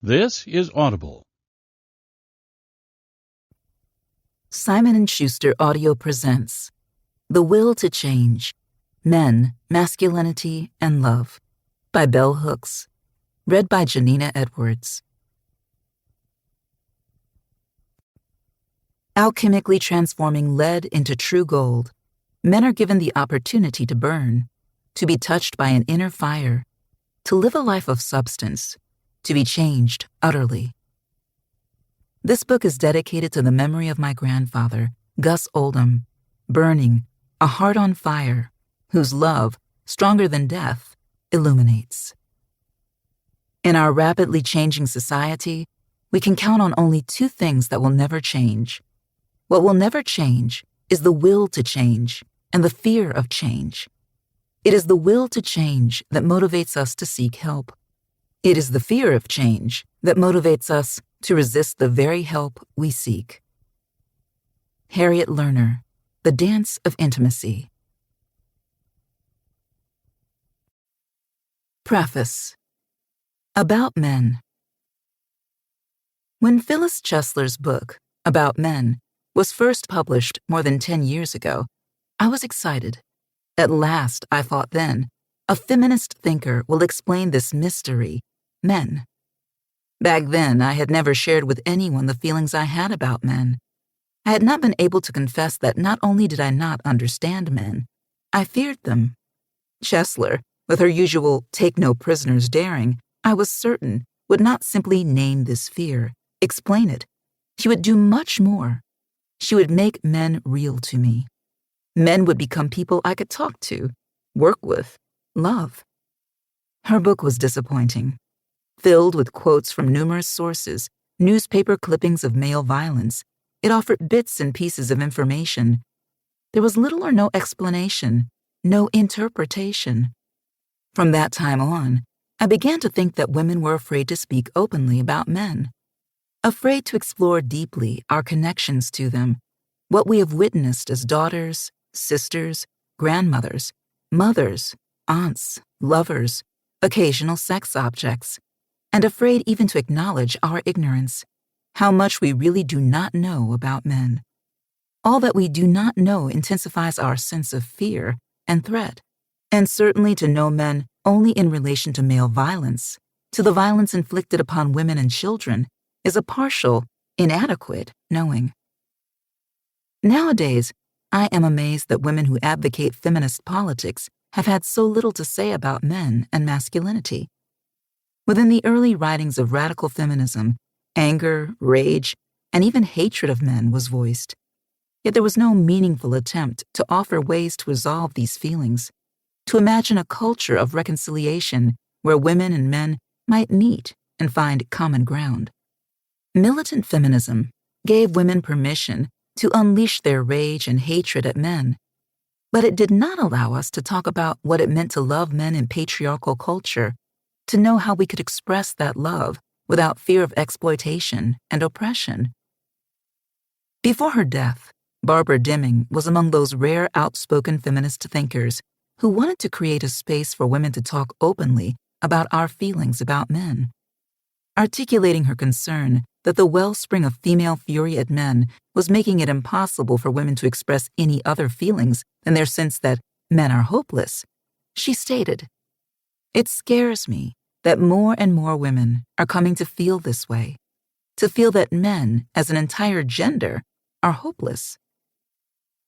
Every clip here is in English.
This is Audible. Simon & Schuster Audio presents The Will to Change, Men, Masculinity, and Love by Bell Hooks, read by Janina Edwards. Alchemically transforming lead into true gold, men are given the opportunity to burn, to be touched by an inner fire, to live a life of substance, to be changed utterly. This book is dedicated to the memory of my grandfather, Gus Oldham, burning, a heart on fire, whose love, stronger than death, illuminates. In our rapidly changing society, we can count on only two things that will never change. What will never change is the will to change and the fear of change. It is the will to change that motivates us to seek help. It is the fear of change that motivates us to resist the very help we seek. Harriet Lerner, The Dance of Intimacy. Preface. About Men. When Phyllis Chesler's book, About Men, was first published more than 10 years ago, I was excited. At last, I thought then, a feminist thinker will explain this mystery, men. Back then, I had never shared with anyone the feelings I had about men. I had not been able to confess that not only did I not understand men, I feared them. Chesler, with her usual take no prisoners daring, I was certain, would not simply name this fear, explain it. She would do much more. She would make men real to me. Men would become people I could talk to, work with, love. Her book was disappointing. Filled with quotes from numerous sources, newspaper clippings of male violence, it offered bits and pieces of information. There was little or no explanation, no interpretation. From that time on, I began to think that women were afraid to speak openly about men, afraid to explore deeply our connections to them, what we have witnessed as daughters, sisters, grandmothers, mothers, aunts, lovers, occasional sex objects, and afraid even to acknowledge our ignorance, how much we really do not know about men. All that we do not know intensifies our sense of fear and threat, and certainly to know men only in relation to male violence, to the violence inflicted upon women and children, is a partial, inadequate knowing. Nowadays, I am amazed that women who advocate feminist politics have had so little to say about men and masculinity. Within the early writings of radical feminism, anger, rage, and even hatred of men was voiced. Yet there was no meaningful attempt to offer ways to resolve these feelings, to imagine a culture of reconciliation where women and men might meet and find common ground. Militant feminism gave women permission to unleash their rage and hatred at men, but it did not allow us to talk about what it meant to love men in patriarchal culture, to know how we could express that love without fear of exploitation and oppression. Before her death, Barbara Deming was among those rare outspoken feminist thinkers who wanted to create a space for women to talk openly about our feelings about men. Articulating her concern that the wellspring of female fury at men was making it impossible for women to express any other feelings than their sense that men are hopeless, she stated, "It scares me that more and more women are coming to feel this way, to feel that men, as an entire gender, are hopeless."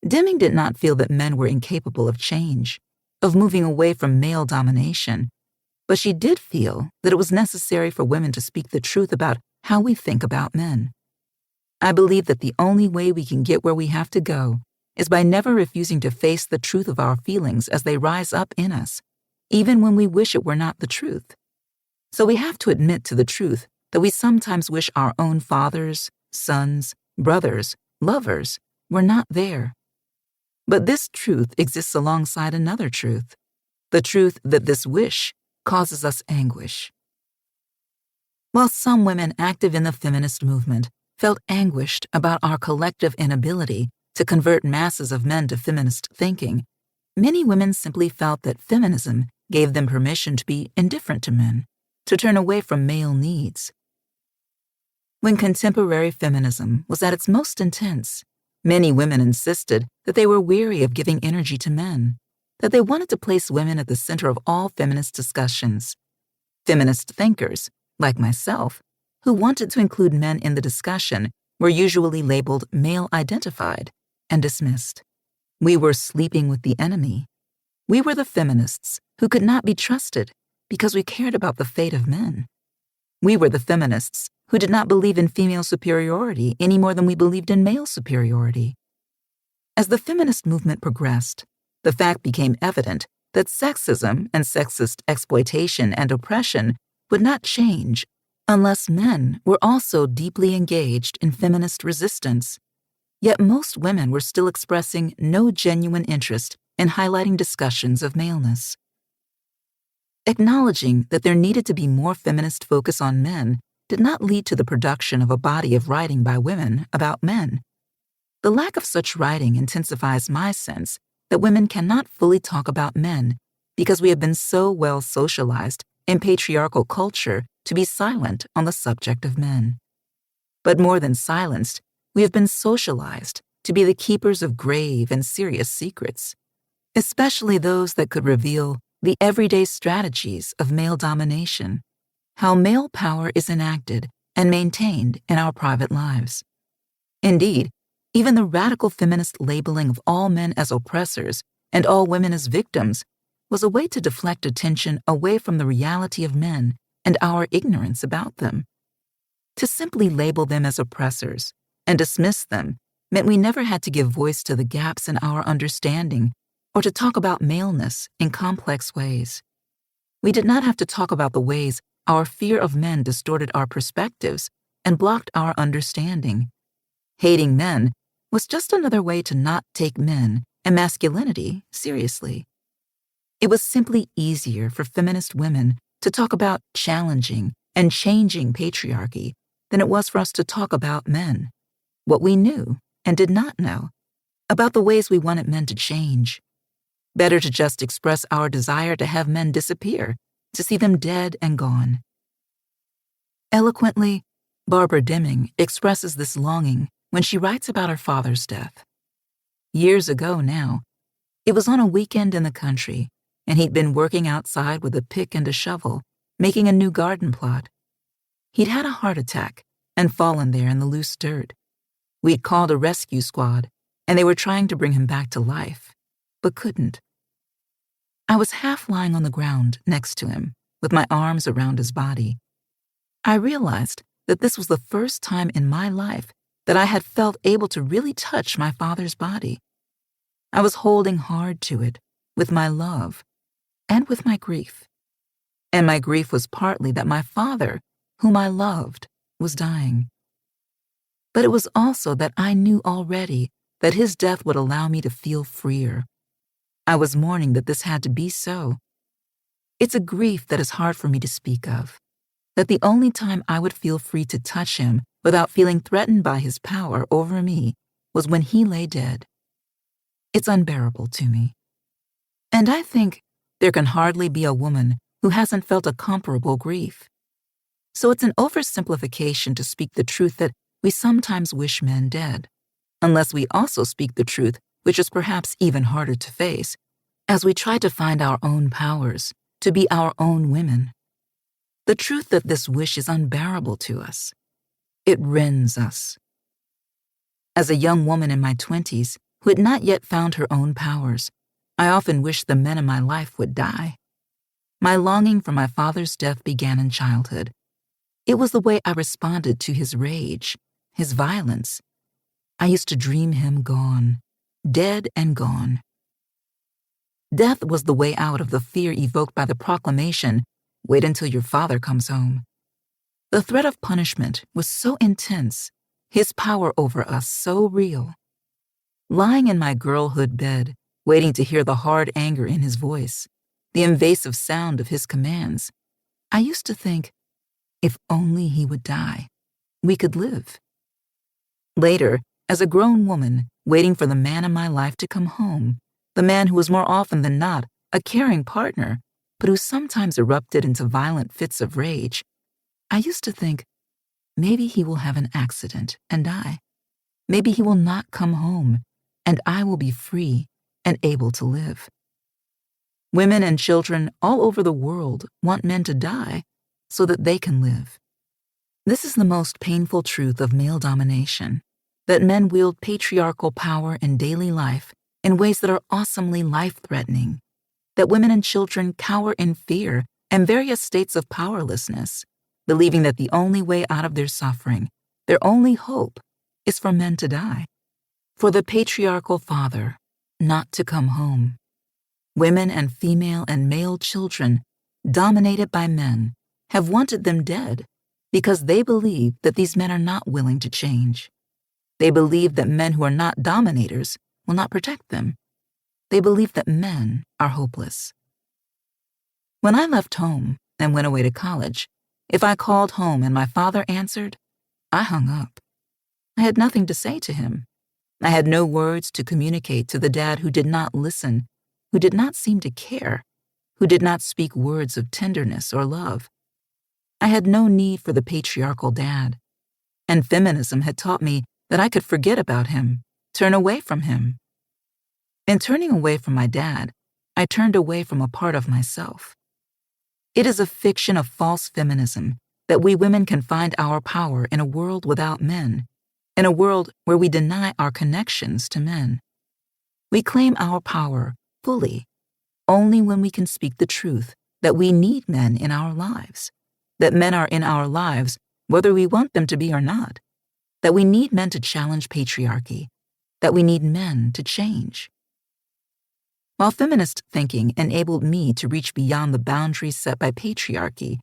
Deming did not feel that men were incapable of change, of moving away from male domination, but she did feel that it was necessary for women to speak the truth about how we think about men. I believe that the only way we can get where we have to go is by never refusing to face the truth of our feelings as they rise up in us, even when we wish it were not the truth. So we have to admit to the truth that we sometimes wish our own fathers, sons, brothers, lovers were not there. But this truth exists alongside another truth, the truth that this wish causes us anguish. While some women active in the feminist movement felt anguished about our collective inability to convert masses of men to feminist thinking, many women simply felt that feminism gave them permission to be indifferent to men, to turn away from male needs, When contemporary feminism was at its most intense, many women insisted that they were weary of giving energy to men, that they wanted to place women at the center of all feminist discussions. Feminist thinkers, like myself, who wanted to include men in the discussion, were usually labeled male-identified and dismissed. We were sleeping with the enemy. We were the feminists who could not be trusted because we cared about the fate of men. We were the feminists who did not believe in female superiority any more than we believed in male superiority. As the feminist movement progressed, the fact became evident that sexism and sexist exploitation and oppression would not change unless men were also deeply engaged in feminist resistance. Yet most women were still expressing no genuine interest in highlighting discussions of maleness. Acknowledging that there needed to be more feminist focus on men did not lead to the production of a body of writing by women about men. The lack of such writing intensifies my sense that women cannot fully talk about men because we have been so well socialized in patriarchal culture to be silent on the subject of men. But more than silenced, we have been socialized to be the keepers of grave and serious secrets, especially those that could reveal the everyday strategies of male domination, how male power is enacted and maintained in our private lives. Indeed, even the radical feminist labeling of all men as oppressors and all women as victims was a way to deflect attention away from the reality of men and our ignorance about them. To simply label them as oppressors and dismiss them meant we never had to give voice to the gaps in our understanding or to talk about maleness in complex ways. We did not have to talk about the ways our fear of men distorted our perspectives and blocked our understanding. Hating men was just another way to not take men and masculinity seriously. It was simply easier for feminist women to talk about challenging and changing patriarchy than it was for us to talk about men, what we knew and did not know, about the ways we wanted men to change. Better to just express our desire to have men disappear, to see them dead and gone. Eloquently, Barbara Deming expresses this longing when she writes about her father's death. Years ago now, it was on a weekend in the country, and he'd been working outside with a pick and a shovel, making a new garden plot. He'd had a heart attack and fallen there in the loose dirt. We'd called a rescue squad, and they were trying to bring him back to life, but couldn't. I was half lying on the ground next to him, with my arms around his body. I realized that this was the first time in my life that I had felt able to really touch my father's body. I was holding hard to it, with my love, and with my grief. And my grief was partly that my father, whom I loved, was dying. But it was also that I knew already that his death would allow me to feel freer. I was mourning that this had to be so. It's a grief that is hard for me to speak of, that the only time I would feel free to touch him without feeling threatened by his power over me was when he lay dead. It's unbearable to me. And I think there can hardly be a woman who hasn't felt a comparable grief. So it's an oversimplification to speak the truth that we sometimes wish men dead, unless we also speak the truth, which is perhaps even harder to face, as we try to find our own powers, to be our own women. The truth that this wish is unbearable to us. It rends us. As a young woman in my 20s who had not yet found her own powers, I often wished the men in my life would die. My longing for my father's death began in childhood. It was the way I responded to his rage, his violence. I used to dream him gone, dead and gone. Death was the way out of the fear evoked by the proclamation, "Wait until your father comes home." The threat of punishment was so intense, his power over us so real. Lying in my girlhood bed, waiting to hear the hard anger in his voice, the invasive sound of his commands, I used to think, if only he would die, we could live. Later, as a grown woman, waiting for the man in my life to come home, the man who was more often than not a caring partner, but who sometimes erupted into violent fits of rage, I used to think, maybe he will have an accident and die. Maybe he will not come home, and I will be free and able to live. Women and children all over the world want men to die so that they can live. This is the most painful truth of male domination, that men wield patriarchal power in daily life in ways that are awesomely life-threatening, that women and children cower in fear and various states of powerlessness, believing that the only way out of their suffering, their only hope, is for men to die, for the patriarchal father not to come home. Women and female and male children, dominated by men, have wanted them dead because they believe that these men are not willing to change. They believe that men who are not dominators will not protect them. They believe that men are hopeless. When I left home and went away to college, if I called home and my father answered, I hung up. I had nothing to say to him. I had no words to communicate to the dad who did not listen, who did not seem to care, who did not speak words of tenderness or love. I had no need for the patriarchal dad, and feminism had taught me that I could forget about him, turn away from him. In turning away from my dad, I turned away from a part of myself. It is a fiction of false feminism that we women can find our power in a world without men, in a world where we deny our connections to men. We claim our power fully only when we can speak the truth that we need men in our lives, that men are in our lives whether we want them to be or not, that we need men to challenge patriarchy, that we need men to change. While feminist thinking enabled me to reach beyond the boundaries set by patriarchy,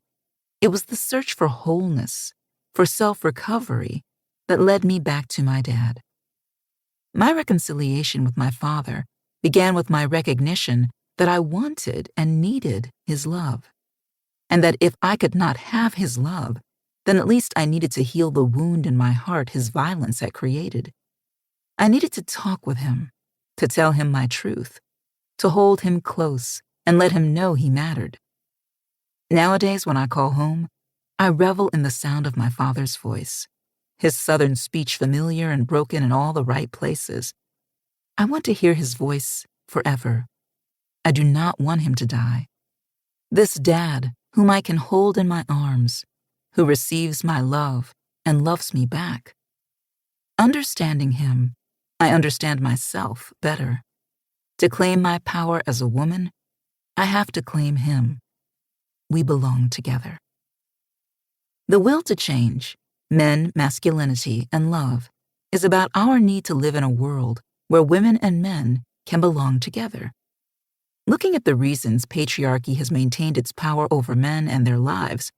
it was the search for wholeness, for self-recovery, that led me back to my dad. My reconciliation with my father began with my recognition that I wanted and needed his love, and that if I could not have his love, then at least I needed to heal the wound in my heart his violence had created. I needed to talk with him, to tell him my truth, to hold him close and let him know he mattered. Nowadays, when I call home, I revel in the sound of my father's voice, his southern speech familiar and broken in all the right places. I want to hear his voice forever. I do not want him to die. This dad, whom I can hold in my arms, who receives my love and loves me back. Understanding him, I understand myself better. To claim my power as a woman, I have to claim him. We belong together. The will to change, men, masculinity, and love, is about our need to live in a world where women and men can belong together. Looking at the reasons patriarchy has maintained its power over men and their lives,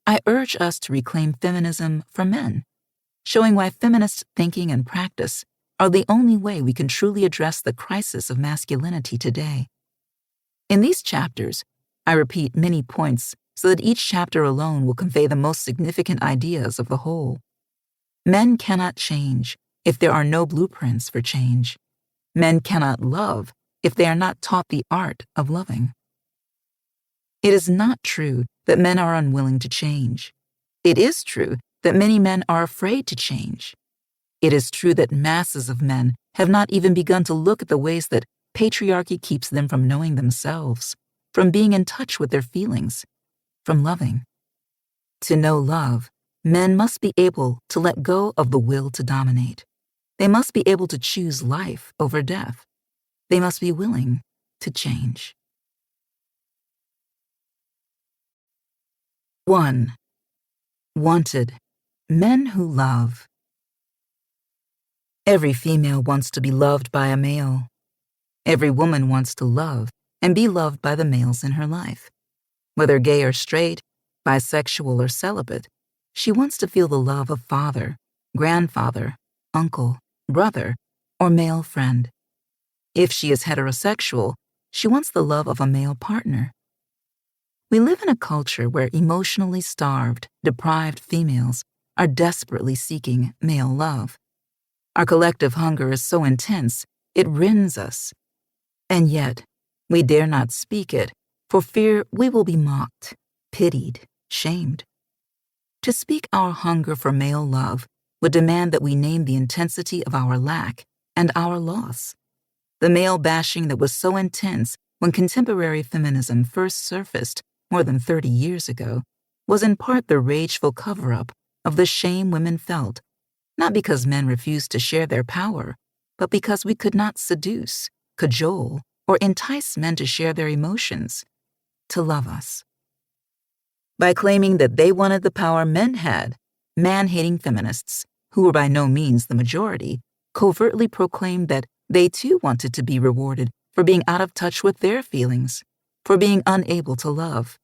I urge us to reclaim feminism for men, showing why feminist thinking and practice are the only way we can truly address the crisis of masculinity today. In these chapters, I repeat many points so that each chapter alone will convey the most significant ideas of the whole. Men cannot change if there are no blueprints for change. Men cannot love if they are not taught the art of loving. It is not true that men are unwilling to change. It is true that many men are afraid to change. It is true that masses of men have not even begun to look at the ways that patriarchy keeps them from knowing themselves, from being in touch with their feelings, from loving. To know love, men must be able to let go of the will to dominate. They must be able to choose life over death. They must be willing to change. 1. Wanted. Men who love. Every female wants to be loved by a male. Every woman wants to love and be loved by the males in her life. Whether gay or straight, bisexual or celibate, she wants to feel the love of father, grandfather, uncle, brother, or male friend. If she is heterosexual, she wants the love of a male partner. We live in a culture where emotionally starved, deprived females are desperately seeking male love. Our collective hunger is so intense, it rends us. And yet, we dare not speak it for fear we will be mocked, pitied, shamed. To speak our hunger for male love would demand that we name the intensity of our lack and our loss. The male bashing that was so intense when contemporary feminism first surfaced more than 30 years ago was in part the rageful cover-up of the shame women felt, not because men refused to share their power, but because we could not seduce, cajole, or entice men to share their emotions, to love us. By claiming that they wanted the power men had, man-hating feminists, who were by no means the majority, covertly proclaimed that they too wanted to be rewarded for being out of touch with their feelings, for being unable to love.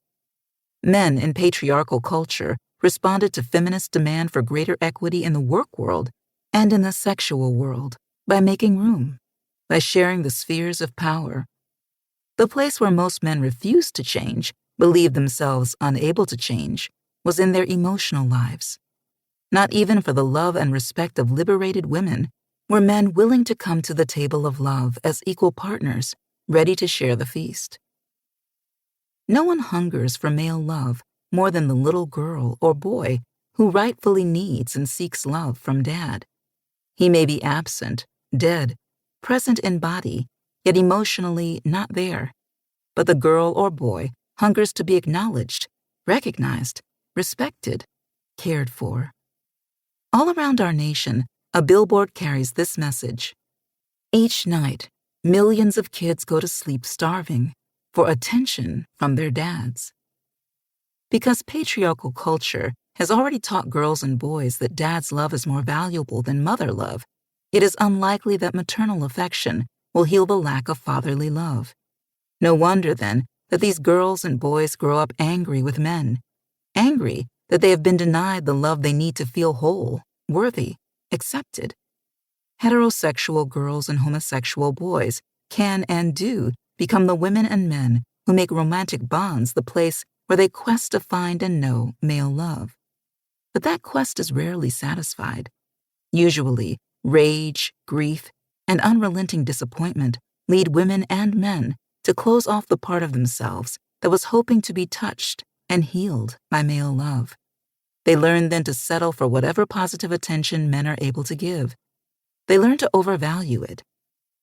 Men in patriarchal culture responded to feminist demand for greater equity in the work world and in the sexual world by making room, by sharing the spheres of power. The place where most men refused to change, believed themselves unable to change, was in their emotional lives. Not even for the love and respect of liberated women were men willing to come to the table of love as equal partners, ready to share the feast. No one hungers for male love more than the little girl or boy who rightfully needs and seeks love from dad. He may be absent, dead, present in body, yet emotionally not there. But the girl or boy hungers to be acknowledged, recognized, respected, cared for. All around our nation, a billboard carries this message. Each night, millions of kids go to sleep starving for attention from their dads. Because patriarchal culture has already taught girls and boys that dad's love is more valuable than mother love, it is unlikely that maternal affection will heal the lack of fatherly love. No wonder, then, that these girls and boys grow up angry with men, angry that they have been denied the love they need to feel whole, worthy, accepted. Heterosexual girls and homosexual boys can and do become the women and men who make romantic bonds the place where they quest to find and know male love. But that quest is rarely satisfied. Usually, rage, grief, and unrelenting disappointment lead women and men to close off the part of themselves that was hoping to be touched and healed by male love. They learn then to settle for whatever positive attention men are able to give. They learn to overvalue it.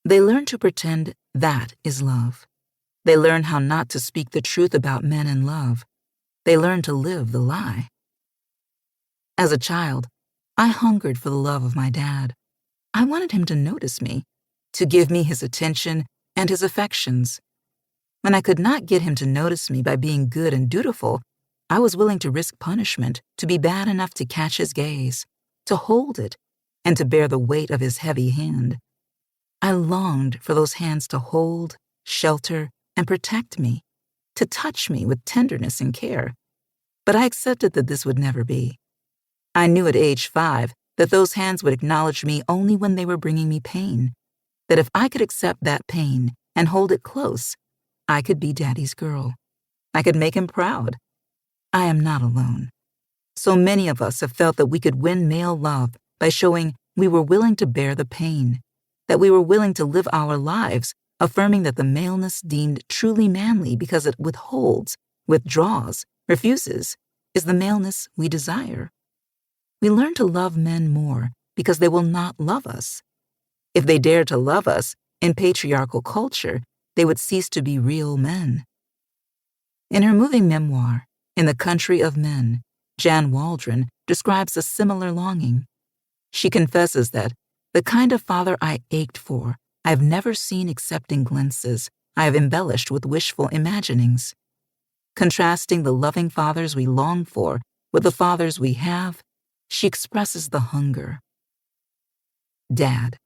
They learn to pretend that is love. They learn how not to speak the truth about men and love. They learn to live the lie. As a child, I hungered for the love of my dad. I wanted him to notice me, to give me his attention and his affections. When I could not get him to notice me by being good and dutiful, I was willing to risk punishment to be bad enough to catch his gaze, to hold it, and to bear the weight of his heavy hand. I longed for those hands to hold, shelter, and protect me, to touch me with tenderness and care. But I accepted that this would never be. I knew at age 5 that those hands would acknowledge me only when they were bringing me pain, that if I could accept that pain and hold it close, I could be Daddy's girl. I could make him proud. I am not alone. So many of us have felt that we could win male love by showing we were willing to bear the pain, that we were willing to live our lives affirming that the maleness deemed truly manly because it withholds, withdraws, refuses, is the maleness we desire. We learn to love men more because they will not love us. If they dared to love us in patriarchal culture, they would cease to be real men. In her moving memoir, In the Country of Men, Jan Waldron describes a similar longing. She confesses that the kind of father I ached for, I have never seen except in glimpses I have embellished with wishful imaginings. Contrasting the loving fathers we long for with the fathers we have, she expresses the hunger. Dad.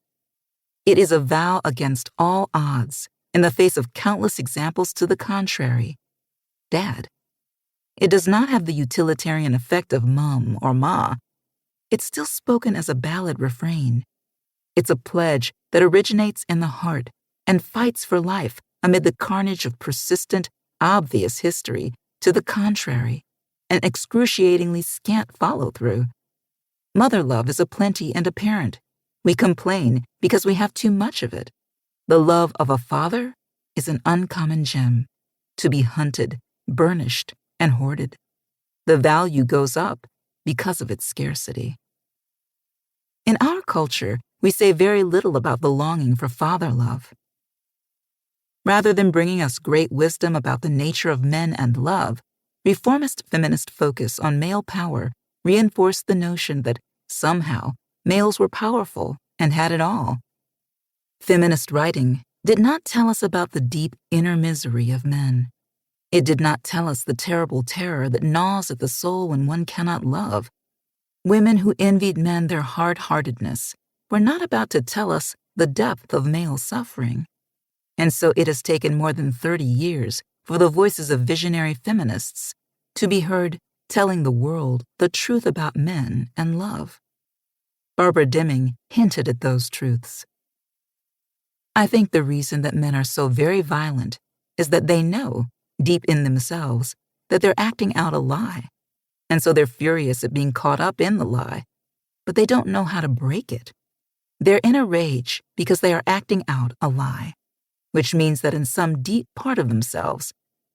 It is a vow against all odds in the face of countless examples to the contrary. Dad. It does not have the utilitarian effect of mum or ma. It's still spoken as a ballad refrain. It's a pledge that originates in the heart and fights for life amid the carnage of persistent, obvious history to the contrary, and excruciatingly scant follow-through. Mother love is aplenty and apparent. We complain because we have too much of it. The love of a father is an uncommon gem, to be hunted, burnished, and hoarded. The value goes up because of its scarcity. In our culture, we say very little about the longing for father love. Rather than bringing us great wisdom about the nature of men and love, reformist feminist focus on male power reinforced the notion that somehow males were powerful and had it all. Feminist writing did not tell us about the deep inner misery of men. It did not tell us the terrible terror that gnaws at the soul when one cannot love. Women who envied men their hard-heartedness were not about to tell us the depth of male suffering. And so it has taken more than 30 years for the voices of visionary feminists to be heard telling the world the truth about men and love. Barbara Deming hinted at those truths. I think the reason that men are so very violent is that they know, deep in themselves, that they're acting out a lie, and so they're furious at being caught up in the lie, but they don't know how to break it. They're in a rage because they are acting out a lie, which means that in some deep part of themselves,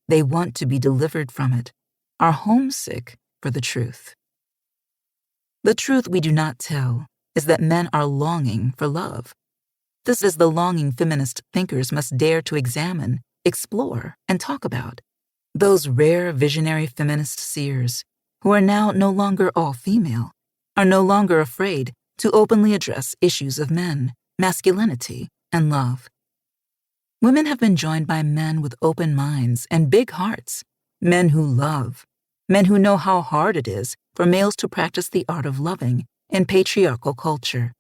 they want to be delivered from it, are homesick for the truth. The truth we do not tell is that men are longing for love. This is the longing feminist thinkers must dare to examine, explore, and talk about. Those rare visionary feminist seers, who are now no longer all female, are no longer afraid to openly address issues of men, masculinity, and love. Women have been joined by men with open minds and big hearts, men who love, men who know how hard it is for males to practice the art of loving in patriarchal culture.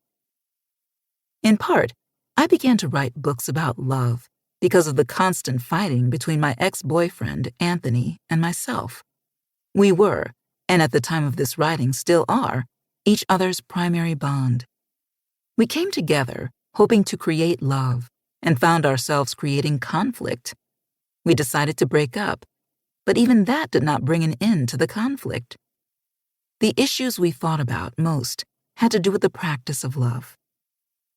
In part, I began to write books about love because of the constant fighting between my ex-boyfriend, Anthony, and myself. We were, and at the time of this writing still are, each other's primary bond. We came together hoping to create love and found ourselves creating conflict. We decided to break up, but even that did not bring an end to the conflict. The issues we fought about most had to do with the practice of love.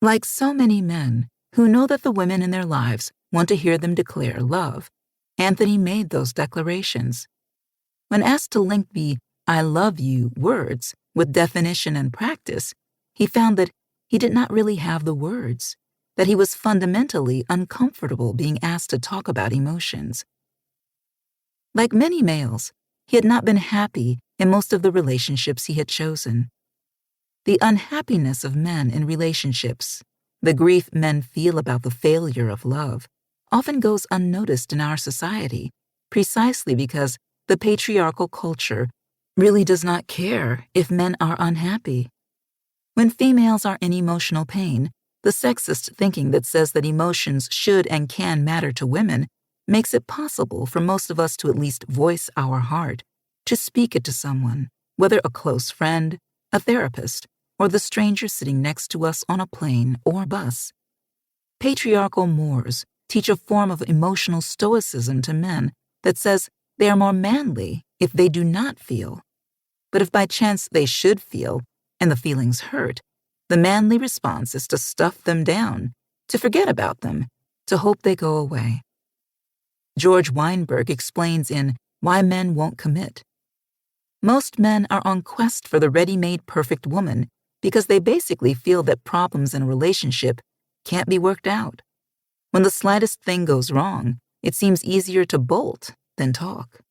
Like so many men who know that the women in their lives want to hear them declare love, Anthony made those declarations. When asked to link the "I love you" words with definition and practice, he found that he did not really have the words, that he was fundamentally uncomfortable being asked to talk about emotions. Like many males, he had not been happy in most of the relationships he had chosen. The unhappiness of men in relationships, the grief men feel about the failure of love, often goes unnoticed in our society, precisely because the patriarchal culture really does not care if men are unhappy. When females are in emotional pain, the sexist thinking that says that emotions should and can matter to women makes it possible for most of us to at least voice our heart, to speak it to someone, whether a close friend, a therapist, or the stranger sitting next to us on a plane or bus. Patriarchal mores teach a form of emotional stoicism to men that says they are more manly if they do not feel. But if by chance they should feel, and the feelings hurt, the manly response is to stuff them down, to forget about them, to hope they go away. George Weinberg explains in Why Men Won't Commit. Most men are on quest for the ready-made perfect woman because they basically feel that problems in a relationship can't be worked out. When the slightest thing goes wrong, it seems easier to bolt than talk.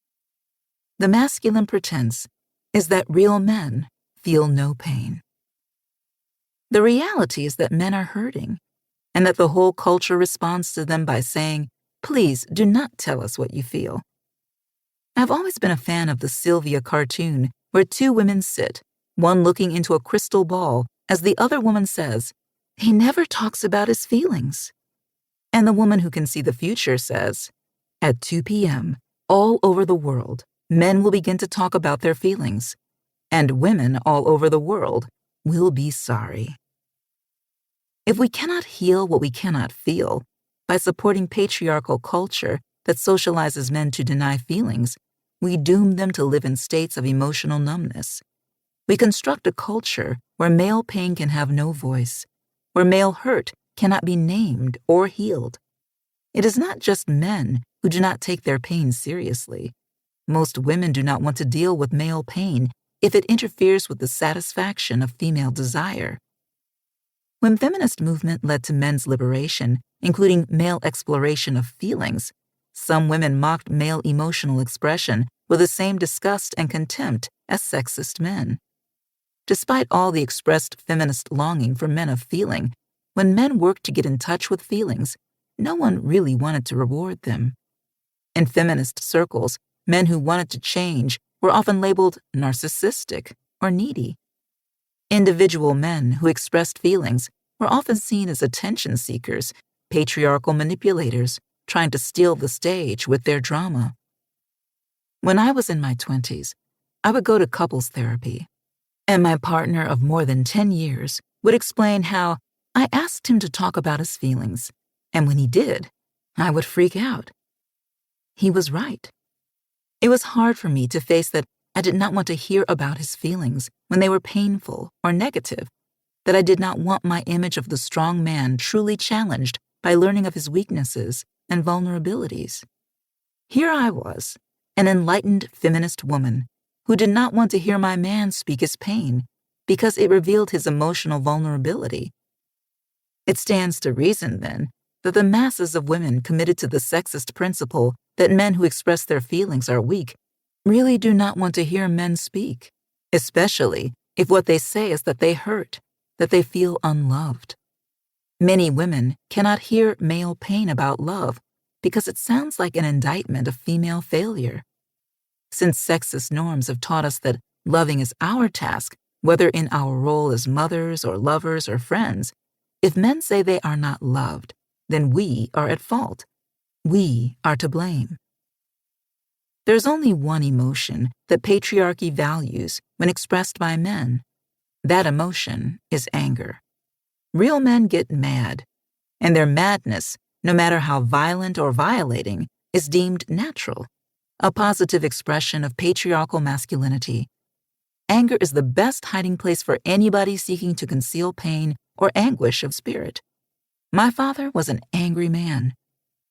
The masculine pretense is that real men feel no pain. The reality is that men are hurting, and that the whole culture responds to them by saying, "Please do not tell us what you feel." I've always been a fan of the Sylvia cartoon where two women sit, one looking into a crystal ball as the other woman says, "He never talks about his feelings." And the woman who can see the future says, "At 2 p.m., all over the world, men will begin to talk about their feelings, and women all over the world will be sorry." If we cannot heal what we cannot feel by supporting patriarchal culture that socializes men to deny feelings, we doom them to live in states of emotional numbness. We construct a culture where male pain can have no voice, where male hurt cannot be named or healed. It is not just men who do not take their pain seriously. Most women do not want to deal with male pain if it interferes with the satisfaction of female desire. When feminist movement led to men's liberation, including male exploration of feelings, some women mocked male emotional expression with the same disgust and contempt as sexist men. Despite all the expressed feminist longing for men of feeling, when men worked to get in touch with feelings, no one really wanted to reward them. In feminist circles, men who wanted to change were often labeled narcissistic or needy. Individual men who expressed feelings were often seen as attention seekers, patriarchal manipulators, trying to steal the stage with their drama. When I was in my 20s, I would go to couples therapy, and my partner of more than 10 years would explain how I asked him to talk about his feelings, and when he did, I would freak out. He was right. It was hard for me to face that I did not want to hear about his feelings when they were painful or negative, that I did not want my image of the strong man truly challenged by learning of his weaknesses and vulnerabilities. Here I was, an enlightened feminist woman who did not want to hear my man speak his pain because it revealed his emotional vulnerability. It stands to reason, then, that the masses of women committed to the sexist principle that men who express their feelings are weak really do not want to hear men speak, especially if what they say is that they hurt, that they feel unloved. Many women cannot hear male pain about love because it sounds like an indictment of female failure. Since sexist norms have taught us that loving is our task, whether in our role as mothers or lovers or friends, if men say they are not loved, then we are at fault. We are to blame. There's only one emotion that patriarchy values when expressed by men. That emotion is anger. Real men get mad, and their madness, no matter how violent or violating, is deemed natural, a positive expression of patriarchal masculinity. Anger is the best hiding place for anybody seeking to conceal pain or anguish of spirit. My father was an angry man.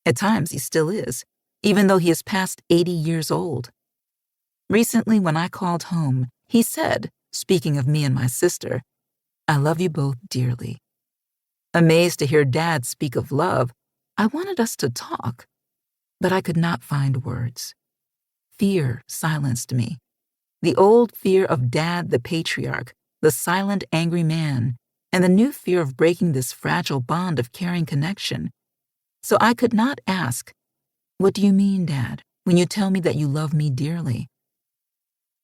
At times he still is, even though he is past 80 years old. Recently, when I called home, he said, speaking of me and my sister, "I love you both dearly." Amazed to hear Dad speak of love, I wanted us to talk, but I could not find words. Fear silenced me. The old fear of Dad the patriarch, the silent angry man, and the new fear of breaking this fragile bond of caring connection. So I could not ask, "What do you mean, Dad, when you tell me that you love me dearly?"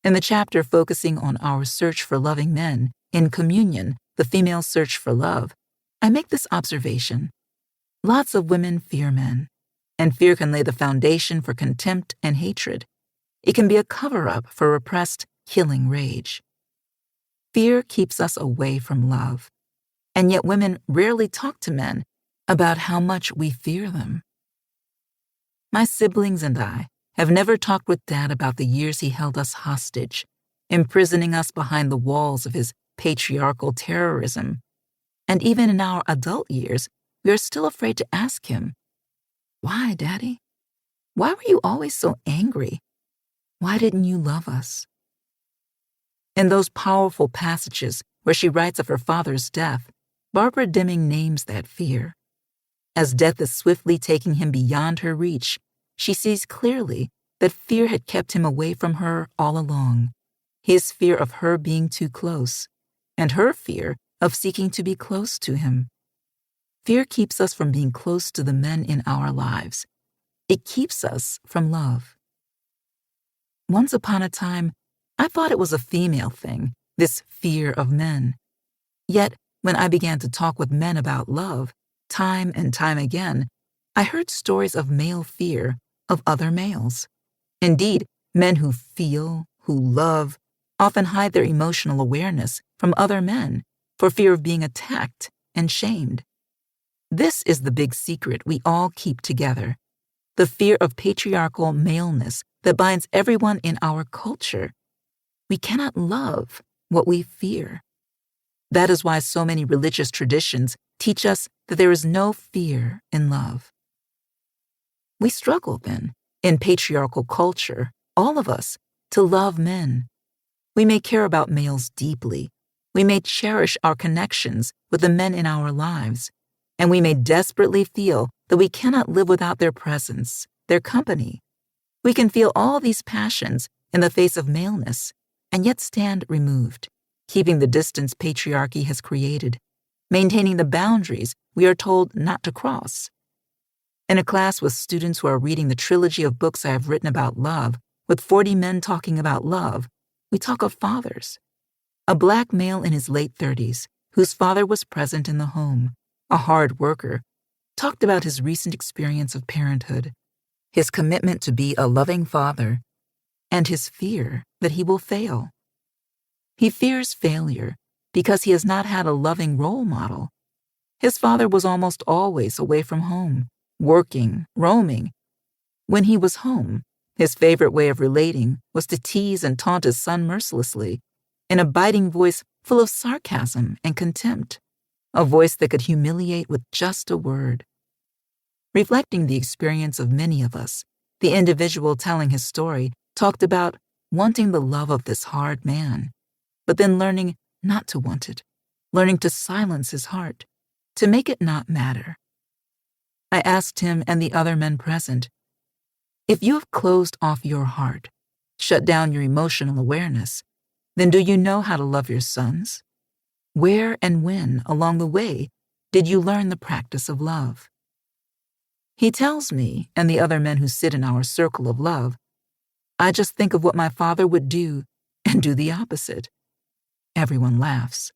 In the chapter focusing on our search for loving men, in Communion, the female search for love, I make this observation. Lots of women fear men, and fear can lay the foundation for contempt and hatred. It can be a cover-up for repressed, killing rage. Fear keeps us away from love, and yet women rarely talk to men about how much we fear them. My siblings and I have never talked with Dad about the years he held us hostage, imprisoning us behind the walls of his patriarchal terrorism. And even in our adult years, we are still afraid to ask him, "Why, Daddy? Why were you always so angry? Why didn't you love us?" In those powerful passages where she writes of her father's death, Barbara Deming names that fear. As death is swiftly taking him beyond her reach, she sees clearly that fear had kept him away from her all along. His fear of her being too close, and her fear of seeking to be close to him. Fear keeps us from being close to the men in our lives. It keeps us from love. Once upon a time, I thought it was a female thing, this fear of men. Yet, when I began to talk with men about love, time and time again, I heard stories of male fear of other males. Indeed, men who feel, who love, often hide their emotional awareness from other men for fear of being attacked and shamed. This is the big secret we all keep together, the fear of patriarchal maleness that binds everyone in our culture. We cannot love what we fear. That is why so many religious traditions teach us that there is no fear in love. We struggle, then, in patriarchal culture, all of us, to love men. We may care about males deeply. We may cherish our connections with the men in our lives, and we may desperately feel that we cannot live without their presence, their company. We can feel all these passions in the face of maleness, and yet stand removed, keeping the distance patriarchy has created, maintaining the boundaries we are told not to cross. In a class with students who are reading the trilogy of books I have written about love, with 40 men talking about love, we talk of fathers. A black male in his late 30s, whose father was present in the home, a hard worker, talked about his recent experience of parenthood, his commitment to be a loving father, and his fear that he will fail. He fears failure because he has not had a loving role model. His father was almost always away from home, working, roaming. When he was home, his favorite way of relating was to tease and taunt his son mercilessly, in a biting voice full of sarcasm and contempt, a voice that could humiliate with just a word. Reflecting the experience of many of us, the individual telling his story talked about wanting the love of this hard man, but then learning not to want it, learning to silence his heart, to make it not matter. I asked him and the other men present, if you have closed off your heart, shut down your emotional awareness, then do you know how to love your sons? Where and when along the way did you learn the practice of love? He tells me and the other men who sit in our circle of love, I just think of what my father would do and do the opposite. Everyone laughs.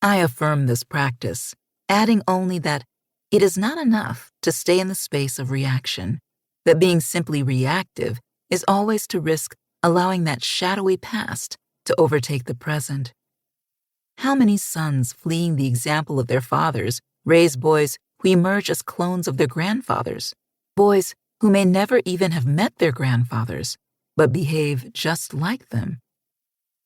I affirm this practice, adding only that it is not enough to stay in the space of reaction, that being simply reactive is always to risk allowing that shadowy past to overtake the present. How many sons fleeing the example of their fathers raise boys who emerge as clones of their grandfathers, boys who may never even have met their grandfathers, but behave just like them?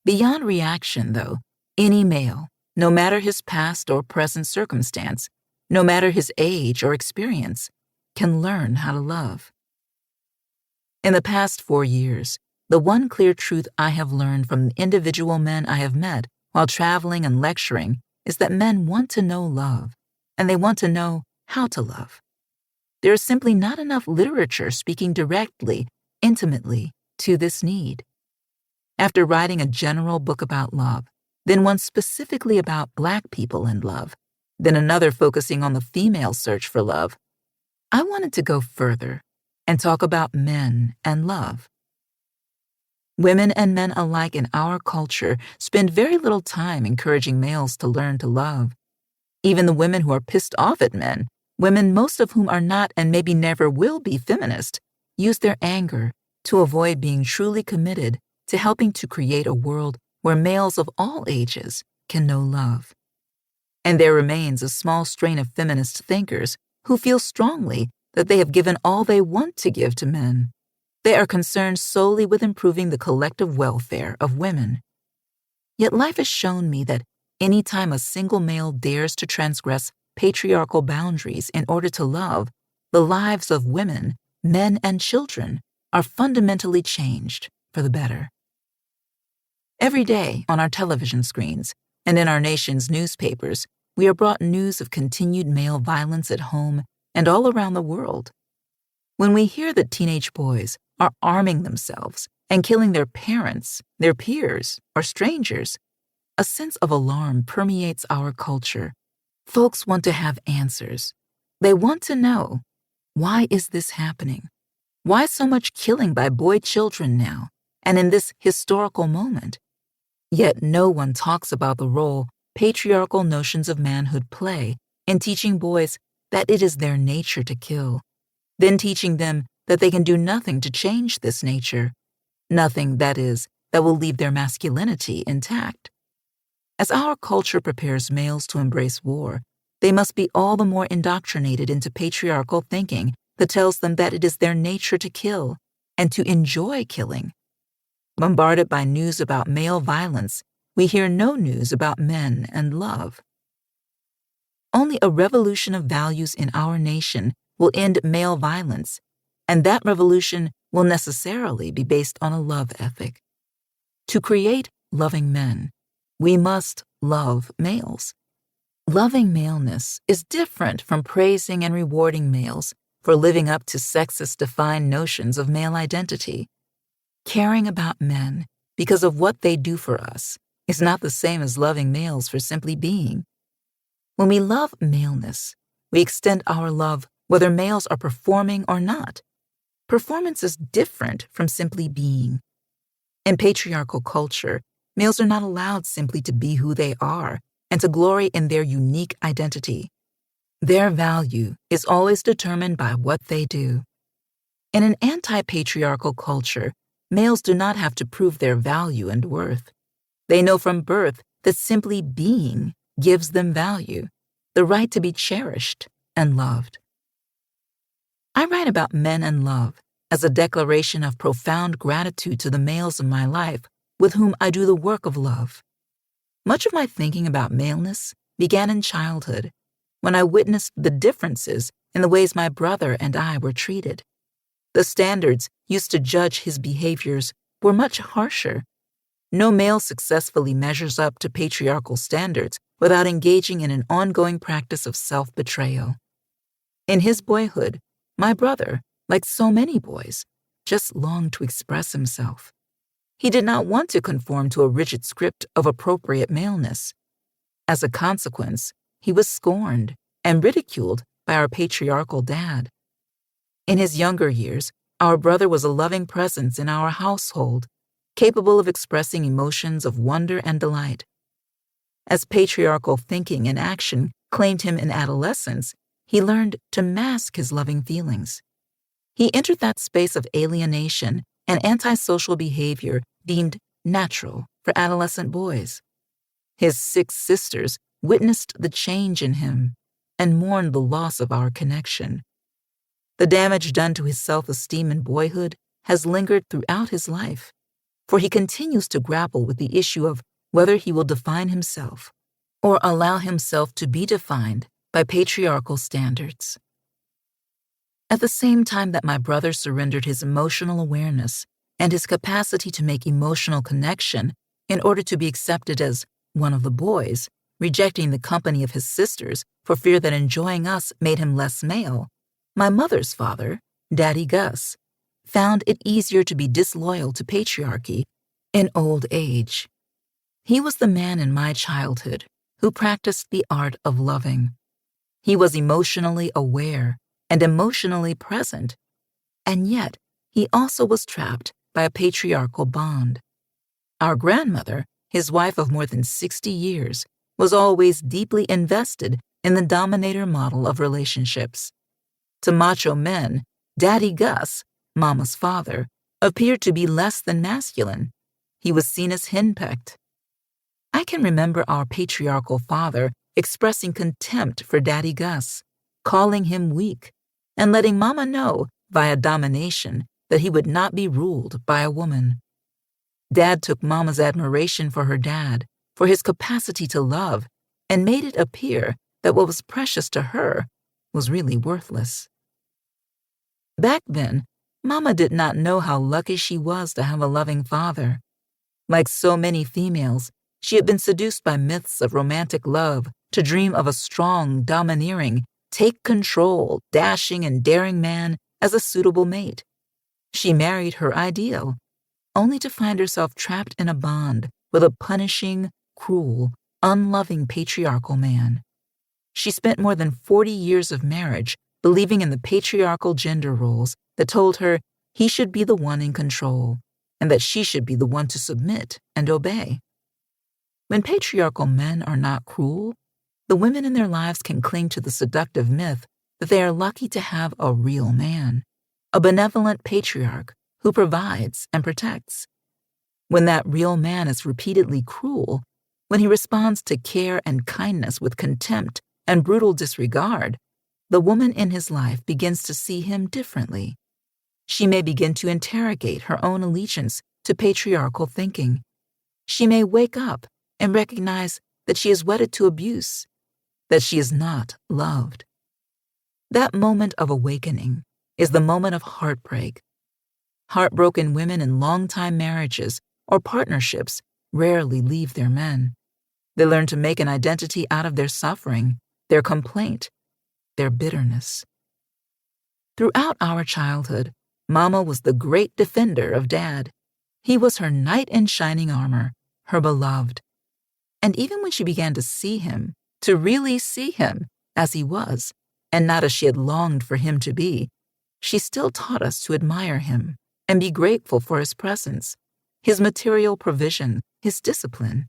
Beyond reaction, though, any male, no matter his past or present circumstance, no matter his age or experience, can learn how to love. In the past 4 years, the one clear truth I have learned from the individual men I have met while traveling and lecturing is that men want to know love, and they want to know how to love. There is simply not enough literature speaking directly, intimately, to this need. After writing a general book about love, then one specifically about Black people and love, then another focusing on the female search for love, I wanted to go further and talk about men and love. Women and men alike in our culture spend very little time encouraging males to learn to love. Even the women who are pissed off at men, women most of whom are not and maybe never will be feminist, use their anger to avoid being truly committed to helping to create a world where males of all ages can know love. And there remains a small strain of feminist thinkers who feel strongly that they have given all they want to give to men. They are concerned solely with improving the collective welfare of women. Yet life has shown me that any time a single male dares to transgress patriarchal boundaries in order to love, the lives of women, men, and children are fundamentally changed for the better. Every day on our television screens and in our nation's newspapers, we are brought news of continued male violence at home and all around the world. When we hear that teenage boys are arming themselves and killing their parents, their peers, or strangers, a sense of alarm permeates our culture. Folks want to have answers. They want to know, why is this happening? Why so much killing by boy children now, and in this historical moment? Yet no one talks about the role patriarchal notions of manhood play in teaching boys that it is their nature to kill, then teaching them that they can do nothing to change this nature, nothing, that is, that will leave their masculinity intact. As our culture prepares males to embrace war, they must be all the more indoctrinated into patriarchal thinking that tells them that it is their nature to kill and to enjoy killing. Bombarded by news about male violence, we hear no news about men and love. Only a revolution of values in our nation will end male violence, and that revolution will necessarily be based on a love ethic. To create loving men, we must love males. Loving maleness is different from praising and rewarding males for living up to sexist-defined notions of male identity. Caring about men because of what they do for us is not the same as loving males for simply being. When we love maleness, we extend our love whether males are performing or not. Performance is different from simply being. In patriarchal culture, males are not allowed simply to be who they are and to glory in their unique identity. Their value is always determined by what they do. In an anti-patriarchal culture, males do not have to prove their value and worth. They know from birth that simply being gives them value, the right to be cherished and loved. I write about men and love as a declaration of profound gratitude to the males in my life with whom I do the work of love. Much of my thinking about maleness began in childhood, when I witnessed the differences in the ways my brother and I were treated. The standards used to judge his behaviors were much harsher. No male successfully measures up to patriarchal standards without engaging in an ongoing practice of self-betrayal. In his boyhood, my brother, like so many boys, just longed to express himself. He did not want to conform to a rigid script of appropriate maleness. As a consequence, he was scorned and ridiculed by our patriarchal dad. In his younger years, our brother was a loving presence in our household, capable of expressing emotions of wonder and delight. As patriarchal thinking and action claimed him in adolescence, he learned to mask his loving feelings. He entered that space of alienation and antisocial behavior deemed natural for adolescent boys. His 6 sisters witnessed the change in him and mourned the loss of our connection. The damage done to his self-esteem in boyhood has lingered throughout his life, for he continues to grapple with the issue of whether he will define himself or allow himself to be defined by patriarchal standards. At the same time that my brother surrendered his emotional awareness and his capacity to make emotional connection in order to be accepted as one of the boys, rejecting the company of his sisters for fear that enjoying us made him less male, my mother's father, Daddy Gus, found it easier to be disloyal to patriarchy in old age. He was the man in my childhood who practiced the art of loving. He was emotionally aware and emotionally present, and yet he also was trapped by a patriarchal bond. Our grandmother, his wife of more than 60 years, was always deeply invested in the dominator model of relationships. To macho men, Daddy Gus, Mama's father, appeared to be less than masculine. He was seen as henpecked. I can remember our patriarchal father expressing contempt for Daddy Gus, calling him weak, and letting Mama know via domination that he would not be ruled by a woman. Dad took Mama's admiration for her dad, for his capacity to love, and made it appear that what was precious to her was really worthless. Back then, Mama did not know how lucky she was to have a loving father. Like so many females, she had been seduced by myths of romantic love to dream of a strong, domineering, take control, dashing and daring man as a suitable mate. She married her ideal, only to find herself trapped in a bond with a punishing, cruel, unloving patriarchal man. She spent more than 40 years of marriage believing in the patriarchal gender roles that told her he should be the one in control and that she should be the one to submit and obey. When patriarchal men are not cruel, the women in their lives can cling to the seductive myth that they are lucky to have a real man, a benevolent patriarch who provides and protects. When that real man is repeatedly cruel, when he responds to care and kindness with contempt and brutal disregard, the woman in his life begins to see him differently. She may begin to interrogate her own allegiance to patriarchal thinking. She may wake up and recognize that she is wedded to abuse, that she is not loved. That moment of awakening is the moment of heartbreak. Heartbroken women in long-time marriages or partnerships rarely leave their men. They learn to make an identity out of their suffering, their complaint, their bitterness. Throughout our childhood, Mama was the great defender of Dad. He was her knight in shining armor, her beloved. And even when she began to see him, to really see him as he was, and not as she had longed for him to be, she still taught us to admire him and be grateful for his presence, his material provision, his discipline.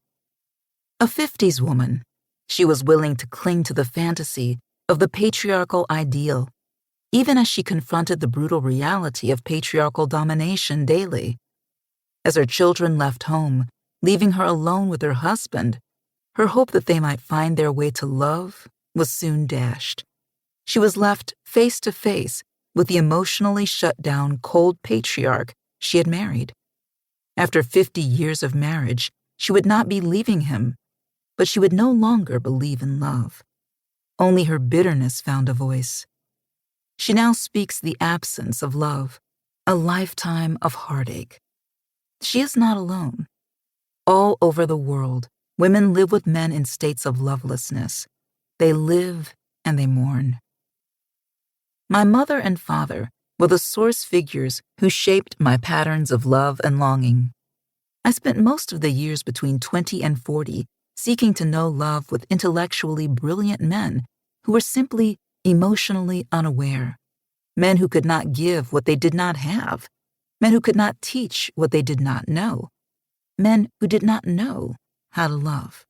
A 50s woman, she was willing to cling to the fantasy of the patriarchal ideal, even as she confronted the brutal reality of patriarchal domination daily. As her children left home, leaving her alone with her husband, her hope that they might find their way to love was soon dashed. She was left face to face with the emotionally shut down cold patriarch she had married. After 50 years of marriage, she would not be leaving him, but she would no longer believe in love. Only her bitterness found a voice. She now speaks the absence of love, a lifetime of heartache. She is not alone. All over the world, women live with men in states of lovelessness. They live and they mourn. My mother and father were the source figures who shaped my patterns of love and longing. I spent most of the years between 20 and 40 seeking to know love with intellectually brilliant men who were simply emotionally unaware, men who could not give what they did not have, men who could not teach what they did not know, men who did not know how to love.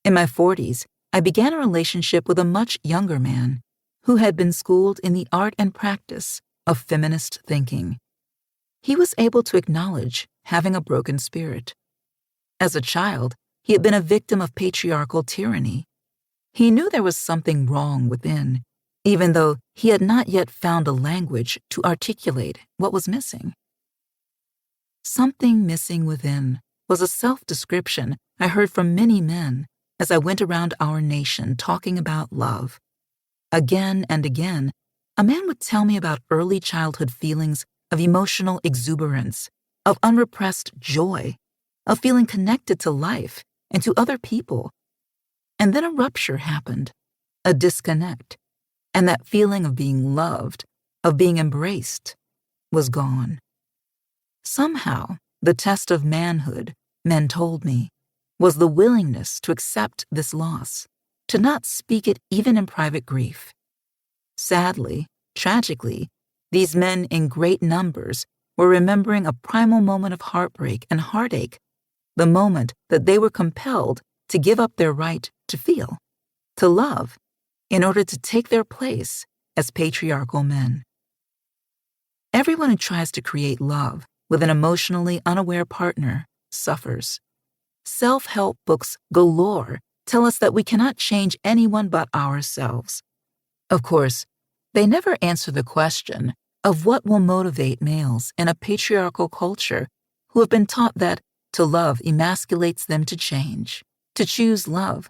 In my 40s, I began a relationship with a much younger man who had been schooled in the art and practice of feminist thinking. He was able to acknowledge having a broken spirit. As a child, he had been a victim of patriarchal tyranny. He knew there was something wrong within, even though he had not yet found a language to articulate what was missing. Something missing within was a self-description I heard from many men as I went around our nation talking about love. Again and again, a man would tell me about early childhood feelings of emotional exuberance, of unrepressed joy, of feeling connected to life and to other people. And then a rupture happened, a disconnect, and that feeling of being loved, of being embraced, was gone. Somehow, the test of manhood, men told me, was the willingness to accept this loss, to not speak it even in private grief. Sadly, tragically, these men in great numbers were remembering a primal moment of heartbreak and heartache, the moment that they were compelled to give up their right to feel, to love, in order to take their place as patriarchal men. Everyone who tries to create love with an emotionally unaware partner suffers. Self-help books galore tell us that we cannot change anyone but ourselves. Of course, they never answer the question of what will motivate males in a patriarchal culture who have been taught that to love emasculates them to change, to choose love,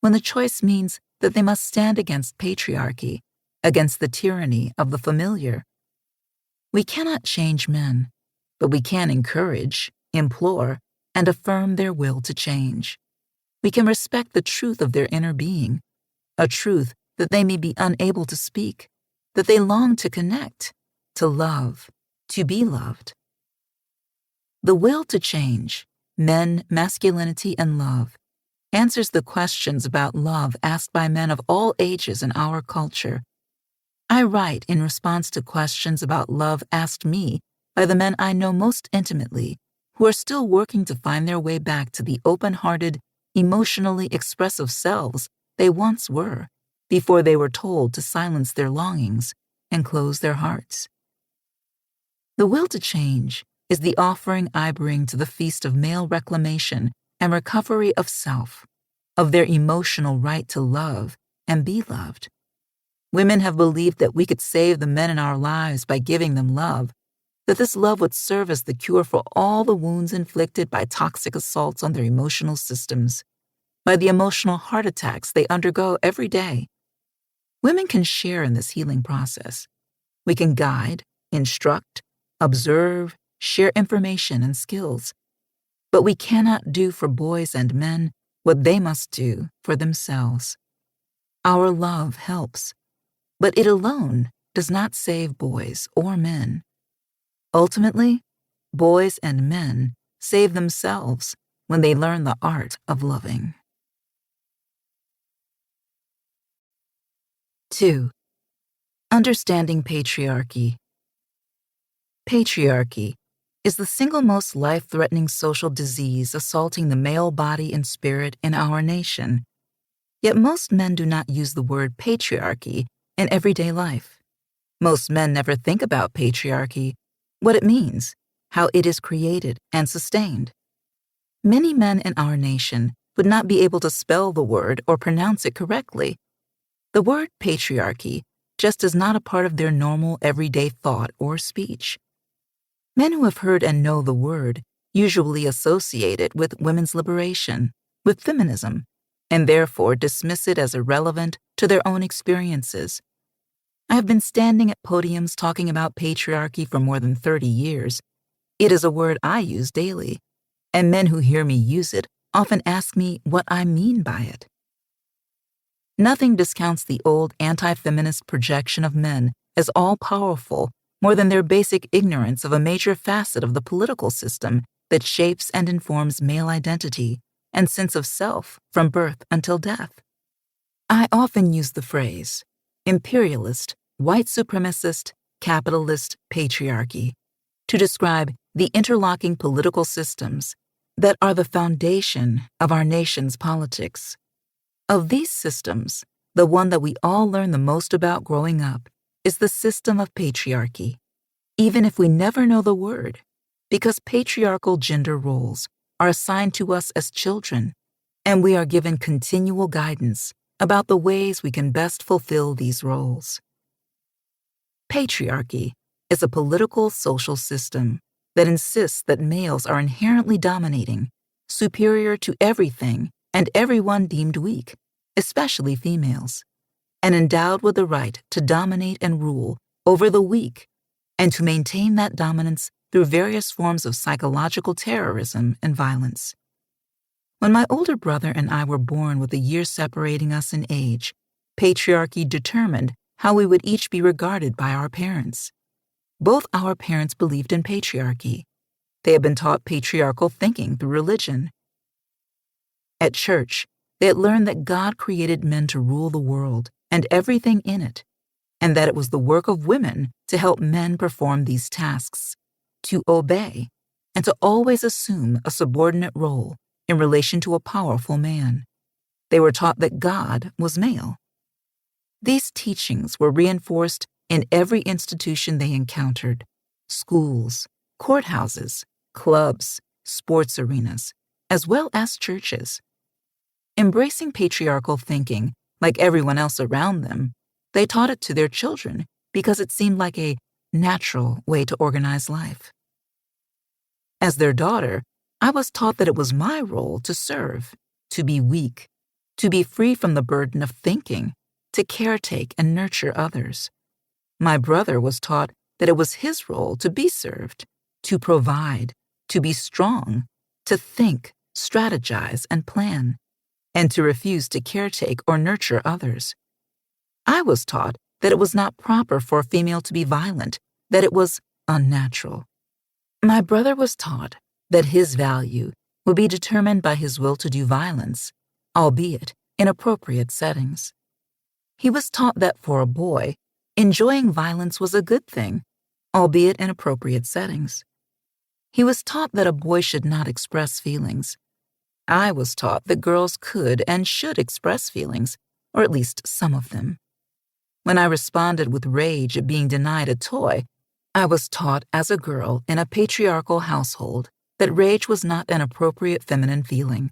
when the choice means that they must stand against patriarchy, against the tyranny of the familiar. We cannot change men, but we can encourage, implore, and affirm their will to change. We can respect the truth of their inner being, a truth that they may be unable to speak, that they long to connect, to love, to be loved. The will to change, men, masculinity, and love, answers the questions about love asked by men of all ages in our culture. I write in response to questions about love asked me by the men I know most intimately, who are still working to find their way back to the open-hearted, emotionally expressive selves they once were, before they were told to silence their longings and close their hearts. The will to change is the offering I bring to the feast of male reclamation and recovery of self, of their emotional right to love and be loved. Women have believed that we could save the men in our lives by giving them love, that this love would serve as the cure for all the wounds inflicted by toxic assaults on their emotional systems, by the emotional heart attacks they undergo every day. Women can share in this healing process. We can guide, instruct, observe, share information and skills. but we cannot do for boys and men what they must do for themselves. Our love helps, but it alone does not save boys or men. Ultimately, boys and men save themselves when they learn the art of loving. 2. Understanding patriarchy. Patriarchy is the single most life-threatening social disease assaulting the male body and spirit in our nation. Yet most men do not use the word patriarchy in everyday life. Most men never think about patriarchy, what it means, how it is created and sustained. Many men in our nation would not be able to spell the word or pronounce it correctly. The word patriarchy just is not a part of their normal everyday thought or speech. Men who have heard and know the word usually associate it with women's liberation, with feminism, and therefore dismiss it as irrelevant to their own experiences. I have been standing at podiums talking about patriarchy for more than 30 years. It is a word I use daily, and men who hear me use it often ask me what I mean by it. Nothing discounts the old anti-feminist projection of men as all-powerful more than their basic ignorance of a major facet of the political system that shapes and informs male identity and sense of self from birth until death. I often use the phrase, imperialist, white supremacist, capitalist patriarchy, to describe the interlocking political systems that are the foundation of our nation's politics. Of these systems, the one that we all learn the most about growing up is the system of patriarchy, even if we never know the word, because patriarchal gender roles are assigned to us as children, and we are given continual guidance about the ways we can best fulfill these roles. Patriarchy is a political social system that insists that males are inherently dominating, superior to everything and everyone deemed weak, especially females, and endowed with the right to dominate and rule over the weak and to maintain that dominance through various forms of psychological terrorism and violence. When my older brother and I were born with a year separating us in age, patriarchy determined how we would each be regarded by our parents. Both our parents believed in patriarchy. They had been taught patriarchal thinking through religion. At church, they had learned that God created men to rule the world and everything in it, and that it was the work of women to help men perform these tasks, to obey, and to always assume a subordinate role in relation to a powerful man. They were taught that God was male. These teachings were reinforced in every institution they encountered: schools, courthouses, clubs, sports arenas, as well as churches. Embracing patriarchal thinking, like everyone else around them, they taught it to their children because it seemed like a natural way to organize life. As their daughter, I was taught that it was my role to serve, to be weak, to be free from the burden of thinking, to caretake and nurture others. My brother was taught that it was his role to be served, to provide, to be strong, to think, strategize, and plan, and to refuse to caretake or nurture others. I was taught that it was not proper for a female to be violent, that it was unnatural. My brother was taught that his value would be determined by his will to do violence, albeit in appropriate settings. He was taught that for a boy, enjoying violence was a good thing, albeit in appropriate settings. He was taught that a boy should not express feelings. I was taught that girls could and should express feelings, or at least some of them. When I responded with rage at being denied a toy, I was taught as a girl in a patriarchal household that rage was not an appropriate feminine feeling,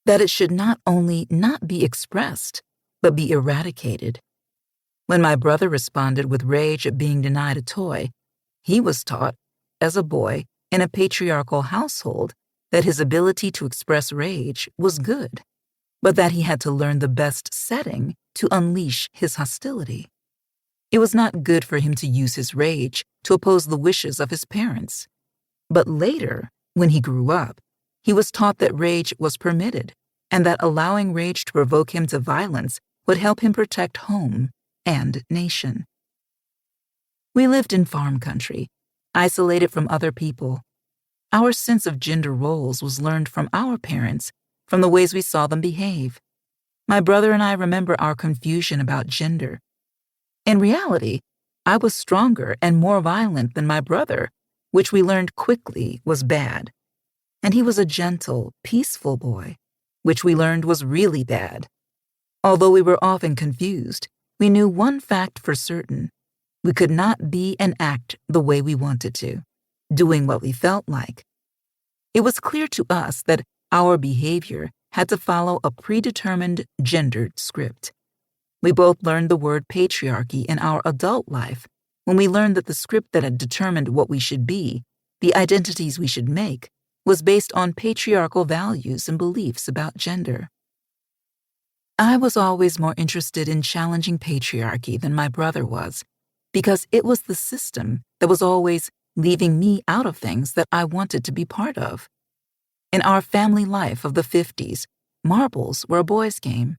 that it should not only not be expressed, but be eradicated. When my brother responded with rage at being denied a toy, he was taught, as a boy in a patriarchal household, that his ability to express rage was good, but that he had to learn the best setting to unleash his hostility. It was not good for him to use his rage to oppose the wishes of his parents. But later, when he grew up, He was taught that rage was permitted, and that allowing rage to provoke him to violence would help him protect home and nation. We lived in farm country, isolated from other people. Our sense of gender roles was learned from our parents, from the ways we saw them behave. My brother and I remember our confusion about gender. In reality, I was stronger and more violent than my brother, which we learned quickly was bad. And he was a gentle, peaceful boy, which we learned was really bad. Although we were often confused, we knew one fact for certain. We could not be and act the way we wanted to, doing what we felt like. It was clear to us that our behavior had to follow a predetermined gendered script. We both learned the word patriarchy in our adult life when we learned that the script that had determined what we should be, the identities we should make, was based on patriarchal values and beliefs about gender. I was always more interested in challenging patriarchy than my brother was, because it was the system that was always leaving me out of things that I wanted to be part of. In our family life of the 50s, marbles were a boys' game.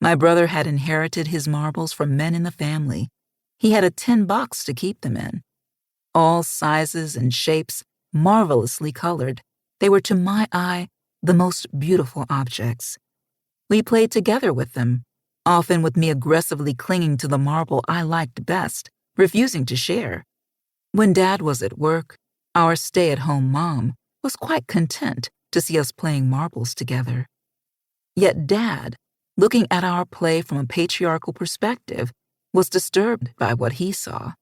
My brother had inherited his marbles from men in the family. He had a tin box to keep them in. All sizes and shapes, marvelously colored, they were to my eye the most beautiful objects. We played together with them, often with me aggressively clinging to the marble I liked best, refusing to share. When Dad was at work, our stay-at-home mom was quite content to see us playing marbles together. Yet Dad, looking at our play from a patriarchal perspective, was disturbed by what he saw.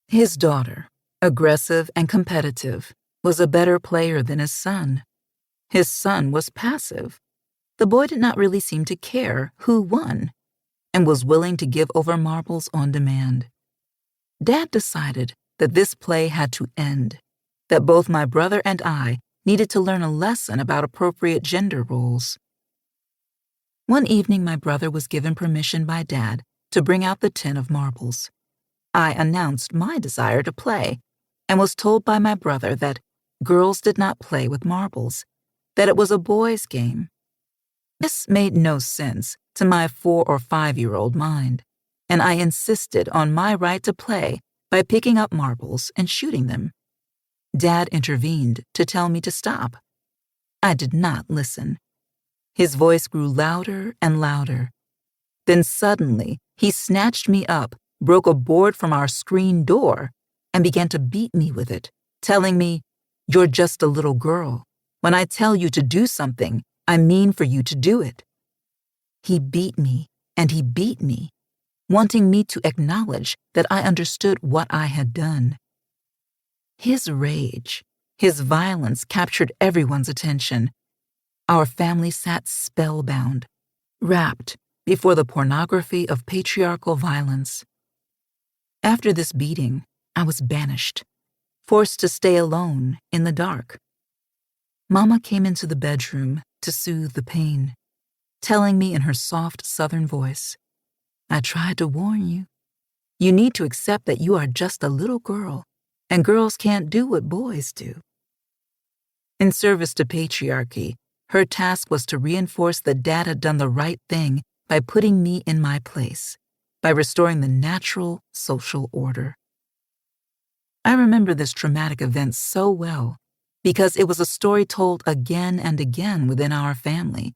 His daughter, aggressive and competitive, was a better player than his son. His son was passive. The boy did not really seem to care who won, and was willing to give over marbles on demand. Dad decided that this play had to end, that both my brother and I needed to learn a lesson about appropriate gender roles. One evening, my brother was given permission by Dad to bring out the tin of marbles. I announced my desire to play, and was told by my brother that girls did not play with marbles, that it was a boys' game. This made no sense to my 4 or 5-year-old mind, and I insisted on my right to play by picking up marbles and shooting them. Dad intervened to tell me to stop. I did not listen. His voice grew louder and louder. Then suddenly, he snatched me up, broke a board from our screen door, and began to beat me with it, telling me, "You're just a little girl. When I tell you to do something, I mean for you to do it." He beat me, and he beat me, wanting me to acknowledge that I understood what I had done. His rage, his violence captured everyone's attention. Our family sat spellbound, wrapped before the pornography of patriarchal violence. After this beating, I was banished, forced to stay alone in the dark. Mama came into the bedroom to soothe the pain, telling me in her soft Southern voice, "I tried to warn you. You need to accept that you are just a little girl, and girls can't do what boys do." In service to patriarchy, her task was to reinforce that Dad had done the right thing by putting me in my place, by restoring the natural social order. I remember this traumatic event so well because it was a story told again and again within our family.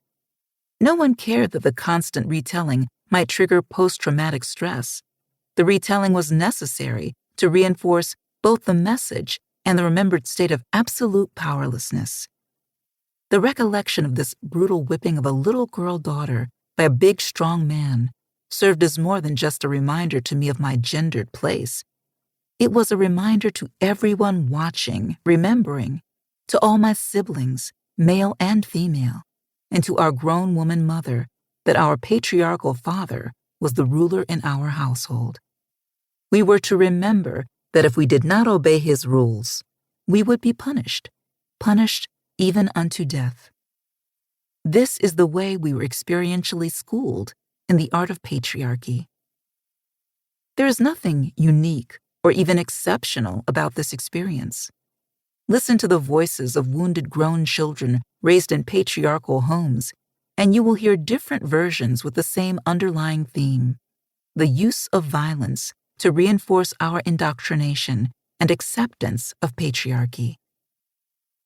No one cared that the constant retelling might trigger post-traumatic stress. The retelling was necessary to reinforce both the message and the remembered state of absolute powerlessness. The recollection of this brutal whipping of a little girl daughter by a big, strong man served as more than just a reminder to me of my gendered place. It was a reminder to everyone watching, remembering, to all my siblings, male and female, and to our grown woman mother, that our patriarchal father was the ruler in our household. We were to remember that if we did not obey his rules, we would be punished even unto death. This is the way we were experientially schooled in the art of patriarchy. There is nothing unique or even exceptional about this experience. Listen to the voices of wounded grown children raised in patriarchal homes, and you will hear different versions with the same underlying theme: the use of violence to reinforce our indoctrination and acceptance of patriarchy.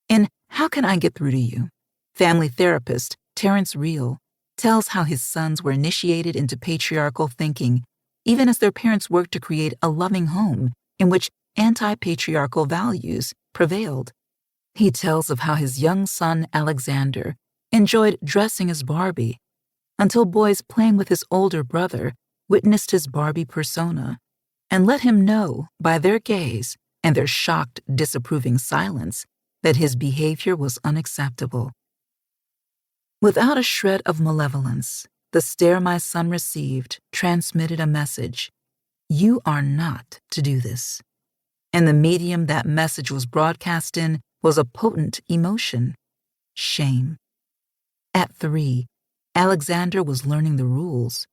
In How Can I Get Through to You?, family therapist Terrence Real tells how his sons were initiated into patriarchal thinking even as their parents worked to create a loving home in which anti-patriarchal values prevailed. He tells of how his young son Alexander enjoyed dressing as Barbie until boys playing with his older brother witnessed his Barbie persona and let him know by their gaze and their shocked, disapproving silence that his behavior was unacceptable. Without a shred of malevolence, the stare my son received transmitted a message: you are not to do this. And the medium that message was broadcast in was a potent emotion: shame. At 3, Alexander was learning the rules.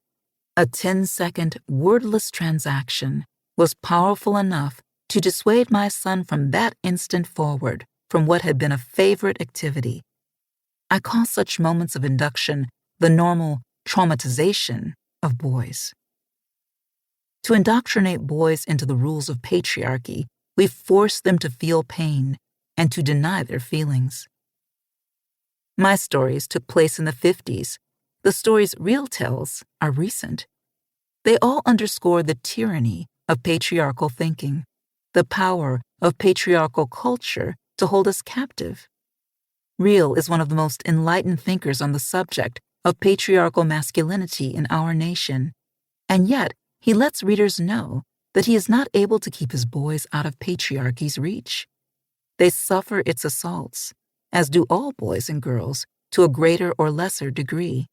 A 10-second wordless transaction was powerful enough to dissuade my son from that instant forward from what had been a favorite activity. I call such moments of induction the normal traumatization of boys. To indoctrinate boys into the rules of patriarchy, we force them to feel pain and to deny their feelings. My stories took place in the 50s. The stories Real tells are recent. They all underscore the tyranny of patriarchal thinking, the power of patriarchal culture to hold us captive. Real is one of the most enlightened thinkers on the subject of patriarchal masculinity in our nation, and yet he lets readers know that he is not able to keep his boys out of patriarchy's reach. They suffer its assaults, as do all boys and girls, to a greater or lesser degree.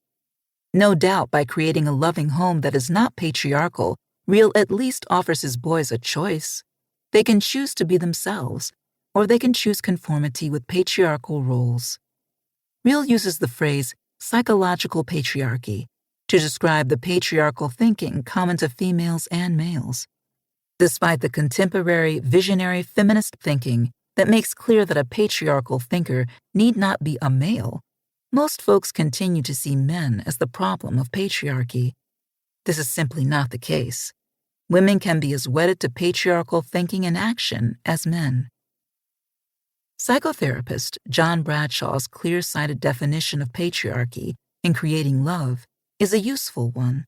No doubt by creating a loving home that is not patriarchal, Real at least offers his boys a choice. They can choose to be themselves, or they can choose conformity with patriarchal roles. Real uses the phrase psychological patriarchy to describe the patriarchal thinking common to females and males. Despite the contemporary visionary feminist thinking that makes clear that a patriarchal thinker need not be a male, most folks continue to see men as the problem of patriarchy. This is simply not the case. Women can be as wedded to patriarchal thinking and action as men. Psychotherapist John Bradshaw's clear-sighted definition of patriarchy in Creating Love is a useful one.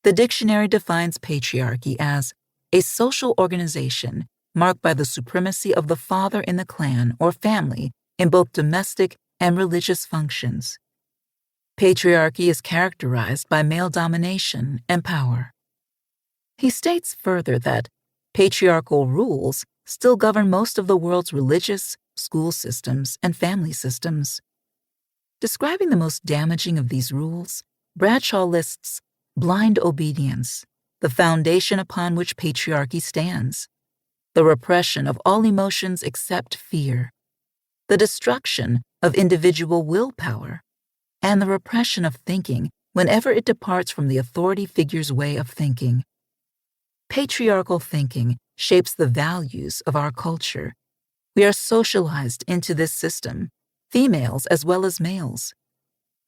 The dictionary defines patriarchy as a social organization marked by the supremacy of the father in the clan or family in both domestic and religious functions. Patriarchy is characterized by male domination and power. He states further that patriarchal rules still govern most of the world's religious, school systems, and family systems. Describing the most damaging of these rules, Bradshaw lists blind obedience, the foundation upon which patriarchy stands, the repression of all emotions except fear, the destruction of individual willpower, and the repression of thinking whenever it departs from the authority figure's way of thinking. Patriarchal thinking shapes the values of our culture. We are socialized into this system, females as well as males.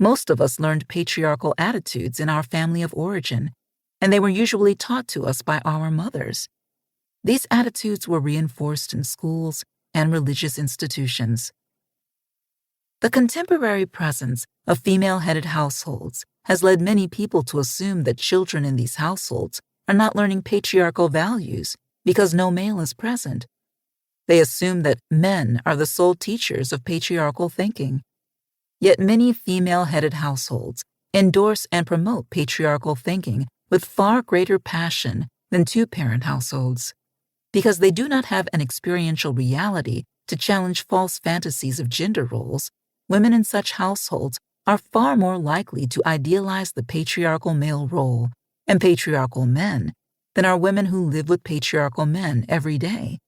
Most of us learned patriarchal attitudes in our family of origin, and they were usually taught to us by our mothers. These attitudes were reinforced in schools and religious institutions. The contemporary presence of female-headed households has led many people to assume that children in these households are not learning patriarchal values because no male is present. They assume that men are the sole teachers of patriarchal thinking. Yet many female-headed households endorse and promote patriarchal thinking with far greater passion than two-parent households, because they do not have an experiential reality to challenge false fantasies of gender roles. Women in such households are far more likely to idealize the patriarchal male role and patriarchal men than are women who live with patriarchal men every day.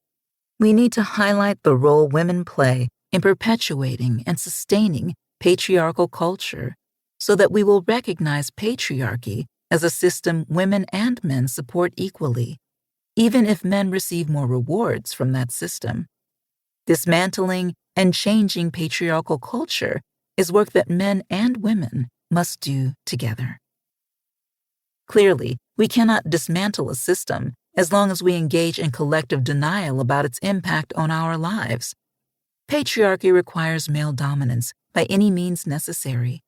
We need to highlight the role women play in perpetuating and sustaining patriarchal culture so that we will recognize patriarchy as a system women and men support equally, even if men receive more rewards from that system. Dismantling and changing patriarchal culture is work that men and women must do together. Clearly, we cannot dismantle a system as long as we engage in collective denial about its impact on our lives. Patriarchy requires male dominance by any means necessary.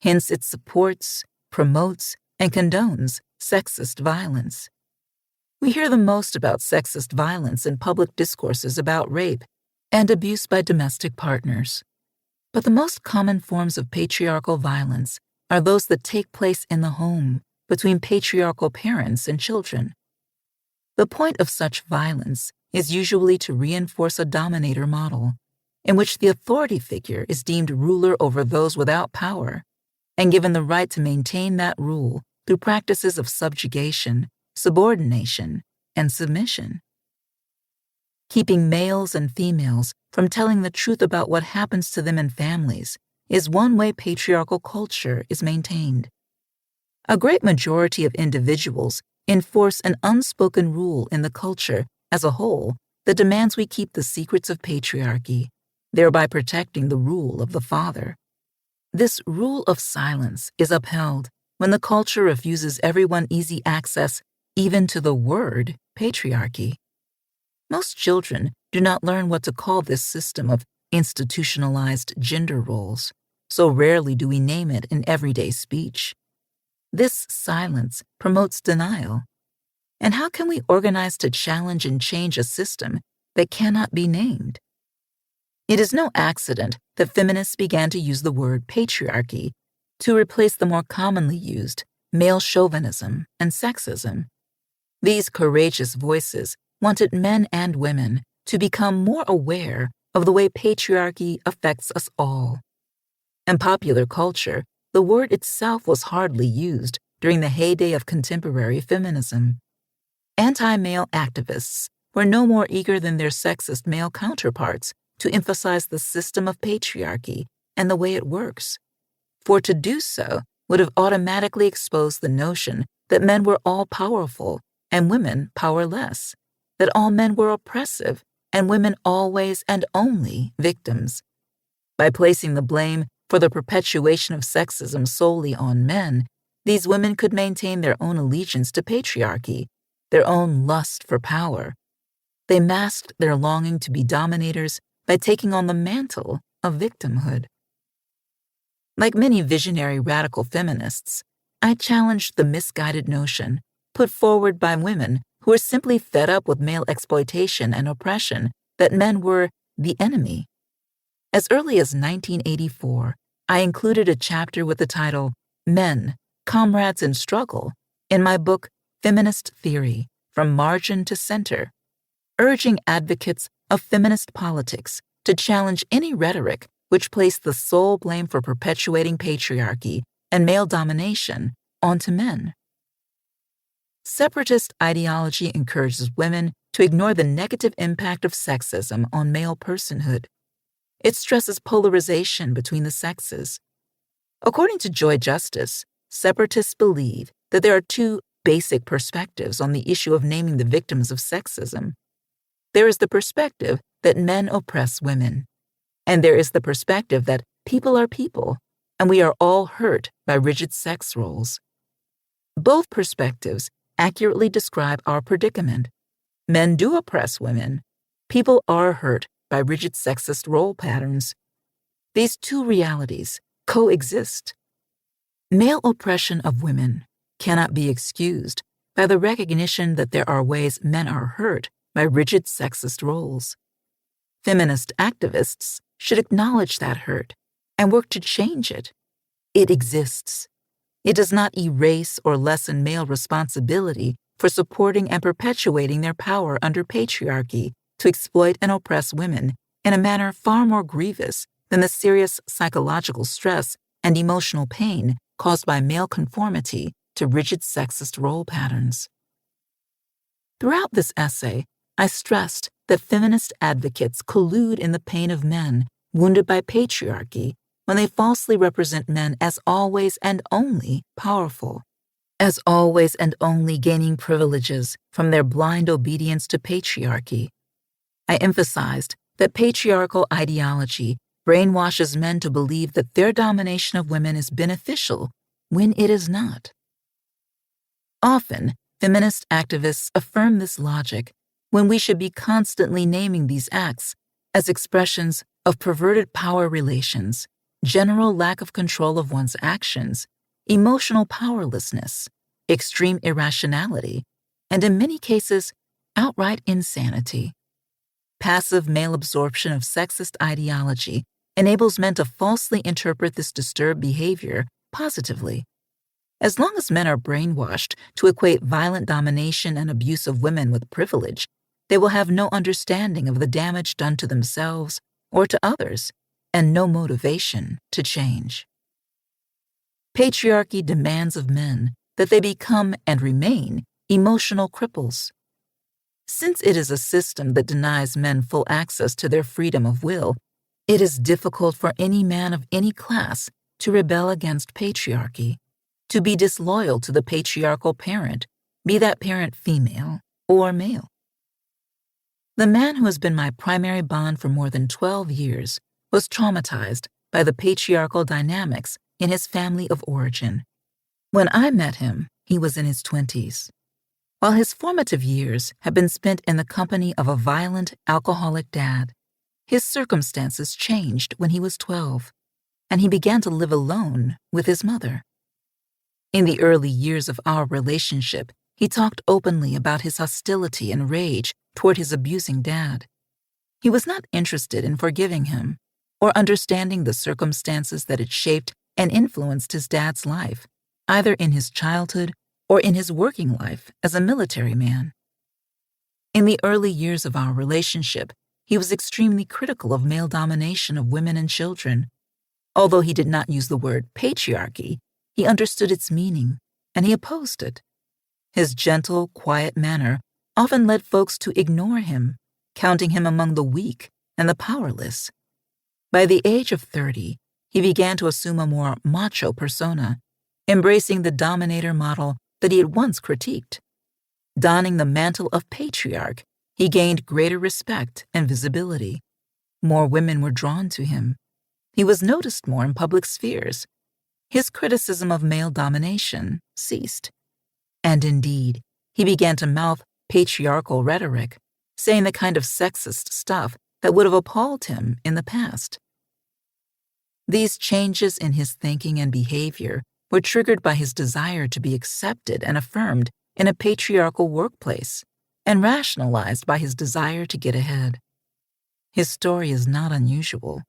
Hence, it supports, promotes, and condones sexist violence. We hear the most about sexist violence in public discourses about rape and abuse by domestic partners. But the most common forms of patriarchal violence are those that take place in the home between patriarchal parents and children. The point of such violence is usually to reinforce a dominator model, in which the authority figure is deemed ruler over those without power, and given the right to maintain that rule through practices of subjugation, subordination, and submission. Keeping males and females from telling the truth about what happens to them in families is one way patriarchal culture is maintained. A great majority of individuals enforce an unspoken rule in the culture as a whole that demands we keep the secrets of patriarchy, thereby protecting the rule of the father. This rule of silence is upheld when the culture refuses everyone easy access even to the word patriarchy. Most children do not learn what to call this system of institutionalized gender roles, so rarely do we name it in everyday speech. This silence promotes denial. And how can we organize to challenge and change a system that cannot be named? It is no accident that feminists began to use the word patriarchy to replace the more commonly used male chauvinism and sexism. These courageous voices wanted men and women to become more aware of the way patriarchy affects us all. In popular culture, the word itself was hardly used during the heyday of contemporary feminism. Anti-male activists were no more eager than their sexist male counterparts to emphasize the system of patriarchy and the way it works, for to do so would have automatically exposed the notion that men were all powerful and women powerless, that all men were oppressive and women always and only victims. By placing the blame for the perpetuation of sexism solely on men, these women could maintain their own allegiance to patriarchy, their own lust for power. They masked their longing to be dominators by taking on the mantle of victimhood. Like many visionary radical feminists, I challenged the misguided notion put forward by women who were simply fed up with male exploitation and oppression that men were the enemy. As early as 1984, I included a chapter with the title Men, Comrades in Struggle in my book Feminist Theory, From Margin to Center, urging advocates of feminist politics to challenge any rhetoric which placed the sole blame for perpetuating patriarchy and male domination onto men. Separatist ideology encourages women to ignore the negative impact of sexism on male personhood. It stresses polarization between the sexes. According to Joy Justice, separatists believe that there are two basic perspectives on the issue of naming the victims of sexism. There is the perspective that men oppress women, and there is the perspective that people are people, and we are all hurt by rigid sex roles. Both perspectives accurately describe our predicament. Men do oppress women. People are hurt by rigid sexist role patterns. These two realities coexist. Male oppression of women cannot be excused by the recognition that there are ways men are hurt by rigid sexist roles. Feminist activists should acknowledge that hurt and work to change it. It exists. It does not erase or lessen male responsibility for supporting and perpetuating their power under patriarchy to exploit and oppress women in a manner far more grievous than the serious psychological stress and emotional pain caused by male conformity to rigid sexist role patterns. Throughout this essay, I stressed that feminist advocates collude in the pain of men wounded by patriarchy when they falsely represent men as always and only powerful, as always and only gaining privileges from their blind obedience to patriarchy. I emphasized that patriarchal ideology brainwashes men to believe that their domination of women is beneficial when it is not. Often, feminist activists affirm this logic when we should be constantly naming these acts as expressions of perverted power relations, general lack of control of one's actions, emotional powerlessness, extreme irrationality, and in many cases, outright insanity. Passive male absorption of sexist ideology enables men to falsely interpret this disturbed behavior positively. As long as men are brainwashed to equate violent domination and abuse of women with privilege, they will have no understanding of the damage done to themselves or to others, and no motivation to change. Patriarchy demands of men that they become and remain emotional cripples. Since it is a system that denies men full access to their freedom of will, it is difficult for any man of any class to rebel against patriarchy, to be disloyal to the patriarchal parent, be that parent female or male. The man who has been my primary bond for more than 12 years was traumatized by the patriarchal dynamics in his family of origin. When I met him, he was in his 20s. While his formative years had been spent in the company of a violent, alcoholic dad, his circumstances changed when he was 12, and he began to live alone with his mother. In the early years of our relationship, he talked openly about his hostility and rage toward his abusing dad. He was not interested in forgiving him or understanding the circumstances that had shaped and influenced his dad's life, either in his childhood or in his working life as a military man. In the early years of our relationship, he was extremely critical of male domination of women and children. Although he did not use the word patriarchy, he understood its meaning, and he opposed it. His gentle, quiet manner often led folks to ignore him, counting him among the weak and the powerless. By the age of 30, he began to assume a more macho persona, embracing the dominator model that he had once critiqued. Donning the mantle of patriarch, he gained greater respect and visibility. More women were drawn to him. He was noticed more in public spheres. His criticism of male domination ceased. And indeed, he began to mouth patriarchal rhetoric, saying the kind of sexist stuff that would have appalled him in the past. These changes in his thinking and behavior were triggered by his desire to be accepted and affirmed in a patriarchal workplace, and rationalized by his desire to get ahead. His story is not unusual.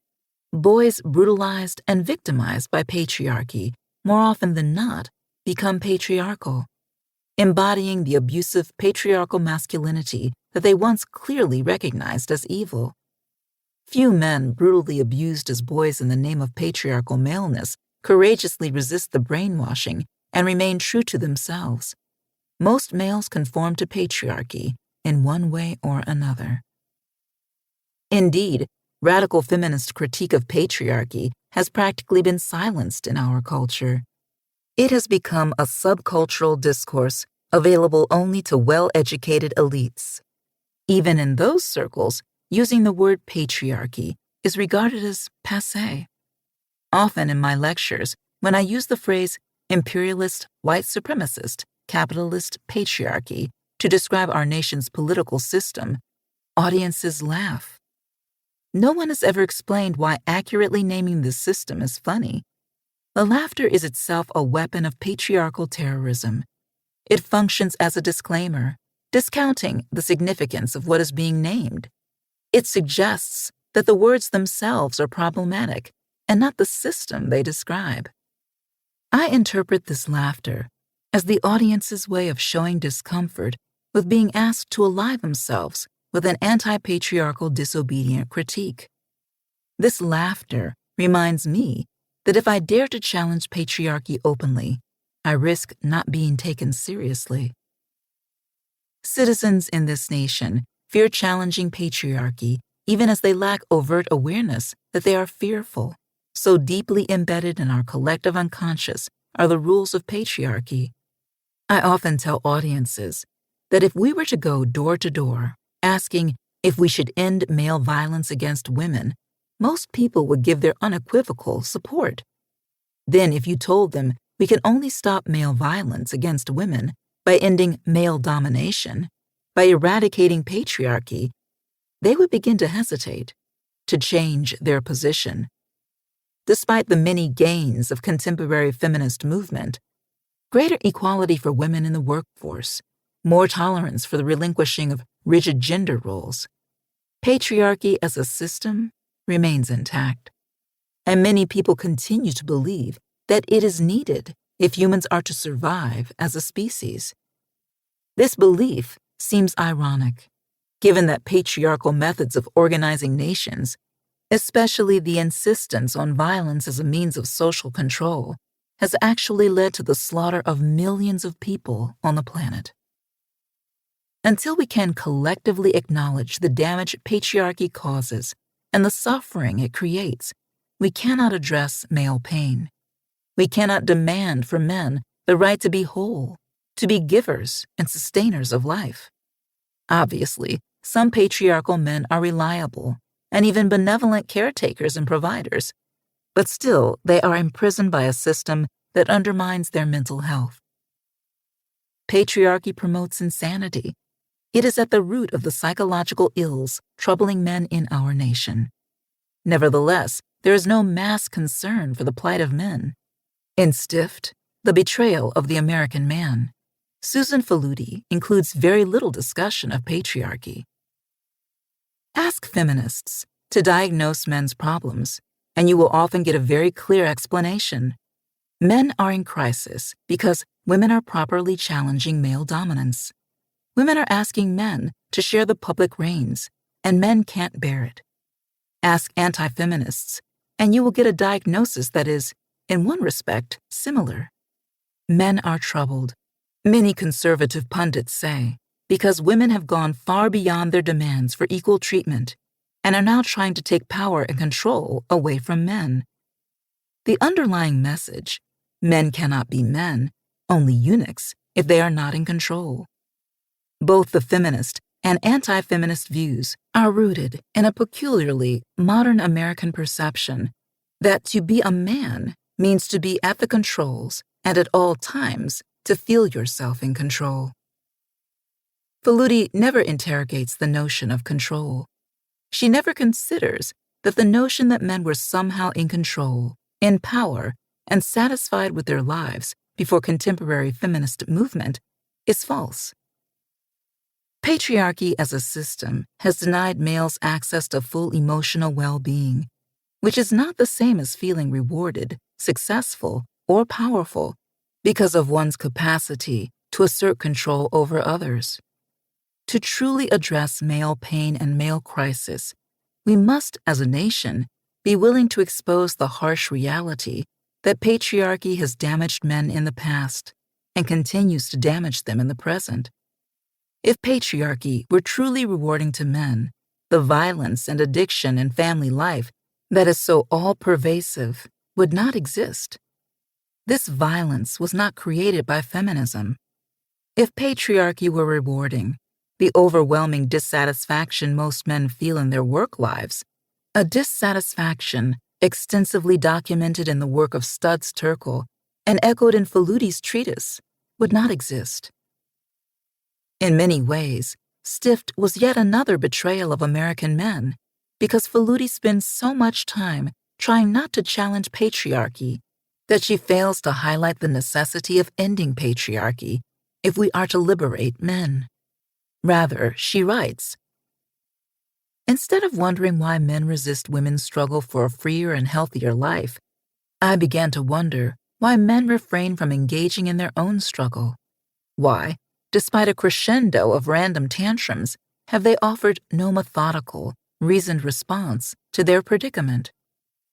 Boys brutalized and victimized by patriarchy, more often than not, become patriarchal, embodying the abusive patriarchal masculinity that they once clearly recognized as evil. Few men brutally abused as boys in the name of patriarchal maleness courageously resist the brainwashing and remain true to themselves. Most males conform to patriarchy in one way or another. Indeed, radical feminist critique of patriarchy has practically been silenced in our culture. It has become a subcultural discourse available only to well-educated elites. Even in those circles, using the word patriarchy is regarded as passé. Often in my lectures, when I use the phrase imperialist, white supremacist, capitalist patriarchy to describe our nation's political system, audiences laugh. No one has ever explained why accurately naming this system is funny. The laughter is itself a weapon of patriarchal terrorism. It functions as a disclaimer, discounting the significance of what is being named. It suggests that the words themselves are problematic and not the system they describe. I interpret this laughter as the audience's way of showing discomfort with being asked to ally themselves with an anti-patriarchal disobedient critique. This laughter reminds me that if I dare to challenge patriarchy openly, I risk not being taken seriously. Citizens in this nation fear challenging patriarchy even as they lack overt awareness that they are fearful. So deeply embedded in our collective unconscious are the rules of patriarchy. I often tell audiences that if we were to go door to door asking if we should end male violence against women, most people would give their unequivocal support. Then, if you told them we can only stop male violence against women by ending male domination, by eradicating patriarchy, they would begin to hesitate, to change their position. Despite the many gains of contemporary feminist movement, greater equality for women in the workforce, more tolerance for the relinquishing of rigid gender roles, patriarchy as a system remains intact. And many people continue to believe that it is needed if humans are to survive as a species. This belief seems ironic, given that patriarchal methods of organizing nations, especially the insistence on violence as a means of social control, has actually led to the slaughter of millions of people on the planet. Until we can collectively acknowledge the damage patriarchy causes and the suffering it creates, we cannot address male pain. We cannot demand for men the right to be whole, to be givers and sustainers of life. Obviously, some patriarchal men are reliable and even benevolent caretakers and providers, but still they are imprisoned by a system that undermines their mental health. Patriarchy promotes insanity. It is at the root of the psychological ills troubling men in our nation. Nevertheless, there is no mass concern for the plight of men. In Stift, The Betrayal of the American Man, Susan Faludi includes very little discussion of patriarchy. Ask feminists to diagnose men's problems, and you will often get a very clear explanation. Men are in crisis because women are properly challenging male dominance. Women are asking men to share the public reins, and men can't bear it. Ask anti-feminists, and you will get a diagnosis that is, in one respect, similar. Men are troubled, many conservative pundits say, because women have gone far beyond their demands for equal treatment and are now trying to take power and control away from men. The underlying message, men cannot be men, only eunuchs, if they are not in control. Both the feminist and anti-feminist views are rooted in a peculiarly modern American perception that to be a man means to be at the controls and at all times to feel yourself in control. Faludi never interrogates the notion of control. She never considers that the notion that men were somehow in control, in power, and satisfied with their lives before contemporary feminist movement is false. Patriarchy as a system has denied males access to full emotional well-being, which is not the same as feeling rewarded, successful, or powerful because of one's capacity to assert control over others. To truly address male pain and male crisis, we must, as a nation, be willing to expose the harsh reality that patriarchy has damaged men in the past and continues to damage them in the present. If patriarchy were truly rewarding to men, the violence and addiction in family life that is so all-pervasive would not exist. This violence was not created by feminism. If patriarchy were rewarding, the overwhelming dissatisfaction most men feel in their work lives, a dissatisfaction extensively documented in the work of Studs Terkel and echoed in Faludi's treatise, would not exist. In many ways, Stift was yet another betrayal of American men, because Faludi spends so much time trying not to challenge patriarchy that she fails to highlight the necessity of ending patriarchy if we are to liberate men. Rather, she writes, "Instead of wondering why men resist women's struggle for a freer and healthier life, I began to wonder why men refrain from engaging in their own struggle. Why, despite a crescendo of random tantrums, have they offered no methodical, reasoned response to their predicament?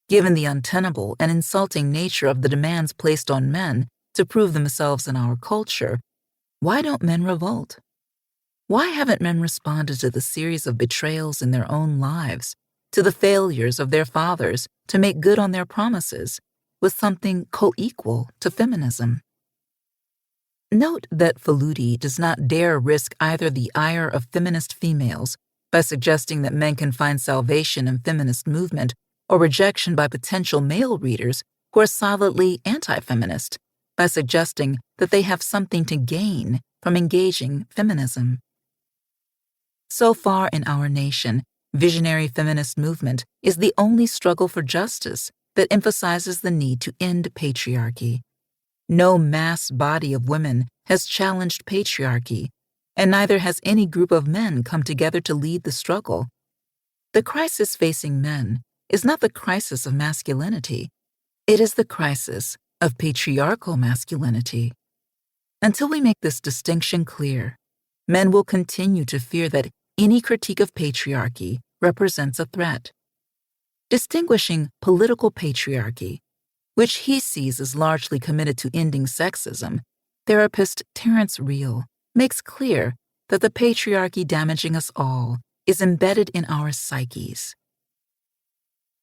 Given the untenable and insulting nature of the demands placed on men to prove themselves in our culture, why don't men revolt? Why haven't men responded to the series of betrayals in their own lives, to the failures of their fathers to make good on their promises, with something co-equal to feminism?" Note that Faludi does not dare risk either the ire of feminist females by suggesting that men can find salvation in feminist movement or rejection by potential male readers who are solidly anti-feminist, by suggesting that they have something to gain from engaging feminism. So far in our nation, visionary feminist movement is the only struggle for justice that emphasizes the need to end patriarchy. No mass body of women has challenged patriarchy, and neither has any group of men come together to lead the struggle. The crisis facing men is not the crisis of masculinity, it is the crisis of patriarchal masculinity. Until we make this distinction clear, men will continue to fear that any critique of patriarchy represents a threat. Distinguishing political patriarchy, which he sees as largely committed to ending sexism, therapist Terence Real makes clear that the patriarchy damaging us all is embedded in our psyches.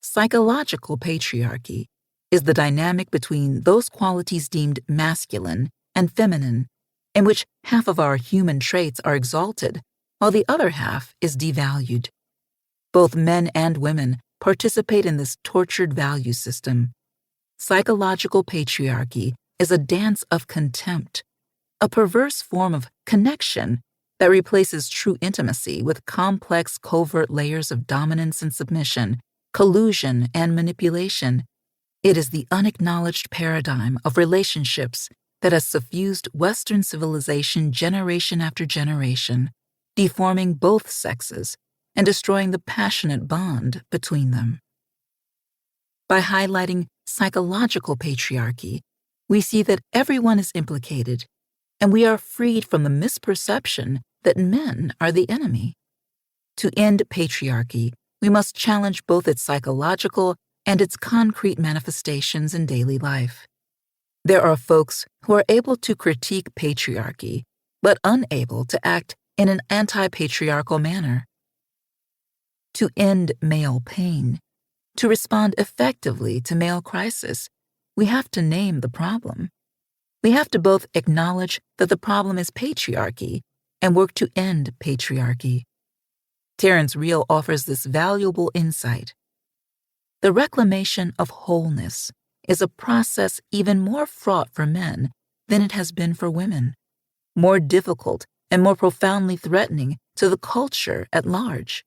Psychological patriarchy is the dynamic between those qualities deemed masculine and feminine, in which half of our human traits are exalted, while the other half is devalued. Both men and women participate in this tortured value system. Psychological patriarchy is a dance of contempt, a perverse form of connection that replaces true intimacy with complex covert layers of dominance and submission, collusion and manipulation. It is the unacknowledged paradigm of relationships that has suffused Western civilization generation after generation, deforming both sexes and destroying the passionate bond between them. By highlighting psychological patriarchy, we see that everyone is implicated, and we are freed from the misperception that men are the enemy. To end patriarchy, we must challenge both its psychological and its concrete manifestations in daily life. There are folks who are able to critique patriarchy, but unable to act in an anti-patriarchal manner. To end male pain, to respond effectively to male crisis, we have to name the problem. We have to both acknowledge that the problem is patriarchy and work to end patriarchy. Terence Real offers this valuable insight. The reclamation of wholeness is a process even more fraught for men than it has been for women, more difficult and more profoundly threatening to the culture at large.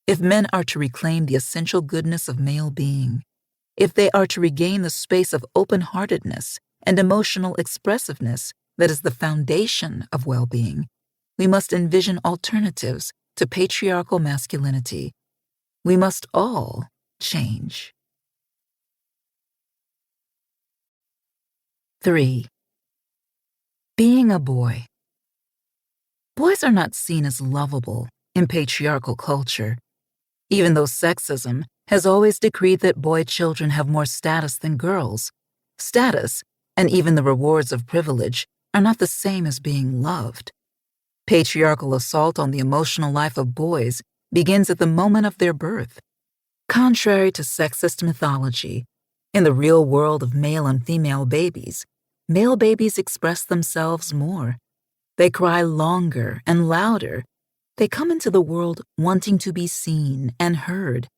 If men are to reclaim the essential goodness of male being, if they are to regain the space of open-heartedness and emotional expressiveness that is the foundation of well-being, we must envision alternatives to patriarchal masculinity. We must all change. 3. Being a boy. Boys are not seen as lovable in patriarchal culture, even though sexism has always decreed that boy children have more status than girls. Status, and even the rewards of privilege, are not the same as being loved. Patriarchal assault on the emotional life of boys begins at the moment of their birth. Contrary to sexist mythology, in the real world of male and female babies, male babies express themselves more. They cry longer and louder. They come into the world wanting to be seen and heard.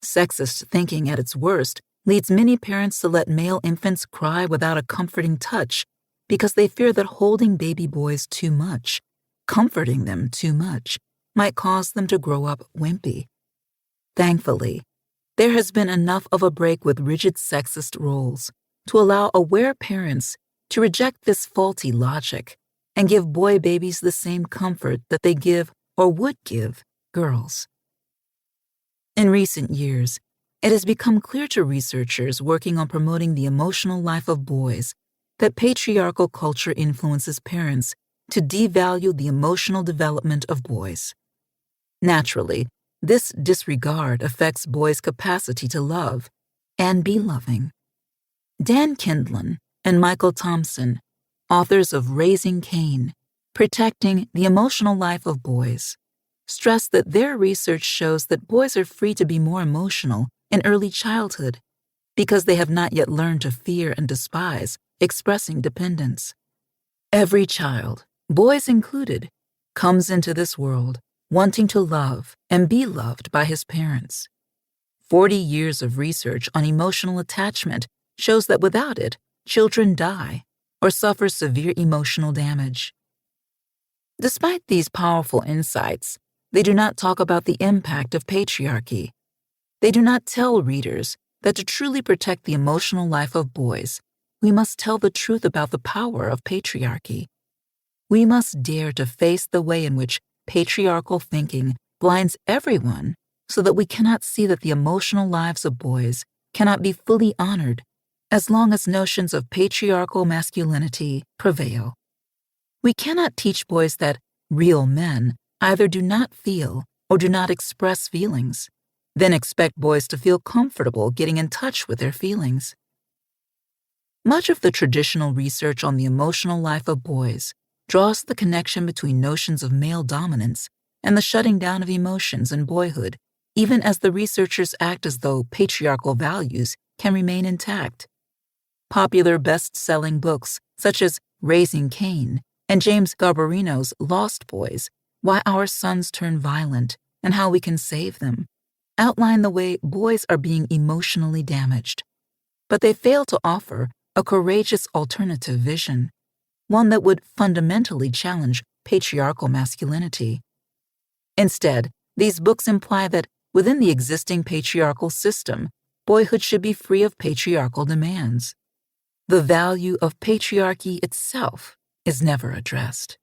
Sexist thinking at its worst leads many parents to let male infants cry without a comforting touch because they fear that holding baby boys too much, comforting them too much, might cause them to grow up wimpy. Thankfully, there has been enough of a break with rigid sexist roles to allow aware parents to reject this faulty logic and give boy babies the same comfort that they give or would give girls. In recent years, it has become clear to researchers working on promoting the emotional life of boys that patriarchal culture influences parents to devalue the emotional development of boys. Naturally, this disregard affects boys' capacity to love and be loving. Dan Kindlon and Michael Thompson, authors of Raising Cain, Protecting the Emotional Life of Boys, stress that their research shows that boys are free to be more emotional in early childhood because they have not yet learned to fear and despise expressing dependence. Every child, boys included, comes into this world wanting to love and be loved by his parents. 40 years of research on emotional attachment shows that without it, children die or suffer severe emotional damage. Despite these powerful insights, they do not talk about the impact of patriarchy. They do not tell readers that to truly protect the emotional life of boys, we must tell the truth about the power of patriarchy. We must dare to face the way in which patriarchal thinking blinds everyone so that we cannot see that the emotional lives of boys cannot be fully honored as long as notions of patriarchal masculinity prevail. We cannot teach boys that real men either do not feel or do not express feelings, then expect boys to feel comfortable getting in touch with their feelings. Much of the traditional research on the emotional life of boys draws the connection between notions of male dominance and the shutting down of emotions in boyhood, even as the researchers act as though patriarchal values can remain intact. Popular best-selling books such as Raising Cain and James Garbarino's Lost Boys, Why Our Sons Turn Violent and How We Can Save Them, outline the way boys are being emotionally damaged. But they fail to offer a courageous alternative vision, one that would fundamentally challenge patriarchal masculinity. Instead, these books imply that within the existing patriarchal system, boyhood should be free of patriarchal demands. The value of patriarchy itself is never addressed.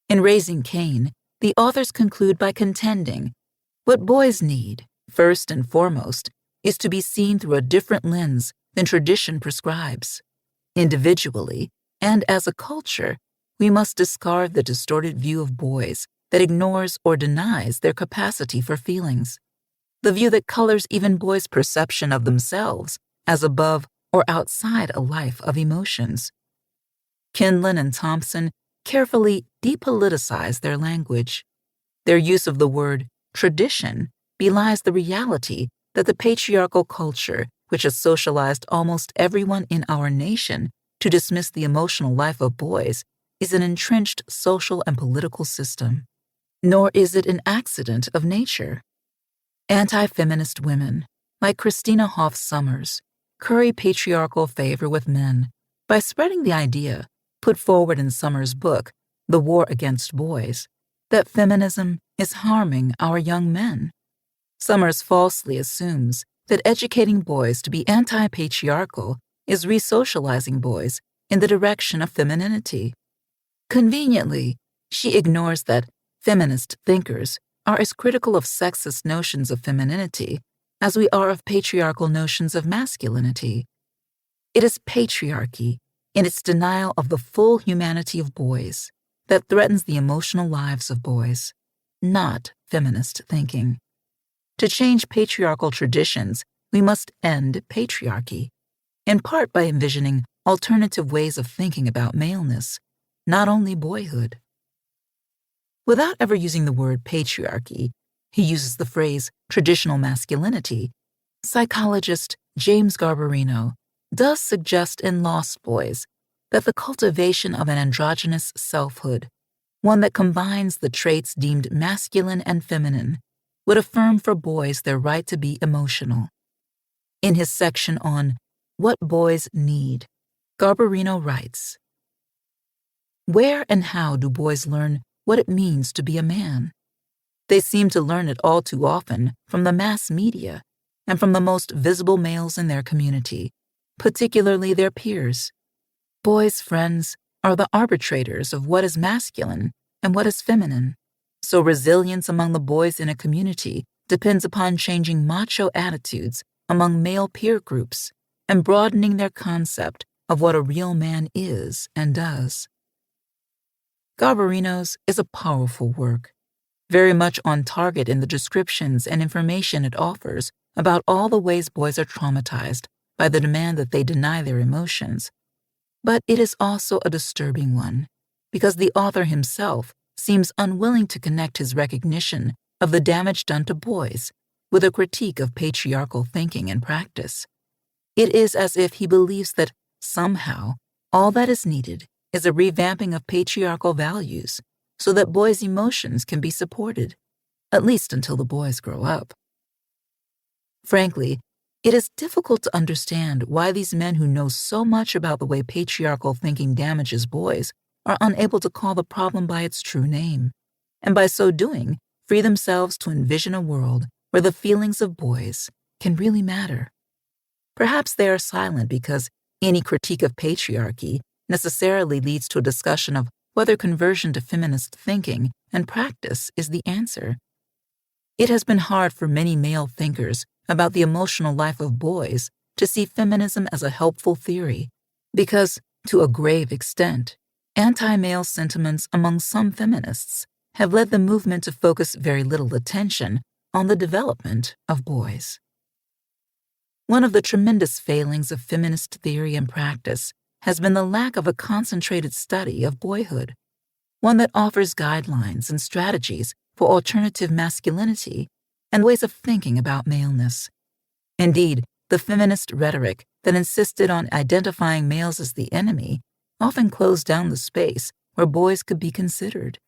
In Raising Cain, the authors conclude by contending what boys need, first and foremost, is to be seen through a different lens than tradition prescribes. Individually, and as a culture, we must discard the distorted view of boys that ignores or denies their capacity for feelings, the view that colors even boys' perception of themselves as above or outside a life of emotions. Kindlin and Thompson carefully depoliticize their language. Their use of the word tradition belies the reality that the patriarchal culture, which has socialized almost everyone in our nation to dismiss the emotional life of boys, is an entrenched social and political system. Nor is it an accident of nature. Anti-feminist women, like Christina Hoff Sommers, curry patriarchal favor with men by spreading the idea, put forward in Sommers' book, The War Against Boys, that feminism is harming our young men. Sommers falsely assumes that educating boys to be anti-patriarchal is resocializing boys in the direction of femininity. Conveniently, she ignores that feminist thinkers are as critical of sexist notions of femininity as we are of patriarchal notions of masculinity. It is patriarchy, in its denial of the full humanity of boys, that threatens the emotional lives of boys, not feminist thinking. To change patriarchal traditions, we must end patriarchy, in part by envisioning alternative ways of thinking about maleness, not only boyhood. Without ever using the word patriarchy, he uses the phrase traditional masculinity. Psychologist James Garbarino does suggest in Lost Boys that the cultivation of an androgynous selfhood, one that combines the traits deemed masculine and feminine, would affirm for boys their right to be emotional. In his section on What Boys Need, Garbarino writes, "Where and how do boys learn what it means to be a man? They seem to learn it all too often from the mass media and from the most visible males in their community, particularly their peers. Boys' friends are the arbitrators of what is masculine and what is feminine, so resilience among the boys in a community depends upon changing macho attitudes among male peer groups and broadening their concept of what a real man is and does." Garbarino's is a powerful work, very much on target in the descriptions and information it offers about all the ways boys are traumatized by the demand that they deny their emotions. But it is also a disturbing one, because the author himself seems unwilling to connect his recognition of the damage done to boys with a critique of patriarchal thinking and practice. It is as if he believes that somehow all that is needed is a revamping of patriarchal values so that boys' emotions can be supported, at least until the boys grow up. Frankly, it is difficult to understand why these men who know so much about the way patriarchal thinking damages boys are unable to call the problem by its true name, and by so doing, free themselves to envision a world where the feelings of boys can really matter. Perhaps they are silent because any critique of patriarchy necessarily leads to a discussion of whether conversion to feminist thinking and practice is the answer. It has been hard for many male thinkers about the emotional life of boys to see feminism as a helpful theory, because, to a grave extent, anti-male sentiments among some feminists have led the movement to focus very little attention on the development of boys. One of the tremendous failings of feminist theory and practice has been the lack of a concentrated study of boyhood, one that offers guidelines and strategies for alternative masculinity and ways of thinking about maleness. Indeed, the feminist rhetoric that insisted on identifying males as the enemy often closed down the space where boys could be considered,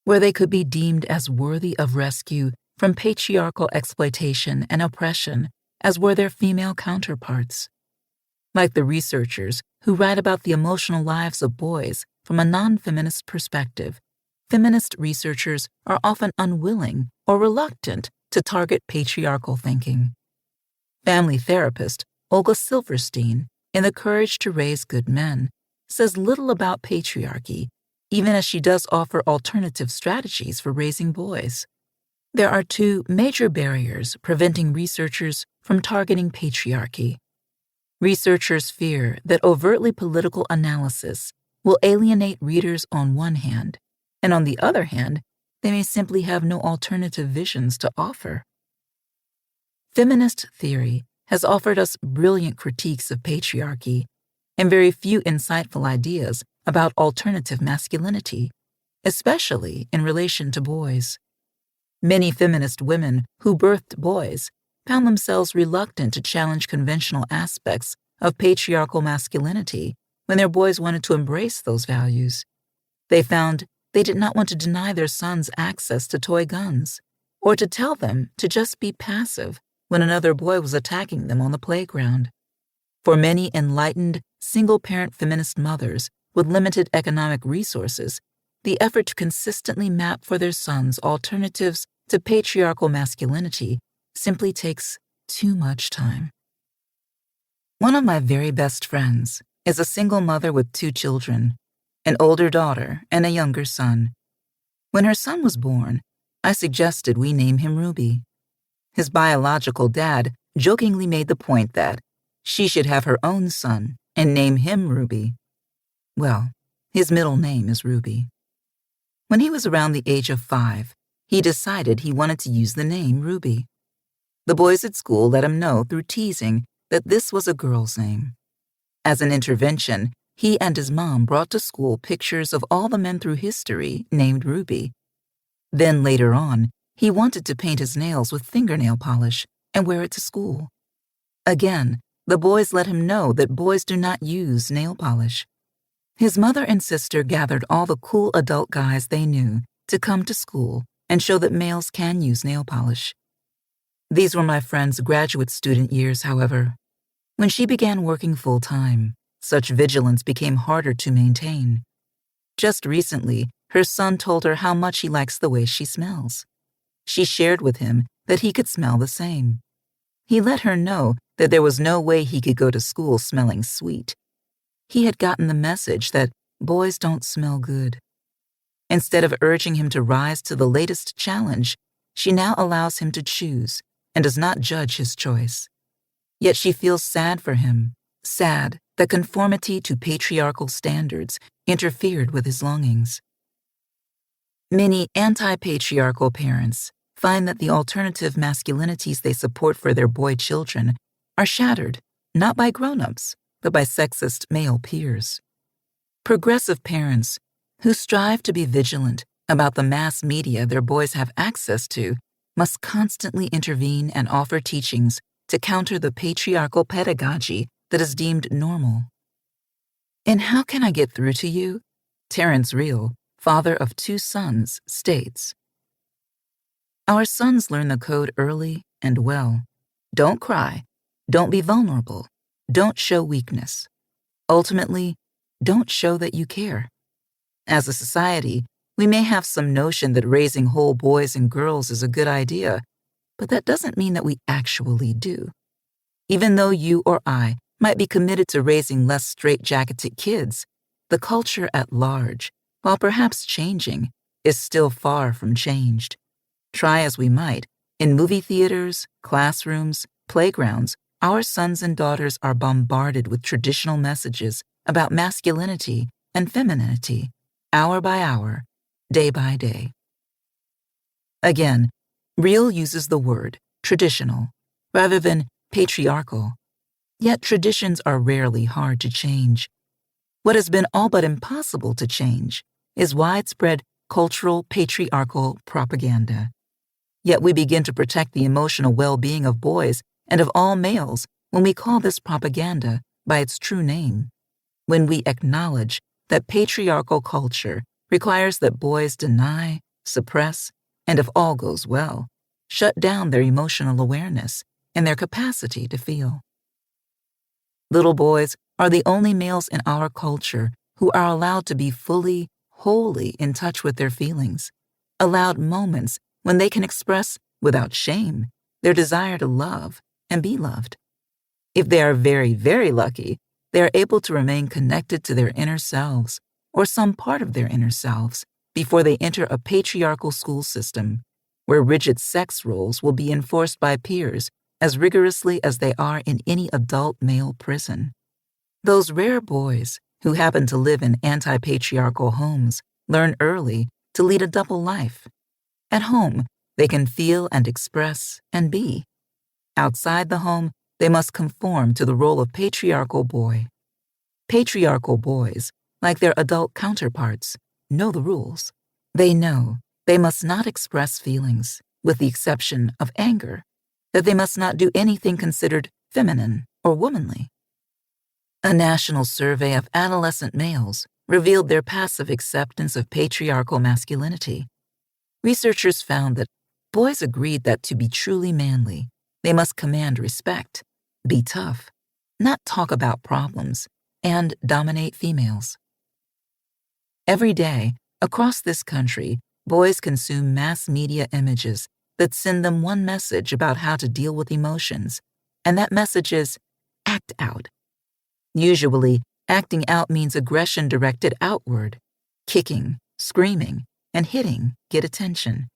where they could be deemed as worthy of rescue from patriarchal exploitation and oppression as were their female counterparts. Like the researchers who write about the emotional lives of boys from a non-feminist perspective, feminist researchers are often unwilling or reluctant to target patriarchal thinking. Family therapist Olga Silverstein, in The Courage to Raise Good Men, says little about patriarchy, even as she does offer alternative strategies for raising boys. There are two major barriers preventing researchers from targeting patriarchy. Researchers fear that overtly political analysis will alienate readers on one hand, and on the other hand, they may simply have no alternative visions to offer. Feminist theory has offered us brilliant critiques of patriarchy and very few insightful ideas about alternative masculinity, especially in relation to boys. Many feminist women who birthed boys found themselves reluctant to challenge conventional aspects of patriarchal masculinity when their boys wanted to embrace those values. They found they did not want to deny their sons access to toy guns, or to tell them to just be passive when another boy was attacking them on the playground. For many enlightened, single-parent feminist mothers with limited economic resources, the effort to consistently map for their sons alternatives to patriarchal masculinity simply takes too much time. One of my very best friends is a single mother with 2 children, an older daughter and a younger son. When her son was born, I suggested we name him Ruby. His biological dad jokingly made the point that she should have her own son and name him Ruby. Well, his middle name is Ruby. When he was around the age of 5, he decided he wanted to use the name Ruby. The boys at school let him know through teasing that this was a girl's name. As an intervention, he and his mom brought to school pictures of all the men through history named Ruby. Then later on, he wanted to paint his nails with fingernail polish and wear it to school. Again, the boys let him know that boys do not use nail polish. His mother and sister gathered all the cool adult guys they knew to come to school and show that males can use nail polish. These were my friend's graduate student years, however. When she began working full-time, such vigilance became harder to maintain. Just recently, her son told her how much he likes the way she smells. She shared with him that he could smell the same. He let her know that there was no way he could go to school smelling sweet. He had gotten the message that boys don't smell good. Instead of urging him to rise to the latest challenge, she now allows him to choose and does not judge his choice. Yet she feels sad for him, sad that conformity to patriarchal standards interfered with his longings. Many anti-patriarchal parents find that the alternative masculinities they support for their boy children are shattered, not by grown-ups, but by sexist male peers. Progressive parents, who strive to be vigilant about the mass media their boys have access to, must constantly intervene and offer teachings to counter the patriarchal pedagogy that is deemed normal. In How Can I Get Through to You?, Terence Real, father of 2 sons, states, "Our sons learn the code early and well. Don't cry. Don't be vulnerable. Don't show weakness. Ultimately, don't show that you care. As a society, we may have some notion that raising whole boys and girls is a good idea, but that doesn't mean that we actually do. Even though you or I might be committed to raising less straitjacketed kids, the culture at large, while perhaps changing, is still far from changed. Try as we might, in movie theaters, classrooms, playgrounds, our sons and daughters are bombarded with traditional messages about masculinity and femininity, hour by hour, day by day." Again, Reel uses the word traditional rather than patriarchal, yet traditions are rarely hard to change. What has been all but impossible to change is widespread cultural patriarchal propaganda. Yet we begin to protect the emotional well-being of boys and of all males when we call this propaganda by its true name, when we acknowledge that patriarchal culture requires that boys deny, suppress, and if all goes well, shut down their emotional awareness and their capacity to feel. Little boys are the only males in our culture who are allowed to be fully, wholly in touch with their feelings, allowed moments when they can express, without shame, their desire to love and be loved. If they are very, very lucky, they are able to remain connected to their inner selves, or some part of their inner selves, before they enter a patriarchal school system, where rigid sex roles will be enforced by peers as rigorously as they are in any adult male prison. Those rare boys who happen to live in anti-patriarchal homes learn early to lead a double life. At home, they can feel and express and be. Outside the home, they must conform to the role of patriarchal boy. Patriarchal boys, like their adult counterparts, know the rules. They know they must not express feelings, with the exception of anger, that they must not do anything considered feminine or womanly. A national survey of adolescent males revealed their passive acceptance of patriarchal masculinity. Researchers found that boys agreed that to be truly manly, they must command respect, be tough, not talk about problems, and dominate females. Every day, across this country, boys consume mass media images that send them one message about how to deal with emotions, and that message is, act out. Usually, acting out means aggression directed outward. Kicking, screaming, and hitting get attention.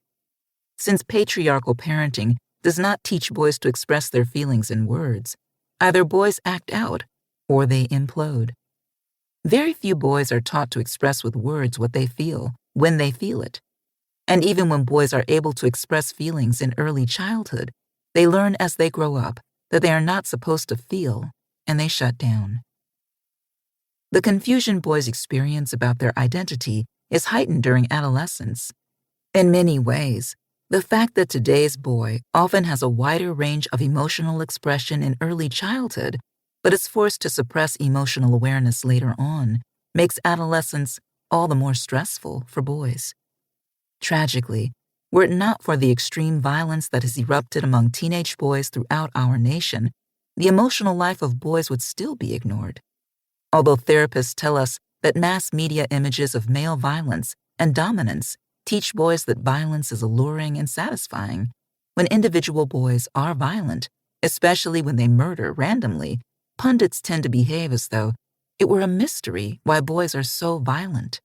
Since patriarchal parenting does not teach boys to express their feelings in words, either boys act out or they implode. Very few boys are taught to express with words what they feel, when they feel it. And even when boys are able to express feelings in early childhood, they learn as they grow up that they are not supposed to feel, and they shut down. The confusion boys experience about their identity is heightened during adolescence. In many ways, the fact that today's boy often has a wider range of emotional expression in early childhood, but is forced to suppress emotional awareness later on, makes adolescence all the more stressful for boys. Tragically, were it not for the extreme violence that has erupted among teenage boys throughout our nation, the emotional life of boys would still be ignored. Although therapists tell us that mass media images of male violence and dominance teach boys that violence is alluring and satisfying, when individual boys are violent, especially when they murder randomly, pundits tend to behave as though it were a mystery why boys are so violent.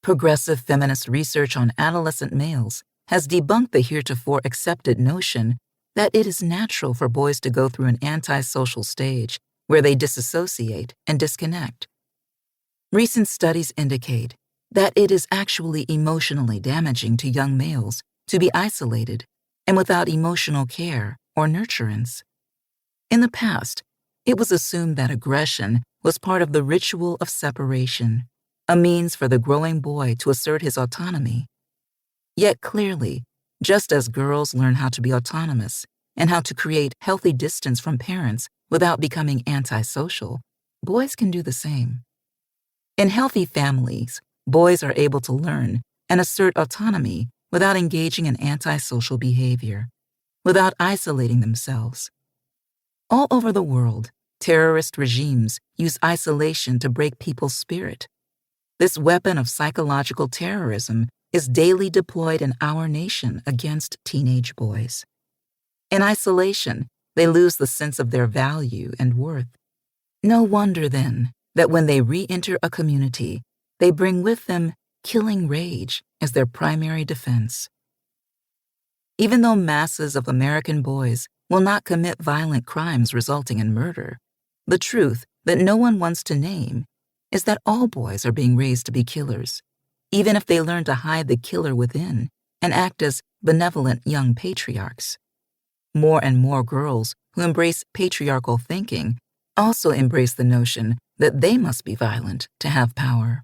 Progressive feminist research on adolescent males has debunked the heretofore accepted notion that it is natural for boys to go through an antisocial stage where they disassociate and disconnect. Recent studies indicate that it is actually emotionally damaging to young males to be isolated and without emotional care or nurturance. In the past, it was assumed that aggression was part of the ritual of separation, a means for the growing boy to assert his autonomy. Yet clearly, just as girls learn how to be autonomous and how to create healthy distance from parents without becoming antisocial, boys can do the same. In healthy families, boys are able to learn and assert autonomy without engaging in antisocial behavior, without isolating themselves. All over the world, terrorist regimes use isolation to break people's spirit. This weapon of psychological terrorism is daily deployed in our nation against teenage boys. In isolation, they lose the sense of their value and worth. No wonder, then, that when they re-enter a community, they bring with them killing rage as their primary defense. Even though masses of American boys will not commit violent crimes resulting in murder, the truth that no one wants to name is that all boys are being raised to be killers, even if they learn to hide the killer within and act as benevolent young patriarchs. More and more girls who embrace patriarchal thinking also embrace the notion that they must be violent to have power.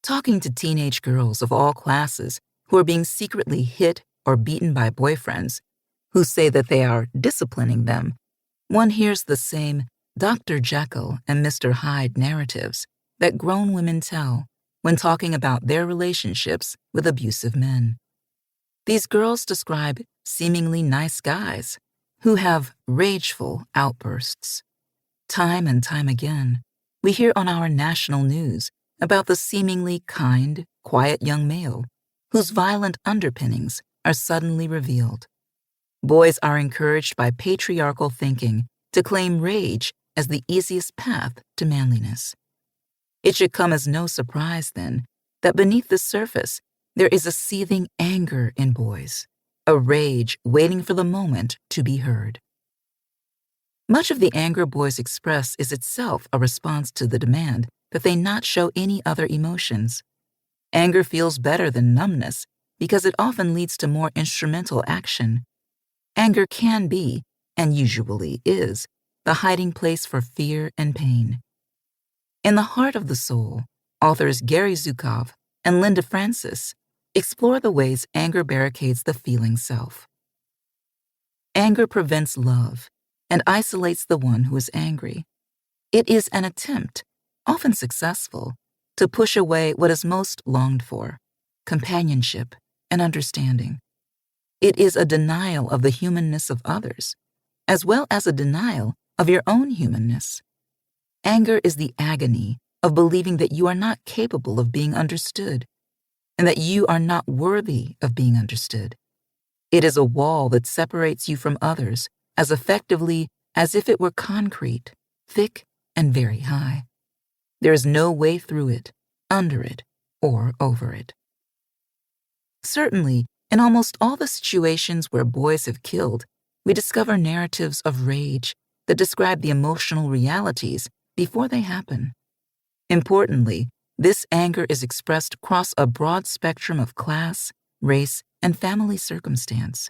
Talking to teenage girls of all classes who are being secretly hit or beaten by boyfriends, who say that they are disciplining them, one hears the same Dr. Jekyll and Mr. Hyde narratives that grown women tell when talking about their relationships with abusive men. These girls describe seemingly nice guys who have rageful outbursts. Time and time again, we hear on our national news about the seemingly kind, quiet young male whose violent underpinnings are suddenly revealed. Boys are encouraged by patriarchal thinking to claim rage as the easiest path to manliness. It should come as no surprise, then, that beneath the surface there is a seething anger in boys, a rage waiting for the moment to be heard. Much of the anger boys express is itself a response to the demand that they not show any other emotions. Anger feels better than numbness because it often leads to more instrumental action. Anger can be, and usually is, the hiding place for fear and pain. In The Heart of the Soul, authors Gary Zukav and Linda Francis explore the ways anger barricades the feeling self. Anger prevents love and isolates the one who is angry. It is an attempt, often successful, to push away what is most longed for: companionship and understanding. It is a denial of the humanness of others, as well as a denial of your own humanness. Anger is the agony of believing that you are not capable of being understood, and that you are not worthy of being understood. It is a wall that separates you from others as effectively as if it were concrete, thick and very high. There is no way through it, under it, or over it. Certainly, in almost all the situations where boys have killed, we discover narratives of rage that describe the emotional realities before they happen. Importantly, this anger is expressed across a broad spectrum of class, race, and family circumstance.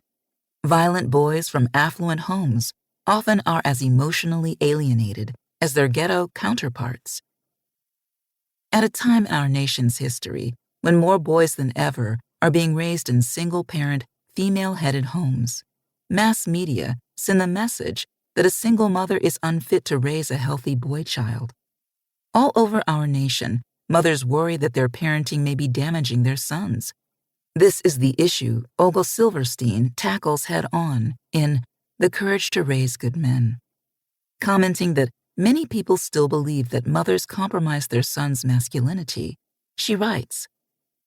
Violent boys from affluent homes often are as emotionally alienated as their ghetto counterparts. At a time in our nation's history when more boys than ever are being raised in single-parent, female-headed homes, mass media send the message that a single mother is unfit to raise a healthy boy child. All over our nation, mothers worry that their parenting may be damaging their sons. This is the issue Olga Silverstein tackles head-on in The Courage to Raise Good Men. Commenting that many people still believe that mothers compromise their sons' masculinity, she writes,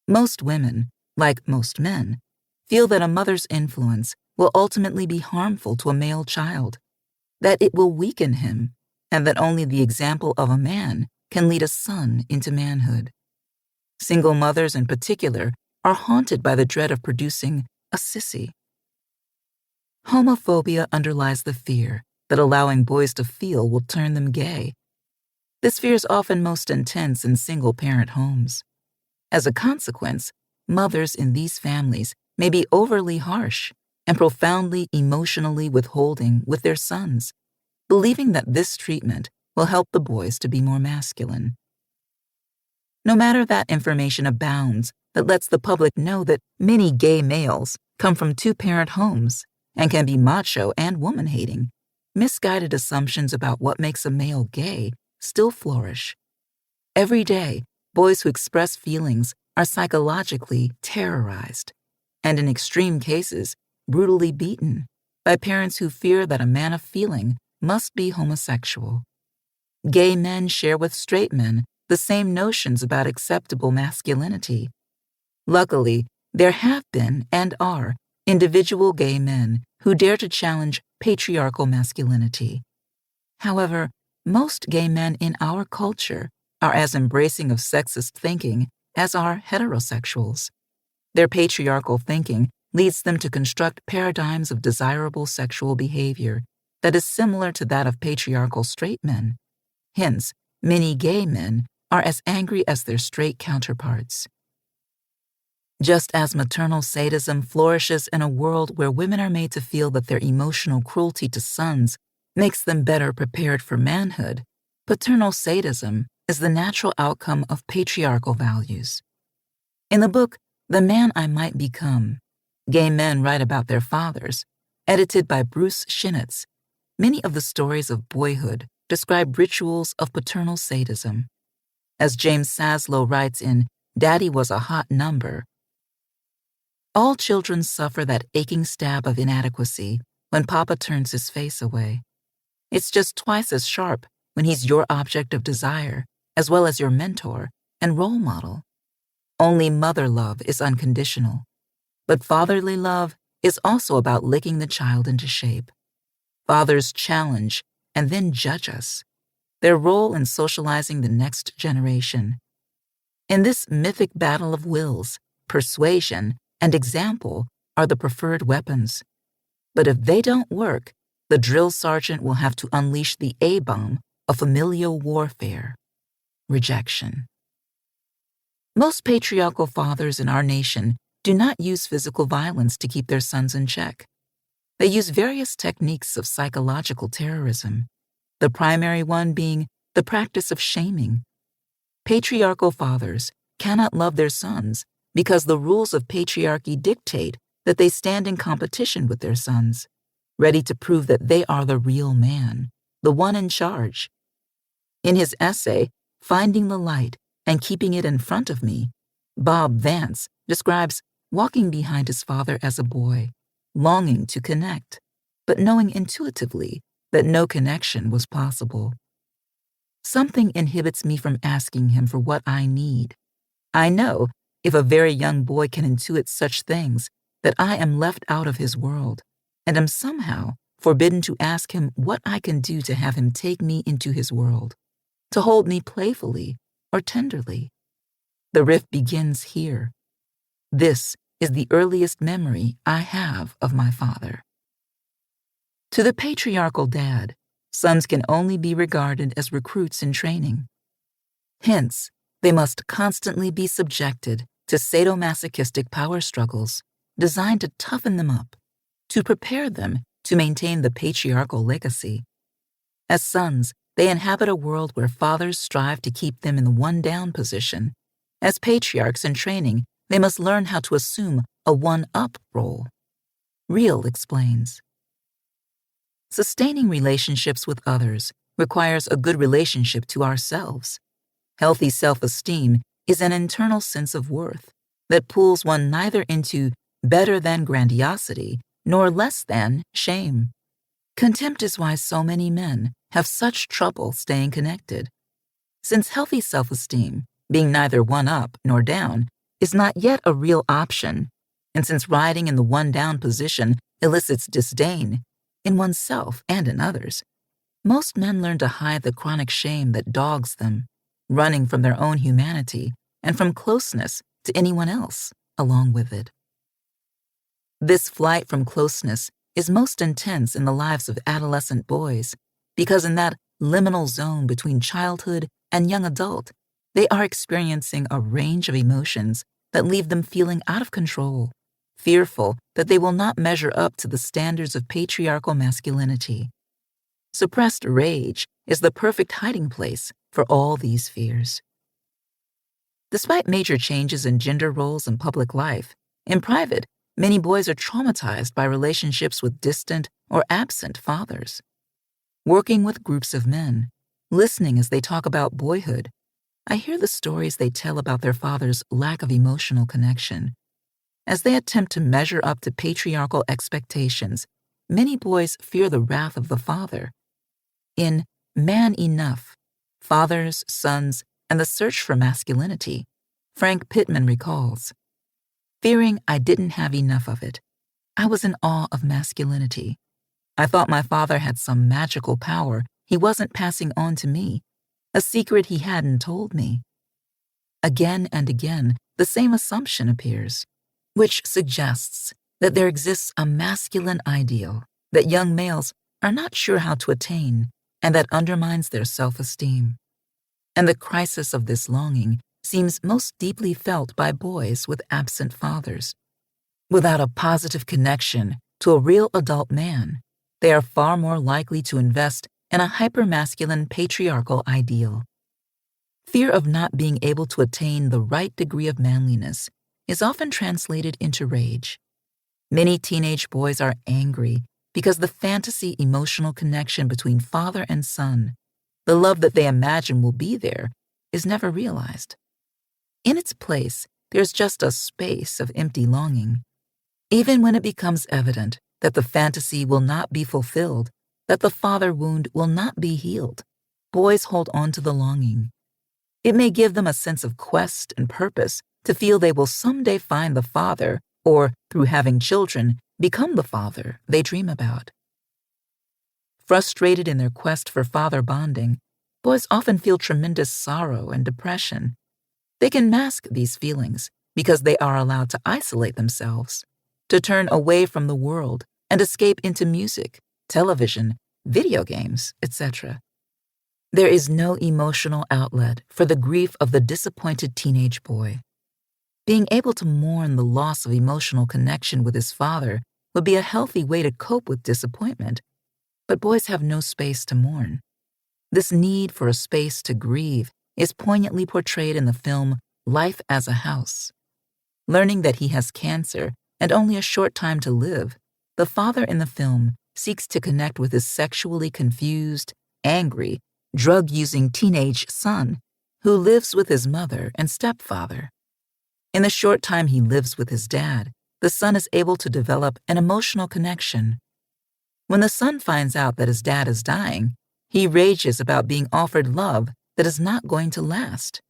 "Most women, like most men, feel that a mother's influence will ultimately be harmful to a male child, that it will weaken him, and that only the example of a man can lead a son into manhood. Single mothers in particular are haunted by the dread of producing a sissy." Homophobia underlies the fear that allowing boys to feel will turn them gay. This fear is often most intense in single-parent homes. As a consequence, mothers in these families may be overly harsh and profoundly emotionally withholding with their sons, believing that this treatment will help the boys to be more masculine. No matter that information abounds that lets the public know that many gay males come from two-parent homes and can be macho and woman-hating, misguided assumptions about what makes a male gay still flourish. Every day, boys who express feelings are psychologically terrorized, and in extreme cases, brutally beaten by parents who fear that a man of feeling must be homosexual. Gay men share with straight men the same notions about acceptable masculinity. Luckily, there have been and are individual gay men who dare to challenge patriarchal masculinity. However, most gay men in our culture are as embracing of sexist thinking as are heterosexuals. Their patriarchal thinking leads them to construct paradigms of desirable sexual behavior that is similar to that of patriarchal straight men. Hence, many gay men are as angry as their straight counterparts. Just as maternal sadism flourishes in a world where women are made to feel that their emotional cruelty to sons makes them better prepared for manhood, paternal sadism is the natural outcome of patriarchal values. In the book, The Man I Might Become, Gay Men Write About Their Fathers, edited by Bruce Shinitz, many of the stories of boyhood describe rituals of paternal sadism. As James Saslow writes in Daddy Was a Hot Number, all children suffer that aching stab of inadequacy when Papa turns his face away. It's just twice as sharp when he's your object of desire, as well as your mentor and role model. Only mother love is unconditional, but fatherly love is also about licking the child into shape. Fathers challenge and then judge us, their role in socializing the next generation. In this mythic battle of wills, persuasion and example are the preferred weapons. But if they don't work, the drill sergeant will have to unleash the A-bomb of familial warfare: rejection. Most patriarchal fathers in our nation do not use physical violence to keep their sons in check. They use various techniques of psychological terrorism, the primary one being the practice of shaming. Patriarchal fathers cannot love their sons because the rules of patriarchy dictate that they stand in competition with their sons, ready to prove that they are the real man, the one in charge. In his essay, Finding the Light and Keeping It in Front of Me, Bob Vance describes walking behind his father as a boy, longing to connect, but knowing intuitively that no connection was possible. Something inhibits me from asking him for what I need. I know, if a very young boy can intuit such things, that I am left out of his world, and am somehow forbidden to ask him what I can do to have him take me into his world, to hold me playfully or tenderly. The rift begins here. This is the earliest memory I have of my father. To the patriarchal dad, sons can only be regarded as recruits in training. Hence, they must constantly be subjected to sadomasochistic power struggles designed to toughen them up, to prepare them to maintain the patriarchal legacy. As sons, they inhabit a world where fathers strive to keep them in the one-down position. As patriarchs in training, they must learn how to assume a one-up role. Reel explains. Sustaining relationships with others requires a good relationship to ourselves. Healthy self-esteem is an internal sense of worth that pulls one neither into better than grandiosity nor less than shame. Contempt is why so many men have such trouble staying connected. Since healthy self-esteem, being neither one up nor down, is not yet a real option, and since riding in the one-down position elicits disdain in oneself and in others, most men learn to hide the chronic shame that dogs them, running from their own humanity and from closeness to anyone else along with it. This flight from closeness is most intense in the lives of adolescent boys because in that liminal zone between childhood and young adult, they are experiencing a range of emotions that leave them feeling out of control, fearful that they will not measure up to the standards of patriarchal masculinity. Suppressed rage is the perfect hiding place for all these fears. Despite major changes in gender roles in public life, in private, many boys are traumatized by relationships with distant or absent fathers. Working with groups of men, listening as they talk about boyhood, I hear the stories they tell about their father's lack of emotional connection. As they attempt to measure up to patriarchal expectations, many boys fear the wrath of the father. In Man Enough, Fathers, Sons, and the Search for Masculinity, Frank Pittman recalls, "Fearing I didn't have enough of it, I was in awe of masculinity. I thought my father had some magical power he wasn't passing on to me, a secret he hadn't told me." Again and again, the same assumption appears, which suggests that there exists a masculine ideal that young males are not sure how to attain and that undermines their self-esteem. And the crisis of this longing seems most deeply felt by boys with absent fathers. Without a positive connection to a real adult man, they are far more likely to invest in a hypermasculine patriarchal ideal. Fear of not being able to attain the right degree of manliness is often translated into rage. Many teenage boys are angry because the fantasy emotional connection between father and son, the love that they imagine will be there, is never realized. In its place, there's just a space of empty longing. Even when it becomes evident that the fantasy will not be fulfilled, that the father wound will not be healed, boys hold on to the longing. It may give them a sense of quest and purpose to feel they will someday find the father, or, through having children, become the father they dream about. Frustrated in their quest for father bonding, boys often feel tremendous sorrow and depression. They can mask these feelings because they are allowed to isolate themselves, to turn away from the world and escape into music, television, video games, etc. There is no emotional outlet for the grief of the disappointed teenage boy. Being able to mourn the loss of emotional connection with his father would be a healthy way to cope with disappointment, but boys have no space to mourn. This need for a space to grieve is poignantly portrayed in the film Life as a House. Learning that he has cancer and only a short time to live, the father in the film seeks to connect with his sexually confused, angry, drug-using teenage son who lives with his mother and stepfather. In the short time he lives with his dad, the son is able to develop an emotional connection. When the son finds out that his dad is dying, he rages about being offered love that is not going to last.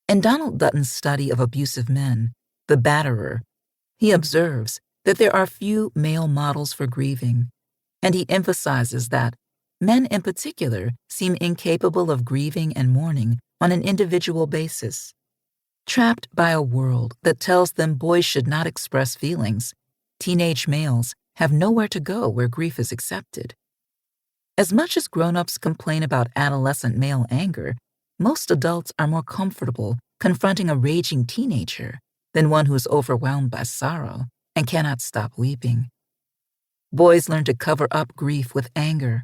In Donald Dutton's study of abusive men, The Batterer, he observes that there are few male models for grieving, and he emphasizes that men in particular seem incapable of grieving and mourning on an individual basis. Trapped by a world that tells them boys should not express feelings, teenage males have nowhere to go where grief is accepted. As much as grown-ups complain about adolescent male anger, most adults are more comfortable confronting a raging teenager than one who is overwhelmed by sorrow and cannot stop weeping. Boys learn to cover up grief with anger.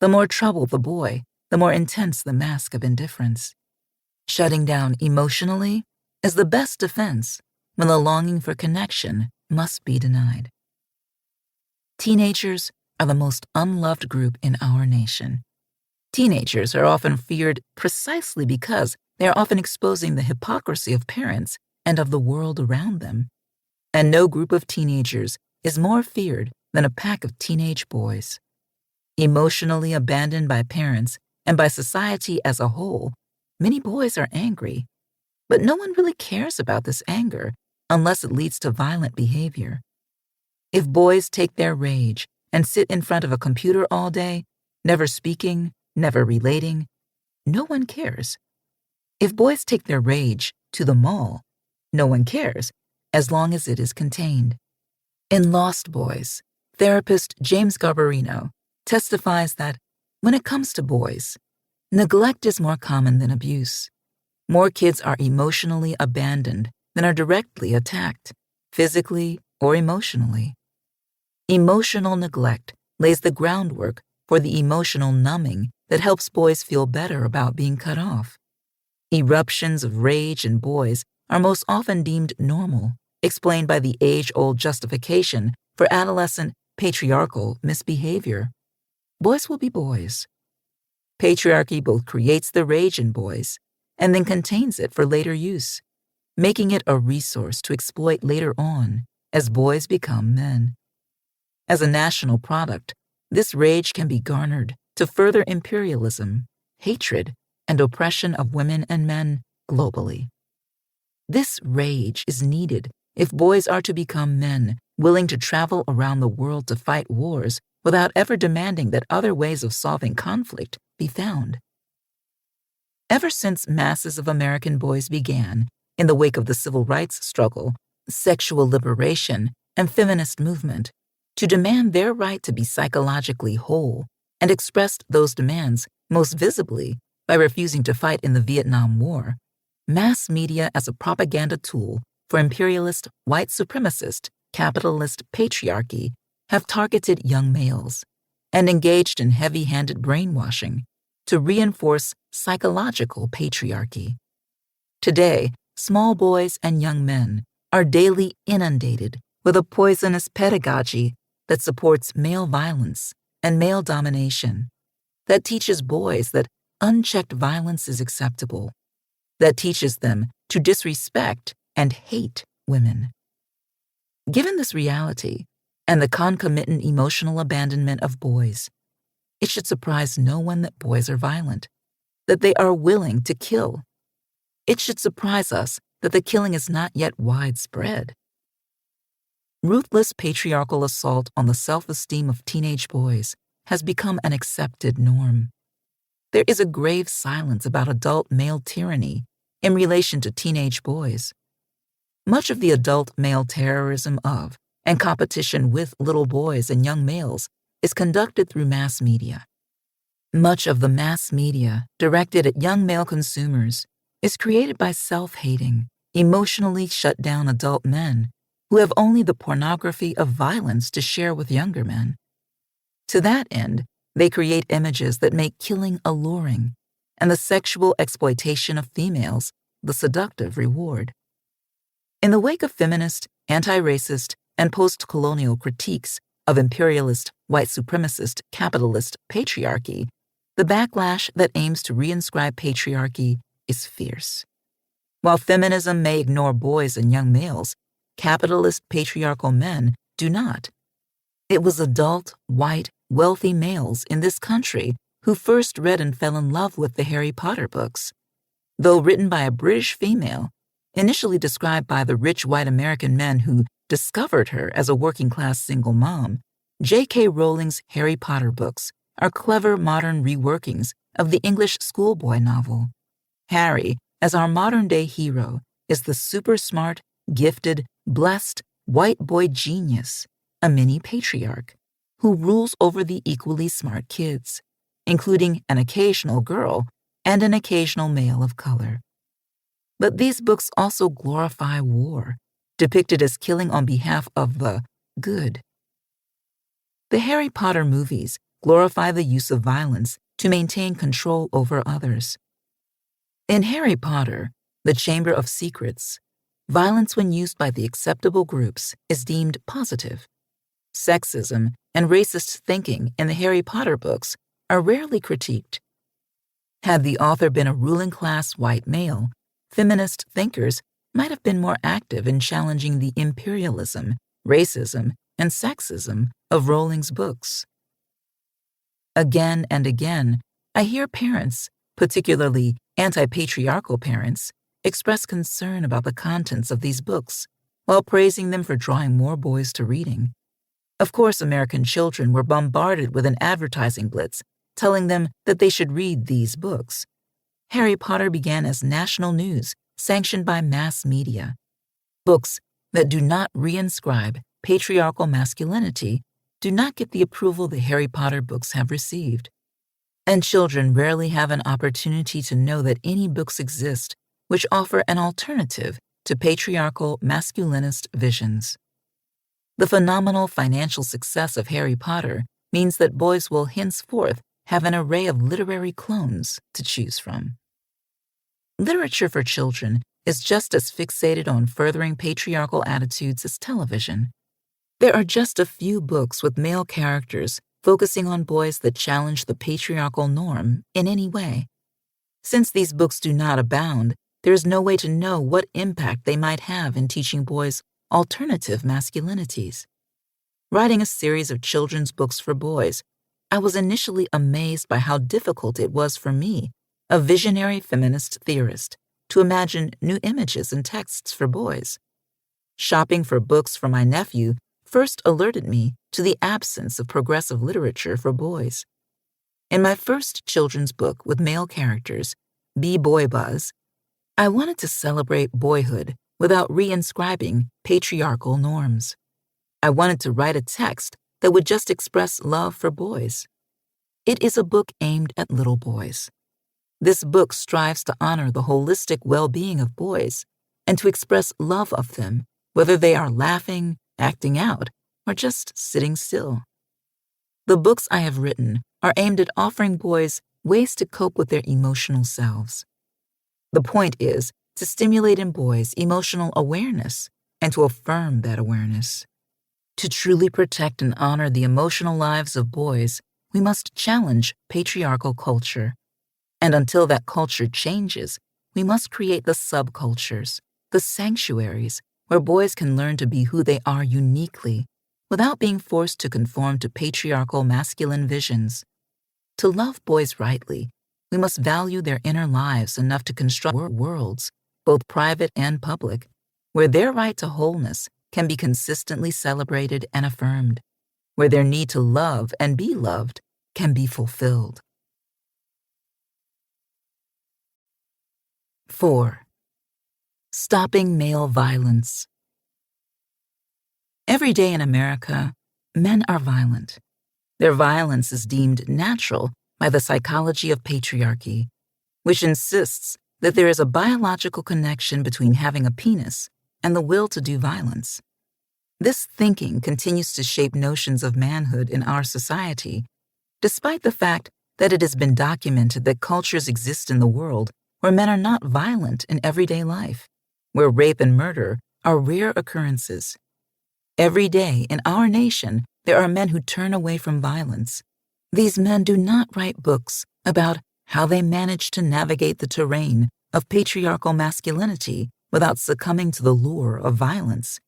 The more trouble the boy, the more intense the mask of indifference. Shutting down emotionally is the best defense when the longing for connection must be denied. Teenagers are the most unloved group in our nation. Teenagers are often feared precisely because they are often exposing the hypocrisy of parents and of the world around them. And no group of teenagers is more feared than a pack of teenage boys. Emotionally abandoned by parents and by society as a whole, many boys are angry. But no one really cares about this anger unless it leads to violent behavior. If boys take their rage and sit in front of a computer all day, never speaking, never relating, no one cares. If boys take their rage to the mall, no one cares, as long as it is contained. In Lost Boys, therapist James Garbarino testifies that when it comes to boys, neglect is more common than abuse. More kids are emotionally abandoned than are directly attacked, physically or emotionally. Emotional neglect lays the groundwork for the emotional numbing that helps boys feel better about being cut off. Eruptions of rage in boys are most often deemed normal, explained by the age-old justification for adolescent patriarchal misbehavior. Boys will be boys. Patriarchy both creates the rage in boys and then contains it for later use, making it a resource to exploit later on as boys become men. As a national product, this rage can be garnered to further imperialism, hatred, and oppression of women and men globally. This rage is needed if boys are to become men willing to travel around the world to fight wars without ever demanding that other ways of solving conflict be found. Ever since masses of American boys began, in the wake of the civil rights struggle, sexual liberation, and feminist movement, to demand their right to be psychologically whole, and expressed those demands most visibly by refusing to fight in the Vietnam War, mass media as a propaganda tool for imperialist, white supremacist, capitalist patriarchy have targeted young males and engaged in heavy-handed brainwashing to reinforce psychological patriarchy. Today, small boys and young men are daily inundated with a poisonous pedagogy that supports male violence and male domination, that teaches boys that unchecked violence is acceptable, that teaches them to disrespect and hate women. Given this reality and the concomitant emotional abandonment of boys, it should surprise no one that boys are violent, that they are willing to kill. It should surprise us that the killing is not yet widespread. Ruthless patriarchal assault on the self-esteem of teenage boys has become an accepted norm. There is a grave silence about adult male tyranny in relation to teenage boys. Much of the adult male terrorism of and competition with little boys and young males is conducted through mass media. Much of the mass media directed at young male consumers is created by self-hating, emotionally shut down adult men who have only the pornography of violence to share with younger men. To that end, they create images that make killing alluring and the sexual exploitation of females the seductive reward. In the wake of feminist, anti-racist, and post-colonial critiques of imperialist, white supremacist, capitalist patriarchy, the backlash that aims to reinscribe patriarchy is fierce. While feminism may ignore boys and young males, capitalist patriarchal men do not. It was adult, white, wealthy males in this country who first read and fell in love with the Harry Potter books. Though written by a British female, initially described by the rich white American men who discovered her as a working-class single mom, J.K. Rowling's Harry Potter books are clever modern reworkings of the English schoolboy novel. Harry, as our modern-day hero, is the super-smart, gifted, blessed, white boy genius, a mini patriarch, who rules over the equally smart kids, including an occasional girl and an occasional male of color. But these books also glorify war, depicted as killing on behalf of the good. The Harry Potter movies glorify the use of violence to maintain control over others. In Harry Potter, the Chamber of Secrets, violence when used by the acceptable groups is deemed positive. Sexism and racist thinking in the Harry Potter books are rarely critiqued. Had the author been a ruling-class white male, feminist thinkers might have been more active in challenging the imperialism, racism, and sexism of Rowling's books. Again and again, I hear parents, particularly anti-patriarchal parents, express concern about the contents of these books while praising them for drawing more boys to reading. Of course, American children were bombarded with an advertising blitz telling them that they should read these books. Harry Potter began as national news sanctioned by mass media. Books that do not reinscribe patriarchal masculinity do not get the approval the Harry Potter books have received. And children rarely have an opportunity to know that any books exist which offer an alternative to patriarchal masculinist visions. The phenomenal financial success of Harry Potter means that boys will henceforth have an array of literary clones to choose from. Literature for children is just as fixated on furthering patriarchal attitudes as television. There are just a few books with male characters focusing on boys that challenge the patriarchal norm in any way. Since these books do not abound, there is no way to know what impact they might have in teaching boys alternative masculinities. Writing a series of children's books for boys, I was initially amazed by how difficult it was for me, a visionary feminist theorist, to imagine new images and texts for boys. Shopping for books for my nephew first alerted me to the absence of progressive literature for boys. In my first children's book with male characters, Be Boy Buzz, I wanted to celebrate boyhood without reinscribing patriarchal norms. I wanted to write a text that would just express love for boys. It is a book aimed at little boys. This book strives to honor the holistic well-being of boys and to express love of them, whether they are laughing, acting out, or just sitting still. The books I have written are aimed at offering boys ways to cope with their emotional selves. The point is to stimulate in boys emotional awareness and to affirm that awareness. To truly protect and honor the emotional lives of boys, we must challenge patriarchal culture. And until that culture changes, we must create the subcultures, the sanctuaries, where boys can learn to be who they are uniquely, without being forced to conform to patriarchal masculine visions. To love boys rightly, we must value their inner lives enough to construct worlds, both private and public, where their right to wholeness can be consistently celebrated and affirmed, where their need to love and be loved can be fulfilled. 4. Stopping male violence. Every day in America, men are violent. Their violence is deemed natural by the psychology of patriarchy, which insists that there is a biological connection between having a penis and the will to do violence. This thinking continues to shape notions of manhood in our society, despite the fact that it has been documented that cultures exist in the world where men are not violent in everyday life, where rape and murder are rare occurrences. Every day in our nation, there are men who turn away from violence. These men do not write books about how they manage to navigate the terrain of patriarchal masculinity without succumbing to the lure of violence.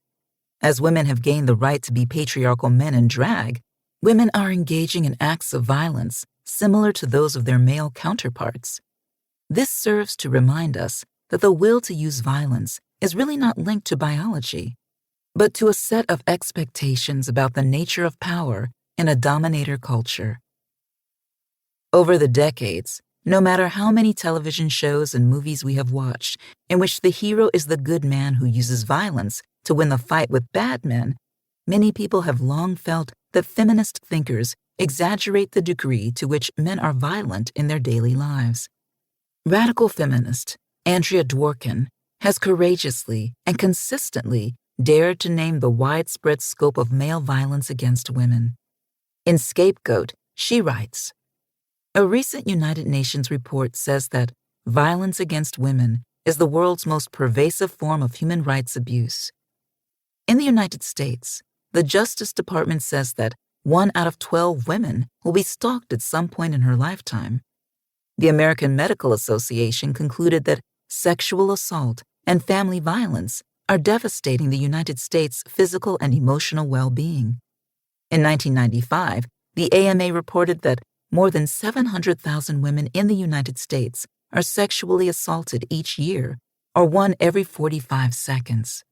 As women have gained the right to be patriarchal men in drag, women are engaging in acts of violence similar to those of their male counterparts. This serves to remind us that the will to use violence is really not linked to biology, but to a set of expectations about the nature of power in a dominator culture. Over the decades, no matter how many television shows and movies we have watched in which the hero is the good man who uses violence to win the fight with bad men, many people have long felt that feminist thinkers exaggerate the degree to which men are violent in their daily lives. Radical feminist Andrea Dworkin has courageously and consistently dared to name the widespread scope of male violence against women. In Scapegoat, she writes, "A recent United Nations report says that violence against women is the world's most pervasive form of human rights abuse. In the United States, the Justice Department says that 1 out of 12 women will be stalked at some point in her lifetime. The American Medical Association concluded that sexual assault and family violence are devastating the United States' physical and emotional well-being. In 1995, the AMA reported that more than 700,000 women in the United States are sexually assaulted each year, or 1 every 45 seconds.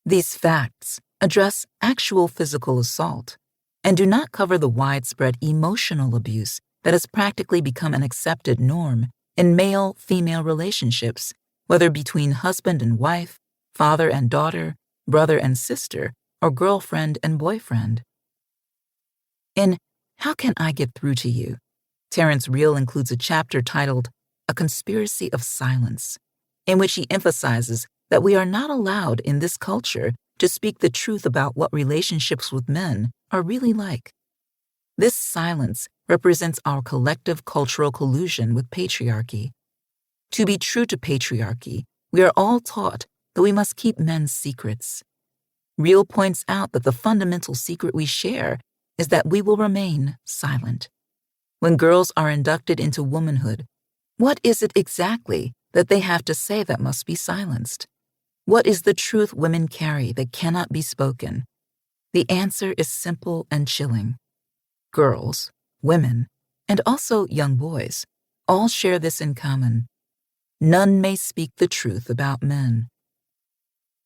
These facts address actual physical assault and do not cover the widespread emotional abuse that has practically become an accepted norm in male-female relationships, whether between husband and wife, father and daughter, brother and sister, or girlfriend and boyfriend." In How Can I Get Through to You, Terence Real includes a chapter titled A Conspiracy of Silence, in which he emphasizes that we are not allowed in this culture to speak the truth about what relationships with men are really like. This silence represents our collective cultural collusion with patriarchy. To be true to patriarchy, we are all taught that we must keep men's secrets. Real points out that the fundamental secret we share is that we will remain silent. When girls are inducted into womanhood, What is it exactly that they have to say that must be silenced? What is the truth women carry that cannot be spoken? The answer is simple and chilling. Girls, women, and also young boys all share this in common. None may speak the truth about men.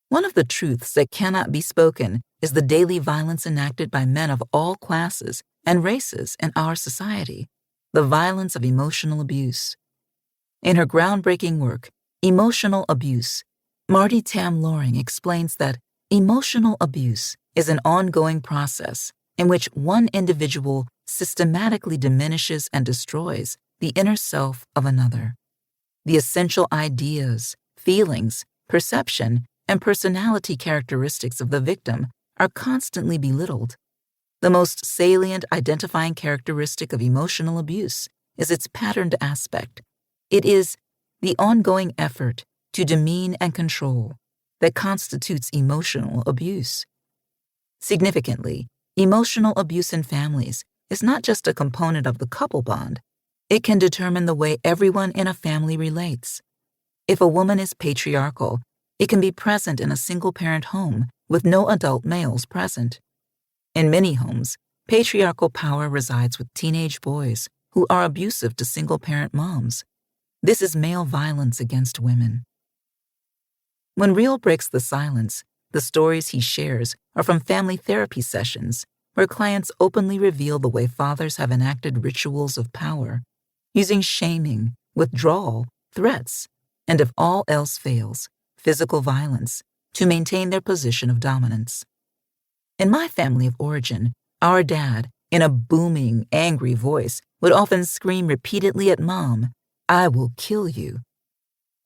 One of the truths that cannot be spoken is the daily violence enacted by men of all classes and races in our society, the violence of emotional abuse. In her groundbreaking work, Emotional Abuse, Marty Tam Loring explains that emotional abuse is an ongoing process in which one individual systematically diminishes and destroys the inner self of another. The essential ideas, feelings, perception, and personality characteristics of the victim are constantly belittled. The most salient identifying characteristic of emotional abuse is its patterned aspect. It is the ongoing effort to demean and control that constitutes emotional abuse. Significantly, emotional abuse in families is not just a component of the couple bond, it can determine the way everyone in a family relates. If a woman is patriarchal, it can be present in a single-parent home with no adult males present. In many homes, patriarchal power resides with teenage boys who are abusive to single-parent moms. This is male violence against women. When Reel breaks the silence, the stories he shares are from family therapy sessions where clients openly reveal the way fathers have enacted rituals of power, using shaming, withdrawal, threats, and if all else fails, physical violence, to maintain their position of dominance. In my family of origin, our dad, in a booming, angry voice, would often scream repeatedly at Mom, "I will kill you."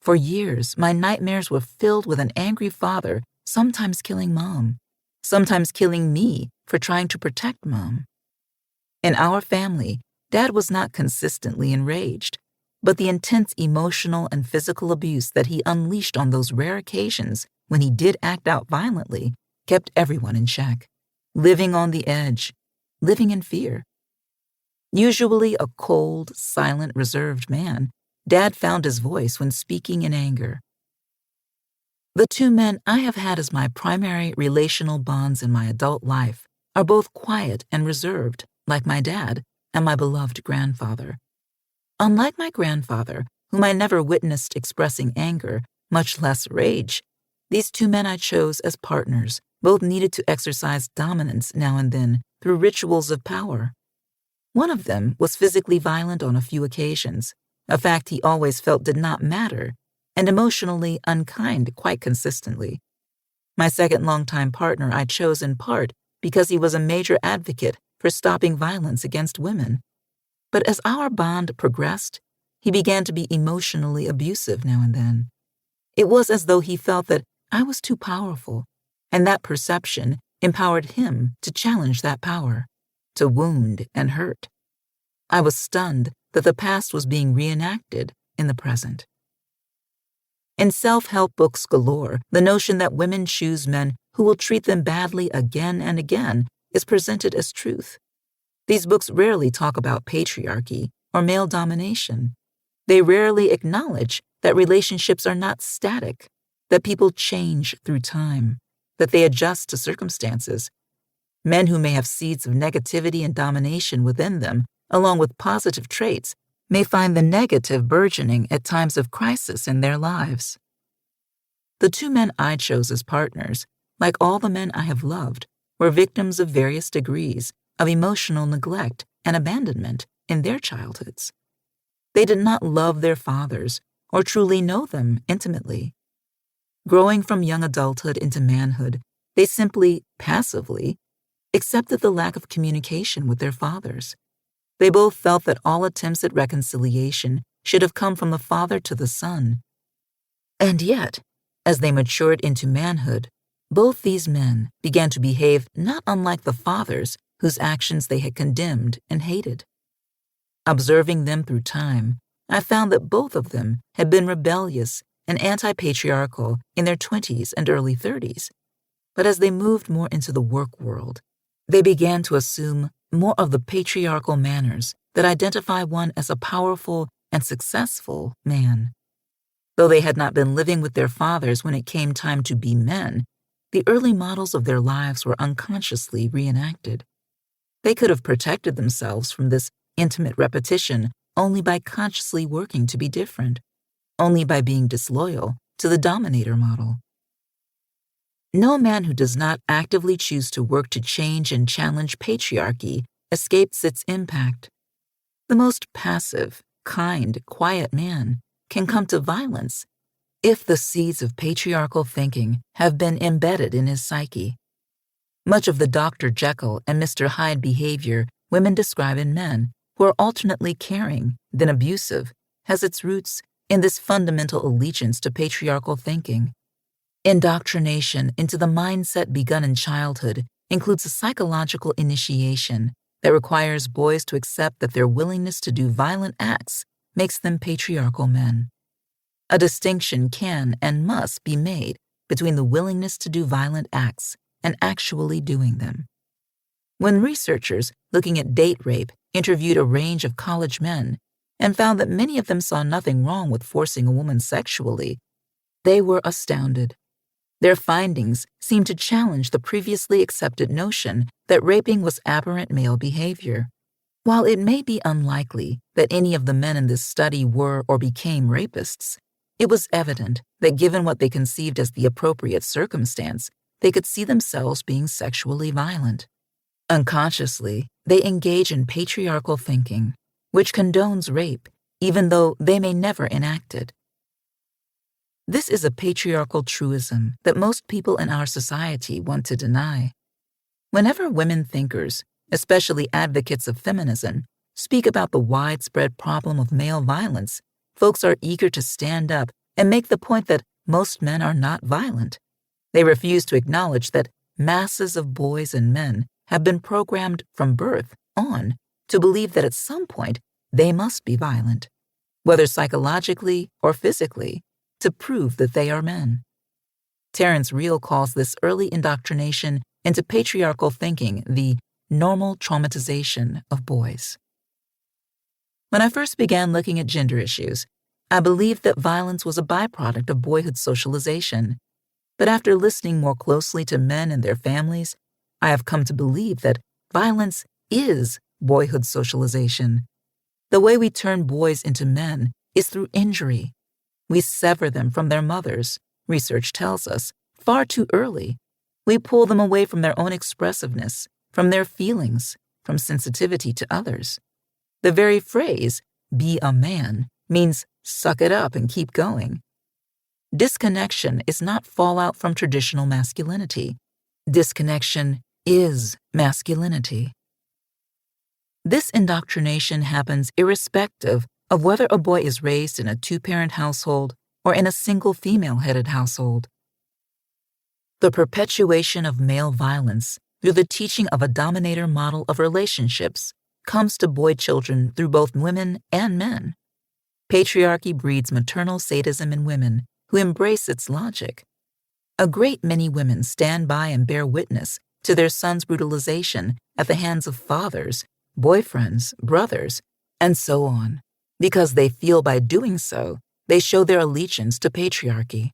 For years, my nightmares were filled with an angry father, sometimes killing Mom, sometimes killing me for trying to protect Mom. In our family, Dad was not consistently enraged, but the intense emotional and physical abuse that he unleashed on those rare occasions when he did act out violently kept everyone in check, living on the edge, living in fear. Usually a cold, silent, reserved man, Dad found his voice when speaking in anger. The two men I have had as my primary relational bonds in my adult life are both quiet and reserved, like my dad and my beloved grandfather. Unlike my grandfather, whom I never witnessed expressing anger, much less rage, these two men I chose as partners both needed to exercise dominance now and then through rituals of power. One of them was physically violent on a few occasions, a fact he always felt did not matter, and emotionally unkind quite consistently. My second longtime partner I chose in part because he was a major advocate for stopping violence against women. But as our bond progressed, he began to be emotionally abusive now and then. It was as though he felt that I was too powerful, and that perception empowered him to challenge that power, to wound and hurt. I was stunned that the past was being reenacted in the present. In self-help books galore, the notion that women choose men who will treat them badly again and again is presented as truth. These books rarely talk about patriarchy or male domination. They rarely acknowledge that relationships are not static, that people change through time, that they adjust to circumstances. Men who may have seeds of negativity and domination within them, along with positive traits, may find the negative burgeoning at times of crisis in their lives. The two men I chose as partners, like all the men I have loved, were victims of various degrees of emotional neglect and abandonment in their childhoods. They did not love their fathers or truly know them intimately. Growing from young adulthood into manhood, they simply, passively, accepted the lack of communication with their fathers. They both felt that all attempts at reconciliation should have come from the father to the son. And yet, as they matured into manhood, both these men began to behave not unlike the fathers whose actions they had condemned and hated. Observing them through time, I found that both of them had been rebellious and anti-patriarchal in their 20s and early 30s. But as they moved more into the work world, they began to assume more of the patriarchal manners that identify one as a powerful and successful man. Though they had not been living with their fathers when it came time to be men, the early models of their lives were unconsciously reenacted. They could have protected themselves from this intimate repetition only by consciously working to be different, only by being disloyal to the dominator model. No man who does not actively choose to work to change and challenge patriarchy escapes its impact. The most passive, kind, quiet man can come to violence if the seeds of patriarchal thinking have been embedded in his psyche. Much of the Dr. Jekyll and Mr. Hyde behavior women describe in men who are alternately caring, then abusive, has its roots in this fundamental allegiance to patriarchal thinking. Indoctrination into the mindset begun in childhood includes a psychological initiation that requires boys to accept that their willingness to do violent acts makes them patriarchal men. A distinction can and must be made between the willingness to do violent acts and actually doing them. When researchers looking at date rape interviewed a range of college men and found that many of them saw nothing wrong with forcing a woman sexually, they were astounded. Their findings seemed to challenge the previously accepted notion that raping was aberrant male behavior. While it may be unlikely that any of the men in this study were or became rapists, it was evident that given what they conceived as the appropriate circumstance, they could see themselves being sexually violent. Unconsciously, they engage in patriarchal thinking, which condones rape, even though they may never enact it. This is a patriarchal truism that most people in our society want to deny. Whenever women thinkers, especially advocates of feminism, speak about the widespread problem of male violence, folks are eager to stand up and make the point that most men are not violent. They refuse to acknowledge that masses of boys and men have been programmed from birth on to believe that at some point they must be violent, whether psychologically or physically, to prove that they are men. Terence Real calls this early indoctrination into patriarchal thinking the normal traumatization of boys. When I first began looking at gender issues, I believed that violence was a byproduct of boyhood socialization. But after listening more closely to men and their families, I have come to believe that violence is boyhood socialization. The way we turn boys into men is through injury. We sever them from their mothers, research tells us, far too early. We pull them away from their own expressiveness, from their feelings, from sensitivity to others. The very phrase, be a man, means suck it up and keep going. Disconnection is not fallout from traditional masculinity. Disconnection is masculinity. This indoctrination happens irrespective of whether a boy is raised in a two-parent household or in a single female-headed household. The perpetuation of male violence through the teaching of a dominator model of relationships comes to boy children through both women and men. Patriarchy breeds maternal sadism in women who embrace its logic. A great many women stand by and bear witness to their sons' brutalization at the hands of fathers, boyfriends, brothers, and so on, because they feel by doing so, they show their allegiance to patriarchy.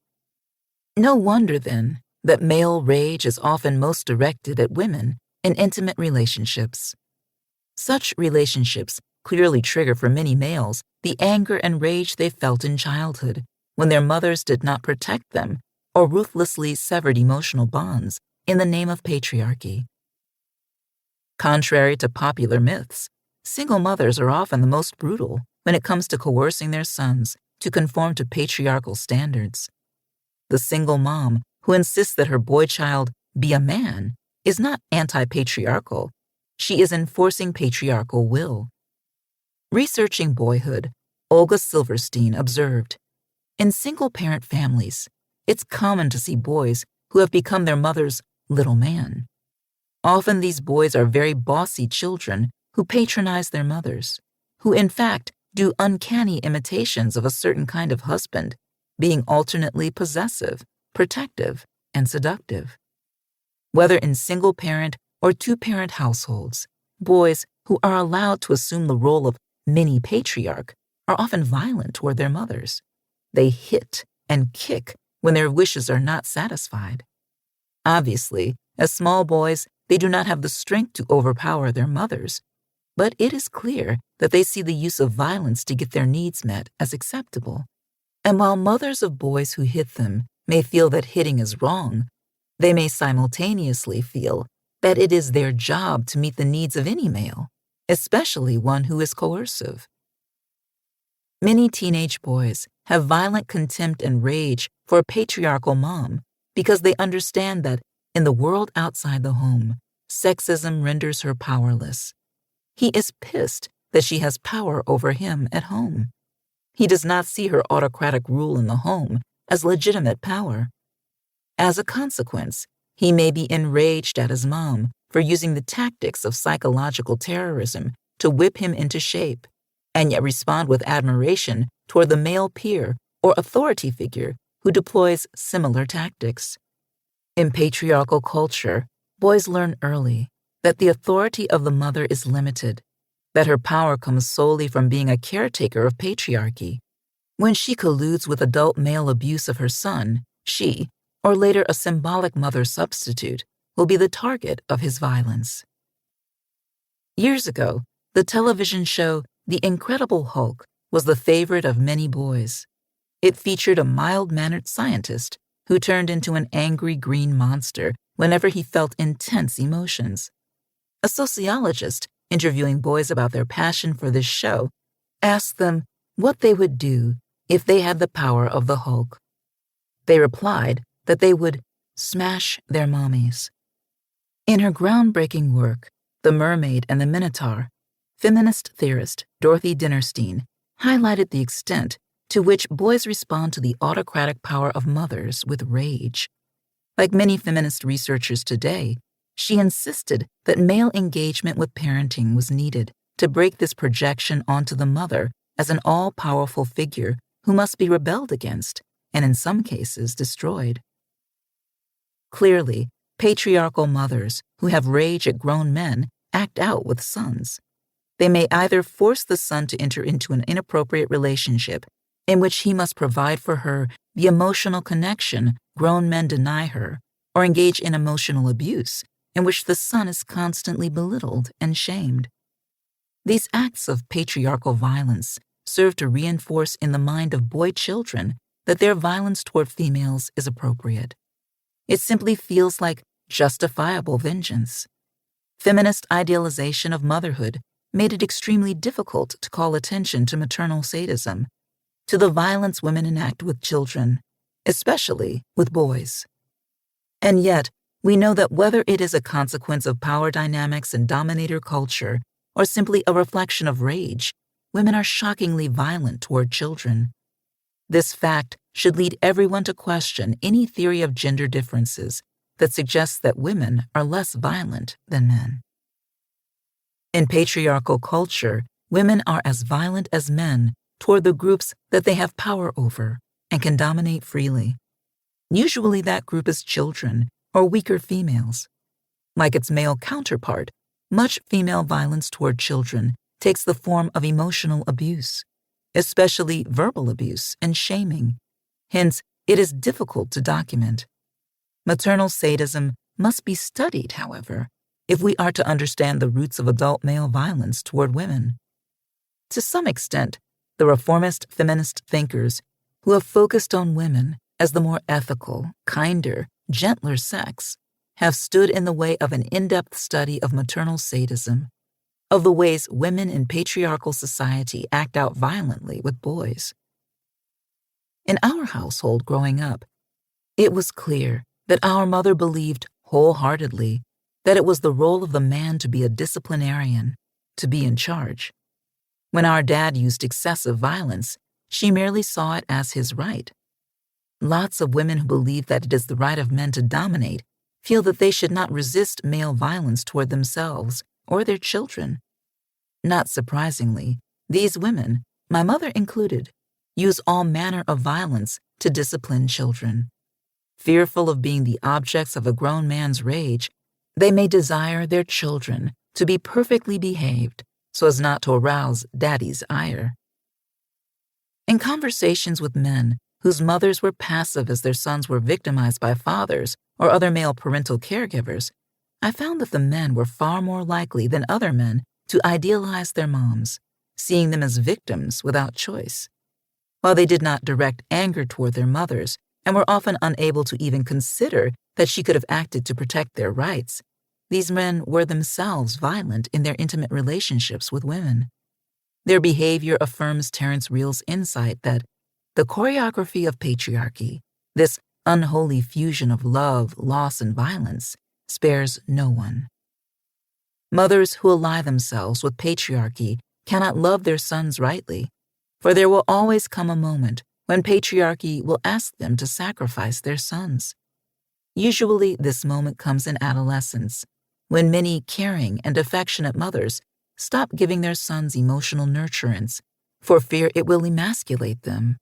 No wonder, then, that male rage is often most directed at women in intimate relationships. Such relationships clearly trigger for many males the anger and rage they felt in childhood when their mothers did not protect them or ruthlessly severed emotional bonds in the name of patriarchy. Contrary to popular myths, single mothers are often the most brutal when it comes to coercing their sons to conform to patriarchal standards. The single mom who insists that her boy child be a man is not anti-patriarchal. She is enforcing patriarchal will. Researching boyhood, Olga Silverstein observed, in single-parent families, it's common to see boys who have become their mother's little man. Often these boys are very bossy children who patronize their mothers, who in fact do uncanny imitations of a certain kind of husband, being alternately possessive, protective, and seductive. Whether in single-parent or two-parent households, boys who are allowed to assume the role of mini-patriarch are often violent toward their mothers. They hit and kick when their wishes are not satisfied. Obviously, as small boys, they do not have the strength to overpower their mothers, but it is clear that they see the use of violence to get their needs met as acceptable. And while mothers of boys who hit them may feel that hitting is wrong, they may simultaneously feel that it is their job to meet the needs of any male, especially one who is coercive. Many teenage boys have violent contempt and rage for a patriarchal mom because they understand that in the world outside the home, sexism renders her powerless. He is pissed that she has power over him at home. He does not see her autocratic rule in the home as legitimate power. As a consequence, he may be enraged at his mom for using the tactics of psychological terrorism to whip him into shape, and yet respond with admiration toward the male peer or authority figure who deploys similar tactics. In patriarchal culture, boys learn early that the authority of the mother is limited, that her power comes solely from being a caretaker of patriarchy. When she colludes with adult male abuse of her son, she, or later a symbolic mother substitute, will be the target of his violence. Years ago, the television show The Incredible Hulk was the favorite of many boys. It featured a mild-mannered scientist who turned into an angry green monster whenever he felt intense emotions. A sociologist interviewing boys about their passion for this show asked them what they would do if they had the power of the Hulk. They replied that they would smash their mommies. In her groundbreaking work, The Mermaid and the Minotaur, feminist theorist Dorothy Dinnerstein highlighted the extent to which boys respond to the autocratic power of mothers with rage. Like many feminist researchers today, she insisted that male engagement with parenting was needed to break this projection onto the mother as an all-powerful figure who must be rebelled against, and in some cases destroyed. Clearly, patriarchal mothers who have rage at grown men act out with sons. They may either force the son to enter into an inappropriate relationship in which he must provide for her the emotional connection grown men deny her, or engage in emotional abuse in which the son is constantly belittled and shamed. These acts of patriarchal violence serve to reinforce in the mind of boy children that their violence toward females is appropriate. It simply feels like justifiable vengeance. Feminist idealization of motherhood made it extremely difficult to call attention to maternal sadism, to the violence women enact with children, especially with boys. And yet, we know that whether it is a consequence of power dynamics and dominator culture, or simply a reflection of rage, women are shockingly violent toward children. This fact should lead everyone to question any theory of gender differences that suggests that women are less violent than men. In patriarchal culture, women are as violent as men toward the groups that they have power over and can dominate freely. Usually that group is children or weaker females. Like its male counterpart, much female violence toward children takes the form of emotional abuse, especially verbal abuse and shaming. Hence, it is difficult to document. Maternal sadism must be studied, however, if we are to understand the roots of adult male violence toward women. To some extent, the reformist feminist thinkers who have focused on women as the more ethical, kinder, gentler sex have stood in the way of an in-depth study of maternal sadism, of the ways women in patriarchal society act out violently with boys. In our household growing up, it was clear that our mother believed wholeheartedly that it was the role of the man to be a disciplinarian, to be in charge. When our dad used excessive violence, she merely saw it as his right. Lots of women who believe that it is the right of men to dominate feel that they should not resist male violence toward themselves or their children. Not surprisingly, these women, my mother included, use all manner of violence to discipline children. Fearful of being the objects of a grown man's rage, they may desire their children to be perfectly behaved so as not to arouse daddy's ire. In conversations with men whose mothers were passive as their sons were victimized by fathers or other male parental caregivers, I found that the men were far more likely than other men to idealize their moms, seeing them as victims without choice. While they did not direct anger toward their mothers and were often unable to even consider that she could have acted to protect their rights, these men were themselves violent in their intimate relationships with women. Their behavior affirms Terence Real's insight that the choreography of patriarchy, this unholy fusion of love, loss, and violence, spares no one. Mothers who ally themselves with patriarchy cannot love their sons rightly, for there will always come a moment when patriarchy will ask them to sacrifice their sons. Usually, this moment comes in adolescence, when many caring and affectionate mothers stop giving their sons emotional nurturance for fear it will emasculate them.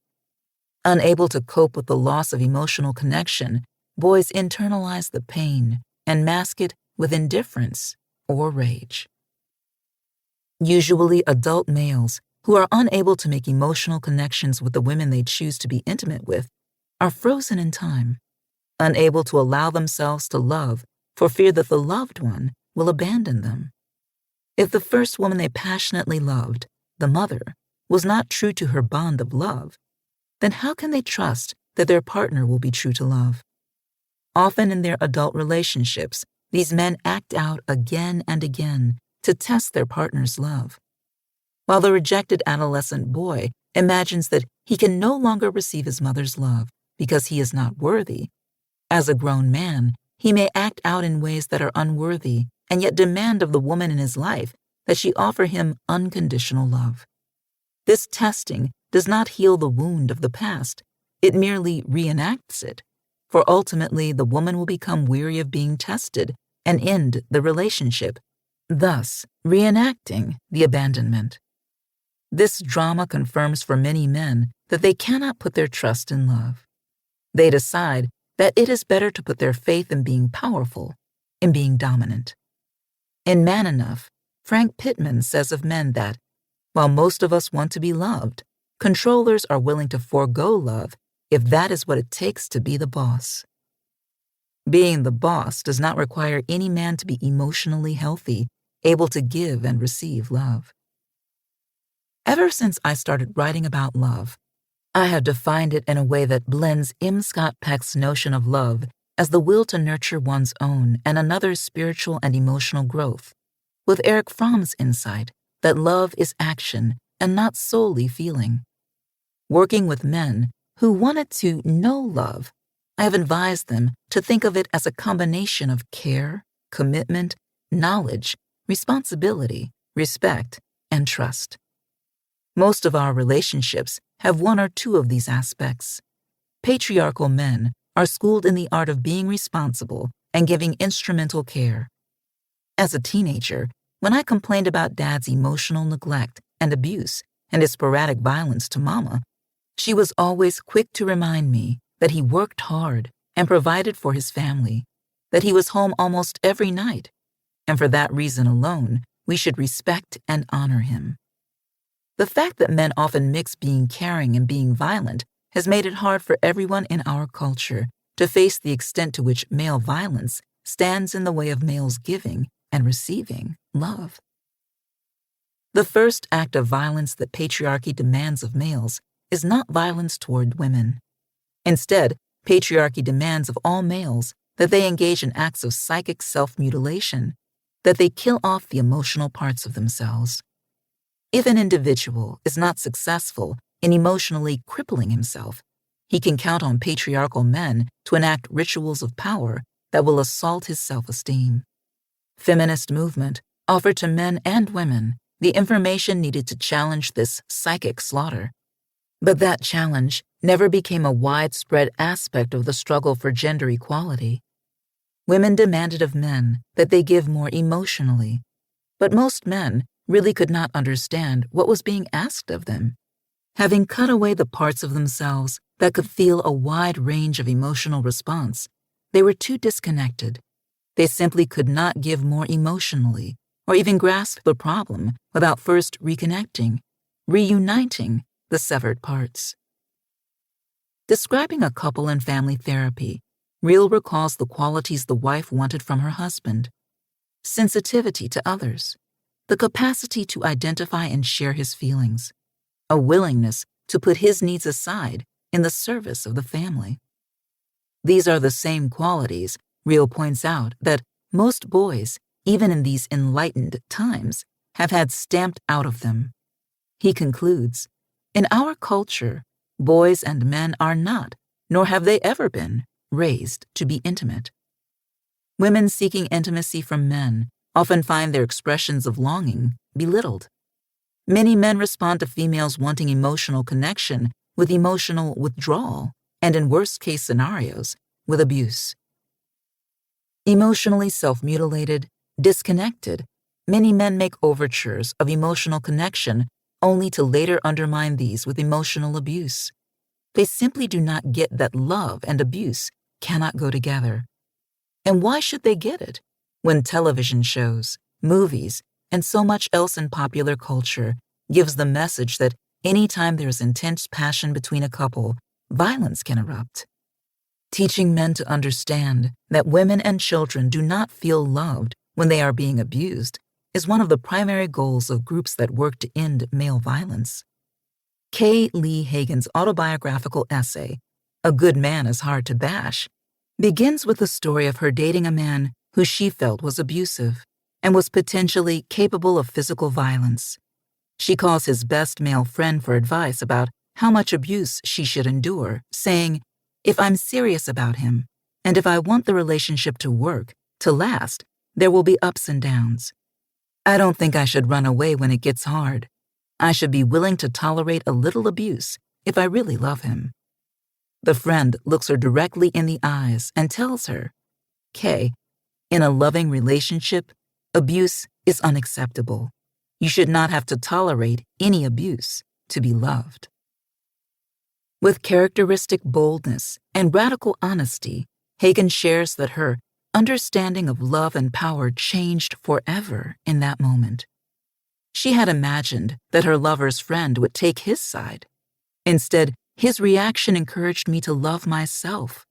Unable to cope with the loss of emotional connection, boys internalize the pain and mask it with indifference or rage. Usually, adult males who are unable to make emotional connections with the women they choose to be intimate with are frozen in time, unable to allow themselves to love for fear that the loved one will abandon them. If the first woman they passionately loved, the mother, was not true to her bond of love, then how can they trust that their partner will be true to love? Often in their adult relationships, these men act out again and again to test their partner's love. While the rejected adolescent boy imagines that he can no longer receive his mother's love because he is not worthy, as a grown man, he may act out in ways that are unworthy and yet demand of the woman in his life that she offer him unconditional love. This testing does not heal the wound of the past, it merely reenacts it, for ultimately the woman will become weary of being tested and end the relationship, thus reenacting the abandonment. This drama confirms for many men that they cannot put their trust in love. They decide that it is better to put their faith in being powerful, in being dominant. In Man Enough, Frank Pittman says of men that, while most of us want to be loved, controllers are willing to forego love if that is what it takes to be the boss. Being the boss does not require any man to be emotionally healthy, able to give and receive love. Ever since I started writing about love, I have defined it in a way that blends M. Scott Peck's notion of love as the will to nurture one's own and another's spiritual and emotional growth, with Eric Fromm's insight that love is action and not solely feeling. Working with men who wanted to know love, I have advised them to think of it as a combination of care, commitment, knowledge, responsibility, respect, and trust. Most of our relationships have one or two of these aspects. Patriarchal men are schooled in the art of being responsible and giving instrumental care. As a teenager, when I complained about Dad's emotional neglect and abuse and his sporadic violence to Mama, she was always quick to remind me that he worked hard and provided for his family, that he was home almost every night, and for that reason alone, we should respect and honor him. The fact that men often mix being caring and being violent has made it hard for everyone in our culture to face the extent to which male violence stands in the way of males giving and receiving love. The first act of violence that patriarchy demands of males is not violence toward women. Instead, patriarchy demands of all males that they engage in acts of psychic self-mutilation, that they kill off the emotional parts of themselves. If an individual is not successful in emotionally crippling himself, he can count on patriarchal men to enact rituals of power that will assault his self-esteem. Feminist movement offered to men and women the information needed to challenge this psychic slaughter. But that challenge never became a widespread aspect of the struggle for gender equality. Women demanded of men that they give more emotionally, but most men really could not understand what was being asked of them. Having cut away the parts of themselves that could feel a wide range of emotional response, they were too disconnected. They simply could not give more emotionally, or even grasp the problem without first reconnecting, reuniting, the severed parts. Describing a couple in family therapy, Reel recalls the qualities the wife wanted from her husband: sensitivity to others, the capacity to identify and share his feelings, a willingness to put his needs aside in the service of the family. These are the same qualities, Reel points out, that most boys, even in these enlightened times, have had stamped out of them. He concludes, "In our culture, boys and men are not, nor have they ever been, raised to be intimate. Women seeking intimacy from men often find their expressions of longing belittled. Many men respond to females wanting emotional connection with emotional withdrawal, and in worst-case scenarios, with abuse. Emotionally self-mutilated, disconnected, many men make overtures of emotional connection only to later undermine these with emotional abuse. They simply do not get that love and abuse cannot go together. And why should they get it when television shows, movies, and so much else in popular culture gives the message that anytime there's intense passion between a couple, violence can erupt? Teaching men to understand that women and children do not feel loved when they are being abused is one of the primary goals of groups that work to end male violence. K. Lee Hagen's autobiographical essay, A Good Man is Hard to Bash, begins with the story of her dating a man who she felt was abusive and was potentially capable of physical violence. She calls his best male friend for advice about how much abuse she should endure, saying, "If I'm serious about him, and if I want the relationship to work, to last, there will be ups and downs. I don't think I should run away when it gets hard. I should be willing to tolerate a little abuse if I really love him." The friend looks her directly in the eyes and tells her, "Kay, in a loving relationship, abuse is unacceptable. You should not have to tolerate any abuse to be loved." With characteristic boldness and radical honesty, Hagen shares that her understanding of love and power changed forever in that moment. She had imagined that her lover's friend would take his side. Instead, his reaction encouraged me to love myself,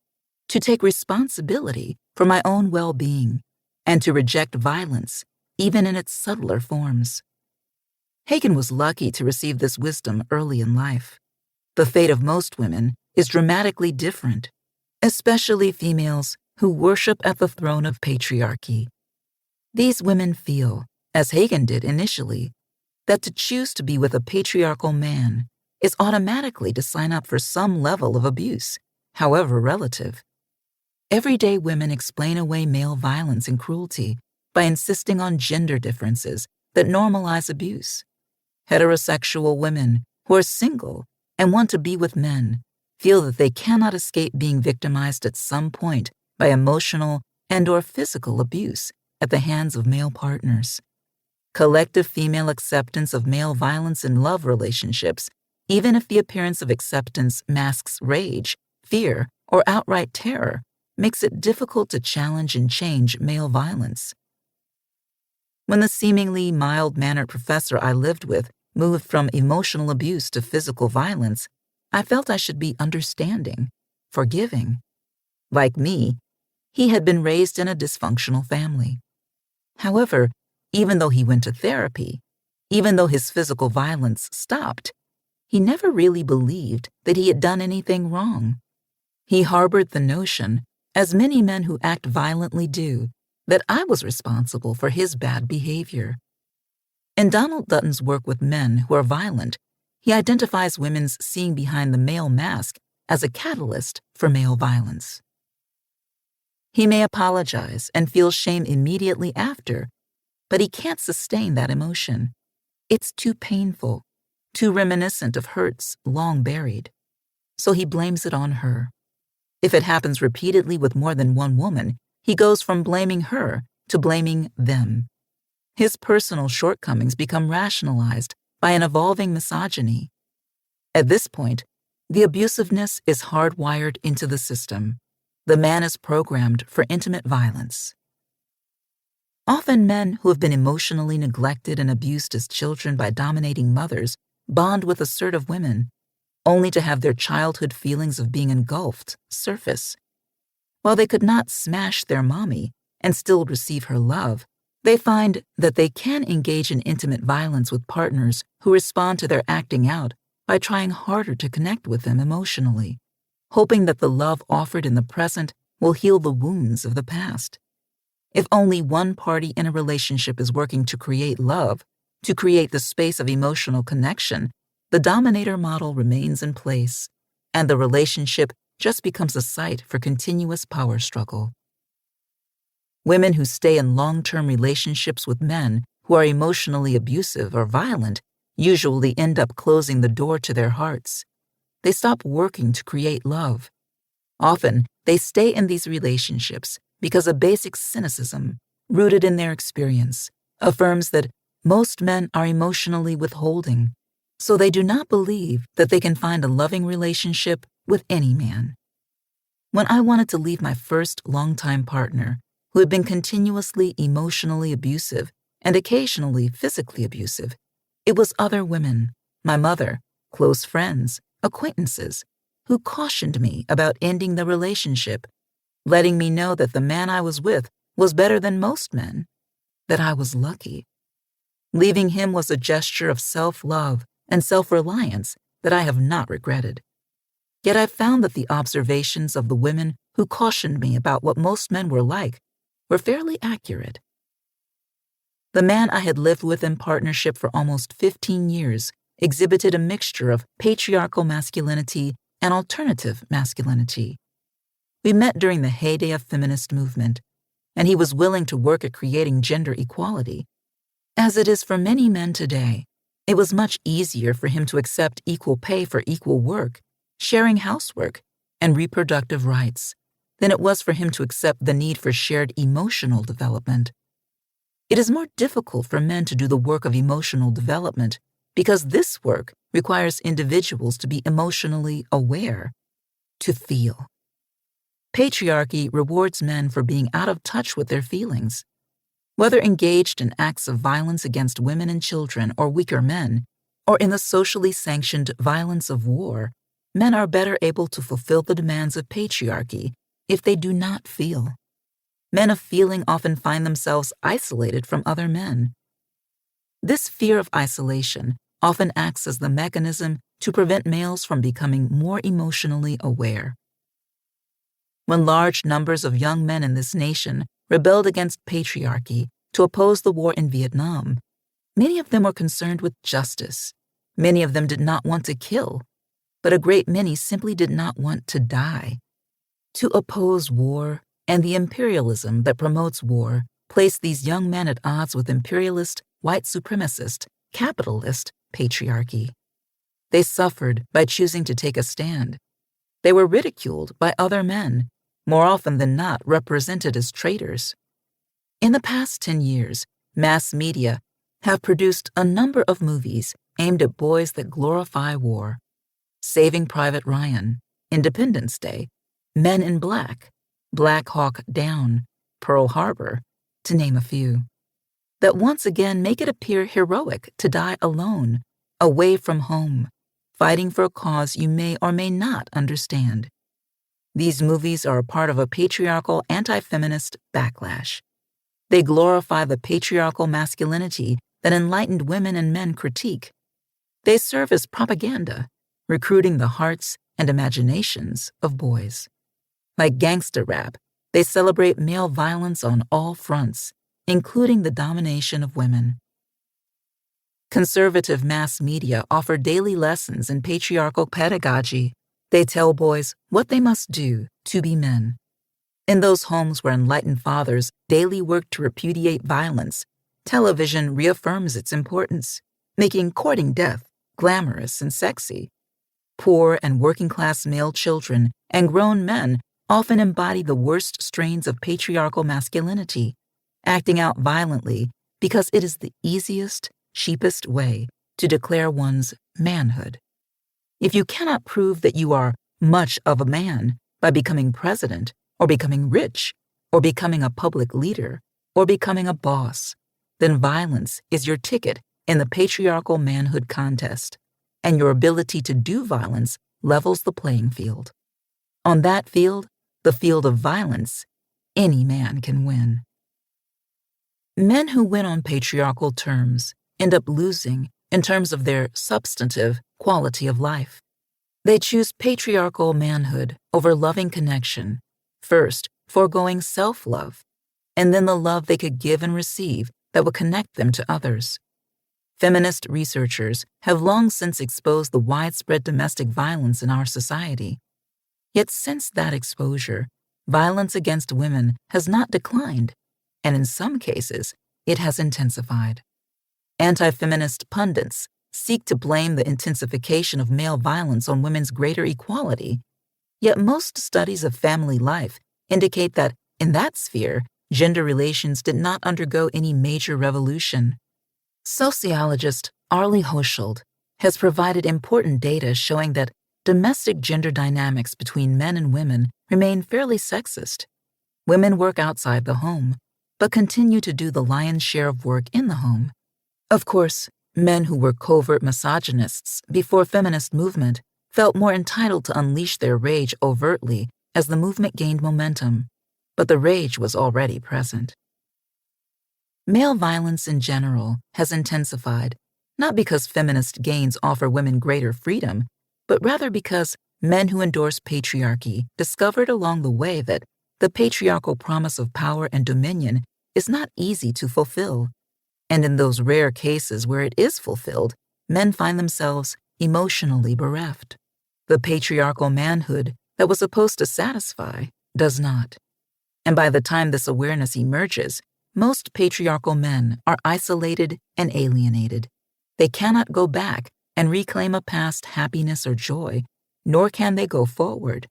to take responsibility for my own well-being, and to reject violence, even in its subtler forms. Hagen was lucky to receive this wisdom early in life. The fate of most women is dramatically different, especially females who worship at the throne of patriarchy. These women feel, as Hagen did initially, that to choose to be with a patriarchal man is automatically to sign up for some level of abuse, however relative. Everyday women explain away male violence and cruelty by insisting on gender differences that normalize abuse. Heterosexual women who are single and want to be with men feel that they cannot escape being victimized at some point by emotional and/or physical abuse at the hands of male partners. Collective female acceptance of male violence in love relationships, even if the appearance of acceptance masks rage, fear, or outright terror, makes it difficult to challenge and change male violence. When the seemingly mild-mannered professor I lived with moved from emotional abuse to physical violence, I felt I should be understanding, forgiving. Like me, he had been raised in a dysfunctional family. However, even though he went to therapy, even though his physical violence stopped, he never really believed that he had done anything wrong. He harbored the notion, as many men who act violently do, that I was responsible for his bad behavior. In Donald Dutton's work with men who are violent, he identifies women's seeing behind the male mask as a catalyst for male violence. He may apologize and feel shame immediately after, but he can't sustain that emotion. It's too painful, too reminiscent of hurts long buried. So he blames it on her. If it happens repeatedly with more than one woman, he goes from blaming her to blaming them. His personal shortcomings become rationalized by an evolving misogyny. At this point, the abusiveness is hardwired into the system. The man is programmed for intimate violence. Often men who have been emotionally neglected and abused as children by dominating mothers bond with assertive women, only to have their childhood feelings of being engulfed surface. While they could not smash their mommy and still receive her love, they find that they can engage in intimate violence with partners who respond to their acting out by trying harder to connect with them emotionally, hoping that the love offered in the present will heal the wounds of the past. If only one party in a relationship is working to create love, to create the space of emotional connection, the dominator model remains in place, and the relationship just becomes a site for continuous power struggle. Women who stay in long-term relationships with men who are emotionally abusive or violent usually end up closing the door to their hearts. They stop working to create love. Often, they stay in these relationships because a basic cynicism, rooted in their experience, affirms that most men are emotionally withholding, so they do not believe that they can find a loving relationship with any man. When I wanted to leave my first longtime partner, who had been continuously emotionally abusive and occasionally physically abusive, it was other women, my mother, close friends, acquaintances, who cautioned me about ending the relationship, letting me know that the man I was with was better than most men, that I was lucky. Leaving him was a gesture of self-love and self-reliance that I have not regretted. Yet I found that the observations of the women who cautioned me about what most men were like were fairly accurate. The man I had lived with in partnership for almost 15 years exhibited a mixture of patriarchal masculinity and alternative masculinity. We met during the heyday of feminist movement, and he was willing to work at creating gender equality. As it is for many men today, it was much easier for him to accept equal pay for equal work, sharing housework, and reproductive rights than it was for him to accept the need for shared emotional development. It is more difficult for men to do the work of emotional development because this work requires individuals to be emotionally aware, to feel. Patriarchy rewards men for being out of touch with their feelings. Whether engaged in acts of violence against women and children or weaker men, or in the socially sanctioned violence of war, men are better able to fulfill the demands of patriarchy if they do not feel. Men of feeling often find themselves isolated from other men. This fear of isolation often acts as the mechanism to prevent males from becoming more emotionally aware. When large numbers of young men in this nation rebelled against patriarchy to oppose the war in Vietnam, many of them were concerned with justice. Many of them did not want to kill, but a great many simply did not want to die. To oppose war and the imperialism that promotes war placed these young men at odds with imperialist, white supremacist, capitalist patriarchy. They suffered by choosing to take a stand. They were ridiculed by other men, more often than not represented as traitors. In the past 10 years, mass media have produced a number of movies aimed at boys that glorify war. Saving Private Ryan, Independence Day, Men in Black, Black Hawk Down, Pearl Harbor, to name a few, that once again make it appear heroic to die alone, away from home, fighting for a cause you may or may not understand. These movies are a part of a patriarchal anti-feminist backlash. They glorify the patriarchal masculinity that enlightened women and men critique. They serve as propaganda, recruiting the hearts and imaginations of boys. Like gangster rap, they celebrate male violence on all fronts, including the domination of women. Conservative mass media offer daily lessons in patriarchal pedagogy. They tell boys what they must do to be men. In those homes where enlightened fathers daily work to repudiate violence, television reaffirms its importance, making courting death glamorous and sexy. Poor and working-class male children and grown men often embody the worst strains of patriarchal masculinity, acting out violently because it is the easiest, cheapest way to declare one's manhood. If you cannot prove that you are much of a man by becoming president, or becoming rich, or becoming a public leader, or becoming a boss, then violence is your ticket in the patriarchal manhood contest. and your ability to do violence levels the playing field. On that field, the field of violence, any man can win. Men who win on patriarchal terms end up losing in terms of their substantive quality of life. They choose patriarchal manhood over loving connection, first foregoing self-love, and then the love they could give and receive that would connect them to others. Feminist researchers have long since exposed the widespread domestic violence in our society. Yet since that exposure, violence against women has not declined, and in some cases, it has intensified. Anti-feminist pundits seek to blame the intensification of male violence on women's greater equality, yet most studies of family life indicate that, in that sphere, gender relations did not undergo any major revolution. Sociologist Arlie Hochschild has provided important data showing that domestic gender dynamics between men and women remain fairly sexist. Women work outside the home, but continue to do the lion's share of work in the home. Of course, men who were covert misogynists before feminist movement felt more entitled to unleash their rage overtly as the movement gained momentum, but the rage was already present. Male violence in general has intensified, not because feminist gains offer women greater freedom, but rather because men who endorse patriarchy discovered along the way that the patriarchal promise of power and dominion is not easy to fulfill. And in those rare cases where it is fulfilled, men find themselves emotionally bereft. The patriarchal manhood that was supposed to satisfy does not. And by the time this awareness emerges, most patriarchal men are isolated and alienated. They cannot go back and reclaim a past happiness or joy, nor can they go forward.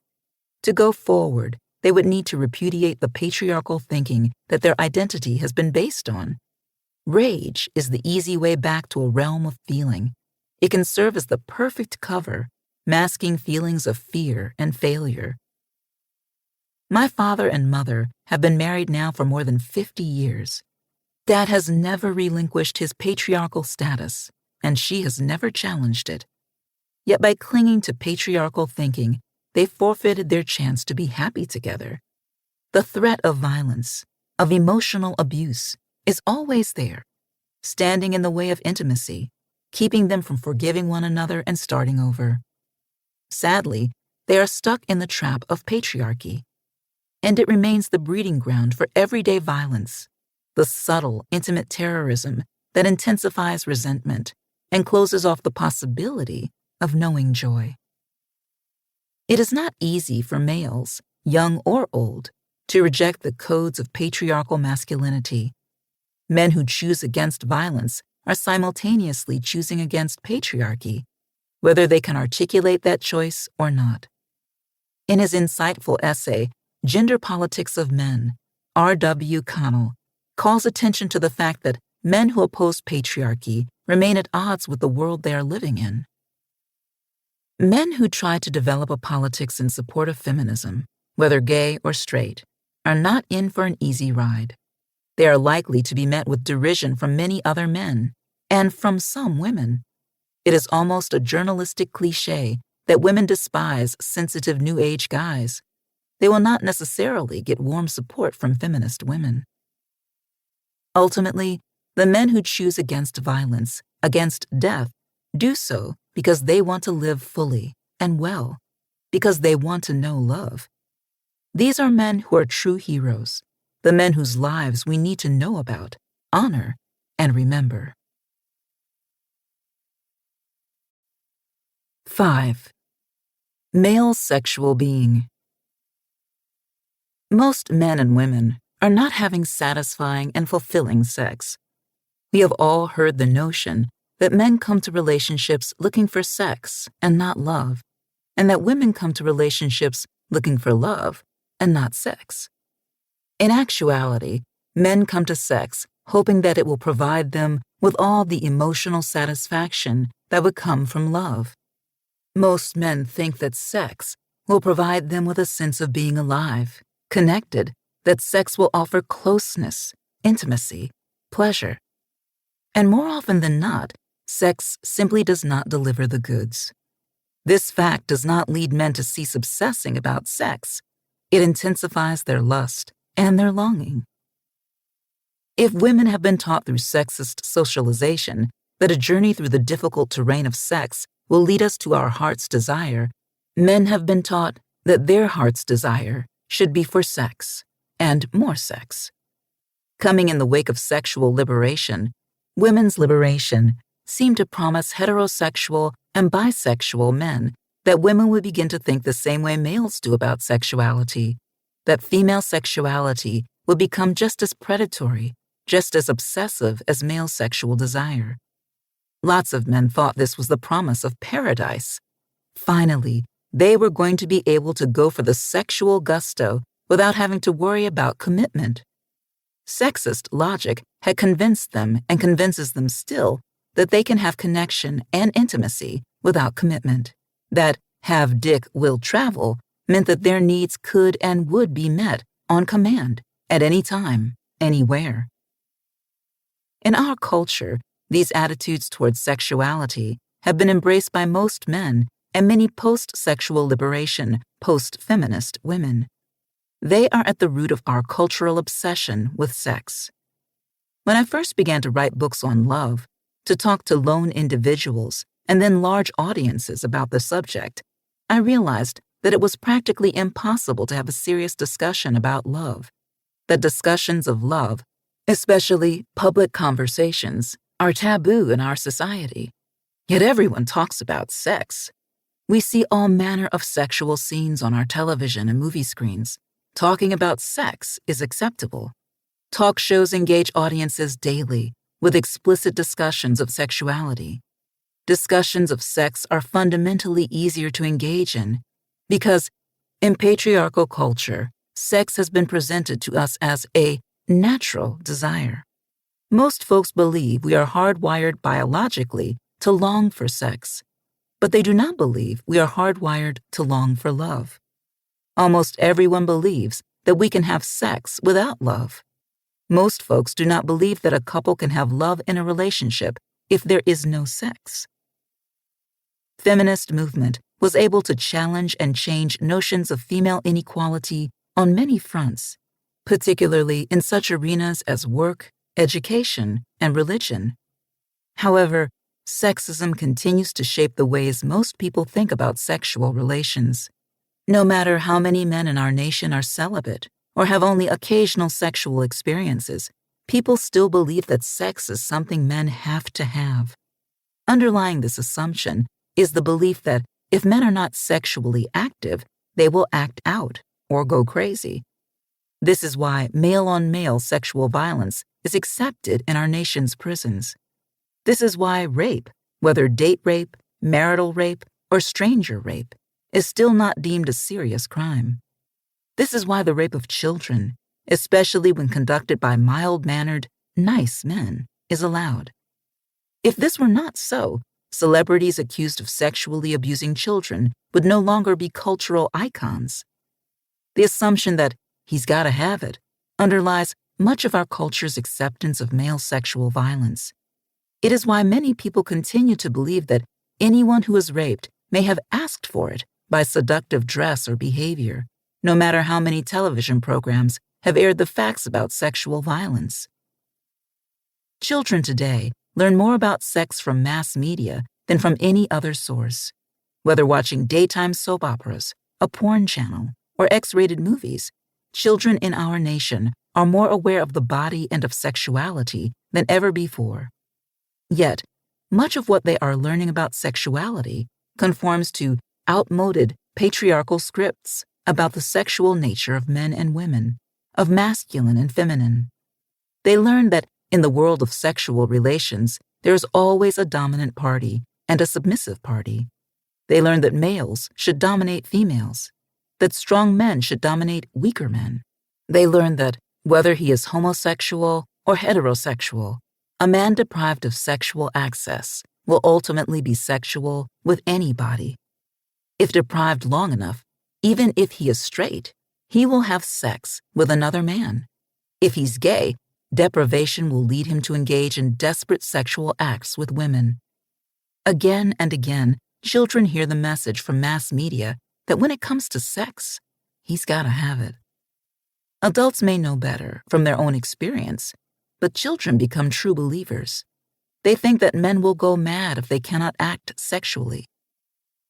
To go forward, they would need to repudiate the patriarchal thinking that their identity has been based on. Rage is the easy way back to a realm of feeling. It can serve as the perfect cover, masking feelings of fear and failure. My father and mother have been married now for more than 50 years. Dad has never relinquished his patriarchal status, and she has never challenged it. Yet by clinging to patriarchal thinking, they forfeited their chance to be happy together. The threat of violence, of emotional abuse, is always there, standing in the way of intimacy, keeping them from forgiving one another and starting over. Sadly, they are stuck in the trap of patriarchy, and it remains the breeding ground for everyday violence, the subtle, intimate terrorism that intensifies resentment and closes off the possibility of knowing joy. It is not easy for males, young or old, to reject the codes of patriarchal masculinity. Men who choose against violence are simultaneously choosing against patriarchy, whether they can articulate that choice or not. In his insightful essay, Gender Politics of Men, R.W. Connell calls attention to the fact that men who oppose patriarchy remain at odds with the world they are living in. Men who try to develop a politics in support of feminism, whether gay or straight, are not in for an easy ride. They are likely to be met with derision from many other men, and from some women. It is almost a journalistic cliché that women despise sensitive New Age guys. They will not necessarily get warm support from feminist women. Ultimately, the men who choose against violence, against death, do so because they want to live fully and well, because they want to know love. These are men who are true heroes, the men whose lives we need to know about, honor, and remember. 5. Male sexual being. Most men and women are not having satisfying and fulfilling sex. We have all heard the notion that men come to relationships looking for sex and not love, and that women come to relationships looking for love and not sex. In actuality, men come to sex hoping that it will provide them with all the emotional satisfaction that would come from love. Most men think that sex will provide them with a sense of being alive, connected, that sex will offer closeness, intimacy, pleasure. And more often than not, Sex simply does not deliver the goods. This fact does not lead men to cease obsessing about sex. It intensifies their lust and their longing. If women have been taught through sexist socialization that a journey through the difficult terrain of sex will lead us to our heart's desire, men have been taught that their heart's desire should be for sex and more sex. Coming in the wake of sexual liberation, women's liberation seemed to promise heterosexual and bisexual men that women would begin to think the same way males do about sexuality, that female sexuality would become just as predatory, just as obsessive as male sexual desire. Lots of men thought this was the promise of paradise. Finally, they were going to be able to go for the sexual gusto without having to worry about commitment. Sexist logic had convinced them and convinces them still that they can have connection and intimacy without commitment, that have dick will travel meant that their needs could and would be met on command at any time, anywhere. In our culture, these attitudes towards sexuality have been embraced by most men and many post-sexual liberation, post-feminist women. They are at the root of our cultural obsession with sex. When I first began to write books on love, to talk to lone individuals and then large audiences about the subject, I realized that it was practically impossible to have a serious discussion about love, that discussions of love, especially public conversations, are taboo in our society. Yet everyone talks about sex. We see all manner of sexual scenes on our television and movie screens. Talking about sex is acceptable. Talk shows engage audiences daily with explicit discussions of sexuality. Discussions of sex are fundamentally easier to engage in because, in patriarchal culture, sex has been presented to us as a natural desire. Most folks believe we are hardwired biologically to long for sex, but they do not believe we are hardwired to long for love. Almost everyone believes that we can have sex without love. Most folks do not believe that a couple can have love in a relationship if there is no sex. Feminist movement was able to challenge and change notions of female inequality on many fronts, particularly in such arenas as work, education, and religion. However, sexism continues to shape the ways most people think about sexual relations. No matter how many men in our nation are celibate or have only occasional sexual experiences, people still believe that sex is something men have to have. Underlying this assumption is the belief that if men are not sexually active, they will act out or go crazy. This is why male-on-male sexual violence is accepted in our nation's prisons. This is why rape, whether date rape, marital rape, or stranger rape, is still not deemed a serious crime. This is why the rape of children, especially when conducted by mild-mannered, nice men, is allowed. If this were not so, celebrities accused of sexually abusing children would no longer be cultural icons. The assumption that he's got to have it underlies much of our culture's acceptance of male sexual violence. It is why many people continue to believe that anyone who is raped may have asked for it by seductive dress or behavior, no matter how many television programs have aired the facts about sexual violence. Children today learn more about sex from mass media than from any other source. Whether watching daytime soap operas, a porn channel, or X-rated movies, children in our nation are more aware of the body and of sexuality than ever before. Yet, much of what they are learning about sexuality conforms to outmoded patriarchal scripts about the sexual nature of men and women, of masculine and feminine. They learn that in the world of sexual relations, there is always a dominant party and a submissive party. They learn that males should dominate females, that strong men should dominate weaker men. They learn that whether he is homosexual or heterosexual, a man deprived of sexual access will ultimately be sexual with anybody. If deprived long enough, even if he is straight, he will have sex with another man. If he's gay, deprivation will lead him to engage in desperate sexual acts with women. Again and again, children hear the message from mass media that when it comes to sex, he's gotta have it. Adults may know better from their own experience, but children become true believers. They think that men will go mad if they cannot act sexually.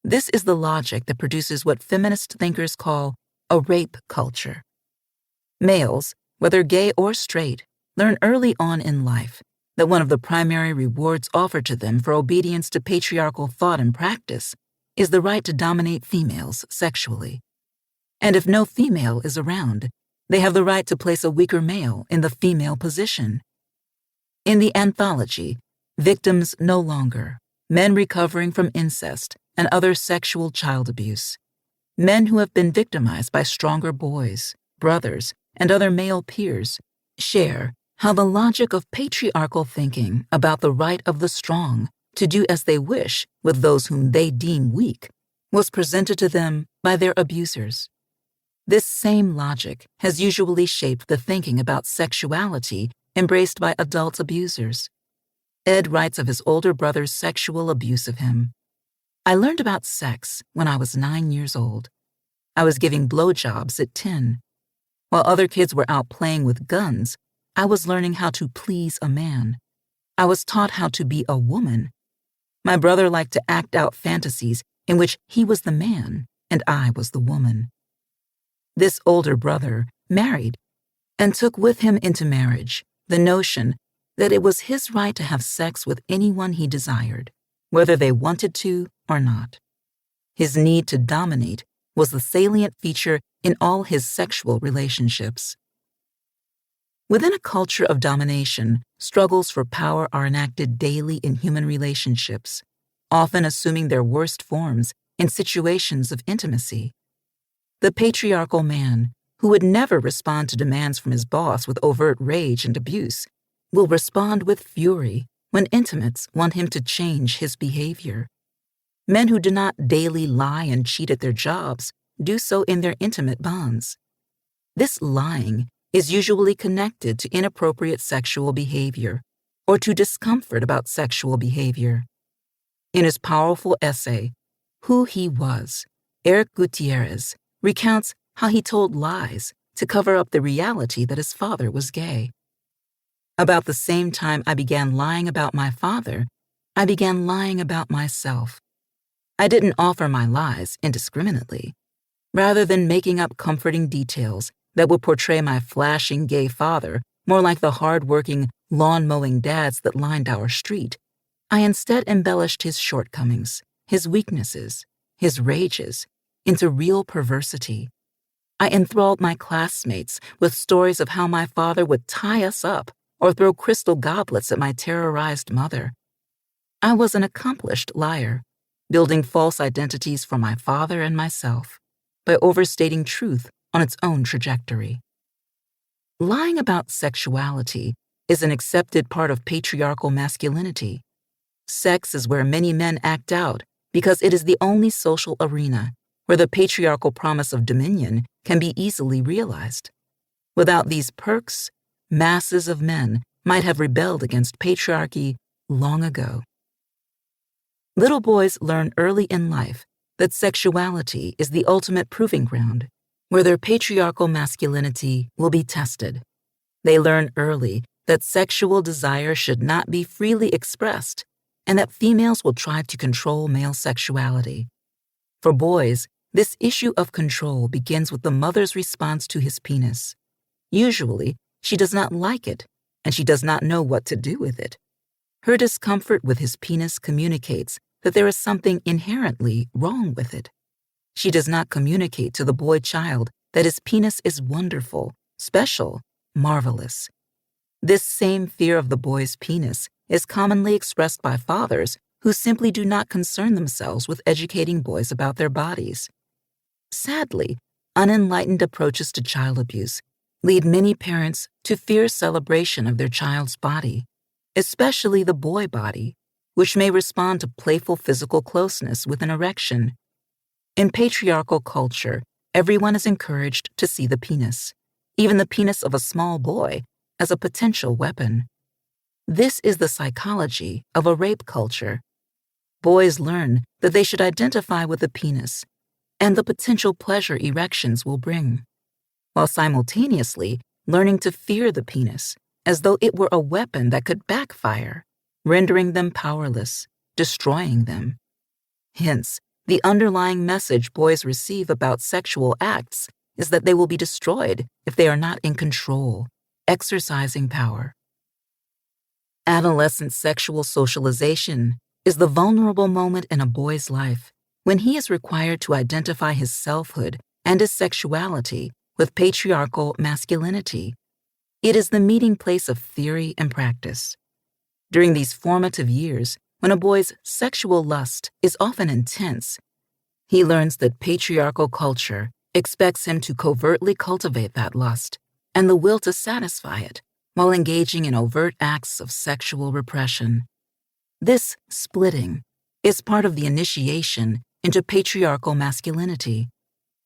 This is the logic that produces what feminist thinkers call a rape culture. Males, whether gay or straight, learn early on in life that one of the primary rewards offered to them for obedience to patriarchal thought and practice is the right to dominate females sexually. And if no female is around, they have the right to place a weaker male in the female position. In the anthology, Victims No Longer, Men Recovering from Incest and Other Sexual Child Abuse, men who have been victimized by stronger boys, brothers, and other male peers share how the logic of patriarchal thinking about the right of the strong to do as they wish with those whom they deem weak was presented to them by their abusers. This same logic has usually shaped the thinking about sexuality embraced by adult abusers. Ed writes of his older brother's sexual abuse of him. I learned about sex when I was 9 years old. I was giving blowjobs at 10. While other kids were out playing with guns, I was learning how to please a man. I was taught how to be a woman. My brother liked to act out fantasies in which he was the man and I was the woman. This older brother married and took with him into marriage the notion that it was his right to have sex with anyone he desired, whether they wanted to or not. His need to dominate was the salient feature in all his sexual relationships. Within a culture of domination, struggles for power are enacted daily in human relationships, often assuming their worst forms in situations of intimacy. The patriarchal man, who would never respond to demands from his boss with overt rage and abuse, will respond with fury when intimates want him to change his behavior. Men who do not daily lie and cheat at their jobs do so in their intimate bonds. This lying is usually connected to inappropriate sexual behavior or to discomfort about sexual behavior. In his powerful essay, Who He Was, Eric Gutierrez recounts how he told lies to cover up the reality that his father was gay. About the same time I began lying about my father, I began lying about myself. I didn't offer my lies indiscriminately. Rather than making up comforting details that would portray my flashing gay father more like the hard-working, lawn-mowing dads that lined our street, I instead embellished his shortcomings, his weaknesses, his rages, into real perversity. I enthralled my classmates with stories of how my father would tie us up or throw crystal goblets at my terrorized mother. I was an accomplished liar, building false identities for my father and myself by overstating truth on its own trajectory. Lying about sexuality is an accepted part of patriarchal masculinity. Sex is where many men act out because it is the only social arena where the patriarchal promise of dominion can be easily realized. Without these perks, masses of men might have rebelled against patriarchy long ago. Little boys learn early in life that sexuality is the ultimate proving ground, where their patriarchal masculinity will be tested. They learn early that sexual desire should not be freely expressed, and that females will try to control male sexuality. For boys, this issue of control begins with the mother's response to his penis. Usually, she does not like it, and she does not know what to do with it. Her discomfort with his penis communicates that there is something inherently wrong with it. She does not communicate to the boy child that his penis is wonderful, special, marvelous. This same fear of the boy's penis is commonly expressed by fathers who simply do not concern themselves with educating boys about their bodies. Sadly, unenlightened approaches to child abuse lead many parents to fear celebration of their child's body, especially the boy body, which may respond to playful physical closeness with an erection. In patriarchal culture, everyone is encouraged to see the penis, even the penis of a small boy, as a potential weapon. This is the psychology of a rape culture. boys learn that they should identify with the penis and the potential pleasure erections will bring, while simultaneously learning to fear the penis as though it were a weapon that could backfire, rendering them powerless, destroying them. Hence, the underlying message boys receive about sexual acts is that they will be destroyed if they are not in control, exercising power. Adolescent sexual socialization is the vulnerable moment in a boy's life when he is required to identify his selfhood and his sexuality with patriarchal masculinity. It is the meeting place of theory and practice. During these formative years, when a boy's sexual lust is often intense, he learns that patriarchal culture expects him to covertly cultivate that lust and the will to satisfy it while engaging in overt acts of sexual repression. This splitting is part of the initiation into patriarchal masculinity.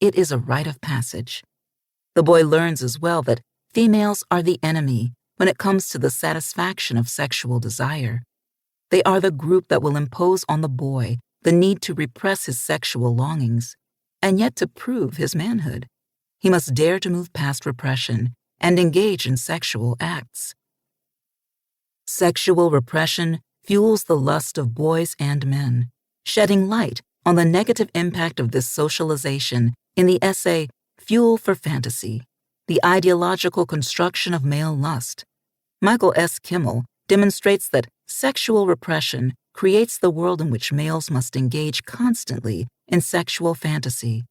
It is a rite of passage. The boy learns as well that females are the enemy when it comes to the satisfaction of sexual desire. They are the group that will impose on the boy the need to repress his sexual longings, and yet to prove his manhood, he must dare to move past repression and engage in sexual acts. Sexual repression fuels the lust of boys and men, shedding light on the negative impact of this socialization in the essay Fuel for Fantasy, The Ideological Construction of Male Lust. Michael S. Kimmel demonstrates that sexual repression creates the world in which males must engage constantly in sexual fantasy,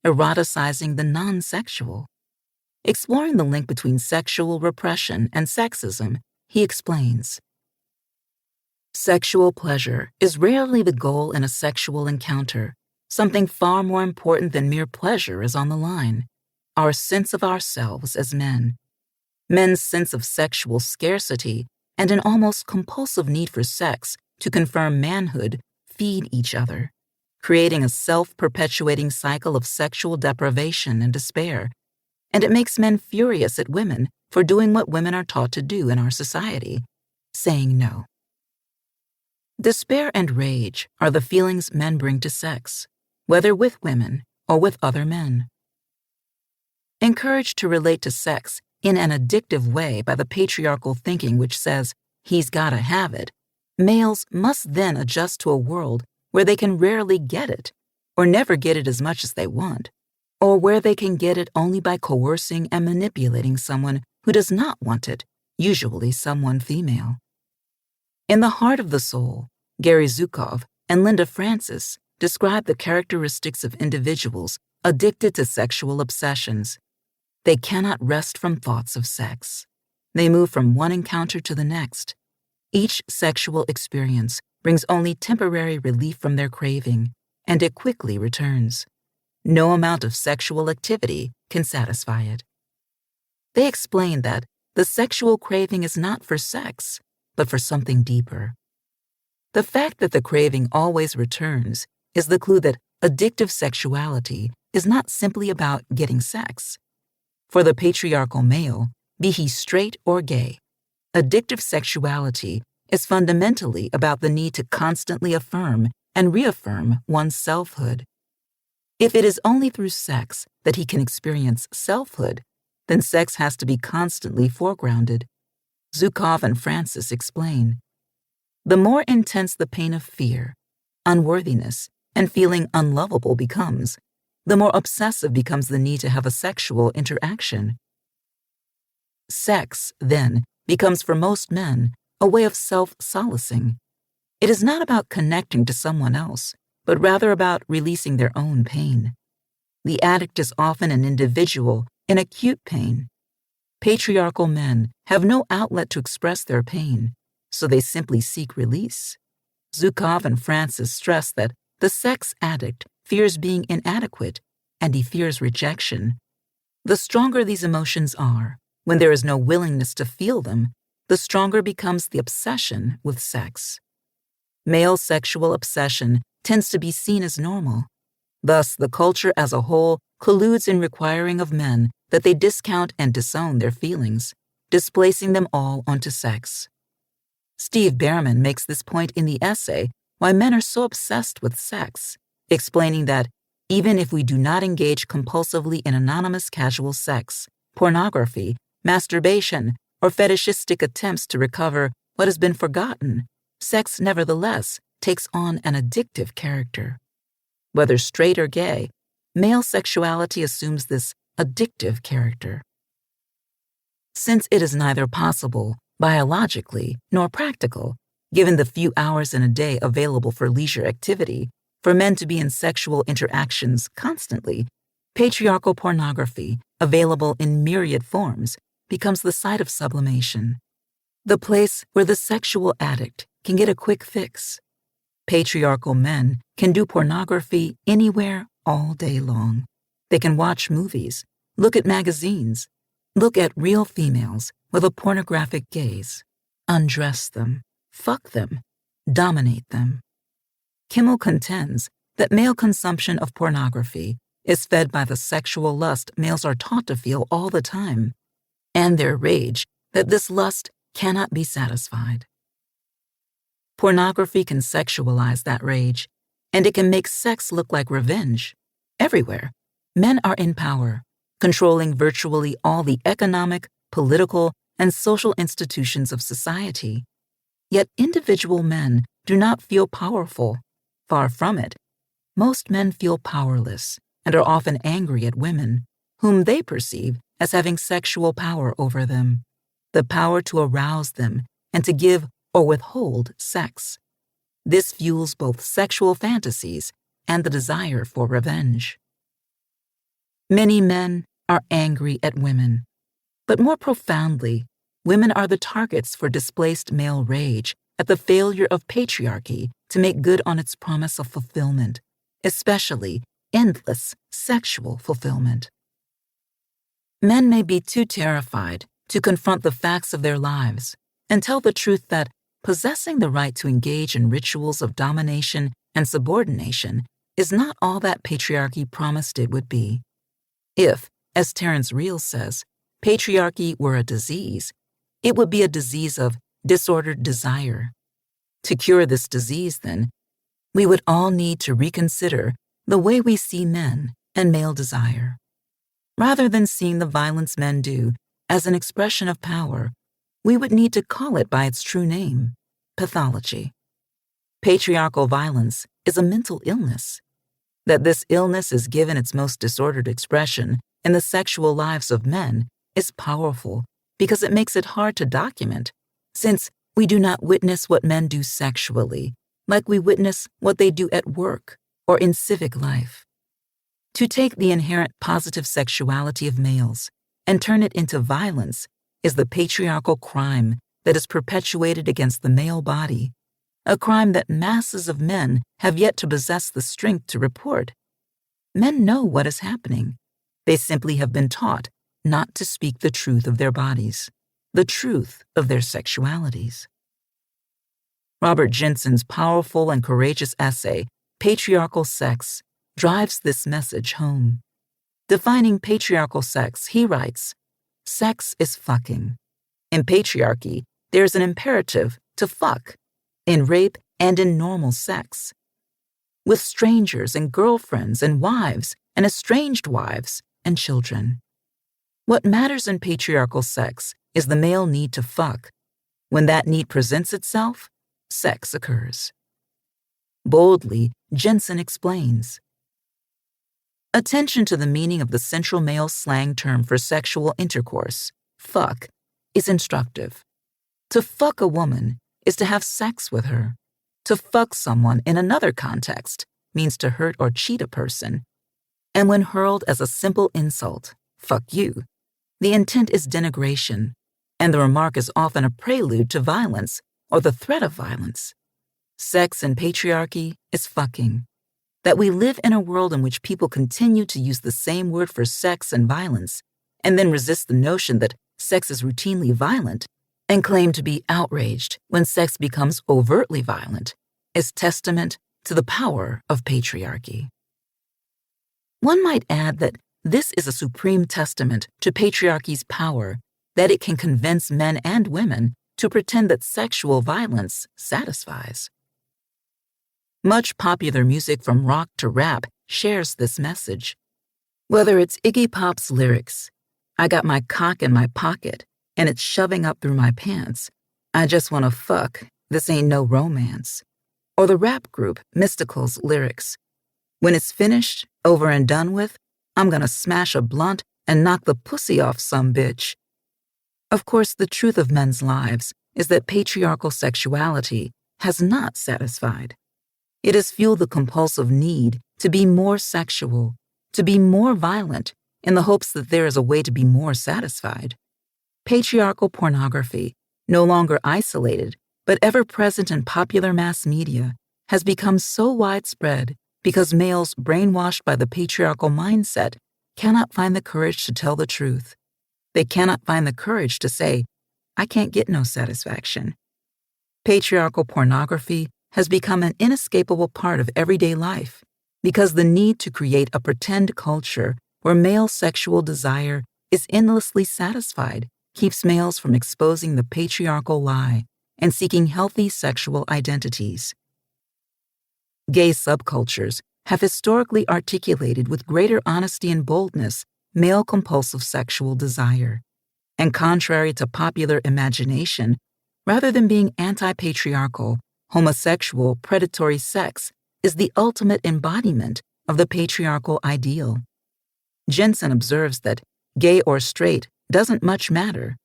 eroticizing the non-sexual. Exploring the link between sexual repression and sexism, he explains, sexual pleasure is rarely the goal in a sexual encounter. Something far more important than mere pleasure is on the line: our sense of ourselves as men. Men's sense of sexual scarcity and an almost compulsive need for sex to confirm manhood feed each other, creating a self-perpetuating cycle of sexual deprivation and despair, and it makes men furious at women for doing what women are taught to do in our society, saying no. Despair and rage are the feelings men bring to sex, whether with women or with other men. Encouraged to relate to sex in an addictive way by the patriarchal thinking which says, he's gotta have it, males must then adjust to a world where they can rarely get it, or never get it as much as they want, or where they can get it only by coercing and manipulating someone who does not want it, usually someone female. In The Heart of the Soul, Gary Zukov and Linda Francis describe the characteristics of individuals addicted to sexual obsessions. They cannot rest from thoughts of sex. They move from one encounter to the next. Each sexual experience brings only temporary relief from their craving, and it quickly returns. No amount of sexual activity can satisfy it. They explain that the sexual craving is not for sex, but for something deeper. The fact that the craving always returns is the clue that addictive sexuality is not simply about getting sex. For the patriarchal male, be he straight or gay, addictive sexuality is fundamentally about the need to constantly affirm and reaffirm one's selfhood. If it is only through sex that he can experience selfhood, then sex has to be constantly foregrounded. Zukov and Francis explain, the more intense the pain of fear, unworthiness, and feeling unlovable becomes, the more obsessive becomes the need to have a sexual interaction. Sex, then, becomes for most men a way of self-solacing. It is not about connecting to someone else, but rather about releasing their own pain. The addict is often an individual in acute pain. Patriarchal men have no outlet to express their pain, so they simply seek release. Zukov and Francis stress that the sex addict fears being inadequate, and he fears rejection. The stronger these emotions are, when there is no willingness to feel them, the stronger becomes the obsession with sex. Male sexual obsession tends to be seen as normal. Thus, the culture as a whole colludes in requiring of men that they discount and disown their feelings, displacing them all onto sex. Steve Behrman makes this point in the essay why men are so obsessed with sex, explaining that even if we do not engage compulsively in anonymous casual sex, pornography, masturbation, or fetishistic attempts to recover what has been forgotten, sex nevertheless takes on an addictive character. Whether straight or gay, male sexuality assumes this addictive character. Since it is neither possible, biologically, nor practical, given the few hours in a day available for leisure activity, for men to be in sexual interactions constantly, patriarchal pornography, available in myriad forms, becomes the site of sublimation, the place where the sexual addict can get a quick fix. Patriarchal men can do pornography anywhere all day long. They can watch movies, look at magazines, look at real females with a pornographic gaze, undress them, fuck them, dominate them. Kimmel contends that male consumption of pornography is fed by the sexual lust males are taught to feel all the time, and their rage that this lust cannot be satisfied. Pornography can sexualize that rage, and it can make sex look like revenge. Everywhere, men are in power, controlling virtually all the economic, political, and social institutions of society. Yet individual men do not feel powerful. Far from it. Most men feel powerless and are often angry at women, whom they perceive as having sexual power over them, the power to arouse them and to give or withhold sex. This fuels both sexual fantasies and the desire for revenge. Many men are angry at women, but more profoundly, women are the targets for displaced male rage at the failure of patriarchy to make good on its promise of fulfillment, especially endless sexual fulfillment. Men may be too terrified to confront the facts of their lives and tell the truth that possessing the right to engage in rituals of domination and subordination is not all that patriarchy promised it would be. If, as Terence Real says, patriarchy were a disease, it would be a disease of disordered desire. To cure this disease, then, we would all need to reconsider the way we see men and male desire. Rather than seeing the violence men do as an expression of power, we would need to call it by its true name, pathology. Patriarchal violence is a mental illness. That this illness is given its most disordered expression in the sexual lives of men is powerful because it makes it hard to document, since we do not witness what men do sexually, like we witness what they do at work or in civic life. To take the inherent positive sexuality of males and turn it into violence is the patriarchal crime that is perpetuated against the male body, a crime that masses of men have yet to possess the strength to report. Men know what is happening. They simply have been taught not to speak the truth of their bodies, the truth of their sexualities. Robert Jensen's powerful and courageous essay, Patriarchal Sex, drives this message home. Defining patriarchal sex, he writes, "Sex is fucking. In patriarchy, there is an imperative to fuck, in rape and in normal sex. With strangers and girlfriends and wives and estranged wives and children. What matters in patriarchal sex is the male need to fuck. When that need presents itself, sex occurs." Boldly, Jensen explains, attention to the meaning of the central male slang term for sexual intercourse, fuck, is instructive. To fuck a woman is to have sex with her. To fuck someone in another context means to hurt or cheat a person. And when hurled as a simple insult, fuck you, the intent is denigration, and the remark is often a prelude to violence or the threat of violence. Sex and patriarchy is fucking. That we live in a world in which people continue to use the same word for sex and violence, and then resist the notion that sex is routinely violent, and claim to be outraged when sex becomes overtly violent, is testament to the power of patriarchy. One might add that this is a supreme testament to patriarchy's power, that it can convince men and women to pretend that sexual violence satisfies. Much popular music from rock to rap shares this message. Whether it's Iggy Pop's lyrics, "I got my cock in my pocket and it's shoving up through my pants. I just wanna fuck, this ain't no romance." Or the rap group Mystical's lyrics, "When it's finished, over and done with, I'm gonna smash a blunt and knock the pussy off some bitch." Of course, the truth of men's lives is that patriarchal sexuality has not satisfied. It has fueled the compulsive need to be more sexual, to be more violent, in the hopes that there is a way to be more satisfied. Patriarchal pornography, no longer isolated, but ever present in popular mass media, has become so widespread because males brainwashed by the patriarchal mindset cannot find the courage to tell the truth. They cannot find the courage to say, "I can't get no satisfaction." Patriarchal pornography has become an inescapable part of everyday life because the need to create a pretend culture where male sexual desire is endlessly satisfied keeps males from exposing the patriarchal lie and seeking healthy sexual identities. Gay subcultures have historically articulated with greater honesty and boldness male compulsive sexual desire. And contrary to popular imagination, rather than being anti-patriarchal, homosexual predatory sex is the ultimate embodiment of the patriarchal ideal. Jensen observes that gay or straight doesn't much matter.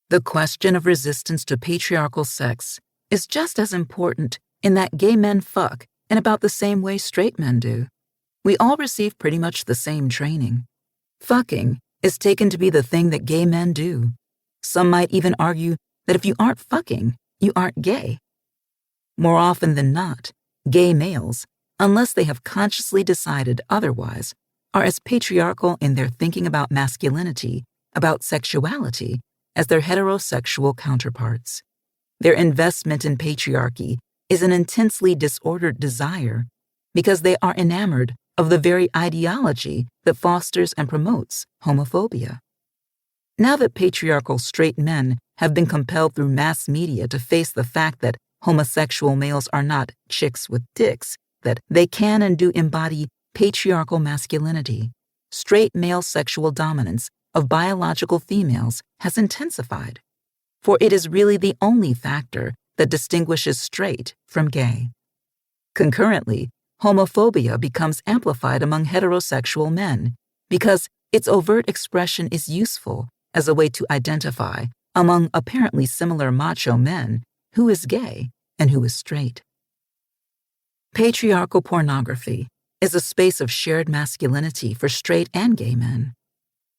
The question of resistance to patriarchal sex is just as important in that gay men fuck in about the same way straight men do. We all receive pretty much the same training. Fucking is taken to be the thing that gay men do. Some might even argue that if you aren't fucking, you aren't gay. More often than not, gay males, unless they have consciously decided otherwise, are as patriarchal in their thinking about masculinity, about sexuality, as their heterosexual counterparts. Their investment in patriarchy is an intensely disordered desire because they are enamored of the very ideology that fosters and promotes homophobia. Now that patriarchal straight men have been compelled through mass media to face the fact that homosexual males are not chicks with dicks, that they can and do embody patriarchal masculinity, straight male sexual dominance of biological females has intensified, for it is really the only factor that distinguishes straight from gay. Concurrently, homophobia becomes amplified among heterosexual men because its overt expression is useful as a way to identify, among apparently similar macho men, who is gay and who is straight. Patriarchal pornography is a space of shared masculinity for straight and gay men.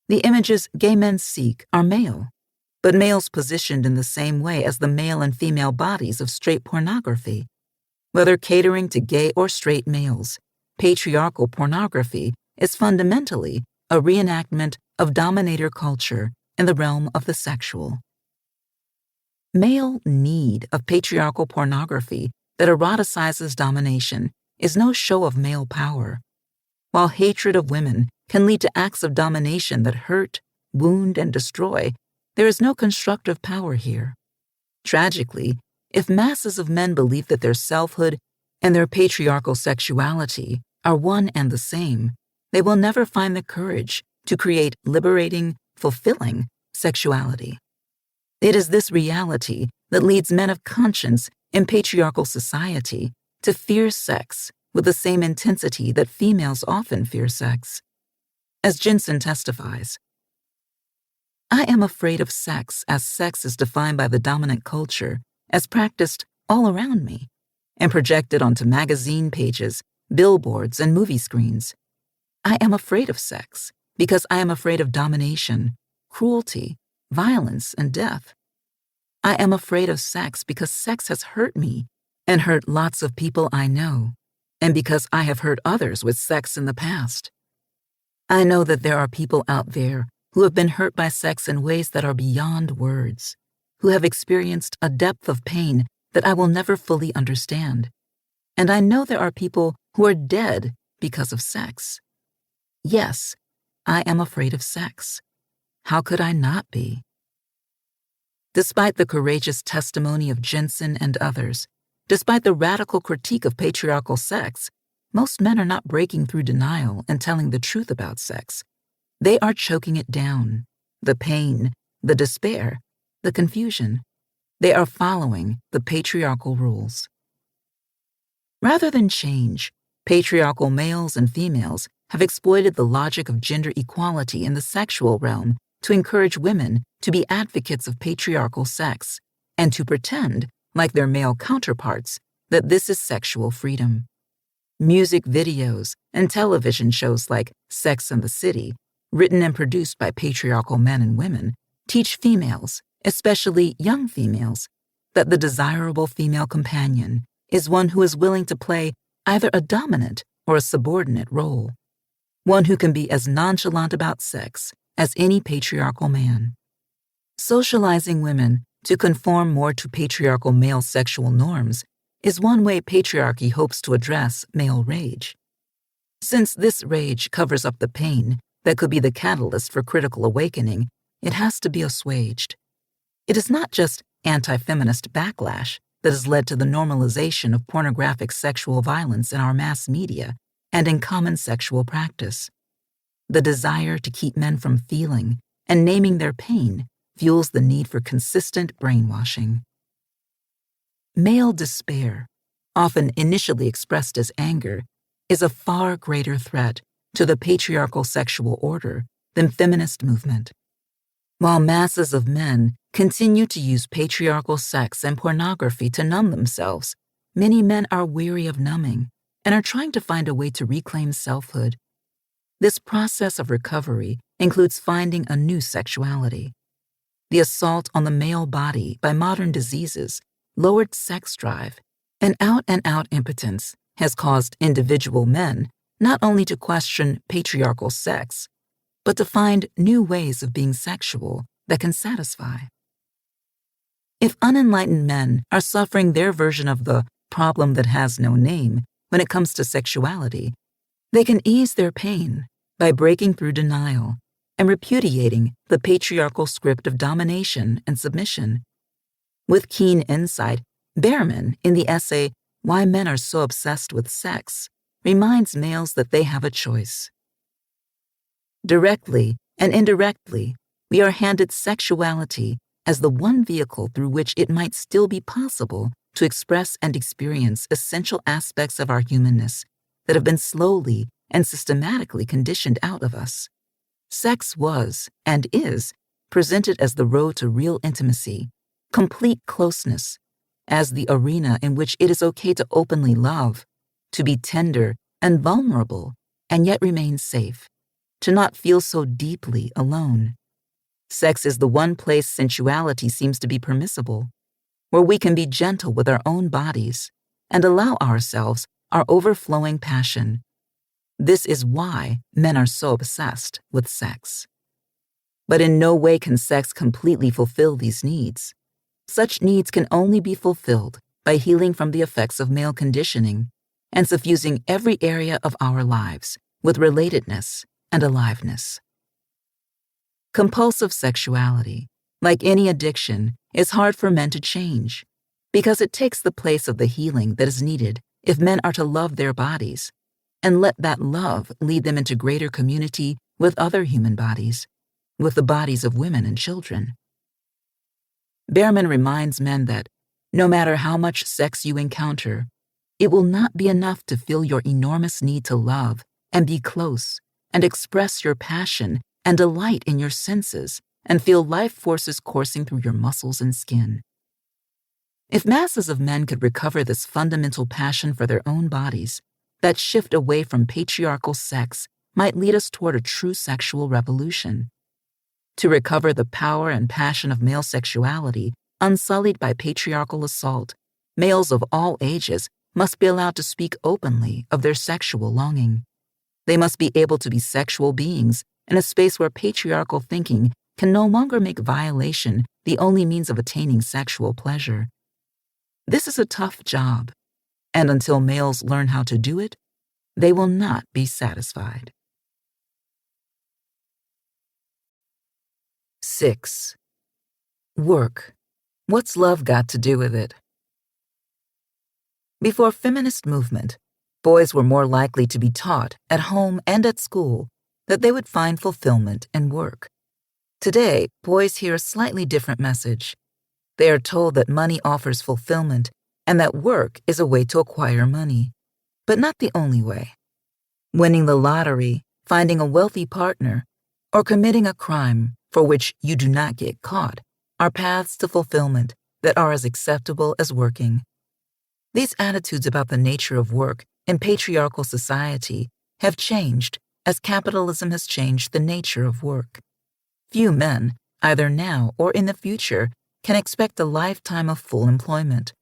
The images gay men seek are male, but males positioned in the same way as the male and female bodies of straight pornography. Whether catering to gay or straight males, patriarchal pornography is fundamentally a reenactment of dominator culture in the realm of the sexual. Male need of patriarchal pornography that eroticizes domination is no show of male power. While hatred of women can lead to acts of domination that hurt, wound, and destroy, there is no constructive power here. Tragically, if masses of men believe that their selfhood and their patriarchal sexuality are one and the same, they will never find the courage to create liberating, fulfilling sexuality. It is this reality that leads men of conscience in patriarchal society to fear sex with the same intensity that females often fear sex. As Jensen testifies, "I am afraid of sex as sex is defined by the dominant culture, as practiced all around me, and projected onto magazine pages, billboards, and movie screens. I am afraid of sex because I am afraid of domination, cruelty, violence, and death. I am afraid of sex because sex has hurt me and hurt lots of people I know, and because I have hurt others with sex in the past. I know that there are people out there who have been hurt by sex in ways that are beyond words, who have experienced a depth of pain that I will never fully understand. And I know there are people who are dead because of sex. Yes, I am afraid of sex. How could I not be?" Despite the courageous testimony of Jensen and others, Despite the radical critique of patriarchal sex, most men are not breaking through denial and telling the truth about sex. They are choking it down. The pain, the despair, the confusion. They are following the patriarchal rules. Rather than change, patriarchal males and females have exploited the logic of gender equality in the sexual realm to encourage women to be advocates of patriarchal sex and to pretend, like their male counterparts, that this is sexual freedom. Music videos and television shows like Sex and the City, written and produced by patriarchal men and women, teach females, especially young females, that the desirable female companion is one who is willing to play either a dominant or a subordinate role, one who can be as nonchalant about sex as any patriarchal man. Socializing women to conform more to patriarchal male sexual norms is one way patriarchy hopes to address male rage. Since this rage covers up the pain that could be the catalyst for critical awakening, it has to be assuaged. It is not just anti-feminist backlash that has led to the normalization of pornographic sexual violence in our mass media and in common sexual practice. The desire to keep men from feeling and naming their pain fuels the need for consistent brainwashing. Male despair, often initially expressed as anger, is a far greater threat to the patriarchal sexual order than feminist movement. While masses of men continue to use patriarchal sex and pornography to numb themselves, many men are weary of numbing and are trying to find a way to reclaim selfhood. This process of recovery includes finding a new sexuality. The assault on the male body by modern diseases, lowered sex drive, and out impotence has caused individual men not only to question patriarchal sex, but to find new ways of being sexual that can satisfy. If unenlightened men are suffering their version of the problem that has no name when it comes to sexuality, they can ease their pain by breaking through denial and repudiating the patriarchal script of domination and submission. With keen insight, Behrman, in the essay Why Men Are So Obsessed with Sex, reminds males that they have a choice. Directly and indirectly, we are handed sexuality as the one vehicle through which it might still be possible to express and experience essential aspects of our humanness that have been slowly and systematically conditioned out of us. Sex was, and is, presented as the road to real intimacy, complete closeness, as the arena in which it is okay to openly love, to be tender and vulnerable, and yet remain safe, to not feel so deeply alone. Sex is the one place sensuality seems to be permissible, where we can be gentle with our own bodies and allow ourselves our overflowing passion. This is why men are so obsessed with sex. But in no way can sex completely fulfill these needs. Such needs can only be fulfilled by healing from the effects of male conditioning and suffusing every area of our lives with relatedness and aliveness. Compulsive sexuality, like any addiction, is hard for men to change because it takes the place of the healing that is needed if men are to love their bodies and let that love lead them into greater community with other human bodies, with the bodies of women and children. Behrman reminds men that no matter how much sex you encounter, it will not be enough to fill your enormous need to love and be close and express your passion and delight in your senses and feel life forces coursing through your muscles and skin. If masses of men could recover this fundamental passion for their own bodies, that shift away from patriarchal sex might lead us toward a true sexual revolution. To recover the power and passion of male sexuality, unsullied by patriarchal assault, males of all ages must be allowed to speak openly of their sexual longing. They must be able to be sexual beings in a space where patriarchal thinking can no longer make violation the only means of attaining sexual pleasure. This is a tough job, and until males learn how to do it, they will not be satisfied. 6. Work. What's love got to do with it? Before feminist movement, boys were more likely to be taught at home and at school that they would find fulfillment in work. Today, boys hear a slightly different message. They are told that money offers fulfillment and that work is a way to acquire money, but not the only way. Winning the lottery, finding a wealthy partner, or committing a crime for which you do not get caught are paths to fulfillment that are as acceptable as working. These attitudes about the nature of work in patriarchal society have changed as capitalism has changed the nature of work. Few men, either now or in the future, can expect a lifetime of full employment.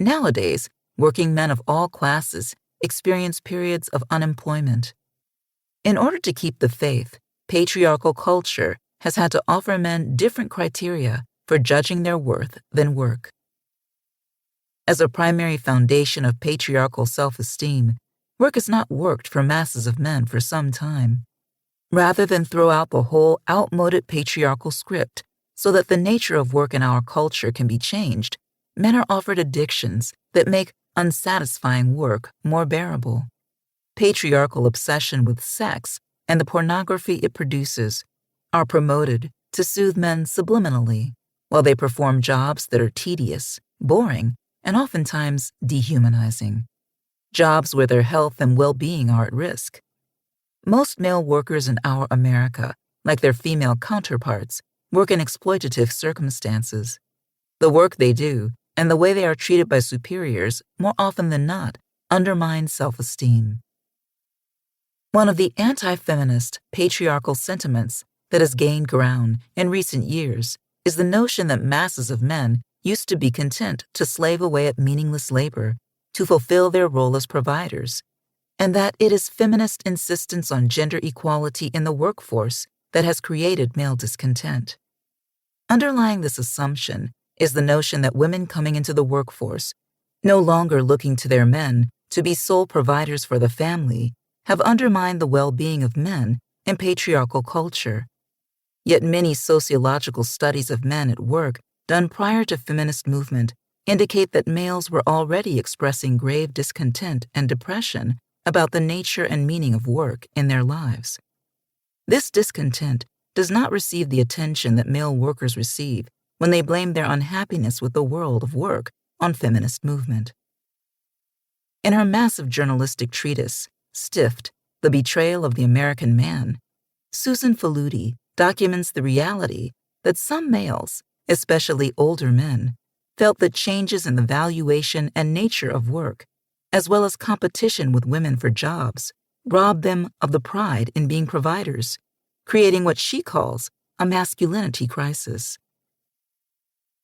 Nowadays, working men of all classes experience periods of unemployment. In order to keep the faith, patriarchal culture has had to offer men different criteria for judging their worth than work. As a primary foundation of patriarchal self-esteem, work has not worked for masses of men for some time. Rather than throw out the whole outmoded patriarchal script so that the nature of work in our culture can be changed, men are offered addictions that make unsatisfying work more bearable. Patriarchal obsession with sex and the pornography it produces are promoted to soothe men subliminally while they perform jobs that are tedious, boring, and oftentimes dehumanizing. Jobs where their health and well-being are at risk. Most male workers in our America, like their female counterparts, work in exploitative circumstances. The work they do and the way they are treated by superiors, more often than not, undermine self-esteem. One of the anti-feminist patriarchal sentiments that has gained ground in recent years is the notion that masses of men used to be content to slave away at meaningless labor to fulfill their role as providers, and that it is feminist insistence on gender equality in the workforce that has created male discontent. Underlying this assumption is the notion that women coming into the workforce, no longer looking to their men to be sole providers for the family, have undermined the well-being of men in patriarchal culture. Yet many sociological studies of men at work done prior to feminist movement indicate that males were already expressing grave discontent and depression about the nature and meaning of work in their lives. This discontent does not receive the attention that male workers receive when they blame their unhappiness with the world of work on feminist movement. In her massive journalistic treatise, Stiffed, The Betrayal of the American Man, Susan Faludi documents the reality that some males, especially older men, felt that changes in the valuation and nature of work, as well as competition with women for jobs, robbed them of the pride in being providers, creating what she calls a masculinity crisis.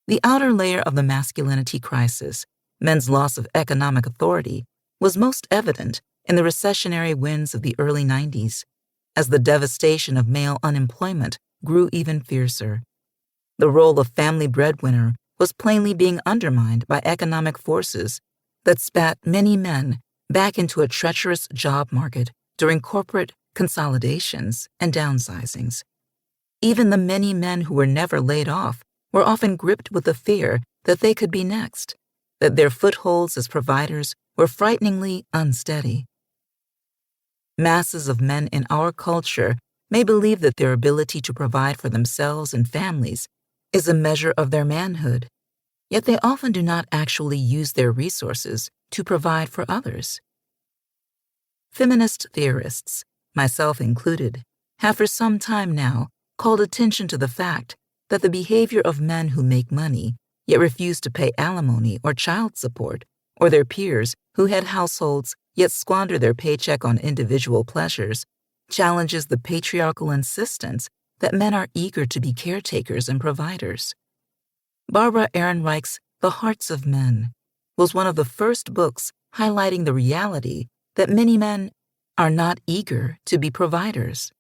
The outer layer of the masculinity crisis, men's loss of economic authority, was most evident in the recessionary winds of the early 90s, as the devastation of male unemployment grew even fiercer. The role of family breadwinner was plainly being undermined by economic forces that spat many men back into a treacherous job market during corporate consolidations and downsizings. Even the many men who were never laid off were often gripped with the fear that they could be next, that their footholds as providers were frighteningly unsteady. Masses of men in our culture may believe that their ability to provide for themselves and families is a measure of their manhood, yet they often do not actually use their resources to provide for others. Feminist theorists, myself included, have for some time now called attention to the fact that the behavior of men who make money yet refuse to pay alimony or child support, or their peers who head households yet squander their paycheck on individual pleasures, challenges the patriarchal insistence that men are eager to be caretakers and providers. Barbara Ehrenreich's The Hearts of Men was one of the first books highlighting the reality that many men are not eager to be providers,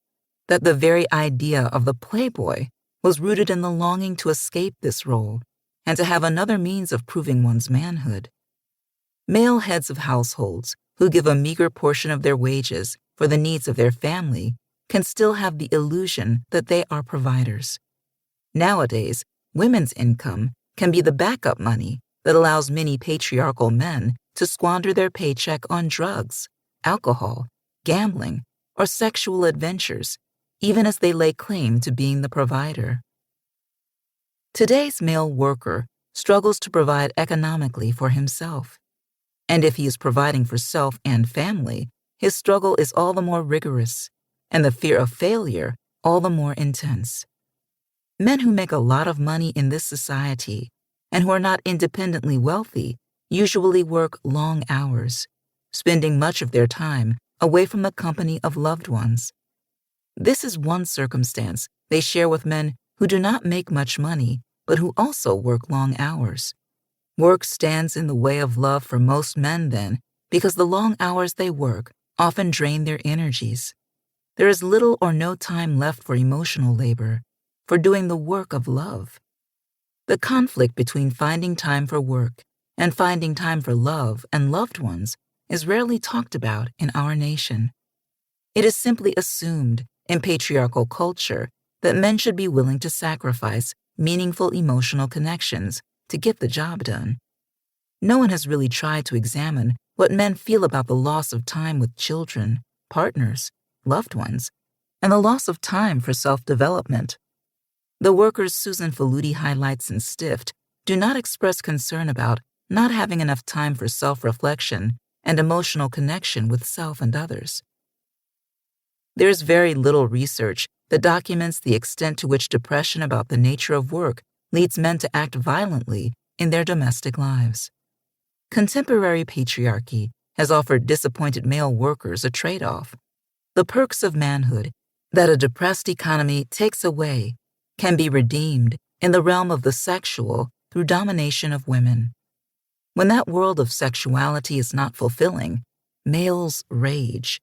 that the very idea of the playboy was rooted in the longing to escape this role and to have another means of proving one's manhood. Male heads of households who give a meager portion of their wages for the needs of their family can still have the illusion that they are providers. Nowadays, women's income can be the backup money that allows many patriarchal men to squander their paycheck on drugs, alcohol, gambling, or sexual adventures, even as they lay claim to being the provider. Today's male worker struggles to provide economically for himself. And if he is providing for self and family, his struggle is all the more rigorous, and the fear of failure all the more intense. Men who make a lot of money in this society and who are not independently wealthy usually work long hours, spending much of their time away from the company of loved ones. This is one circumstance they share with men who do not make much money but who also work long hours. Work stands in the way of love for most men then, because the long hours they work often drain their energies. There is little or no time left for emotional labor, for doing the work of love. The conflict between finding time for work and finding time for love and loved ones is rarely talked about in our nation. It is simply assumed in patriarchal culture that men should be willing to sacrifice meaningful emotional connections to get the job done. No one has really tried to examine what men feel about the loss of time with children, partners, loved ones, and the loss of time for self-development. The workers Susan Faludi highlights in Stift do not express concern about not having enough time for self-reflection and emotional connection with self and others. There is very little research that documents the extent to which depression about the nature of work leads men to act violently in their domestic lives. Contemporary patriarchy has offered disappointed male workers a trade-off. The perks of manhood that a depressed economy takes away can be redeemed in the realm of the sexual through domination of women. When that world of sexuality is not fulfilling, males rage.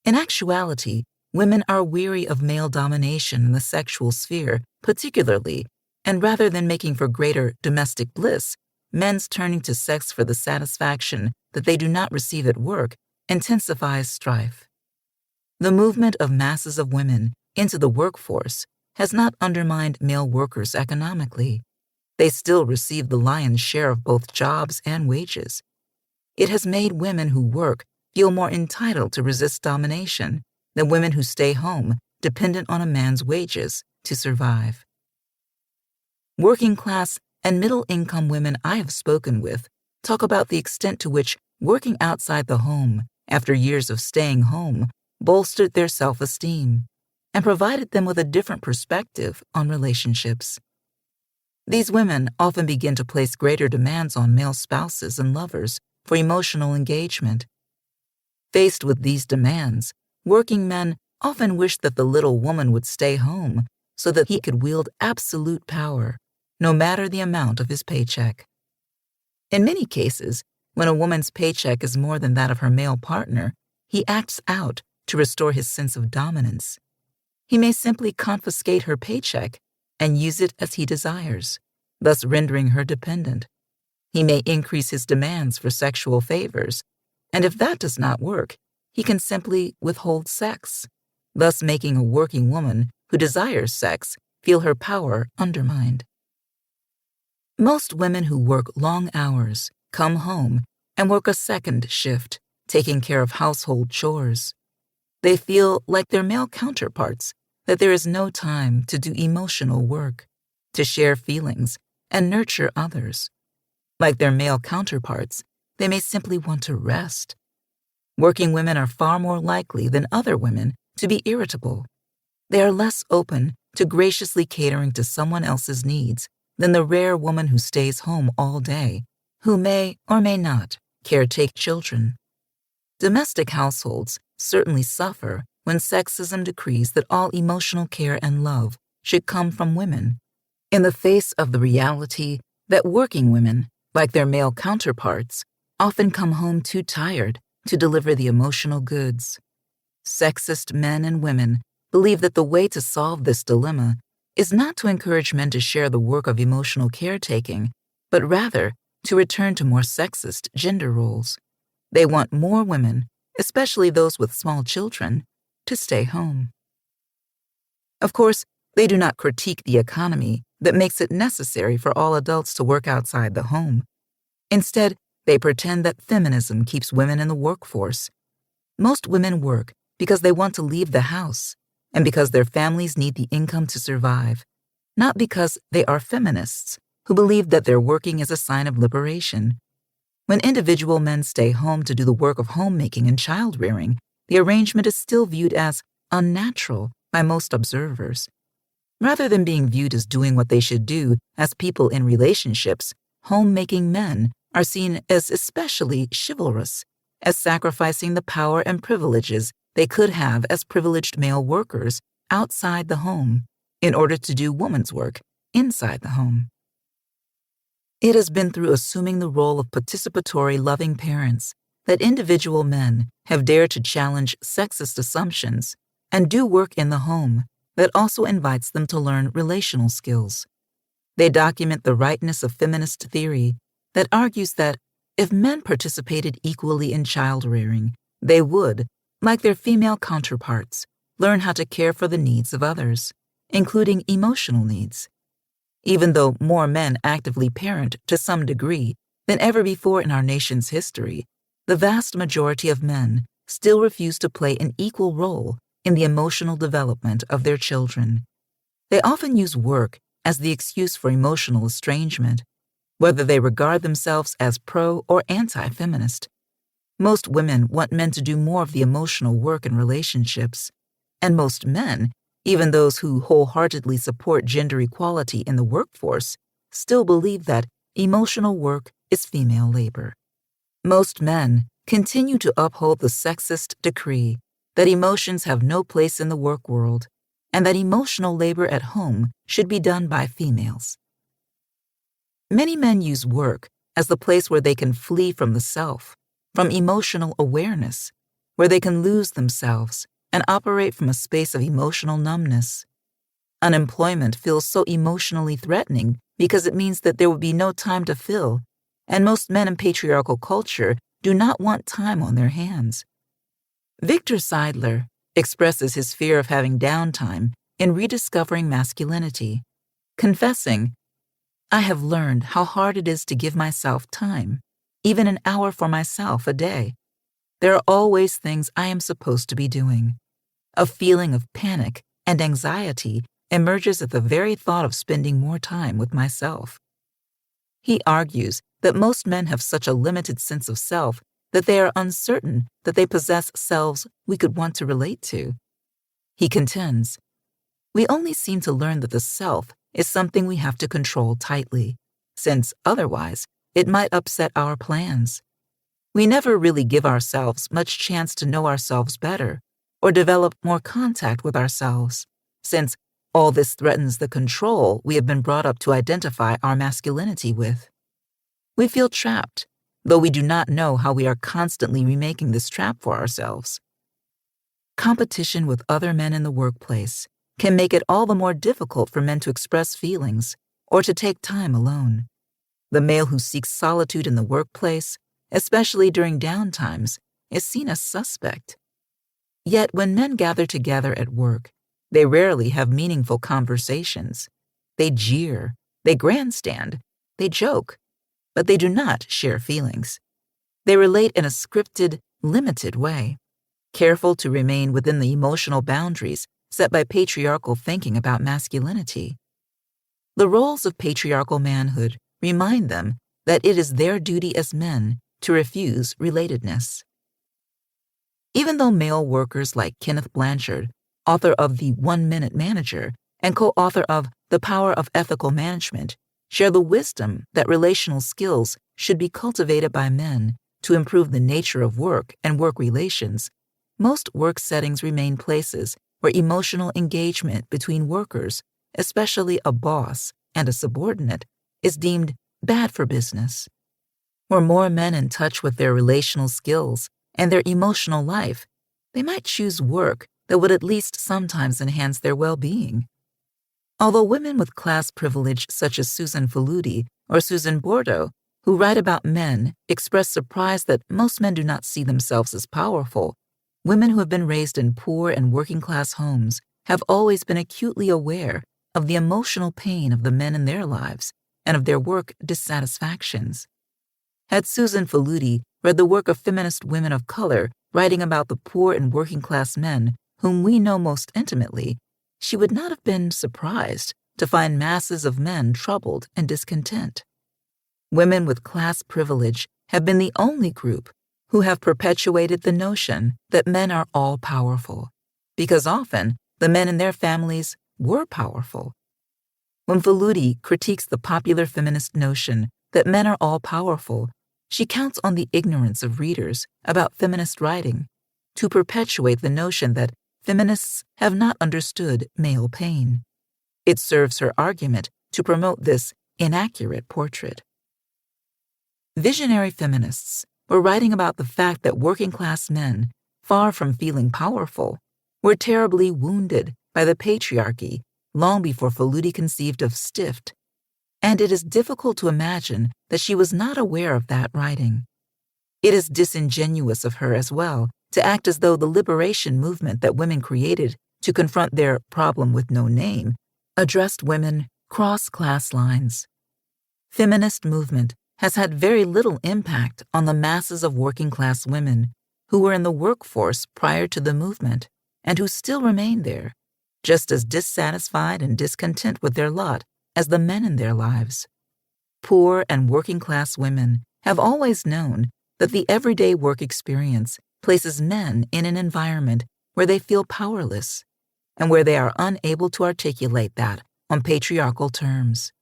In actuality, women are weary of male domination in the sexual sphere, particularly, and rather than making for greater domestic bliss, men's turning to sex for the satisfaction that they do not receive at work intensifies strife. The movement of masses of women into the workforce has not undermined male workers economically. They still receive the lion's share of both jobs and wages. It has made women who work feel more entitled to resist domination than women who stay home dependent on a man's wages to survive. Working class and middle-income women I have spoken with talk about the extent to which working outside the home after years of staying home bolstered their self-esteem and provided them with a different perspective on relationships. These women often begin to place greater demands on male spouses and lovers for emotional engagement. Faced with these demands, working men often wish that the little woman would stay home so that he could wield absolute power, no matter the amount of his paycheck. In many cases, when a woman's paycheck is more than that of her male partner, he acts out to restore his sense of dominance. He may simply confiscate her paycheck and use it as he desires, thus rendering her dependent. He may increase his demands for sexual favors, and if that does not work, he can simply withhold sex, thus making a working woman who desires sex feel her power undermined. Most women who work long hours come home and work a second shift, taking care of household chores. They feel, like their male counterparts, that there is no time to do emotional work, to share feelings, and nurture others. Like their male counterparts, they may simply want to rest. Working women are far more likely than other women to be irritable. They are less open to graciously catering to someone else's needs than the rare woman who stays home all day, who may or may not caretake children. Domestic households certainly suffer when sexism decrees that all emotional care and love should come from women, in the face of the reality that working women, like their male counterparts, often come home too tired to deliver the emotional goods. Sexist men and women believe that the way to solve this dilemma is not to encourage men to share the work of emotional caretaking, but rather to return to more sexist gender roles. They want more women, especially those with small children, to stay home. Of course, they do not critique the economy that makes it necessary for all adults to work outside the home. Instead, They pretend that feminism keeps women in the workforce. Most women work because they want to leave the house and because their families need the income to survive, not because they are feminists who believe that their working is a sign of liberation. When individual men stay home to do the work of homemaking and child-rearing, the arrangement is still viewed as unnatural by most observers. Rather than being viewed as doing what they should do as people in relationships, homemaking men are seen as especially chivalrous, as sacrificing the power and privileges they could have as privileged male workers outside the home in order to do woman's work inside the home. It has been through assuming the role of participatory, loving parents that individual men have dared to challenge sexist assumptions and do work in the home that also invites them to learn relational skills. They document the rightness of feminist theory that argues that if men participated equally in child-rearing, they would, like their female counterparts, learn how to care for the needs of others, including emotional needs. Even though more men actively parent to some degree than ever before in our nation's history, the vast majority of men still refuse to play an equal role in the emotional development of their children. They often use work as the excuse for emotional estrangement, whether they regard themselves as pro or anti-feminist. Most women want men to do more of the emotional work in relationships, and most men, even those who wholeheartedly support gender equality in the workforce, still believe that emotional work is female labor. Most men continue to uphold the sexist decree that emotions have no place in the work world and that emotional labor at home should be done by females. Many men use work as the place where they can flee from the self, from emotional awareness, where they can lose themselves and operate from a space of emotional numbness. Unemployment feels so emotionally threatening because it means that there will be no time to fill, and most men in patriarchal culture do not want time on their hands. Victor Seidler expresses his fear of having downtime in rediscovering masculinity, confessing, "I have learned how hard it is to give myself time, even an hour for myself a day. There are always things I am supposed to be doing. A feeling of panic and anxiety emerges at the very thought of spending more time with myself." He argues that most men have such a limited sense of self that they are uncertain that they possess selves we could want to relate to. He contends, "We only seem to learn that the self is something we have to control tightly, since otherwise it might upset our plans. We never really give ourselves much chance to know ourselves better or develop more contact with ourselves, since all this threatens the control we have been brought up to identify our masculinity with. We feel trapped, though we do not know how we are constantly remaking this trap for ourselves. Competition with other men in the workplace can make it all the more difficult for men to express feelings or to take time alone. The male who seeks solitude in the workplace, especially during downtimes, is seen as suspect. Yet when men gather together at work, they rarely have meaningful conversations. They jeer, they grandstand, they joke, but they do not share feelings. They relate in a scripted, limited way, careful to remain within the emotional boundaries set by patriarchal thinking about masculinity. The roles of patriarchal manhood remind them that it is their duty as men to refuse relatedness. Even though male workers like Kenneth Blanchard, author of The 1-Minute Manager and co-author of The Power of Ethical Management, share the wisdom that relational skills should be cultivated by men to improve the nature of work and work relations, most work settings remain places where emotional engagement between workers, especially a boss and a subordinate, is deemed bad for business. Were more men in touch with their relational skills and their emotional life, they might choose work that would at least sometimes enhance their well-being. Although women with class privilege such as Susan Faludi or Susan Bordeaux, who write about men, express surprise that most men do not see themselves as powerful, women who have been raised in poor and working-class homes have always been acutely aware of the emotional pain of the men in their lives and of their work dissatisfactions. Had Susan Faludi read the work of feminist women of color writing about the poor and working class men whom we know most intimately, she would not have been surprised to find masses of men troubled and discontent. Women with class privilege have been the only group who have perpetuated the notion that men are all-powerful, because often the men in their families were powerful. When Faludi critiques the popular feminist notion that men are all-powerful, she counts on the ignorance of readers about feminist writing to perpetuate the notion that feminists have not understood male pain. It serves her argument to promote this inaccurate portrait. Visionary feminists were writing about the fact that working-class men, far from feeling powerful, were terribly wounded by the patriarchy long before Faludi conceived of stift, and it is difficult to imagine that she was not aware of that writing. It is disingenuous of her as well to act as though the liberation movement that women created to confront their problem with no name addressed women cross class lines. Feminist movement has had very little impact on the masses of working class women who were in the workforce prior to the movement and who still remain there, just as dissatisfied and discontent with their lot as the men in their lives. Poor and working class women have always known that the everyday work experience places men in an environment where they feel powerless and where they are unable to articulate that on patriarchal terms.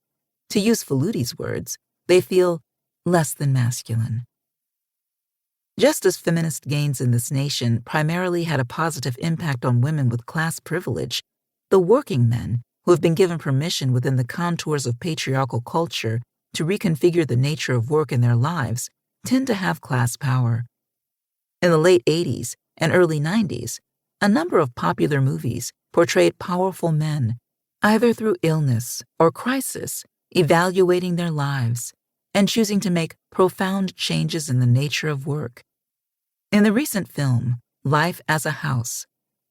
To use Faludi's words, they feel less than masculine. Just as feminist gains in this nation primarily had a positive impact on women with class privilege, the working men who have been given permission within the contours of patriarchal culture to reconfigure the nature of work in their lives tend to have class power. In the late 80s and early 90s, a number of popular movies portrayed powerful men, either through illness or crisis, evaluating their lives and choosing to make profound changes in the nature of work. In the recent film, Life as a House,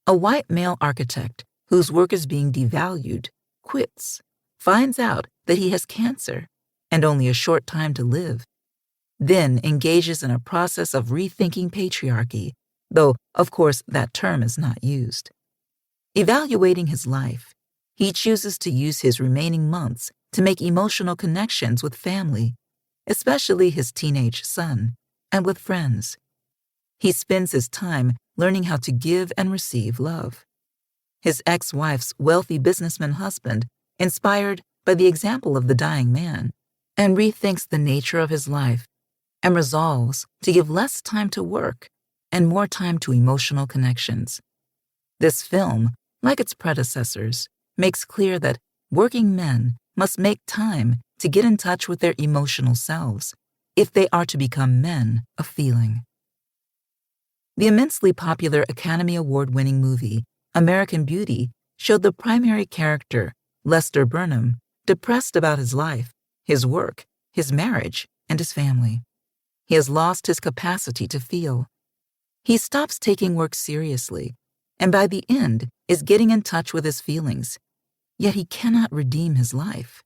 a white male architect whose work is being devalued quits, finds out that he has cancer and only a short time to live, then engages in a process of rethinking patriarchy, though, of course, that term is not used. Evaluating his life, he chooses to use his remaining months to make emotional connections with family, especially his teenage son, and with friends. He spends his time learning how to give and receive love. His ex-wife's wealthy businessman husband, inspired by the example of the dying man, and rethinks the nature of his life and resolves to give less time to work and more time to emotional connections. This film, like its predecessors, makes clear that working men must make time to get in touch with their emotional selves if they are to become men of feeling. The immensely popular Academy Award-winning movie American Beauty showed the primary character, Lester Burnham, depressed about his life, his work, his marriage, and his family. He has lost his capacity to feel. He stops taking work seriously, and by the end is getting in touch with his feelings, yet he cannot redeem his life.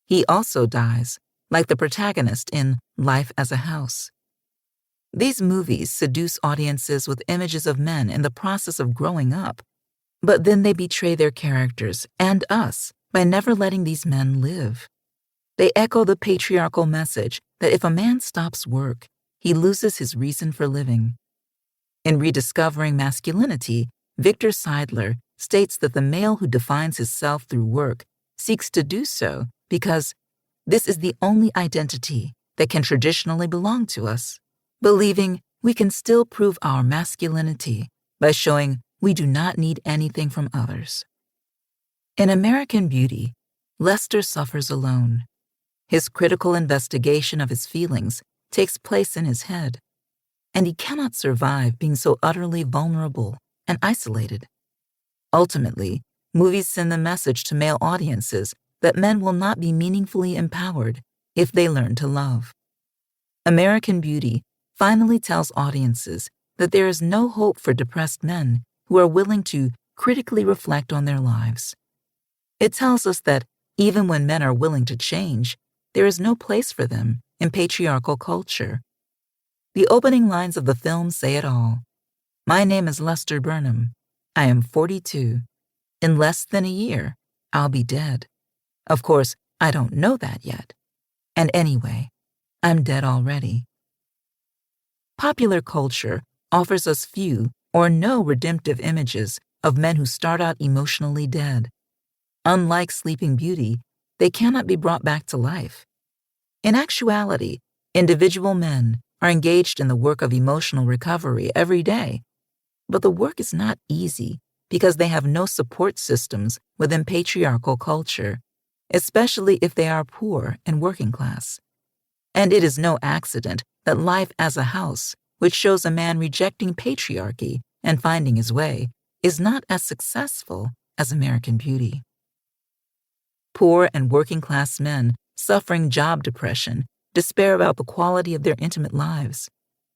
He also dies, like the protagonist in Life as a House. These movies seduce audiences with images of men in the process of growing up, but then they betray their characters and us by never letting these men live. They echo the patriarchal message that if a man stops work, he loses his reason for living. In Rediscovering Masculinity, Victor Seidler states that the male who defines his self through work seeks to do so because this is the only identity that can traditionally belong to us, believing we can still prove our masculinity by showing we do not need anything from others. In American Beauty, Lester suffers alone. His critical investigation of his feelings takes place in his head, and he cannot survive being so utterly vulnerable and isolated. Ultimately, movies send the message to male audiences that men will not be meaningfully empowered if they learn to love. American Beauty finally tells audiences that there is no hope for depressed men who are willing to critically reflect on their lives. It tells us that even when men are willing to change, there is no place for them in patriarchal culture. The opening lines of the film say it all. My name is Lester Burnham. I am 42. In less than a year, I'll be dead. Of course, I don't know that yet. And anyway, I'm dead already. Popular culture offers us few or no redemptive images of men who start out emotionally dead. Unlike Sleeping Beauty, they cannot be brought back to life. In actuality, individual men are engaged in the work of emotional recovery every day, but the work is not easy because they have no support systems within patriarchal culture, especially if they are poor and working class. And it is no accident that Life as a House, which shows a man rejecting patriarchy and finding his way, is not as successful as American Beauty. Poor and working class men suffering job depression despair about the quality of their intimate lives.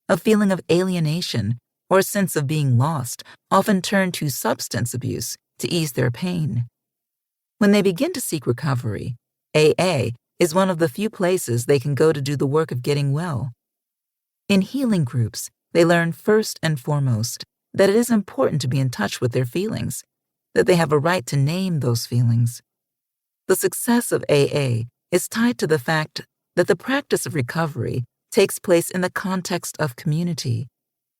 A feeling of alienation or a sense of being lost often turn to substance abuse to ease their pain. When they begin to seek recovery, AA is one of the few places they can go to do the work of getting well. In healing groups, they learn first and foremost that it is important to be in touch with their feelings, that they have a right to name those feelings. The success of AA is tied to the fact that the practice of recovery takes place in the context of community,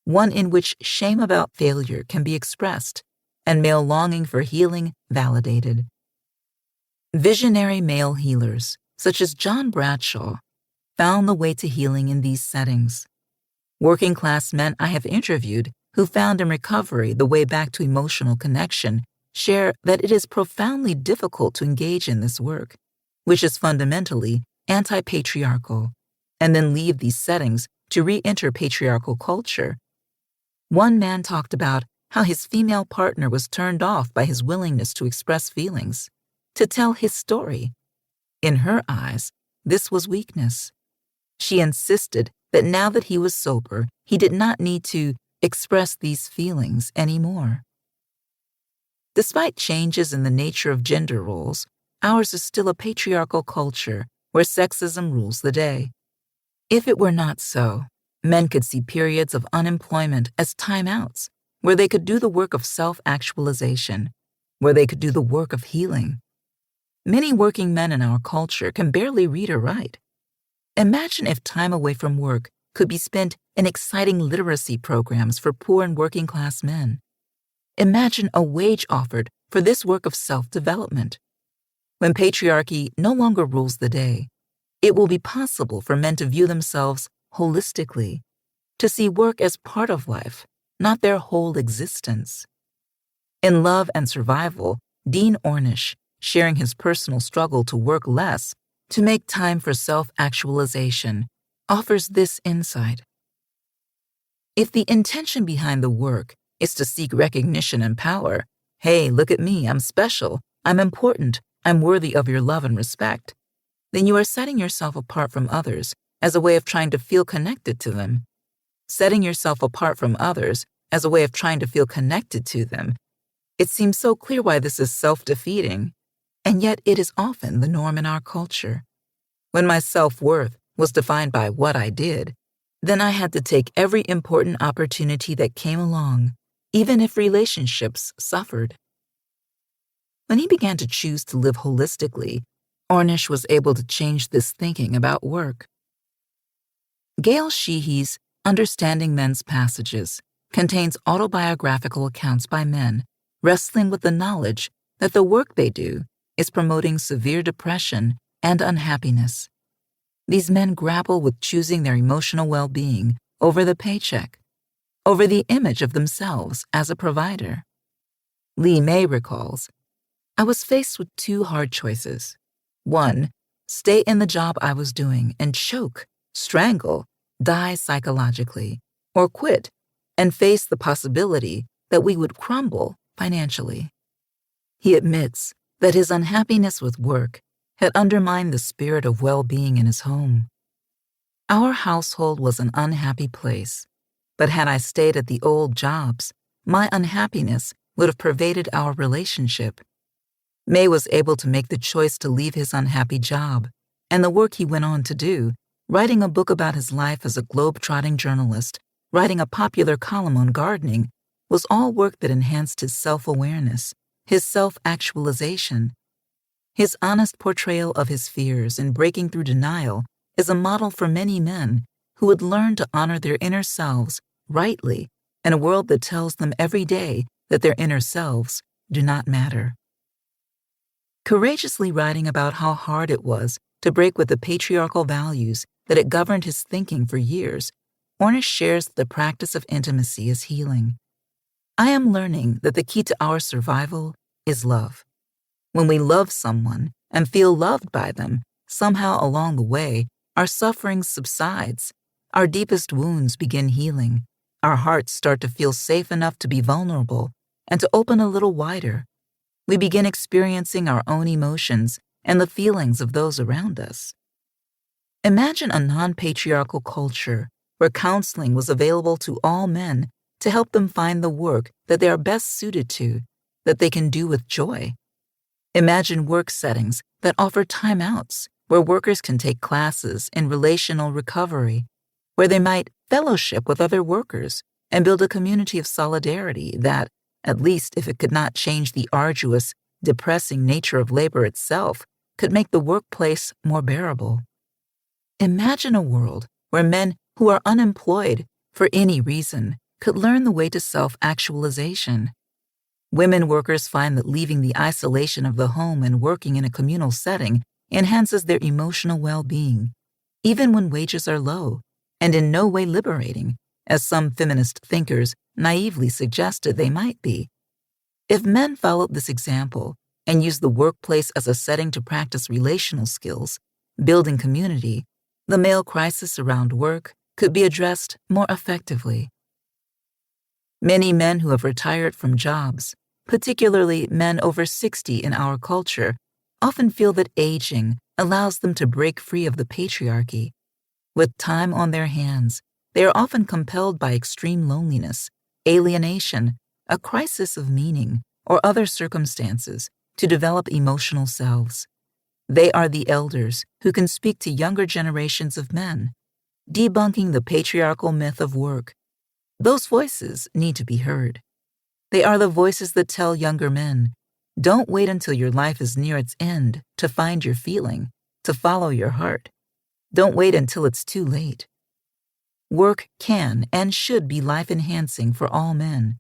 one in which shame about failure can be expressed and male longing for healing validated. Visionary male healers, such as John Bradshaw, found the way to healing in these settings. Working class men I have interviewed who found in recovery the way back to emotional connection share that it is profoundly difficult to engage in this work, which is fundamentally anti-patriarchal, and then leave these settings to re-enter patriarchal culture. One man talked about how his female partner was turned off by his willingness to express feelings, to tell his story. In her eyes, this was weakness. She insisted that now that he was sober, he did not need to express these feelings anymore. Despite changes in the nature of gender roles, ours is still a patriarchal culture where sexism rules the day. If it were not so, men could see periods of unemployment as timeouts, where they could do the work of self-actualization, where they could do the work of healing. Many working men in our culture can barely read or write. Imagine if time away from work could be spent in exciting literacy programs for poor and working class men. Imagine a wage offered for this work of self-development. When patriarchy no longer rules the day, it will be possible for men to view themselves holistically, to see work as part of life, not their whole existence. In Love and Survival, Dean Ornish, sharing his personal struggle to work less to make time for self-actualization, offers this insight. If the intention behind the work is to seek recognition and power, hey, look at me, I'm special, I'm important, I'm worthy of your love and respect, then you are setting yourself apart from others as a way of trying to feel connected to them. Setting yourself apart from others as a way of trying to feel connected to them. It seems so clear why this is self-defeating, and yet it is often the norm in our culture. When my self-worth was defined by what I did, then I had to take every important opportunity that came along, even if relationships suffered. When he began to choose to live holistically, Ornish was able to change this thinking about work. Gail Sheehy's Understanding Men's Passages contains autobiographical accounts by men wrestling with the knowledge that the work they do is promoting severe depression and unhappiness. These men grapple with choosing their emotional well-being over the paycheck, over the image of themselves as a provider. Lee May recalls, I was faced with two hard choices. One, stay in the job I was doing and choke, strangle, die psychologically, or quit and face the possibility that we would crumble financially. He admits that his unhappiness with work had undermined the spirit of well-being in his home. Our household was an unhappy place, but had I stayed at the old jobs, my unhappiness would have pervaded our relationship. May was able to make the choice to leave his unhappy job and the work he went on to do writing a book about his life as a globe-trotting journalist, writing a popular column on gardening, was all work that enhanced his self-awareness, his self-actualization. His honest portrayal of his fears and breaking through denial is a model for many men who would learn to honor their inner selves rightly in a world that tells them every day that their inner selves do not matter. Courageously writing about how hard it was to break with the patriarchal values that had governed his thinking for years, Ornish shares that the practice of intimacy is healing. I am learning that the key to our survival is love. When we love someone and feel loved by them, somehow along the way, our suffering subsides, our deepest wounds begin healing, our hearts start to feel safe enough to be vulnerable and to open a little wider. We begin experiencing our own emotions and the feelings of those around us. Imagine a non-patriarchal culture where counseling was available to all men to help them find the work that they are best suited to, that they can do with joy. Imagine work settings that offer timeouts where workers can take classes in relational recovery, where they might fellowship with other workers and build a community of solidarity that, at least if it could not change the arduous, depressing nature of labor itself, could make the workplace more bearable. Imagine a world where men who are unemployed for any reason could learn the way to self-actualization. Women workers find that leaving the isolation of the home and working in a communal setting enhances their emotional well-being, even when wages are low, and in no way liberating, as some feminist thinkers naively suggested they might be. If men followed this example and used the workplace as a setting to practice relational skills, building community, the male crisis around work could be addressed more effectively. Many men who have retired from jobs, particularly men over 60 in our culture, often feel that aging allows them to break free of the patriarchy. With time on their hands, they are often compelled by extreme loneliness, alienation, a crisis of meaning, or other circumstances to develop emotional selves. They are the elders who can speak to younger generations of men, debunking the patriarchal myth of work. Those voices need to be heard. They are the voices that tell younger men, don't wait until your life is near its end to find your feeling, to follow your heart. Don't wait until it's too late. Work can and should be life-enhancing for all men.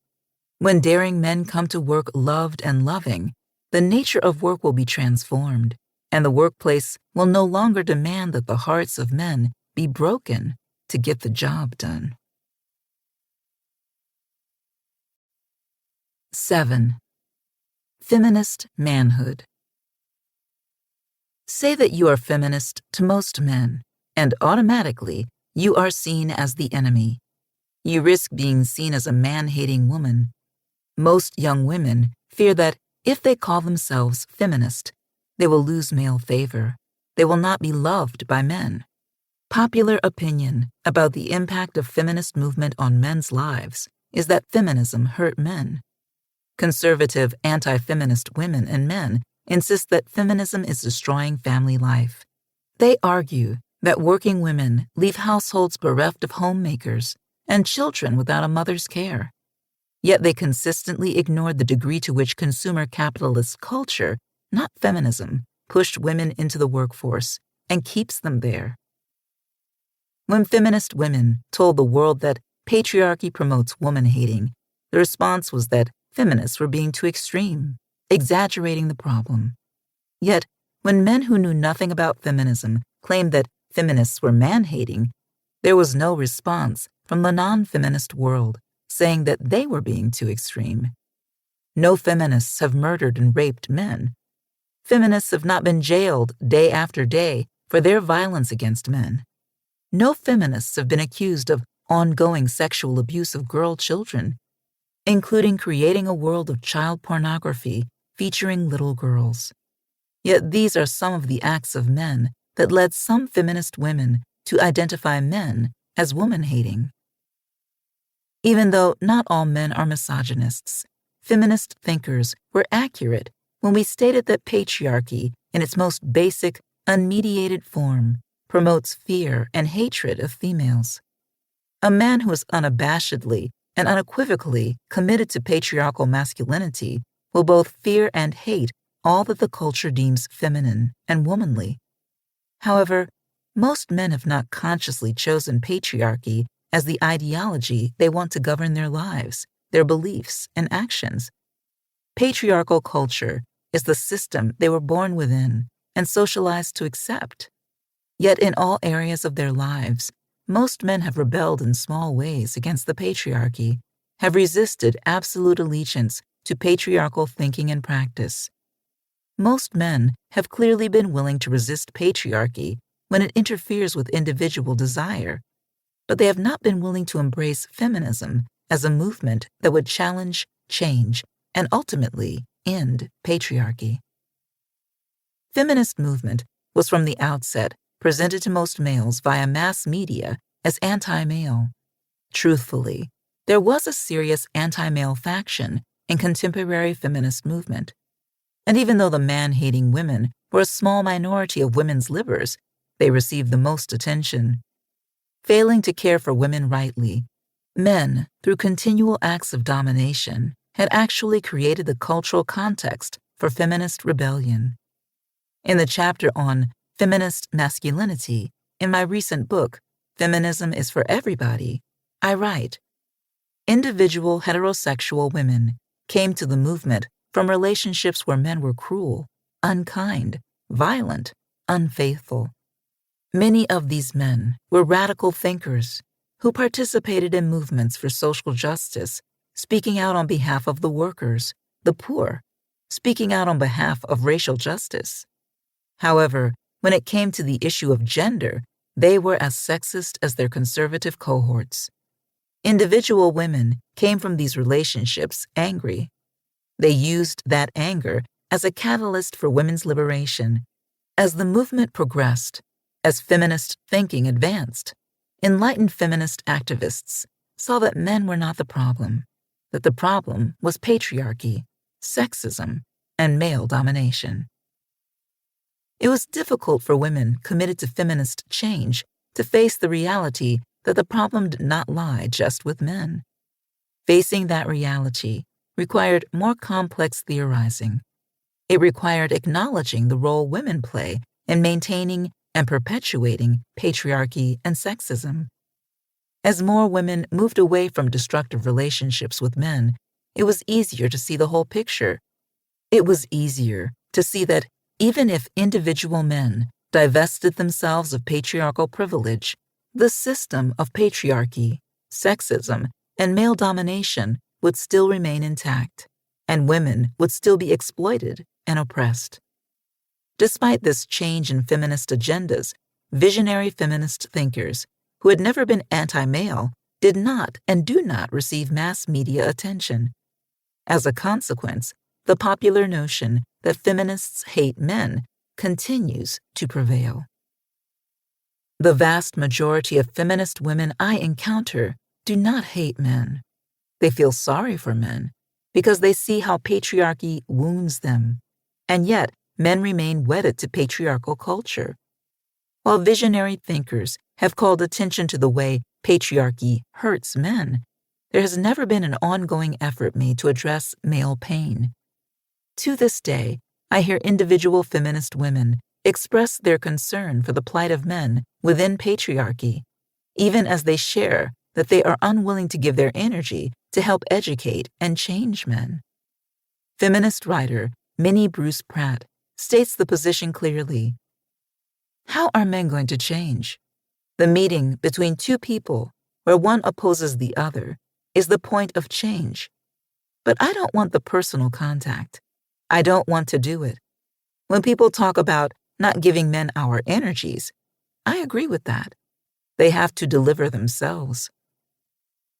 When daring men come to work loved and loving, the nature of work will be transformed, and the workplace will no longer demand that the hearts of men be broken to get the job done. 7. Feminist manhood. Say that you are feminist to most men, and automatically you are seen as the enemy. You risk being seen as a man-hating woman. Most young women fear that if they call themselves feminist, they will lose male favor. They will not be loved by men. Popular opinion about the impact of feminist movement on men's lives is that feminism hurt men. Conservative, anti-feminist women and men insist that feminism is destroying family life. They argue that working women leave households bereft of homemakers and children without a mother's care. Yet they consistently ignored the degree to which consumer capitalist culture, not feminism, pushed women into the workforce and keeps them there. When feminist women told the world that patriarchy promotes woman-hating, the response was that feminists were being too extreme, exaggerating the problem. Yet, when men who knew nothing about feminism claimed that feminists were man-hating, there was no response from the non-feminist world saying that they were being too extreme. No feminists have murdered and raped men. Feminists have not been jailed day after day for their violence against men. No feminists have been accused of ongoing sexual abuse of girl children, including creating a world of child pornography featuring little girls. Yet these are some of the acts of men that led some feminist women to identify men as woman-hating. Even though not all men are misogynists, feminist thinkers were accurate when we stated that patriarchy, in its most basic, unmediated form, promotes fear and hatred of females. A man who is unabashedly and unequivocally committed to patriarchal masculinity will both fear and hate all that the culture deems feminine and womanly. However, most men have not consciously chosen patriarchy as the ideology they want to govern their lives, their beliefs, and actions. Patriarchal culture is the system they were born within and socialized to accept. Yet in all areas of their lives, most men have rebelled in small ways against the patriarchy, have resisted absolute allegiance to patriarchal thinking and practice. Most men have clearly been willing to resist patriarchy when it interferes with individual desire, but they have not been willing to embrace feminism as a movement that would challenge, change, and ultimately end patriarchy. Feminist movement was from the outset presented to most males via mass media as anti-male. Truthfully, there was a serious anti-male faction in contemporary feminist movement. And even though the man-hating women were a small minority of women's livers, they received the most attention. Failing to care for women rightly, men, through continual acts of domination, had actually created the cultural context for feminist rebellion. In the chapter on feminist masculinity in my recent book, Feminism is for Everybody, I write, individual heterosexual women came to the movement from relationships where men were cruel, unkind, violent, unfaithful. Many of these men were radical thinkers who participated in movements for social justice, speaking out on behalf of the workers, the poor, speaking out on behalf of racial justice. However, when it came to the issue of gender, they were as sexist as their conservative cohorts. Individual women came from these relationships angry. They used that anger as a catalyst for women's liberation. As the movement progressed, as feminist thinking advanced, enlightened feminist activists saw that men were not the problem, that the problem was patriarchy, sexism, and male domination. It was difficult for women committed to feminist change to face the reality that the problem did not lie just with men. Facing that reality required more complex theorizing. It required acknowledging the role women play in maintaining and perpetuating patriarchy and sexism. As more women moved away from destructive relationships with men, it was easier to see the whole picture. It was easier to see that even if individual men divested themselves of patriarchal privilege, the system of patriarchy, sexism, and male domination would still remain intact, and women would still be exploited and oppressed. Despite this change in feminist agendas, visionary feminist thinkers who had never been anti-male did not and do not receive mass media attention. As a consequence, the popular notion that feminists hate men continues to prevail. The vast majority of feminist women I encounter do not hate men. They feel sorry for men because they see how patriarchy wounds them, and yet men remain wedded to patriarchal culture. While visionary thinkers have called attention to the way patriarchy hurts men, there has never been an ongoing effort made to address male pain. To this day, I hear individual feminist women express their concern for the plight of men within patriarchy, even as they share that they are unwilling to give their energy to help educate and change men. Feminist writer Minnie Bruce Pratt states the position clearly. How are men going to change? The meeting between two people where one opposes the other is the point of change. But I don't want the personal contact. I don't want to do it. When people talk about not giving men our energies, I agree with that. They have to deliver themselves.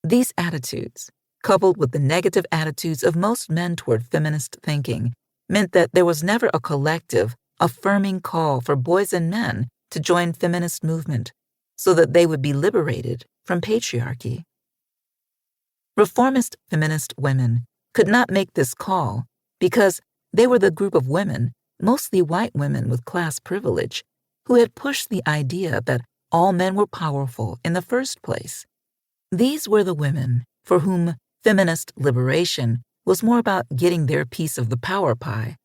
These attitudes, coupled with the negative attitudes of most men toward feminist thinking, meant that there was never a collective, affirming call for boys and men to join feminist movement so that they would be liberated from patriarchy. Reformist feminist women could not make this call because they were the group of women, mostly white women with class privilege, who had pushed the idea that all men were powerful in the first place. These were the women for whom feminist liberation was more about getting their piece of the power pie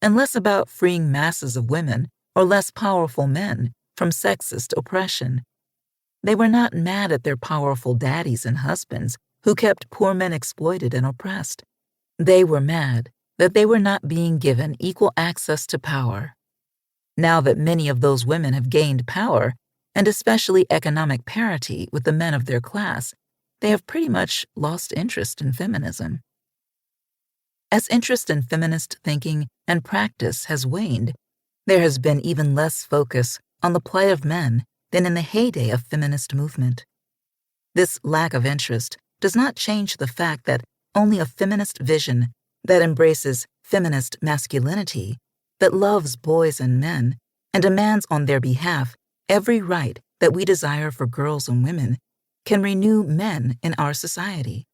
and less about freeing masses of women or less powerful men from sexist oppression. They were not mad at their powerful daddies and husbands who kept poor men exploited and oppressed. They were mad that they were not being given equal access to power. Now that many of those women have gained power, and especially economic parity with the men of their class, they have pretty much lost interest in feminism. As interest in feminist thinking and practice has waned, there has been even less focus on the plight of men than in the heyday of feminist movement. This lack of interest does not change the fact that only a feminist vision that embraces feminist masculinity, that loves boys and men, and demands on their behalf every right that we desire for girls and women, can renew men in our society.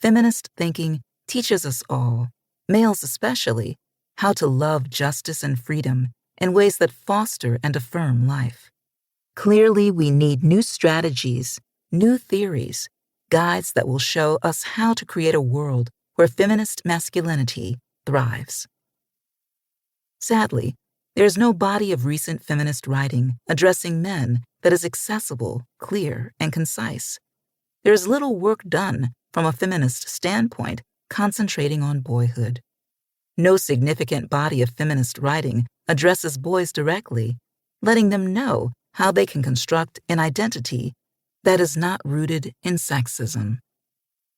Feminist thinking teaches us all, males especially, how to love justice and freedom in ways that foster and affirm life. Clearly, we need new strategies, new theories, guides that will show us how to create a world where feminist masculinity thrives. Sadly, there is no body of recent feminist writing addressing men that is accessible, clear, and concise. There is little work done from a feminist standpoint concentrating on boyhood. No significant body of feminist writing addresses boys directly, letting them know how they can construct an identity that is not rooted in sexism.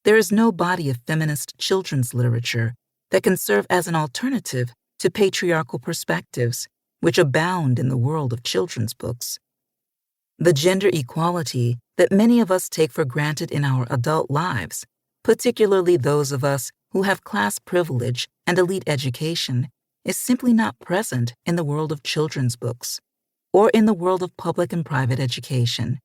There is no body of feminist children's literature that can serve as an alternative to patriarchal perspectives which abound in the world of children's books. The gender equality that many of us take for granted in our adult lives, particularly those of us who have class privilege and elite education, is simply not present in the world of children's books or in the world of public and private education.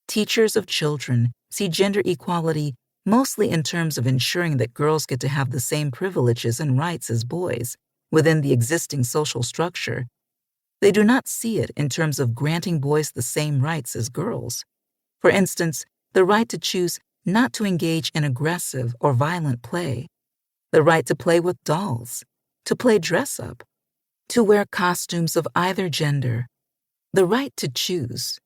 Teachers of children see gender equality mostly in terms of ensuring that girls get to have the same privileges and rights as boys within the existing social structure. They do not see it in terms of granting boys the same rights as girls. For instance, the right to choose not to engage in aggressive or violent play, the right to play with dolls, to play dress-up, to wear costumes of either gender, the right to choose.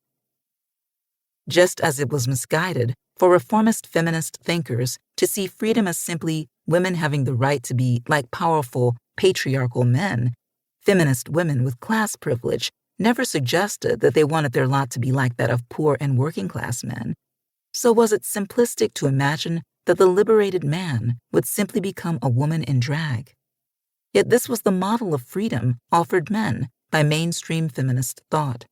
Just as it was misguided for reformist feminist thinkers to see freedom as simply women having the right to be like powerful, patriarchal men, feminist women with class privilege never suggested that they wanted their lot to be like that of poor and working-class men. So was it simplistic to imagine that the liberated man would simply become a woman in drag? Yet this was the model of freedom offered men by mainstream feminist thought.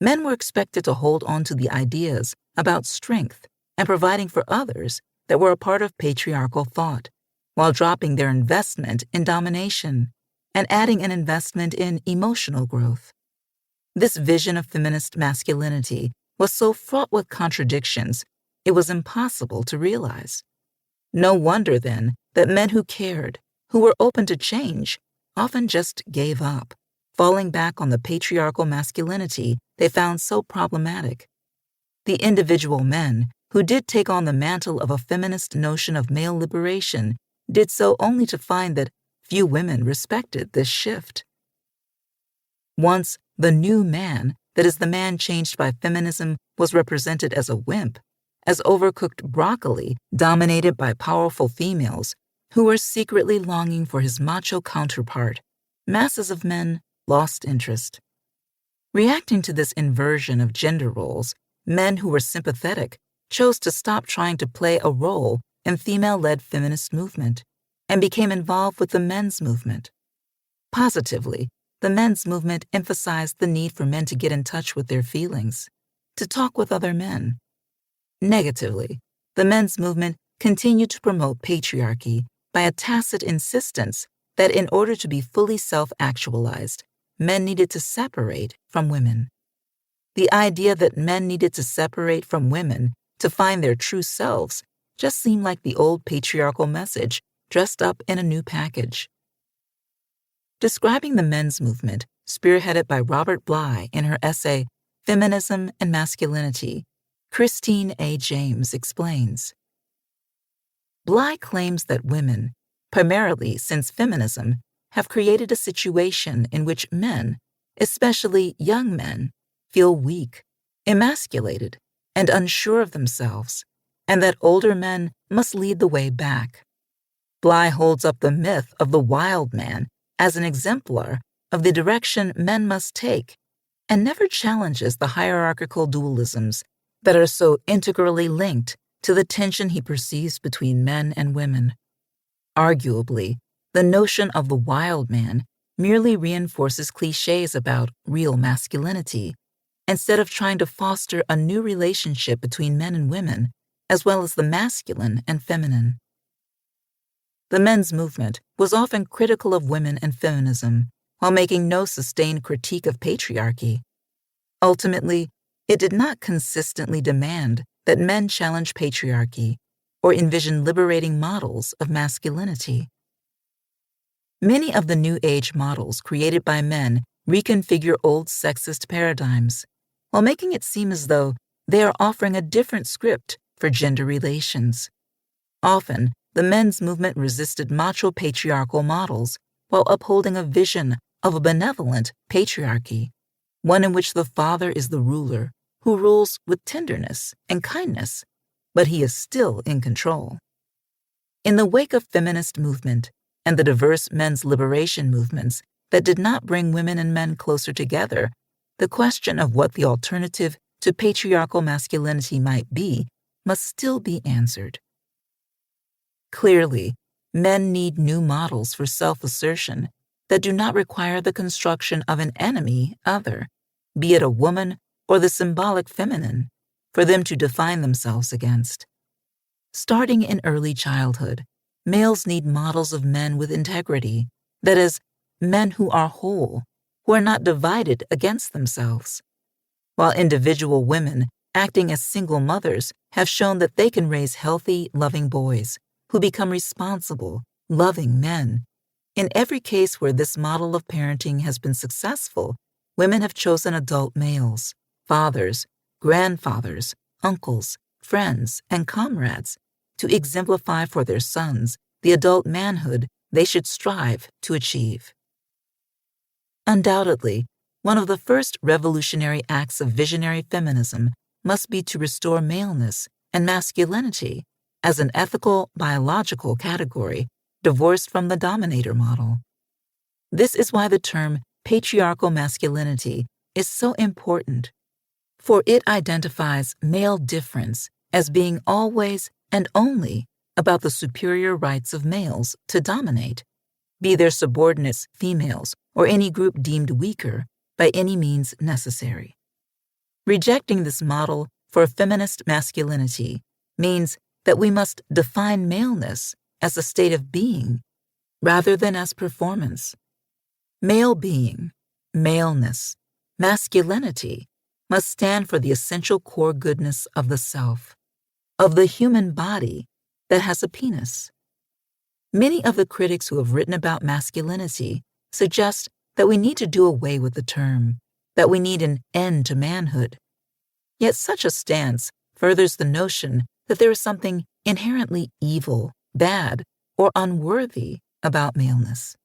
Men were expected to hold on to the ideas about strength and providing for others that were a part of patriarchal thought, while dropping their investment in domination and adding an investment in emotional growth. This vision of feminist masculinity was so fraught with contradictions, it was impossible to realize. No wonder, then, that men who cared, who were open to change, often just gave up, falling back on the patriarchal masculinity they found so problematic. The individual men who did take on the mantle of a feminist notion of male liberation did so only to find that few women respected this shift. Once, the new man, that is the man changed by feminism, was represented as a wimp, as overcooked broccoli dominated by powerful females who were secretly longing for his macho counterpart. Masses of men lost interest. Reacting to this inversion of gender roles, men who were sympathetic chose to stop trying to play a role in female-led feminist movement and became involved with the men's movement. Positively, the men's movement emphasized the need for men to get in touch with their feelings, to talk with other men. Negatively, the men's movement continued to promote patriarchy by a tacit insistence that in order to be fully self-actualized, men needed to separate from women. The idea that men needed to separate from women to find their true selves just seemed like the old patriarchal message dressed up in a new package. Describing the men's movement spearheaded by Robert Bly in her essay Feminism and Masculinity, Christine A. James explains. Bly claims that women, primarily since feminism, have created a situation in which men, especially young men, feel weak, emasculated, and unsure of themselves, and that older men must lead the way back. Bly holds up the myth of the wild man as an exemplar of the direction men must take, and never challenges the hierarchical dualisms that are so integrally linked to the tension he perceives between men and women. Arguably, the notion of the wild man merely reinforces cliches about real masculinity, instead of trying to foster a new relationship between men and women, as well as the masculine and feminine. The men's movement was often critical of women and feminism, while making no sustained critique of patriarchy. Ultimately, it did not consistently demand that men challenge patriarchy or envision liberating models of masculinity. Many of the New Age models created by men reconfigure old sexist paradigms, while making it seem as though they are offering a different script for gender relations. Often, the men's movement resisted macho patriarchal models while upholding a vision of a benevolent patriarchy, one in which the father is the ruler who rules with tenderness and kindness, but he is still in control. In the wake of feminist movement and the diverse men's liberation movements that did not bring women and men closer together, the question of what the alternative to patriarchal masculinity might be must still be answered. Clearly, men need new models for self-assertion that do not require the construction of an enemy other, be it a woman or the symbolic feminine, for them to define themselves against. Starting in early childhood, males need models of men with integrity, that is, men who are whole, who are not divided against themselves. While individual women, acting as single mothers, have shown that they can raise healthy, loving boys who become responsible, loving men. In every case where this model of parenting has been successful, women have chosen adult males, fathers, grandfathers, uncles, friends, and comrades to exemplify for their sons the adult manhood they should strive to achieve. Undoubtedly, one of the first revolutionary acts of visionary feminism must be to restore maleness and masculinity as an ethical, biological category divorced from the dominator model. This is why the term patriarchal masculinity is so important, for it identifies male difference as being always and only about the superior rights of males to dominate, be their subordinates females or any group deemed weaker by any means necessary. Rejecting this model for feminist masculinity means that we must define maleness as a state of being rather than as performance. Male being, maleness, masculinity must stand for the essential core goodness of the self, of the human body that has a penis. Many of the critics who have written about masculinity suggest that we need to do away with the term, that we need an end to manhood. Yet such a stance furthers the notion that there is something inherently evil, bad, or unworthy about maleness.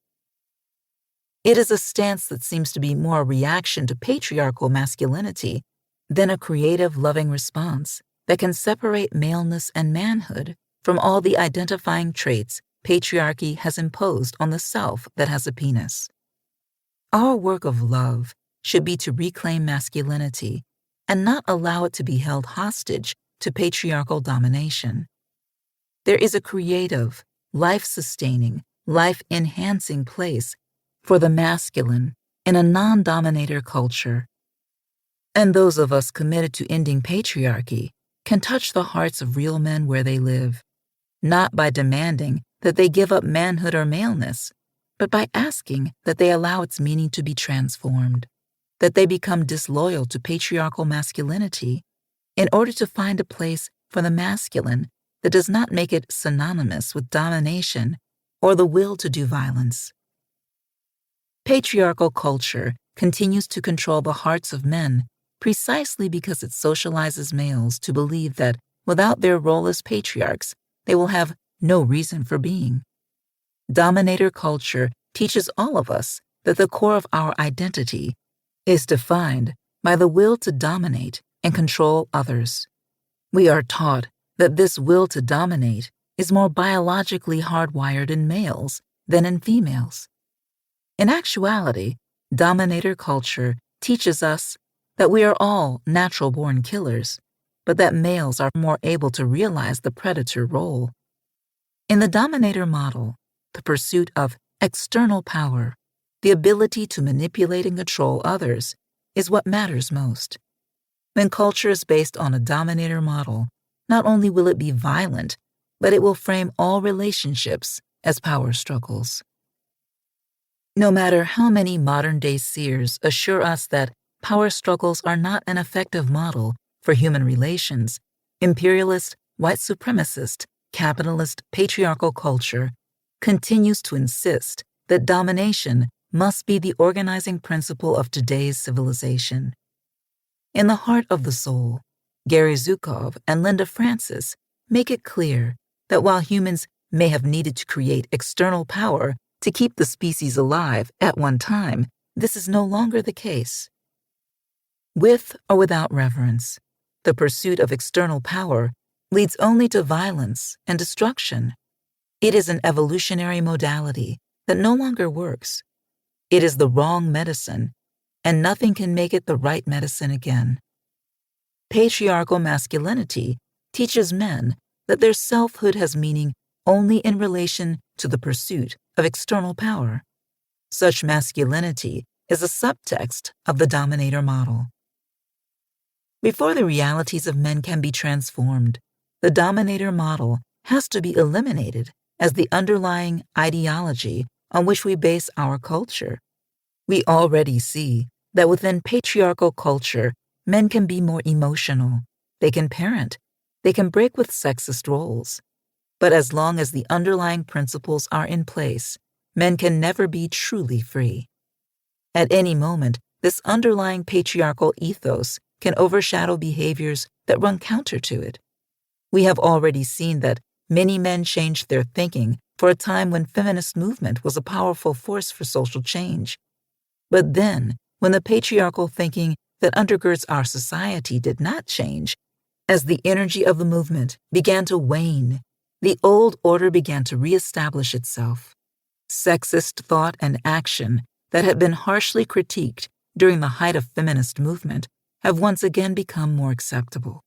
It is a stance that seems to be more a reaction to patriarchal masculinity than a creative, loving response that can separate maleness and manhood from all the identifying traits patriarchy has imposed on the self that has a penis. Our work of love should be to reclaim masculinity and not allow it to be held hostage to patriarchal domination. There is a creative, life-sustaining, life-enhancing place for the masculine in a non-dominator culture. And those of us committed to ending patriarchy can touch the hearts of real men where they live, not by demanding that they give up manhood or maleness, but by asking that they allow its meaning to be transformed, that they become disloyal to patriarchal masculinity in order to find a place for the masculine that does not make it synonymous with domination or the will to do violence. Patriarchal culture continues to control the hearts of men precisely because it socializes males to believe that without their role as patriarchs, they will have no reason for being. Dominator culture teaches all of us that the core of our identity is defined by the will to dominate and control others. We are taught that this will to dominate is more biologically hardwired in males than in females. In actuality, dominator culture teaches us that we are all natural-born killers, but that males are more able to realize the predator role. In the dominator model, the pursuit of external power, the ability to manipulate and control others, is what matters most. When culture is based on a dominator model, not only will it be violent, but it will frame all relationships as power struggles. No matter how many modern-day seers assure us that power struggles are not an effective model for human relations, imperialist, white supremacist, capitalist, patriarchal culture continues to insist that domination must be the organizing principle of today's civilization. In The Heart of the Soul, Gary Zukov and Linda Francis make it clear that while humans may have needed to create external power to keep the species alive at one time, this is no longer the case. With or without reverence, the pursuit of external power leads only to violence and destruction. It is an evolutionary modality that no longer works. It is the wrong medicine, and nothing can make it the right medicine again. Patriarchal masculinity teaches men that their selfhood has meaning only in relation to the pursuit of external power. Such masculinity is a subtext of the dominator model. Before the realities of men can be transformed, the dominator model has to be eliminated as the underlying ideology on which we base our culture. We already see that within patriarchal culture, men can be more emotional, they can parent, they can break with sexist roles. But as long as the underlying principles are in place, men can never be truly free. At any moment, this underlying patriarchal ethos can overshadow behaviors that run counter to it. We have already seen that many men changed their thinking for a time when feminist movement was a powerful force for social change. But then, when the patriarchal thinking that undergirds our society did not change, as the energy of the movement began to wane, the old order began to reestablish itself. Sexist thought and action that had been harshly critiqued during the height of feminist movement have once again become more acceptable.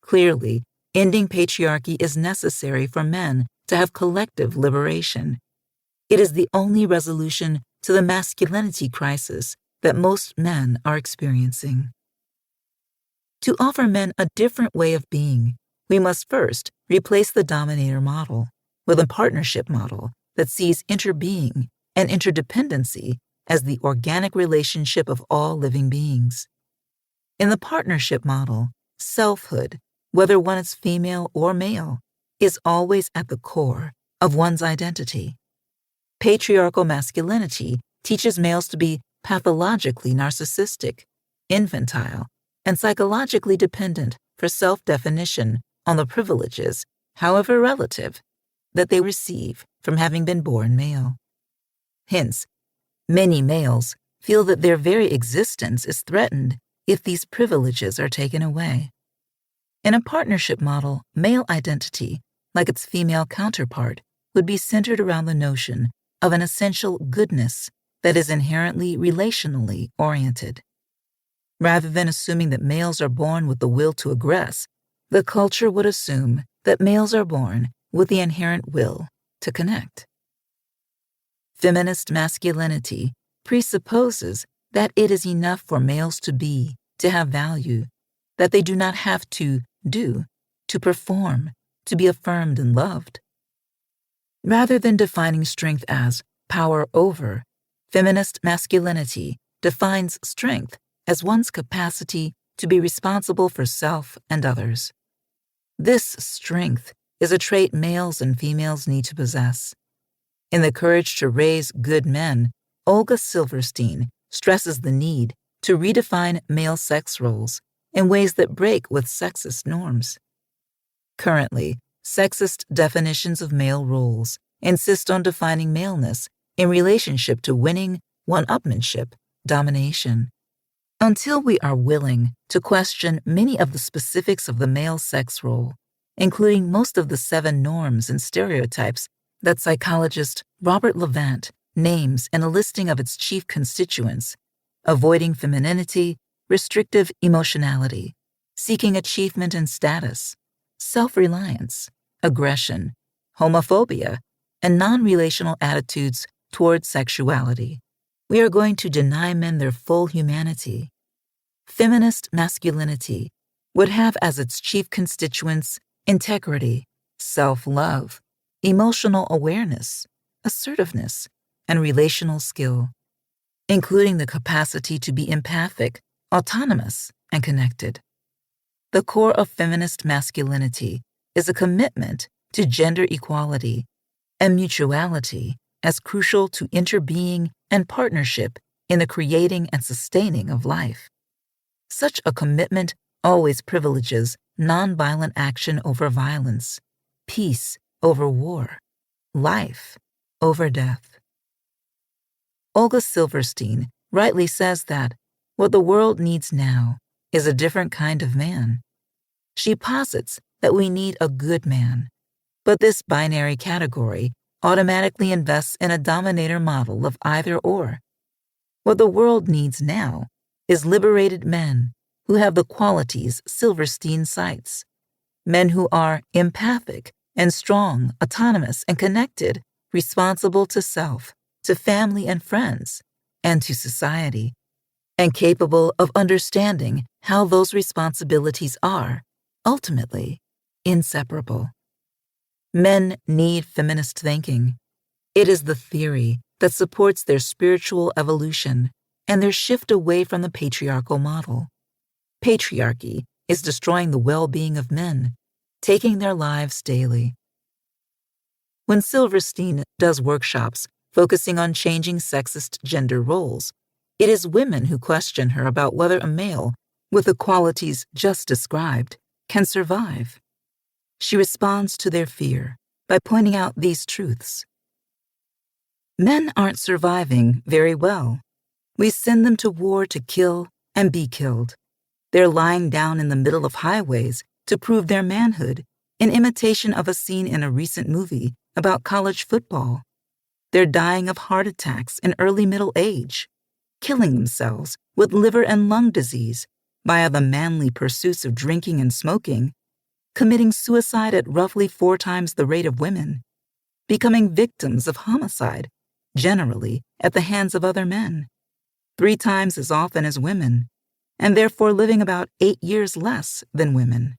Clearly, ending patriarchy is necessary for men to have collective liberation. It is the only resolution to the masculinity crisis that most men are experiencing. To offer men a different way of being, we must first replace the dominator model with a partnership model that sees interbeing and interdependency as the organic relationship of all living beings. In the partnership model, selfhood, whether one is female or male, is always at the core of one's identity. Patriarchal masculinity teaches males to be pathologically narcissistic, infantile, and psychologically dependent for self-definition on the privileges, however relative, that they receive from having been born male. Hence, many males feel that their very existence is threatened if these privileges are taken away. In a partnership model, male identity, like its female counterpart, would be centered around the notion of an essential goodness that is inherently relationally oriented. Rather than assuming that males are born with the will to aggress, the culture would assume that males are born with the inherent will to connect. Feminist masculinity presupposes that it is enough for males to be, to have value, that they do not have to do, to perform, to be affirmed and loved. Rather than defining strength as power over, feminist masculinity defines strength as one's capacity to be responsible for self and others. This strength is a trait males and females need to possess. In The Courage to Raise Good Men, Olga Silverstein stresses the need to redefine male sex roles in ways that break with sexist norms. Currently, sexist definitions of male roles insist on defining maleness in relationship to winning, one-upmanship, domination. Until we are willing to question many of the specifics of the male sex role, including most of the 7 norms and stereotypes that psychologist Robert Levant names in a listing of its chief constituents: avoiding femininity, restrictive emotionality, seeking achievement and status, self-reliance, aggression, homophobia, and non-relational attitudes toward sexuality, we are going to deny men their full humanity. Feminist masculinity would have as its chief constituents integrity, self-love, emotional awareness, assertiveness, and relational skill, including the capacity to be empathic, autonomous, and connected. The core of feminist masculinity is a commitment to gender equality and mutuality as crucial to interbeing and partnership in the creating and sustaining of life. Such a commitment always privileges nonviolent action over violence, peace over war, life over death. Olga Silverstein rightly says that what the world needs now is a different kind of man. She posits that we need a good man, but this binary category automatically invests in a dominator model of either or. What the world needs now is liberated men who have the qualities Silverstein cites, men who are empathic and strong, autonomous and connected, responsible to self, to family and friends, and to society, and capable of understanding how those responsibilities are, ultimately, inseparable. Men need feminist thinking. It is the theory that supports their spiritual evolution and their shift away from the patriarchal model. Patriarchy is destroying the well-being of men, taking their lives daily. When Silverstein does workshops focusing on changing sexist gender roles, it is women who question her about whether a male, with the qualities just described, can survive. She responds to their fear by pointing out these truths. Men aren't surviving very well. We send them to war to kill and be killed. They're lying down in the middle of highways to prove their manhood, in imitation of a scene in a recent movie about college football. They're dying of heart attacks in early middle age, killing themselves with liver and lung disease via the manly pursuits of drinking and smoking, committing suicide at roughly 4 times the rate of women, becoming victims of homicide, generally at the hands of other men, 3 times as often as women, and therefore living about 8 years less than women.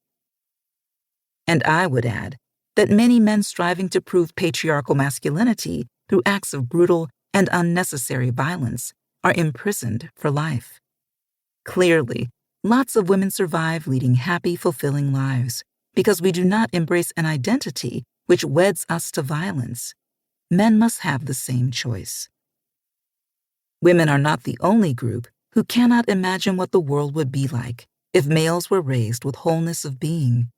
And I would add that many men striving to prove patriarchal masculinity through acts of brutal and unnecessary violence are imprisoned for life. Clearly, lots of women survive leading happy, fulfilling lives because we do not embrace an identity which weds us to violence. Men must have the same choice. Women are not the only group who cannot imagine what the world would be like if males were raised with wholeness of being.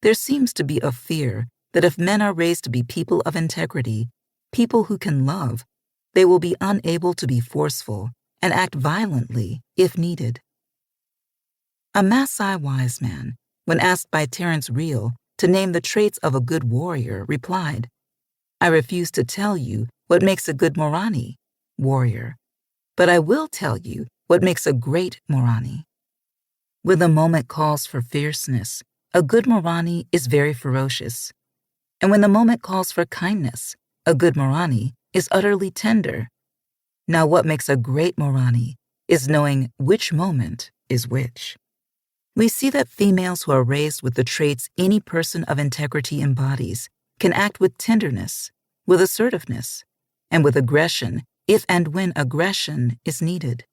There seems to be a fear that if men are raised to be people of integrity, people who can love, they will be unable to be forceful and act violently if needed. A Maasai wise man, when asked by Terence Real to name the traits of a good warrior, replied, "I refuse to tell you what makes a good Morani, warrior, but I will tell you what makes a great Morani." When the moment calls for fierceness, a good Morani is very ferocious. And when the moment calls for kindness, a good Morani is utterly tender. Now what makes a great Morani is knowing which moment is which. We see that females who are raised with the traits any person of integrity embodies can act with tenderness, with assertiveness, and with aggression if and when aggression is needed.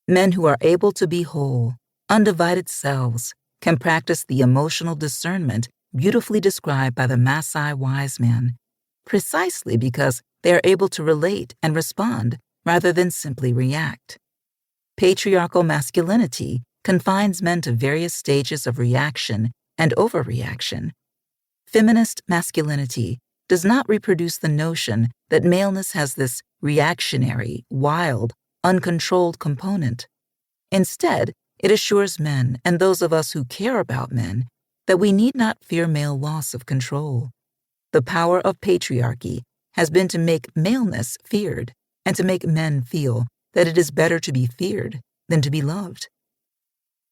Men who are able to be whole, undivided selves can practice the emotional discernment beautifully described by the Maasai wise man, precisely because they are able to relate and respond rather than simply react. Patriarchal masculinity confines men to various stages of reaction and overreaction. Feminist masculinity does not reproduce the notion that maleness has this reactionary, wild, uncontrolled component. Instead, it assures men and those of us who care about men that we need not fear male loss of control. The power of patriarchy has been to make maleness feared and to make men feel that it is better to be feared than to be loved.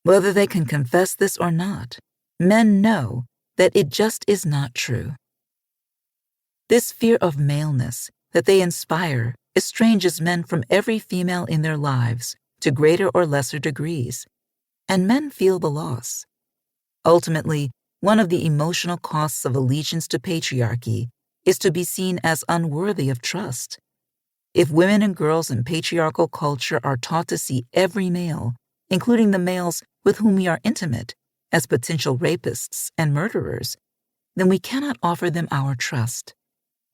Whether they can confess this or not, men know that it just is not true. This fear of maleness that they inspire estranges men from every female in their lives to greater or lesser degrees, and men feel the loss. Ultimately, one of the emotional costs of allegiance to patriarchy is to be seen as unworthy of trust. If women and girls in patriarchal culture are taught to see every male, including the males with whom we are intimate, as potential rapists and murderers, then we cannot offer them our trust.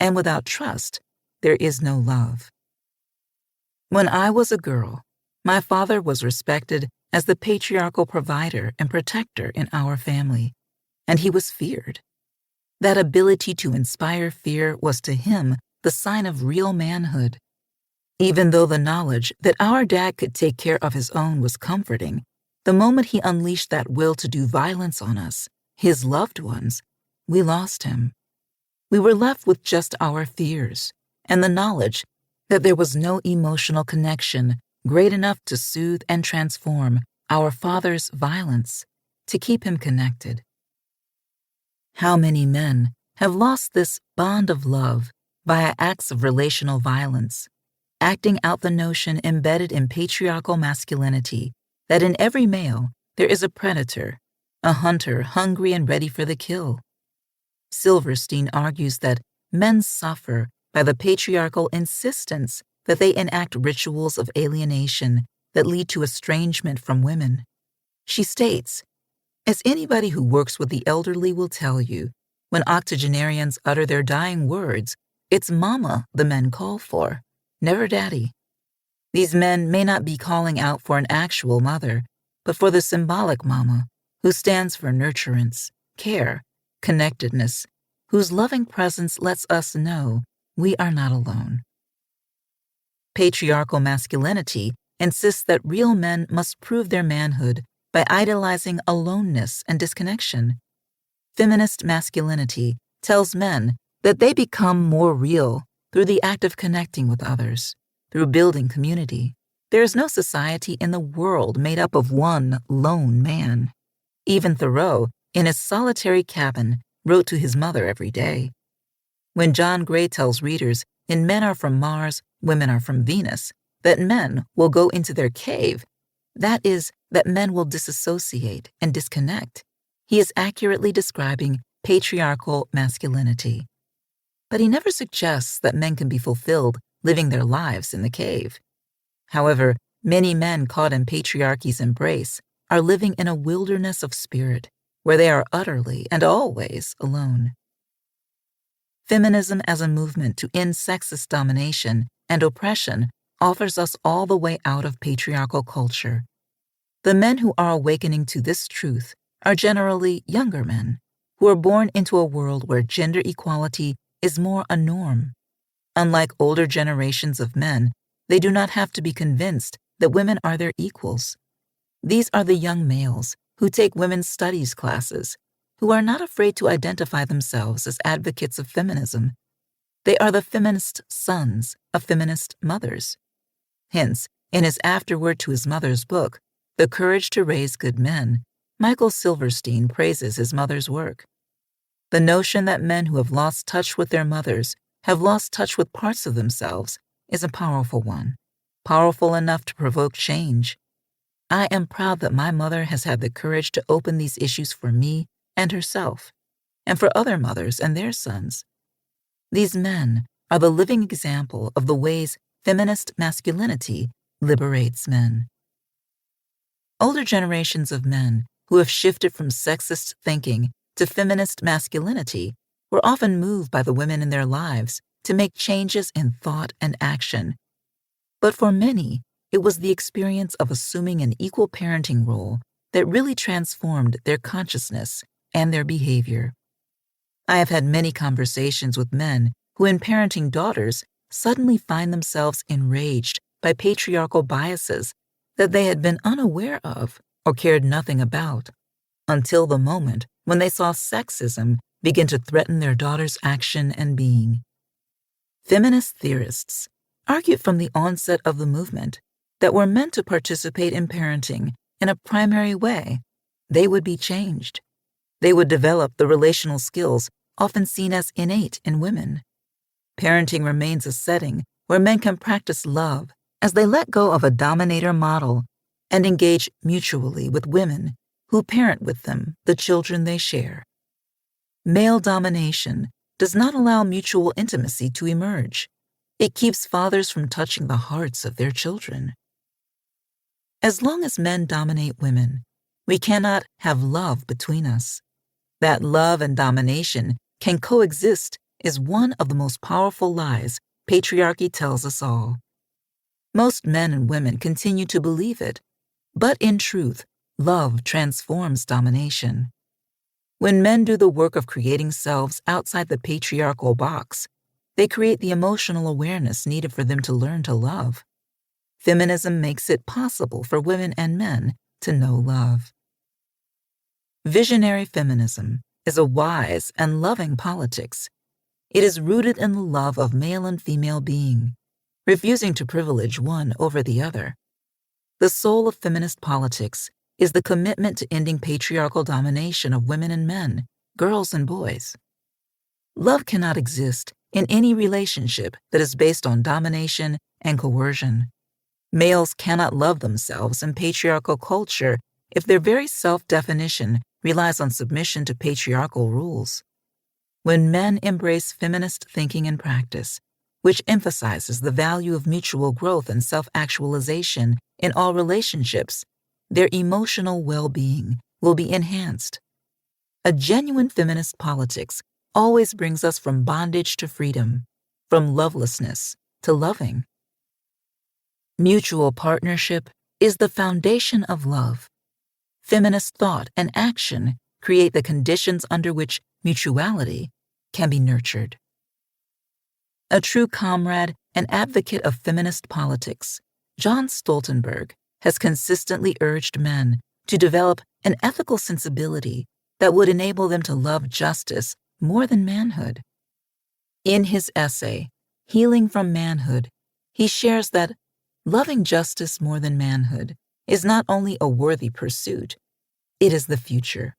And without trust, there is no love. When I was a girl, my father was respected as the patriarchal provider and protector in our family, and he was feared. That ability to inspire fear was to him the sign of real manhood. Even though the knowledge that our dad could take care of his own was comforting, the moment he unleashed that will to do violence on us, his loved ones, we lost him. We were left with just our fears and the knowledge that there was no emotional connection great enough to soothe and transform our father's violence to keep him connected. How many men have lost this bond of love via acts of relational violence, acting out the notion embedded in patriarchal masculinity that in every male there is a predator, a hunter hungry and ready for the kill. Silverstein argues that men suffer by the patriarchal insistence that they enact rituals of alienation that lead to estrangement from women. She states, as anybody who works with the elderly will tell you, when octogenarians utter their dying words, it's mama the men call for, never daddy. These men may not be calling out for an actual mother, but for the symbolic mama, who stands for nurturance, care, connectedness, whose loving presence lets us know we are not alone. Patriarchal masculinity insists that real men must prove their manhood by idolizing aloneness and disconnection. Feminist masculinity tells men that they become more real through the act of connecting with others, through building community. There is no society in the world made up of one lone man. Even Thoreau, in his solitary cabin, wrote to his mother every day. When John Gray tells readers in Men Are From Mars, Women Are From Venus, that men will go into their cave, that is, that men will disassociate and disconnect, he is accurately describing patriarchal masculinity. But he never suggests that men can be fulfilled living their lives in the cave. However, many men caught in patriarchy's embrace are living in a wilderness of spirit where they are utterly and always alone. Feminism as a movement to end sexist domination and oppression offers us all the way out of patriarchal culture. The men who are awakening to this truth are generally younger men who are born into a world where gender equality is more a norm. Unlike older generations of men, they do not have to be convinced that women are their equals. These are the young males who take women's studies classes, who are not afraid to identify themselves as advocates of feminism. They are the feminist sons of feminist mothers. Hence, in his afterword to his mother's book, The Courage to Raise Good Men, Michael Silverstein praises his mother's work. The notion that men who have lost touch with their mothers have lost touch with parts of themselves is a powerful one, powerful enough to provoke change. I am proud that my mother has had the courage to open these issues for me and herself, and for other mothers and their sons. These men are the living example of the ways feminist masculinity liberates men. Older generations of men who have shifted from sexist thinking to feminist masculinity were often moved by the women in their lives to make changes in thought and action. But for many, it was the experience of assuming an equal parenting role that really transformed their consciousness and their behavior. I have had many conversations with men who, in parenting daughters, suddenly find themselves enraged by patriarchal biases that they had been unaware of or cared nothing about, until the moment when they saw sexism begin to threaten their daughter's action and being. Feminist theorists argued from the onset of the movement that were meant to participate in parenting in a primary way, they would be changed. They would develop the relational skills often seen as innate in women. Parenting remains a setting where men can practice love as they let go of a dominator model and engage mutually with women who parent with them the children they share. Male domination does not allow mutual intimacy to emerge. It keeps fathers from touching the hearts of their children. As long as men dominate women, we cannot have love between us. That love and domination can coexist is one of the most powerful lies patriarchy tells us all. Most men and women continue to believe it, but in truth, love transforms domination. When men do the work of creating selves outside the patriarchal box, they create the emotional awareness needed for them to learn to love. Feminism makes it possible for women and men to know love. Visionary feminism is a wise and loving politics. It is rooted in the love of male and female being, refusing to privilege one over the other. The soul of feminist politics is the commitment to ending patriarchal domination of women and men, girls and boys. Love cannot exist in any relationship that is based on domination and coercion. Males cannot love themselves in patriarchal culture if their very self-definition relies on submission to patriarchal rules. When men embrace feminist thinking and practice, which emphasizes the value of mutual growth and self-actualization in all relationships, their emotional well-being will be enhanced. A genuine feminist politics always brings us from bondage to freedom, from lovelessness to loving. Mutual partnership is the foundation of love. Feminist thought and action create the conditions under which mutuality can be nurtured. A true comrade and advocate of feminist politics, John Stoltenberg has consistently urged men to develop an ethical sensibility that would enable them to love justice more than manhood. In his essay, Healing from Manhood, he shares that loving justice more than manhood is not only a worthy pursuit, it is the future.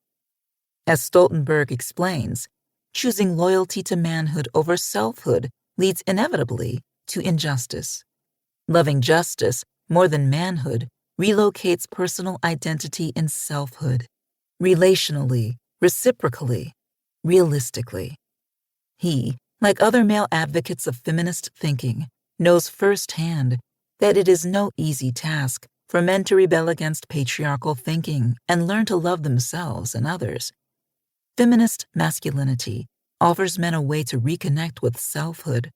As Stoltenberg explains, choosing loyalty to manhood over selfhood leads inevitably to injustice. Loving justice more than manhood relocates personal identity in selfhood, relationally, reciprocally, realistically. He, like other male advocates of feminist thinking, knows firsthand that it is no easy task for men to rebel against patriarchal thinking and learn to love themselves and others. Feminist masculinity offers men a way to reconnect with selfhood,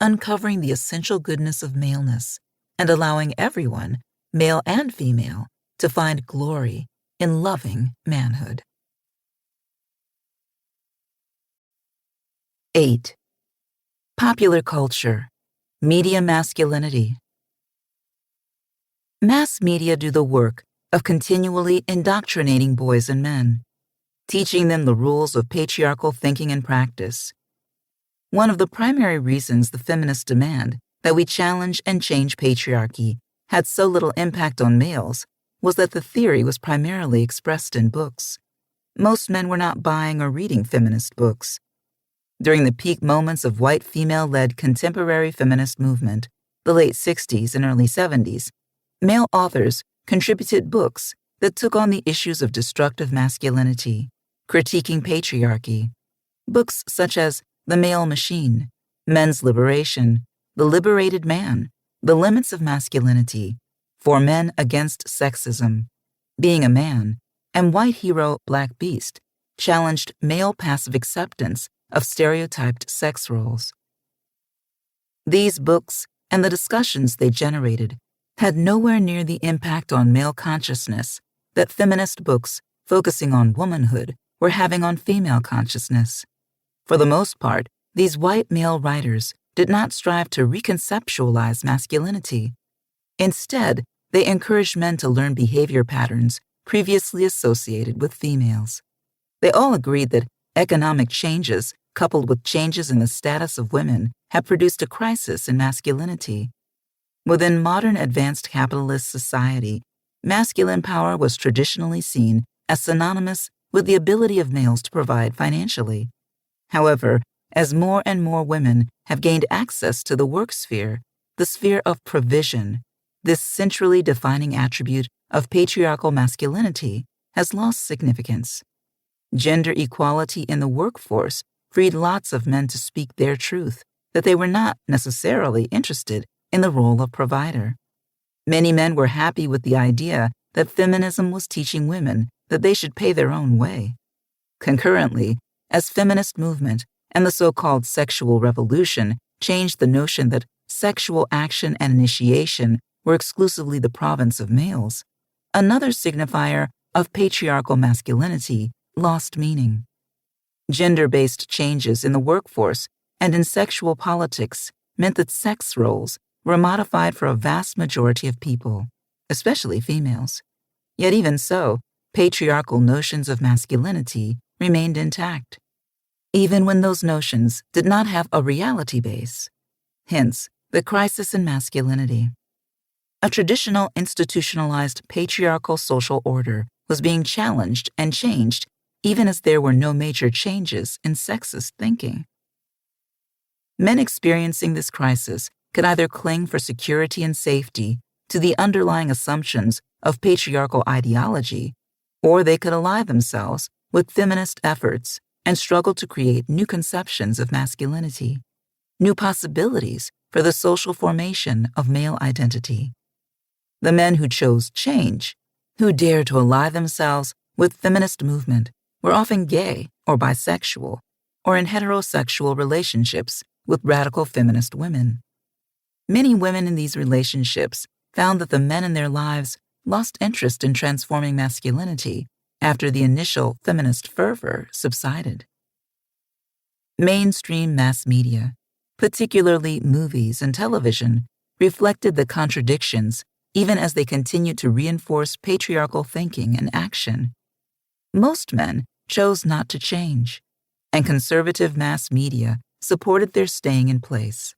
uncovering the essential goodness of maleness and allowing everyone, male and female, to find glory in loving manhood. 8. Popular culture, media masculinity. Mass media do the work of continually indoctrinating boys and men, teaching them the rules of patriarchal thinking and practice. One of the primary reasons the feminists demand that we challenge and change patriarchy had so little impact on males was that the theory was primarily expressed in books. Most men were not buying or reading feminist books. During the peak moments of white female-led contemporary feminist movement, the late 60s and early 70s, male authors contributed books that took on the issues of destructive masculinity, critiquing patriarchy. Books such as The Male Machine, Men's Liberation, The Liberated Man, The Limits of Masculinity, For Men Against Sexism, Being a Man, and White Hero, Black Beast challenged male passive acceptance of stereotyped sex roles. These books and the discussions they generated had nowhere near the impact on male consciousness that feminist books focusing on womanhood were having on female consciousness. For the most part, these white male writers did not strive to reconceptualize masculinity. Instead, they encouraged men to learn behavior patterns previously associated with females. They all agreed that economic changes, coupled with changes in the status of women, have produced a crisis in masculinity. Within modern advanced capitalist society, masculine power was traditionally seen as synonymous with the ability of males to provide financially. However, as more and more women have gained access to the work sphere, the sphere of provision, this centrally defining attribute of patriarchal masculinity has lost significance. Gender equality in the workforce freed lots of men to speak their truth, that they were not necessarily interested in the role of provider. Many men were happy with the idea that feminism was teaching women that they should pay their own way. Concurrently, as feminist movement and the so-called sexual revolution changed the notion that sexual action and initiation were exclusively the province of males, another signifier of patriarchal masculinity lost meaning. Gender-based changes in the workforce and in sexual politics meant that sex roles were modified for a vast majority of people, especially females. Yet even so, patriarchal notions of masculinity remained intact, even when those notions did not have a reality base. Hence, the crisis in masculinity. A traditional institutionalized patriarchal social order was being challenged and changed even as there were no major changes in sexist thinking. Men experiencing this crisis could either cling for security and safety to the underlying assumptions of patriarchal ideology, or they could ally themselves with feminist efforts and struggle to create new conceptions of masculinity, new possibilities for the social formation of male identity. The men who chose change, who dared to ally themselves with feminist movement, were often gay or bisexual, or in heterosexual relationships with radical feminist women. Many women in these relationships found that the men in their lives lost interest in transforming masculinity after the initial feminist fervor subsided. Mainstream mass media, particularly movies and television, reflected the contradictions even as they continued to reinforce patriarchal thinking and action. Most men chose not to change, and conservative mass media supported their staying in place.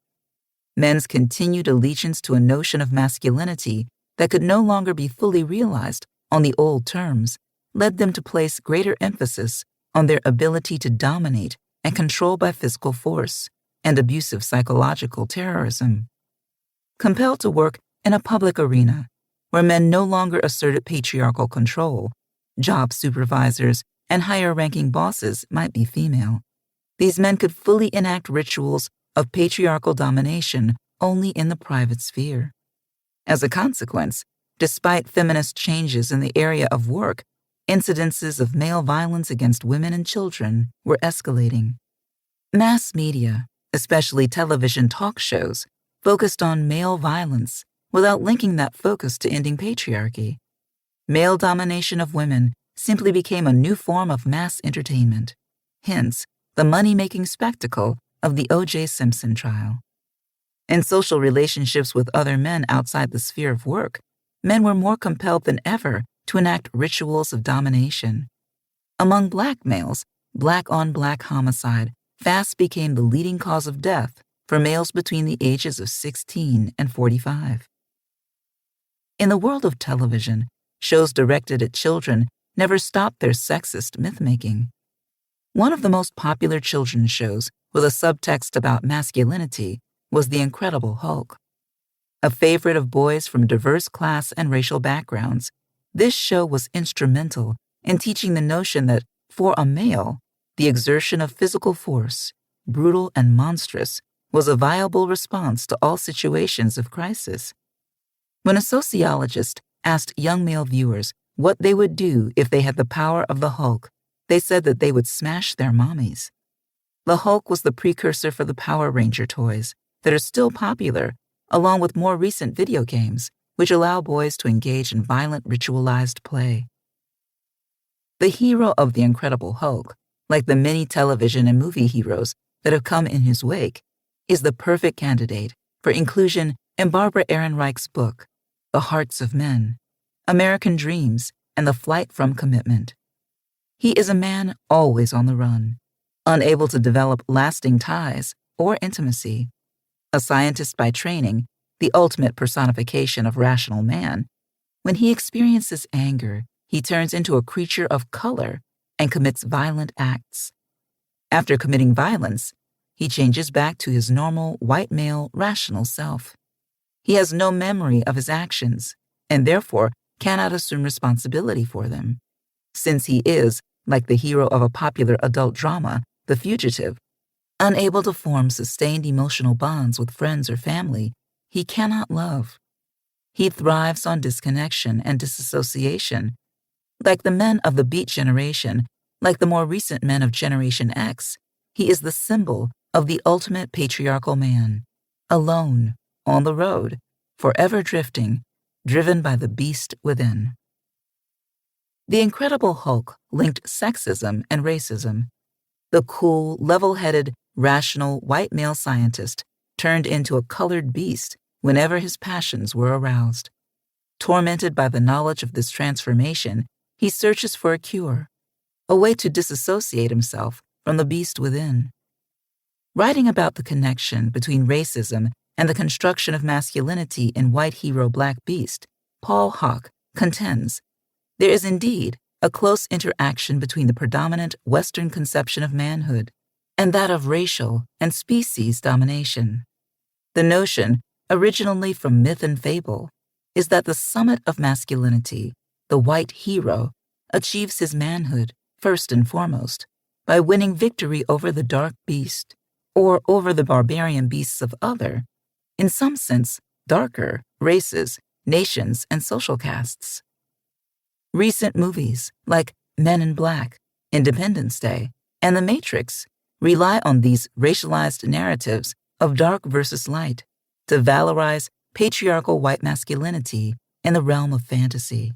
Men's continued allegiance to a notion of masculinity that could no longer be fully realized on the old terms led them to place greater emphasis on their ability to dominate and control by physical force and abusive psychological terrorism. Compelled to work in a public arena where men no longer asserted patriarchal control, job supervisors and higher-ranking bosses might be female. These men could fully enact rituals of patriarchal domination only in the private sphere. As a consequence, despite feminist changes in the area of work, incidences of male violence against women and children were escalating. Mass media, especially television talk shows, focused on male violence without linking that focus to ending patriarchy. Male domination of women simply became a new form of mass entertainment, hence the money-making spectacle of the O.J. Simpson trial. In social relationships with other men outside the sphere of work, men were more compelled than ever to enact rituals of domination. Among black males, black-on-black homicide fast became the leading cause of death for males between the ages of 16 and 45. In the world of television, shows directed at children never stopped their sexist myth-making. One of the most popular children's shows with a subtext about masculinity was The Incredible Hulk. A favorite of boys from diverse class and racial backgrounds, this show was instrumental in teaching the notion that, for a male, the exertion of physical force, brutal and monstrous, was a viable response to all situations of crisis. When a sociologist asked young male viewers what they would do if they had the power of the Hulk, they said that they would smash their mommies. The Hulk was the precursor for the Power Ranger toys that are still popular, along with more recent video games, which allow boys to engage in violent ritualized play. The hero of The Incredible Hulk, like the many television and movie heroes that have come in his wake, is the perfect candidate for inclusion in Barbara Ehrenreich's book, The Hearts of Men, American Dreams, and the Flight from Commitment. He is a man always on the run, unable to develop lasting ties or intimacy. A scientist by training, the ultimate personification of rational man, when he experiences anger, he turns into a creature of color and commits violent acts. After committing violence, he changes back to his normal white male rational self. He has no memory of his actions and therefore cannot assume responsibility for them. Since he is, like the hero of a popular adult drama, The Fugitive, unable to form sustained emotional bonds with friends or family, he cannot love. He thrives on disconnection and disassociation. Like the men of the Beat Generation, like the more recent men of Generation X, he is the symbol of the ultimate patriarchal man, alone, on the road, forever drifting, driven by the beast within. The Incredible Hulk linked sexism and racism. The cool, level-headed, rational white male scientist turned into a colored beast whenever his passions were aroused. Tormented by the knowledge of this transformation, he searches for a cure, a way to disassociate himself from the beast within. Writing about the connection between racism and the construction of masculinity in White Hero Black Beast, Paul Hawke contends there is indeed a close interaction between the predominant Western conception of manhood and that of racial and species domination. The notion, originally from myth and fable, is that the summit of masculinity, the white hero, achieves his manhood, first and foremost, by winning victory over the dark beast, or over the barbarian beasts of other, in some sense, darker races, nations, and social castes. Recent movies like Men in Black, Independence Day, and The Matrix rely on these racialized narratives of dark versus light to valorize patriarchal white masculinity in the realm of fantasy.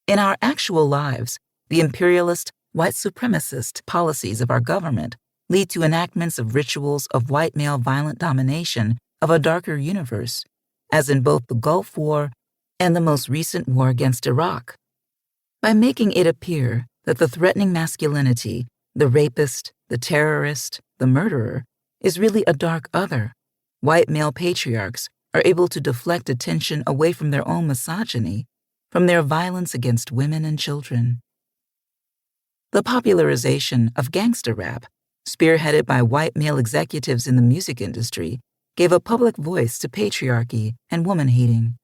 In our actual lives, the imperialist, white supremacist policies of our government lead to enactments of rituals of white male violent domination of a darker universe, as in both the Gulf War and the most recent war against Iraq. By making it appear that the threatening masculinity, the rapist, the terrorist, the murderer, is really a dark other, white male patriarchs are able to deflect attention away from their own misogyny, from their violence against women and children. The popularization of gangster rap, spearheaded by white male executives in the music industry, gave a public voice to patriarchy and woman-hating.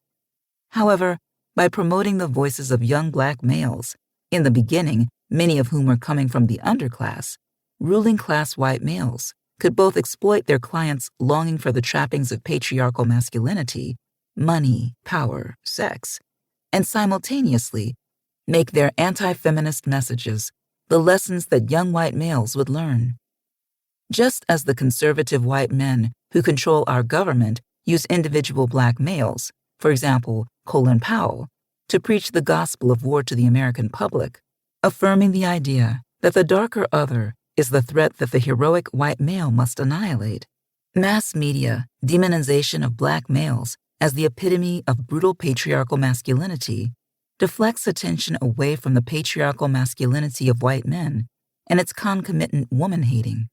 However, by promoting the voices of young black males, in the beginning, many of whom were coming from the underclass, ruling class white males could both exploit their clients' longing for the trappings of patriarchal masculinity, money, power, sex, and simultaneously make their anti-feminist messages the lessons that young white males would learn. Just as the conservative white men who control our government use individual black males, for example, Colin Powell, to preach the gospel of war to the American public, affirming the idea that the darker other is the threat that the heroic white male must annihilate. Mass media demonization of black males as the epitome of brutal patriarchal masculinity deflects attention away from the patriarchal masculinity of white men and its concomitant woman-hating.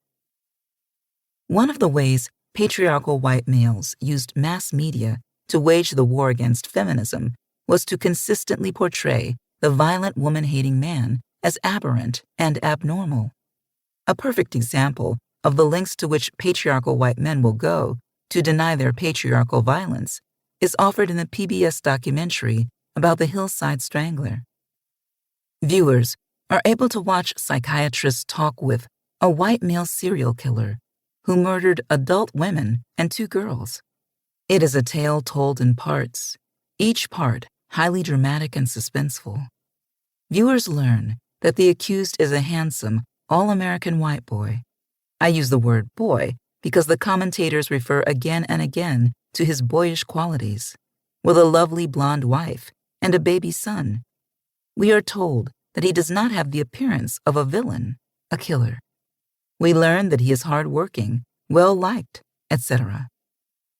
One of the ways patriarchal white males used mass media to wage the war against feminism was to consistently portray the violent woman-hating man as aberrant and abnormal. A perfect example of the lengths to which patriarchal white men will go to deny their patriarchal violence is offered in the PBS documentary about the Hillside Strangler. Viewers are able to watch psychiatrists talk with a white male serial killer who murdered adult women and 2 girls. It is a tale told in parts, each part highly dramatic and suspenseful. Viewers learn that the accused is a handsome, all-American white boy. I use the word boy because the commentators refer again and again to his boyish qualities, with a lovely blonde wife and a baby son. We are told that he does not have the appearance of a villain, a killer. We learn that he is hardworking, well-liked, etc.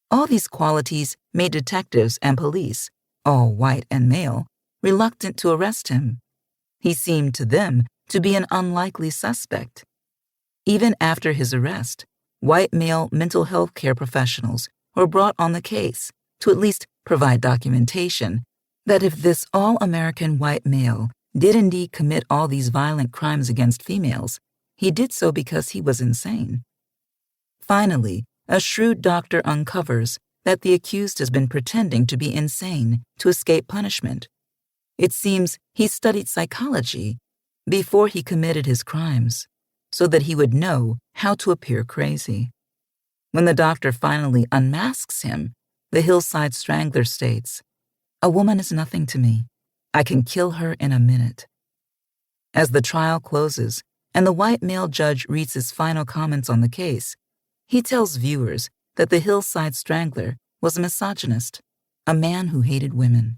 All these qualities made detectives and police, all white and male, reluctant to arrest him. He seemed to them to be an unlikely suspect. Even after his arrest, white male mental health care professionals were brought on the case to at least provide documentation that if this all-American white male did indeed commit all these violent crimes against females, he did so because he was insane. Finally, a shrewd doctor uncovers that the accused has been pretending to be insane to escape punishment. It seems he studied psychology before he committed his crimes, so that he would know how to appear crazy. When the doctor finally unmasks him, the hillside strangler states, "A woman is nothing to me. I can kill her in a minute." As the trial closes and the white male judge reads his final comments on the case, he tells viewers that the hillside strangler was a misogynist, a man who hated women.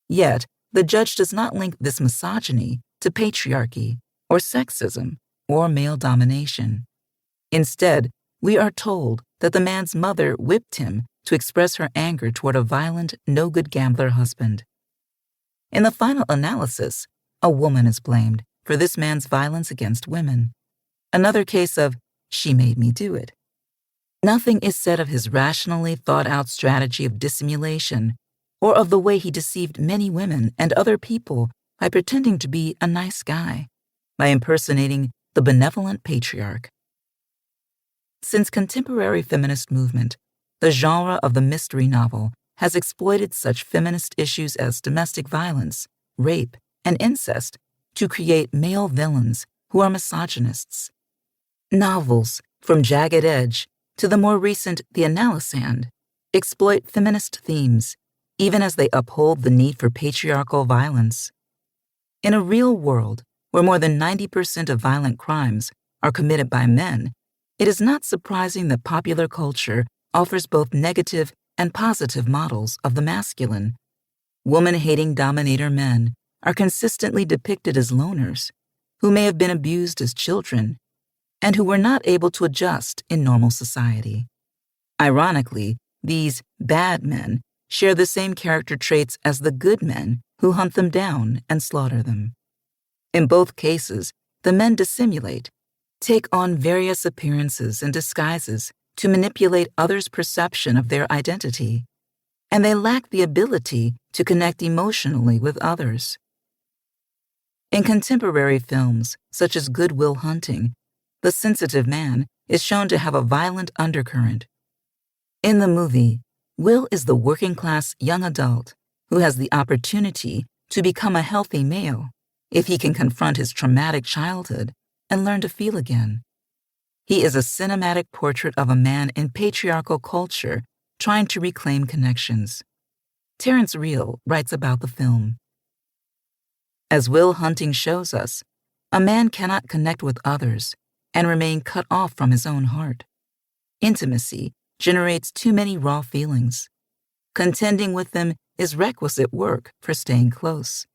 Yet, the judge does not link this misogyny to patriarchy or sexism or male domination. Instead, we are told that the man's mother whipped him to express her anger toward a violent, no-good gambler husband. In the final analysis, a woman is blamed for this man's violence against women. Another case of, "she made me do it." Nothing is said of his rationally thought-out strategy of dissimulation or of the way he deceived many women and other people by pretending to be a nice guy, by impersonating the benevolent patriarch. Since contemporary feminist movement, the genre of the mystery novel has exploited such feminist issues as domestic violence, rape, and incest to create male villains who are misogynists. Novels, from Jagged Edge to the more recent The Analysand, exploit feminist themes, even as they uphold the need for patriarchal violence. In a real world where more than 90% of violent crimes are committed by men, it is not surprising that popular culture offers both negative and positive models of the masculine. Woman-hating dominator men are consistently depicted as loners, who may have been abused as children, and who were not able to adjust in normal society. Ironically, these bad men share the same character traits as the good men who hunt them down and slaughter them. In both cases, the men dissimulate, take on various appearances and disguises to manipulate others' perception of their identity, and they lack the ability to connect emotionally with others. In contemporary films, such as Good Will Hunting, the sensitive man is shown to have a violent undercurrent. In the movie, Will is the working-class young adult who has the opportunity to become a healthy male if he can confront his traumatic childhood and learn to feel again. He is a cinematic portrait of a man in patriarchal culture trying to reclaim connections. Terence Real writes about the film. As Will Hunting shows us, a man cannot connect with others and remain cut off from his own heart. Intimacy generates too many raw feelings. Contending with them is requisite work for staying close.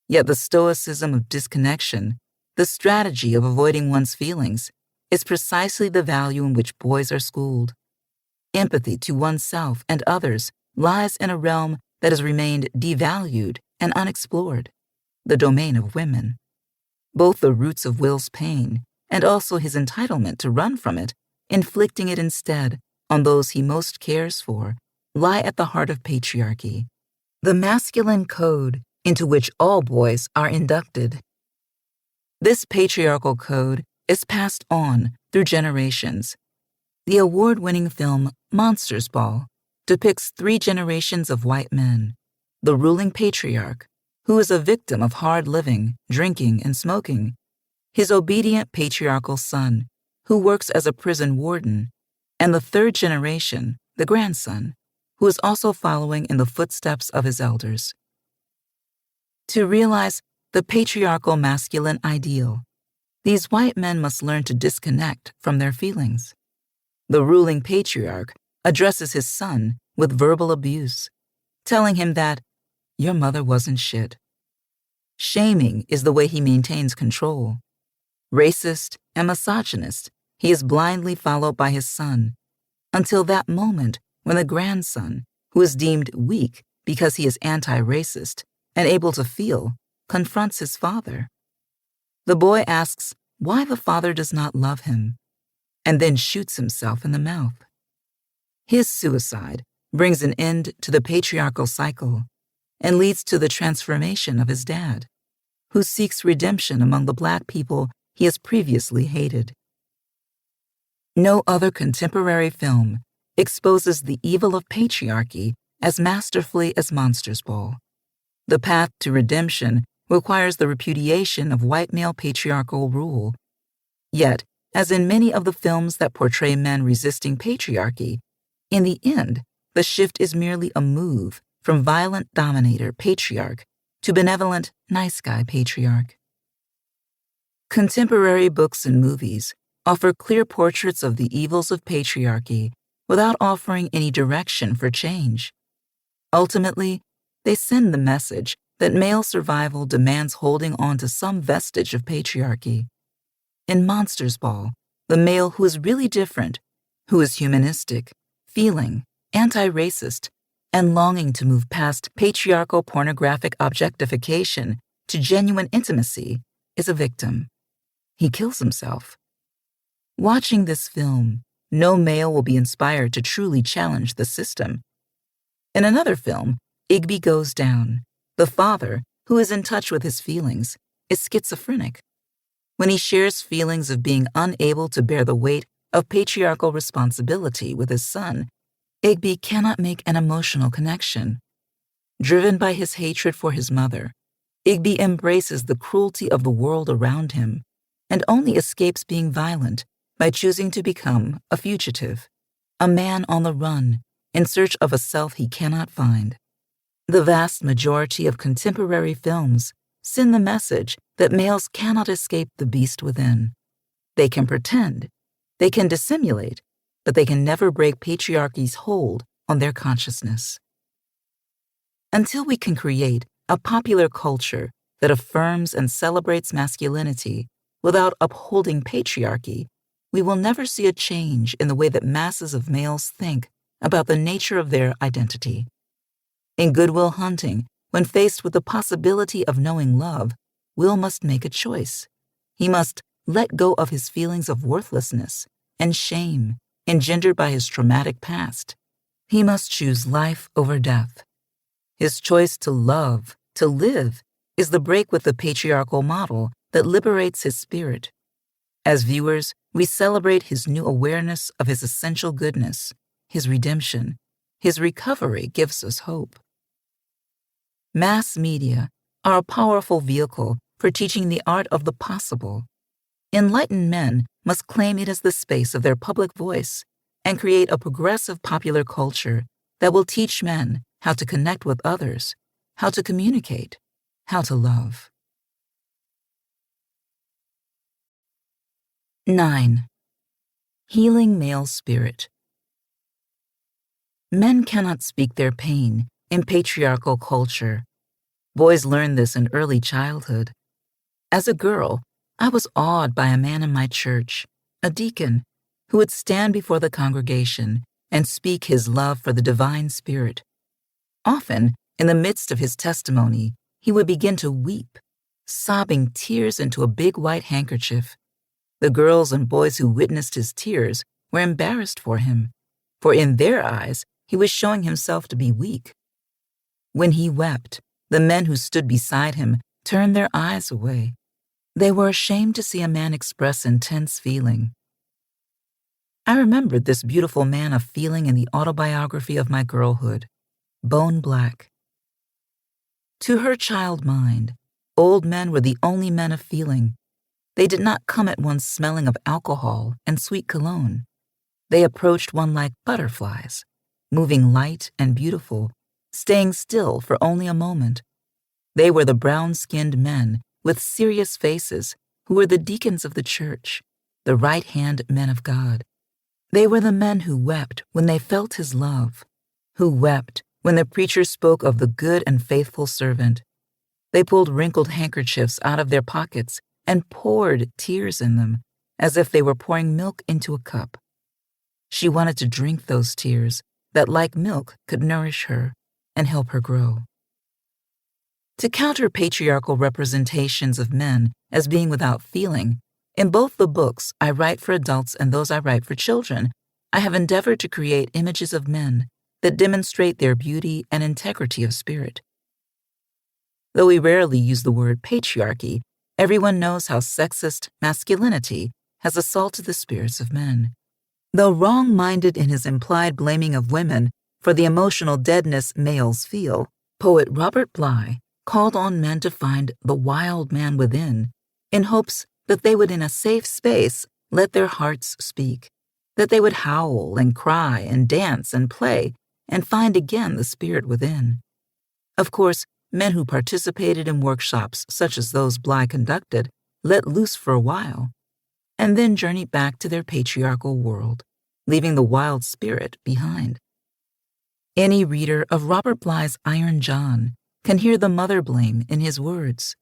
Yet the stoicism of disconnection, the strategy of avoiding one's feelings, is precisely the value in which boys are schooled. Empathy to oneself and others lies in a realm that has remained devalued and unexplored, the domain of women. Both the roots of Will's pain and also his entitlement to run from it, inflicting it instead on those he most cares for, lie at the heart of patriarchy, the masculine code into which all boys are inducted. This patriarchal code is passed on through generations. The award-winning film Monsters Ball depicts 3 generations of white men: the ruling patriarch, who is a victim of hard living, drinking, and smoking; his obedient patriarchal son, who works as a prison warden; and the 3rd generation, the grandson, who is also following in the footsteps of his elders. To realize the patriarchal masculine ideal, these white men must learn to disconnect from their feelings. The ruling patriarch, addresses his son with verbal abuse, telling him that your mother wasn't shit. Shaming is the way he maintains control. Racist and misogynist, he is blindly followed by his son, until that moment when the grandson, who is deemed weak because he is anti-racist and able to feel, confronts his father. The boy asks why the father does not love him, and then shoots himself in the mouth. His suicide brings an end to the patriarchal cycle and leads to the transformation of his dad, who seeks redemption among the Black people he has previously hated. No other contemporary film exposes the evil of patriarchy as masterfully as Monsters Ball. The path to redemption requires the repudiation of white male patriarchal rule. Yet, as in many of the films that portray men resisting patriarchy, in the end, the shift is merely a move from violent dominator patriarch to benevolent nice guy patriarch. Contemporary books and movies offer clear portraits of the evils of patriarchy without offering any direction for change. Ultimately, they send the message that male survival demands holding on to some vestige of patriarchy. In Monsters Ball, the male who is really different, who is humanistic, feeling, anti-racist, and longing to move past patriarchal pornographic objectification to genuine intimacy, is a victim. He kills himself. Watching this film, no male will be inspired to truly challenge the system. In another film, Igby Goes Down, the father, who is in touch with his feelings, is schizophrenic. When he shares feelings of being unable to bear the weight of patriarchal responsibility with his son, Igby cannot make an emotional connection. Driven by his hatred for his mother, Igby embraces the cruelty of the world around him and only escapes being violent by choosing to become a fugitive, a man on the run in search of a self he cannot find. The vast majority of contemporary films send the message that males cannot escape the beast within. They can pretend, they can dissimulate, but they can never break patriarchy's hold on their consciousness. Until we can create a popular culture that affirms and celebrates masculinity without upholding patriarchy, we will never see a change in the way that masses of males think about the nature of their identity. In Good Will Hunting, when faced with the possibility of knowing love, Will must make a choice. He must let go of his feelings of worthlessness and shame engendered by his traumatic past. He must choose life over death. His choice to love, to live, is the break with the patriarchal model that liberates his spirit. As viewers, we celebrate his new awareness of his essential goodness, his redemption. His recovery gives us hope. Mass media are a powerful vehicle for teaching the art of the possible. Enlightened men must claim it as the space of their public voice and create a progressive popular culture that will teach men how to connect with others, how to communicate, how to love. 9. Healing male spirit. Men cannot speak their pain in patriarchal culture. Boys learn this in early childhood. As a girl, I was awed by a man in my church, a deacon, who would stand before the congregation and speak his love for the divine spirit. Often, in the midst of his testimony, he would begin to weep, sobbing tears into a big white handkerchief. The girls and boys who witnessed his tears were embarrassed for him, for in their eyes he was showing himself to be weak. When he wept, the men who stood beside him turned their eyes away. They were ashamed to see a man express intense feeling. I remembered this beautiful man of feeling in the autobiography of my girlhood, Bone Black. To her child mind, old men were the only men of feeling. They did not come at one smelling of alcohol and sweet cologne. They approached one like butterflies, moving light and beautiful, staying still for only a moment. They were the brown-skinned men with serious faces who were the deacons of the church, the right-hand men of God. They were the men who wept when they felt his love, who wept when the preacher spoke of the good and faithful servant. They pulled wrinkled handkerchiefs out of their pockets and poured tears in them, as if they were pouring milk into a cup. She wanted to drink those tears that, like milk, could nourish her and help her grow. To counter patriarchal representations of men as being without feeling, in both the books I write for adults and those I write for children, I have endeavored to create images of men that demonstrate their beauty and integrity of spirit. Though we rarely use the word patriarchy, everyone knows how sexist masculinity has assaulted the spirits of men. Though wrong-minded in his implied blaming of women for the emotional deadness males feel, poet Robert Bly called on men to find the wild man within, in hopes that they would in a safe space let their hearts speak, that they would howl and cry and dance and play and find again the spirit within. Of course, men who participated in workshops such as those Bly conducted let loose for a while, and then journeyed back to their patriarchal world, leaving the wild spirit behind. Any reader of Robert Bly's Iron John can hear the mother blame in his words,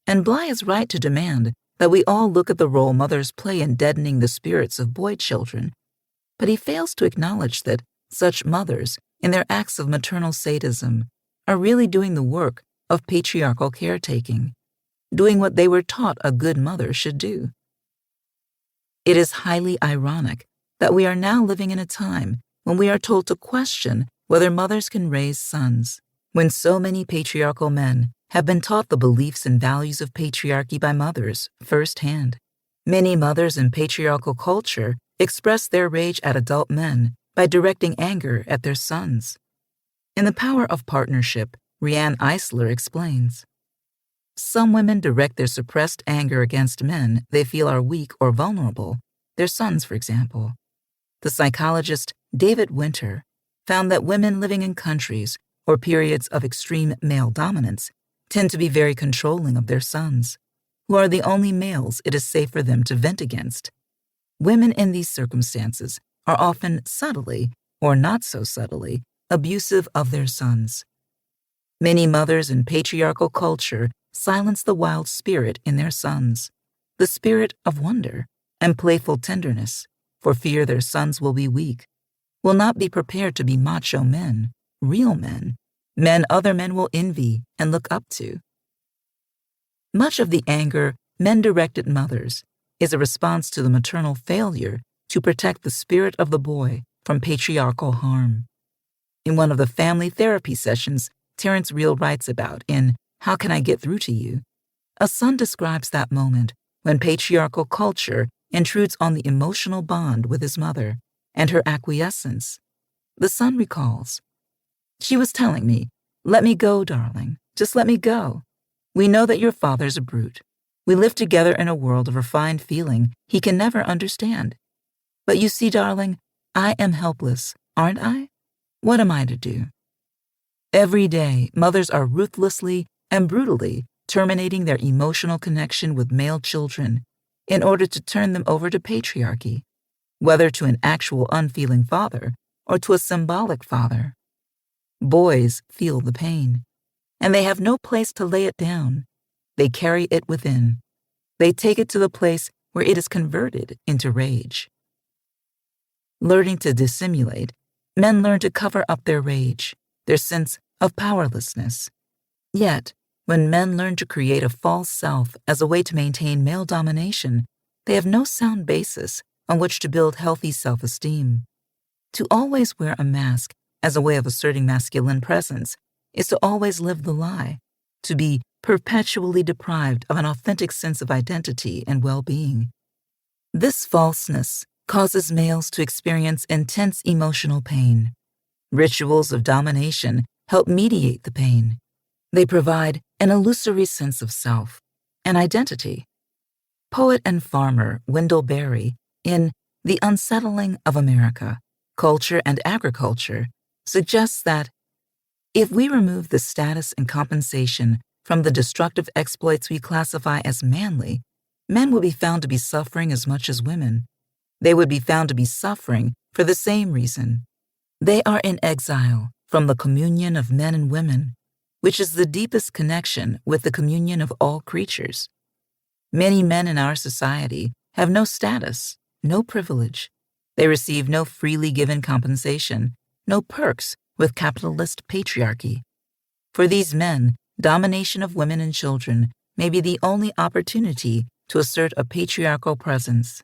and Bly is right to demand that we all look at the role mothers play in deadening the spirits of boy children, but he fails to acknowledge that such mothers, in their acts of maternal sadism, are really doing the work of patriarchal caretaking, doing what they were taught a good mother should do. It is highly ironic that we are now living in a time when we are told to question whether mothers can raise sons, when so many patriarchal men have been taught the beliefs and values of patriarchy by mothers firsthand. Many mothers in patriarchal culture express their rage at adult men by directing anger at their sons. In The Power of Partnership, Rianne Eisler explains, "Some women direct their suppressed anger against men they feel are weak or vulnerable, their sons, for example. The psychologist David Winter found that women living in countries or periods of extreme male dominance tend to be very controlling of their sons, who are the only males it is safe for them to vent against. Women in these circumstances are often subtly, or not so subtly, abusive of their sons. Many mothers in patriarchal culture silence the wild spirit in their sons, the spirit of wonder and playful tenderness, for fear their sons will be weak, will not be prepared to be macho men, real men, men other men will envy and look up to." Much of the anger men direct at mothers is a response to the maternal failure to protect the spirit of the boy from patriarchal harm. In one of the family therapy sessions Terence Real writes about in How Can I Get Through to You, a son describes that moment when patriarchal culture intrudes on the emotional bond with his mother and her acquiescence. The son recalls, "She was telling me, 'Let me go, darling, just let me go. We know that your father's a brute. We live together in a world of refined feeling he can never understand. But you see, darling, I am helpless, aren't I? What am I to do?'" Every day, mothers are ruthlessly and brutally terminating their emotional connection with male children in order to turn them over to patriarchy, whether to an actual unfeeling father or to a symbolic father. Boys feel the pain, and they have no place to lay it down. They carry it within. They take it to the place where it is converted into rage. Learning to dissimulate, men learn to cover up their rage, their sense of powerlessness. Yet, when men learn to create a false self as a way to maintain male domination, they have no sound basis on which to build healthy self-esteem. To always wear a mask as a way of asserting masculine presence is to always live the lie, to be perpetually deprived of an authentic sense of identity and well-being. This falseness causes males to experience intense emotional pain. Rituals of domination help mediate the pain. They provide an illusory sense of self, an identity. Poet and farmer Wendell Berry, in The Unsettling of America, Culture and Agriculture, suggests that if we remove the status and compensation from the destructive exploits we classify as manly, men would be found to be suffering as much as women. They would be found to be suffering For the same reason, they are in exile from the communion of men and women, which is the deepest connection with the communion of all creatures. Many men in our society have no status, no privilege. They receive no freely given compensation, no perks with capitalist patriarchy. For these men, domination of women and children may be the only opportunity to assert a patriarchal presence.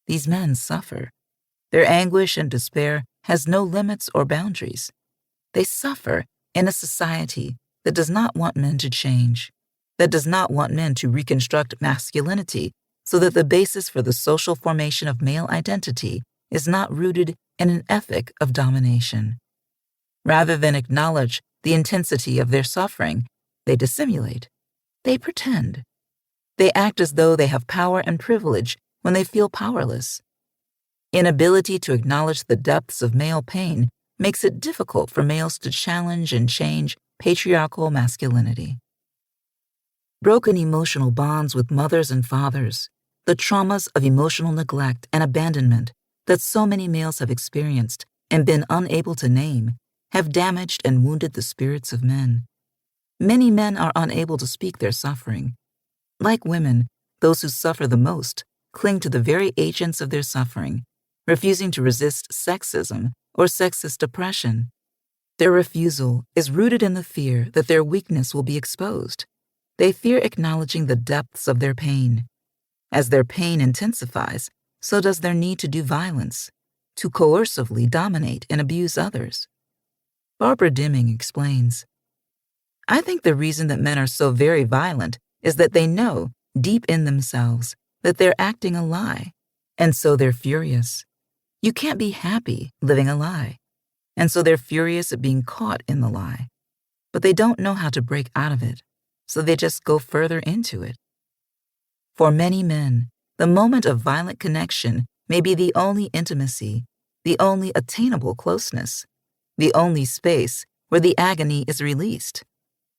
These men suffer. Their anguish and despair has no limits or boundaries. They suffer in a society that does not want men to change, that does not want men to reconstruct masculinity so that the basis for the social formation of male identity is not rooted in an ethic of domination. Rather than acknowledge the intensity of their suffering, they dissimulate. They pretend. They act as though they have power and privilege when they feel powerless. Inability to acknowledge the depths of male pain makes it difficult for males to challenge and change patriarchal masculinity. Broken emotional bonds with mothers and fathers, the traumas of emotional neglect and abandonment that so many males have experienced and been unable to name, have damaged and wounded the spirits of men. Many men are unable to speak their suffering. Like women, those who suffer the most cling to the very agents of their suffering, refusing to resist sexism or sexist oppression. Their refusal is rooted in the fear that their weakness will be exposed. They fear acknowledging the depths of their pain. As their pain intensifies, so does their need to do violence, to coercively dominate and abuse others. Barbara Deming explains, "I think the reason that men are so very violent is that they know, deep in themselves, that they're acting a lie, and so they're furious. You can't be happy living a lie, and so they're furious at being caught in the lie. But they don't know how to break out of it, so they just go further into it." For many men, the moment of violent connection may be the only intimacy, the only attainable closeness, the only space where the agony is released.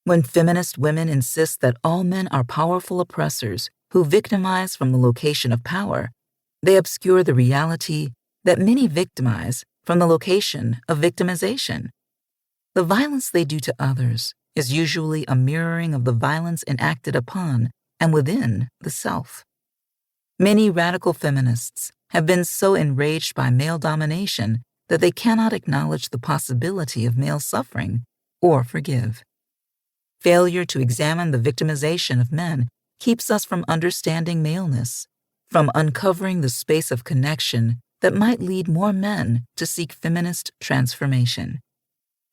When feminist women insist that all men are powerful oppressors who victimize from the location of power, they obscure the reality that many victimize from the location of victimization. The violence they do to others is usually a mirroring of the violence enacted upon and within the self. Many radical feminists have been so enraged by male domination that they cannot acknowledge the possibility of male suffering or forgive. Failure to examine the victimization of men keeps us from understanding maleness, from uncovering the space of connection that might lead more men to seek feminist transformation.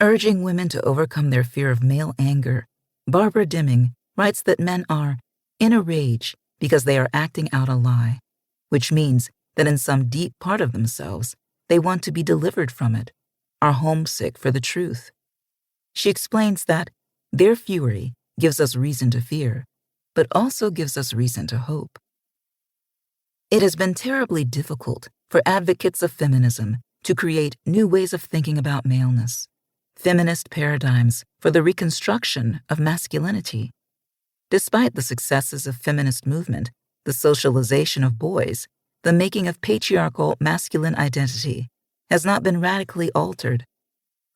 Urging women to overcome their fear of male anger, Barbara Deming writes that men are in a rage because they are acting out a lie, which means that in some deep part of themselves, they want to be delivered from it, are homesick for the truth. She explains that their fury gives us reason to fear, but also gives us reason to hope. It has been terribly difficult for advocates of feminism to create new ways of thinking about maleness, feminist paradigms for the reconstruction of masculinity. Despite the successes of feminist movement, the socialization of boys, the making of patriarchal masculine identity has not been radically altered.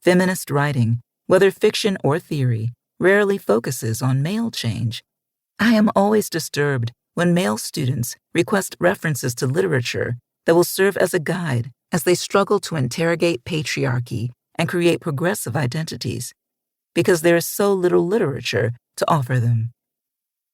Feminist writing, whether fiction or theory, rarely focuses on male change. I am always disturbed when male students request references to literature that will serve as a guide as they struggle to interrogate patriarchy and create progressive identities, because there is so little literature to offer them.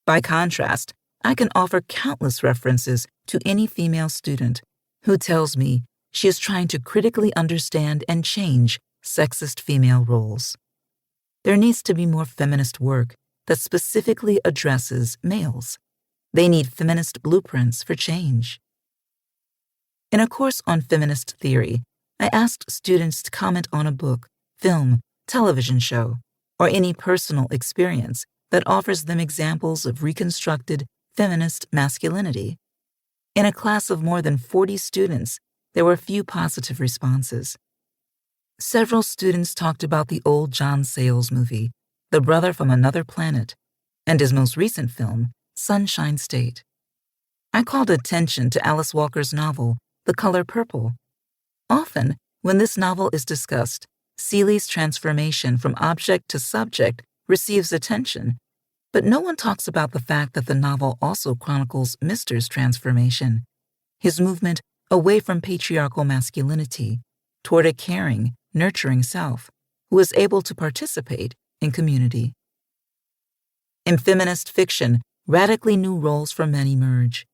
By contrast, I can offer countless references to any female student who tells me she is trying to critically understand and change sexist female roles. There needs to be more feminist work that specifically addresses males. They need feminist blueprints for change. In a course on feminist theory, I asked students to comment on a book, film, television show, or any personal experience that offers them examples of reconstructed feminist masculinity. In a class of more than 40 students, there were few positive responses. Several students talked about the old John Sayles movie, The Brother from Another Planet, and his most recent film, Sunshine State. I called attention to Alice Walker's novel, The Color Purple. Often, when this novel is discussed, Seeley's transformation from object to subject receives attention, but no one talks about the fact that the novel also chronicles Mr.'s transformation, his movement away from patriarchal masculinity toward a caring, nurturing self who is able to participate in community. In feminist fiction, radically new roles for men emerge.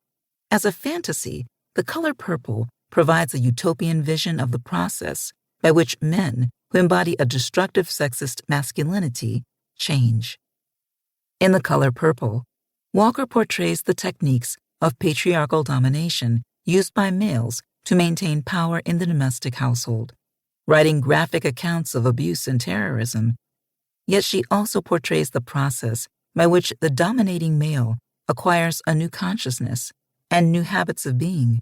As a fantasy, The Color Purple provides a utopian vision of the process by which men who embody a destructive sexist masculinity change. In The Color Purple, Walker portrays the techniques of patriarchal domination used by males to maintain power in the domestic household, writing graphic accounts of abuse and terrorism. Yet she also portrays the process by which the dominating male acquires a new consciousness and new habits of being.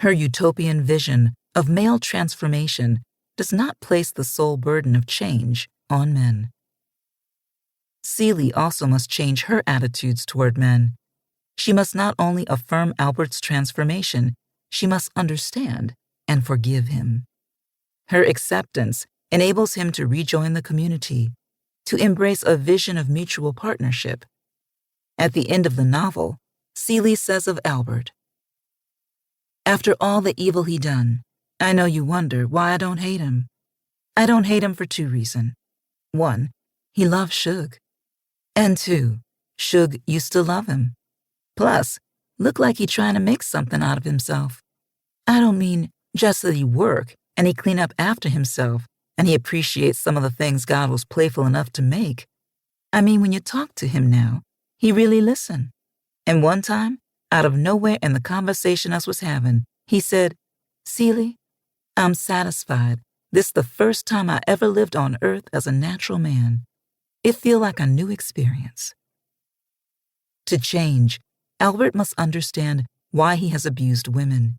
Her utopian vision of male transformation does not place the sole burden of change on men. Seeley also must change her attitudes toward men. She must not only affirm Albert's transformation, she must understand and forgive him. Her acceptance enables him to rejoin the community, to embrace a vision of mutual partnership. At the end of the novel, Seeley says of Albert, "After all the evil he done, I know you wonder why I don't hate him. I don't hate him for 2 reasons. 1, he loves Suge. And 2, Suge used to love him. Plus, look like he trying to make something out of himself. I don't mean just that he work and he clean up after himself and he appreciates some of the things God was playful enough to make. I mean, when you talk to him now, he really listen. And one time, out of nowhere in the conversation us was having, he said, 'Seeley, I'm satisfied. This the first time I ever lived on earth as a natural man. It feel like a new experience.'" To change, Albert must understand why he has abused women.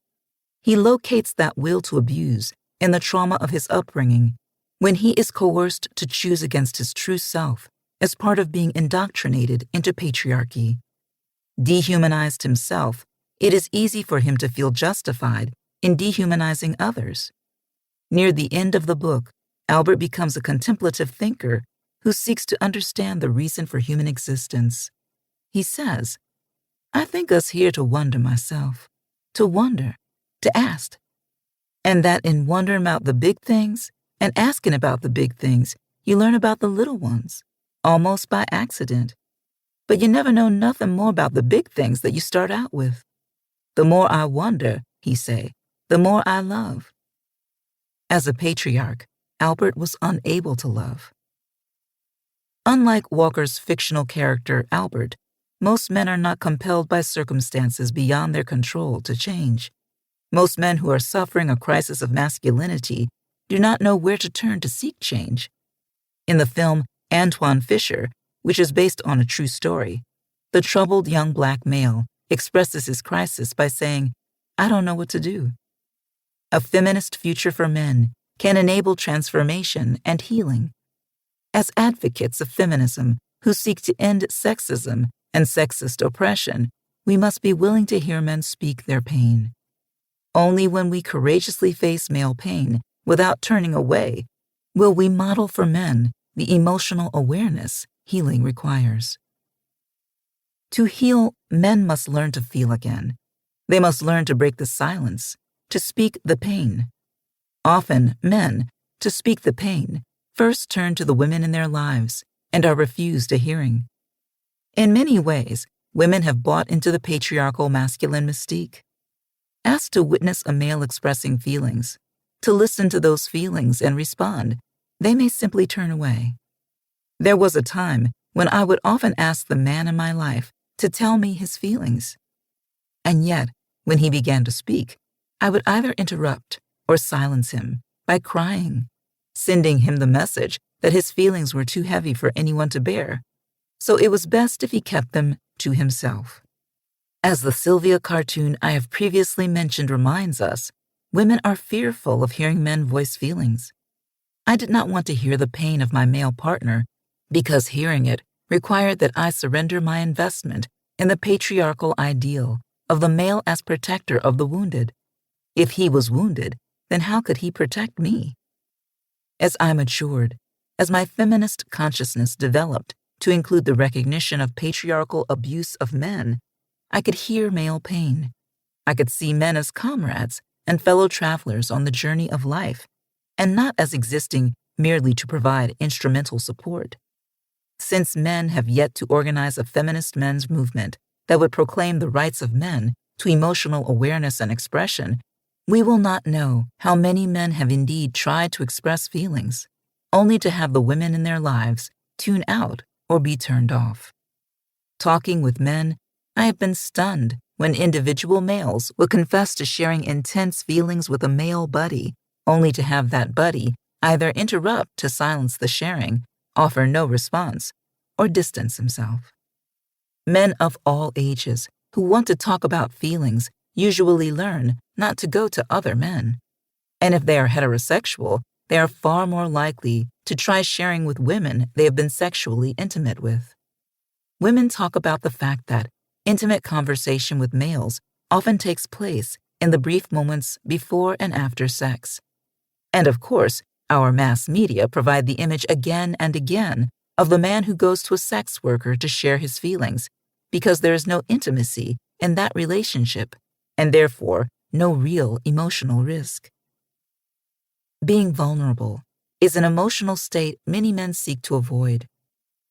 He locates that will to abuse in the trauma of his upbringing, when he is coerced to choose against his true self as part of being indoctrinated into patriarchy. Dehumanized himself, it is easy for him to feel justified in dehumanizing others. Near the end of the book, Albert becomes a contemplative thinker who seeks to understand the reason for human existence. He says, "I think us here to wonder myself, to wonder, to ask, and that in wondering about the big things and asking about the big things, you learn about the little ones, almost by accident. But you never know nothing more about the big things that you start out with. The more I wonder," he say, "the more I love." As a patriarch, Albert was unable to love. Unlike Walker's fictional character, Albert, most men are not compelled by circumstances beyond their control to change. Most men who are suffering a crisis of masculinity do not know where to turn to seek change. In the film Antoine Fisher, which is based on a true story, the troubled young black male expresses his crisis by saying, "I don't know what to do." A feminist future for men can enable transformation and healing. As advocates of feminism who seek to end sexism and sexist oppression, we must be willing to hear men speak their pain. Only when we courageously face male pain without turning away will we model for men the emotional awareness healing requires. To heal, men must learn to feel again. They must learn to break the silence, to speak the pain. Often, men, to speak the pain, first turn to the women in their lives and are refused a hearing. In many ways, women have bought into the patriarchal masculine mystique. Asked to witness a male expressing feelings, to listen to those feelings and respond, they may simply turn away. There was a time when I would often ask the man in my life to tell me his feelings. And yet, when he began to speak, I would either interrupt or silence him by crying, sending him the message that his feelings were too heavy for anyone to bear, so it was best if he kept them to himself. As the Sylvia cartoon I have previously mentioned reminds us, women are fearful of hearing men voice feelings. I did not want to hear the pain of my male partner because hearing it required that I surrender my investment in the patriarchal ideal of the male as protector of the wounded. If he was wounded, then how could he protect me? As I matured, as my feminist consciousness developed to include the recognition of patriarchal abuse of men, I could hear male pain. I could see men as comrades and fellow travelers on the journey of life, and not as existing merely to provide instrumental support. Since men have yet to organize a feminist men's movement that would proclaim the rights of men to emotional awareness and expression, we will not know how many men have indeed tried to express feelings, only to have the women in their lives tune out or be turned off. Talking with men, I have been stunned when individual males would confess to sharing intense feelings with a male buddy, only to have that buddy either interrupt to silence the sharing, offer no response, or distance himself. Men of all ages who want to talk about feelings usually learn not to go to other men. And if they are heterosexual, they are far more likely to try sharing with women they have been sexually intimate with. Women talk about the fact that intimate conversation with males often takes place in the brief moments before and after sex. And of course, our mass media provide the image again and again of the man who goes to a sex worker to share his feelings, because there is no intimacy in that relationship, and therefore no real emotional risk. Being vulnerable is an emotional state many men seek to avoid.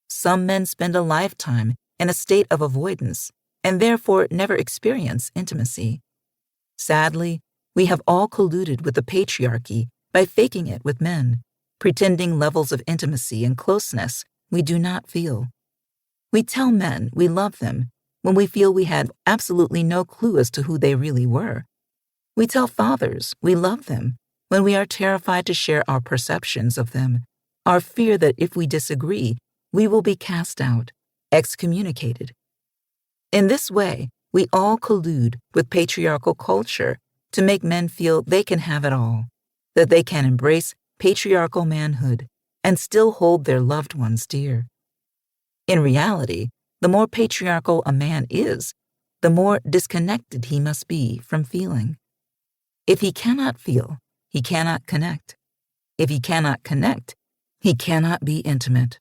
Some men spend a lifetime in a state of avoidance and therefore never experience intimacy. Sadly, we have all colluded with the patriarchy by faking it with men, pretending levels of intimacy and closeness we do not feel. We tell men we love them when we feel we had absolutely no clue as to who they really were. We tell fathers we love them when we are terrified to share our perceptions of them, our fear that if we disagree, we will be cast out, excommunicated. In this way, we all collude with patriarchal culture to make men feel they can have it all, that they can embrace patriarchal manhood and still hold their loved ones dear. In reality, the more patriarchal a man is, the more disconnected he must be from feeling. If he cannot feel, he cannot connect. If he cannot connect, he cannot be intimate.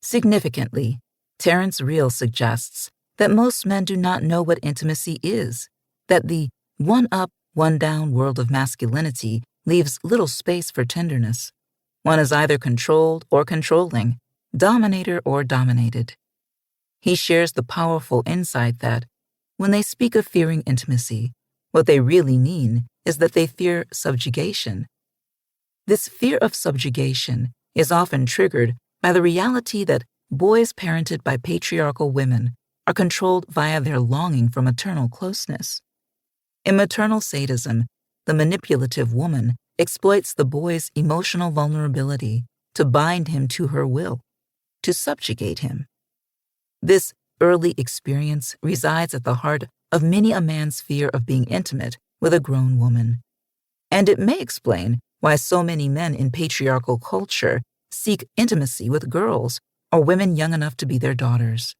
Significantly, Terence Real suggests that most men do not know what intimacy is, that the one-up, one-down world of masculinity leaves little space for tenderness. One is either controlled or controlling, dominator or dominated. He shares the powerful insight that, when they speak of fearing intimacy, what they really mean is that they fear subjugation. This fear of subjugation is often triggered by the reality that boys parented by patriarchal women are controlled via their longing for maternal closeness. In maternal sadism, the manipulative woman exploits the boy's emotional vulnerability to bind him to her will, to subjugate him. This early experience resides at the heart of many a man's fear of being intimate with a grown woman. And it may explain why so many men in patriarchal culture seek intimacy with girls or women young enough to be their daughters.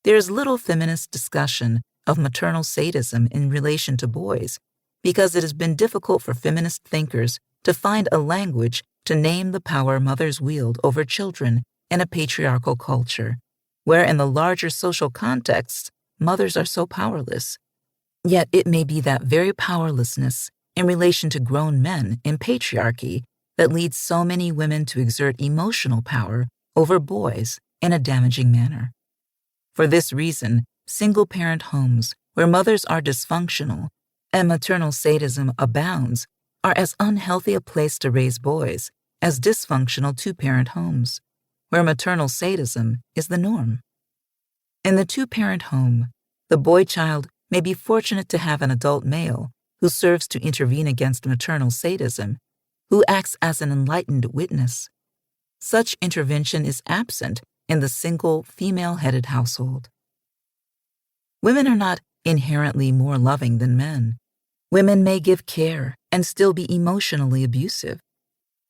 There is little feminist discussion of maternal sadism in relation to boys because it has been difficult for feminist thinkers to find a language to name the power mothers wield over children in a patriarchal culture, where in the larger social context, mothers are so powerless. Yet it may be that very powerlessness in relation to grown men in patriarchy that leads so many women to exert emotional power over boys in a damaging manner. For this reason, single-parent homes where mothers are dysfunctional and maternal sadism abounds are as unhealthy a place to raise boys as dysfunctional two-parent homes, where maternal sadism is the norm. In the two-parent home, the boy child may be fortunate to have an adult male who serves to intervene against maternal sadism, who acts as an enlightened witness. Such intervention is absent in the single female-headed household. Women are not inherently more loving than men. Women may give care and still be emotionally abusive.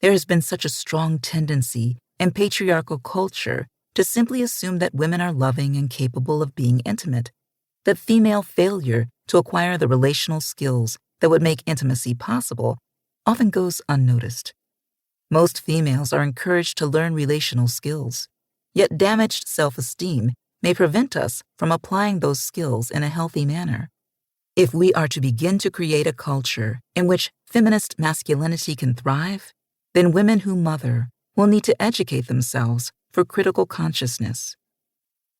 There has been such a strong tendency in patriarchal culture to simply assume that women are loving and capable of being intimate, that female failure to acquire the relational skills that would make intimacy possible often goes unnoticed. Most females are encouraged to learn relational skills, yet damaged self-esteem may prevent us from applying those skills in a healthy manner. If we are to begin to create a culture in which feminist masculinity can thrive, then women who mother will need to educate themselves for critical consciousness.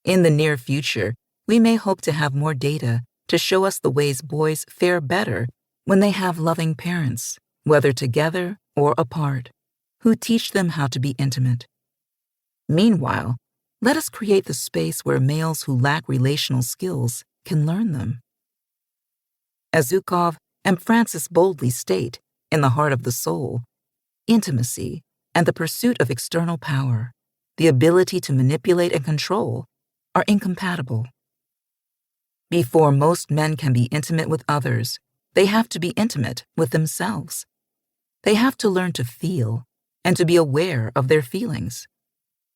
In the near future, we may hope to have more data to show us the ways boys fare better when they have loving parents, whether together or apart, who teach them how to be intimate. Meanwhile, let us create the space where males who lack relational skills can learn them. As Zukov and Francis boldly state, in The Heart of the Soul, intimacy and the pursuit of external power, the ability to manipulate and control, are incompatible. Before most men can be intimate with others, they have to be intimate with themselves. They have to learn to feel and to be aware of their feelings.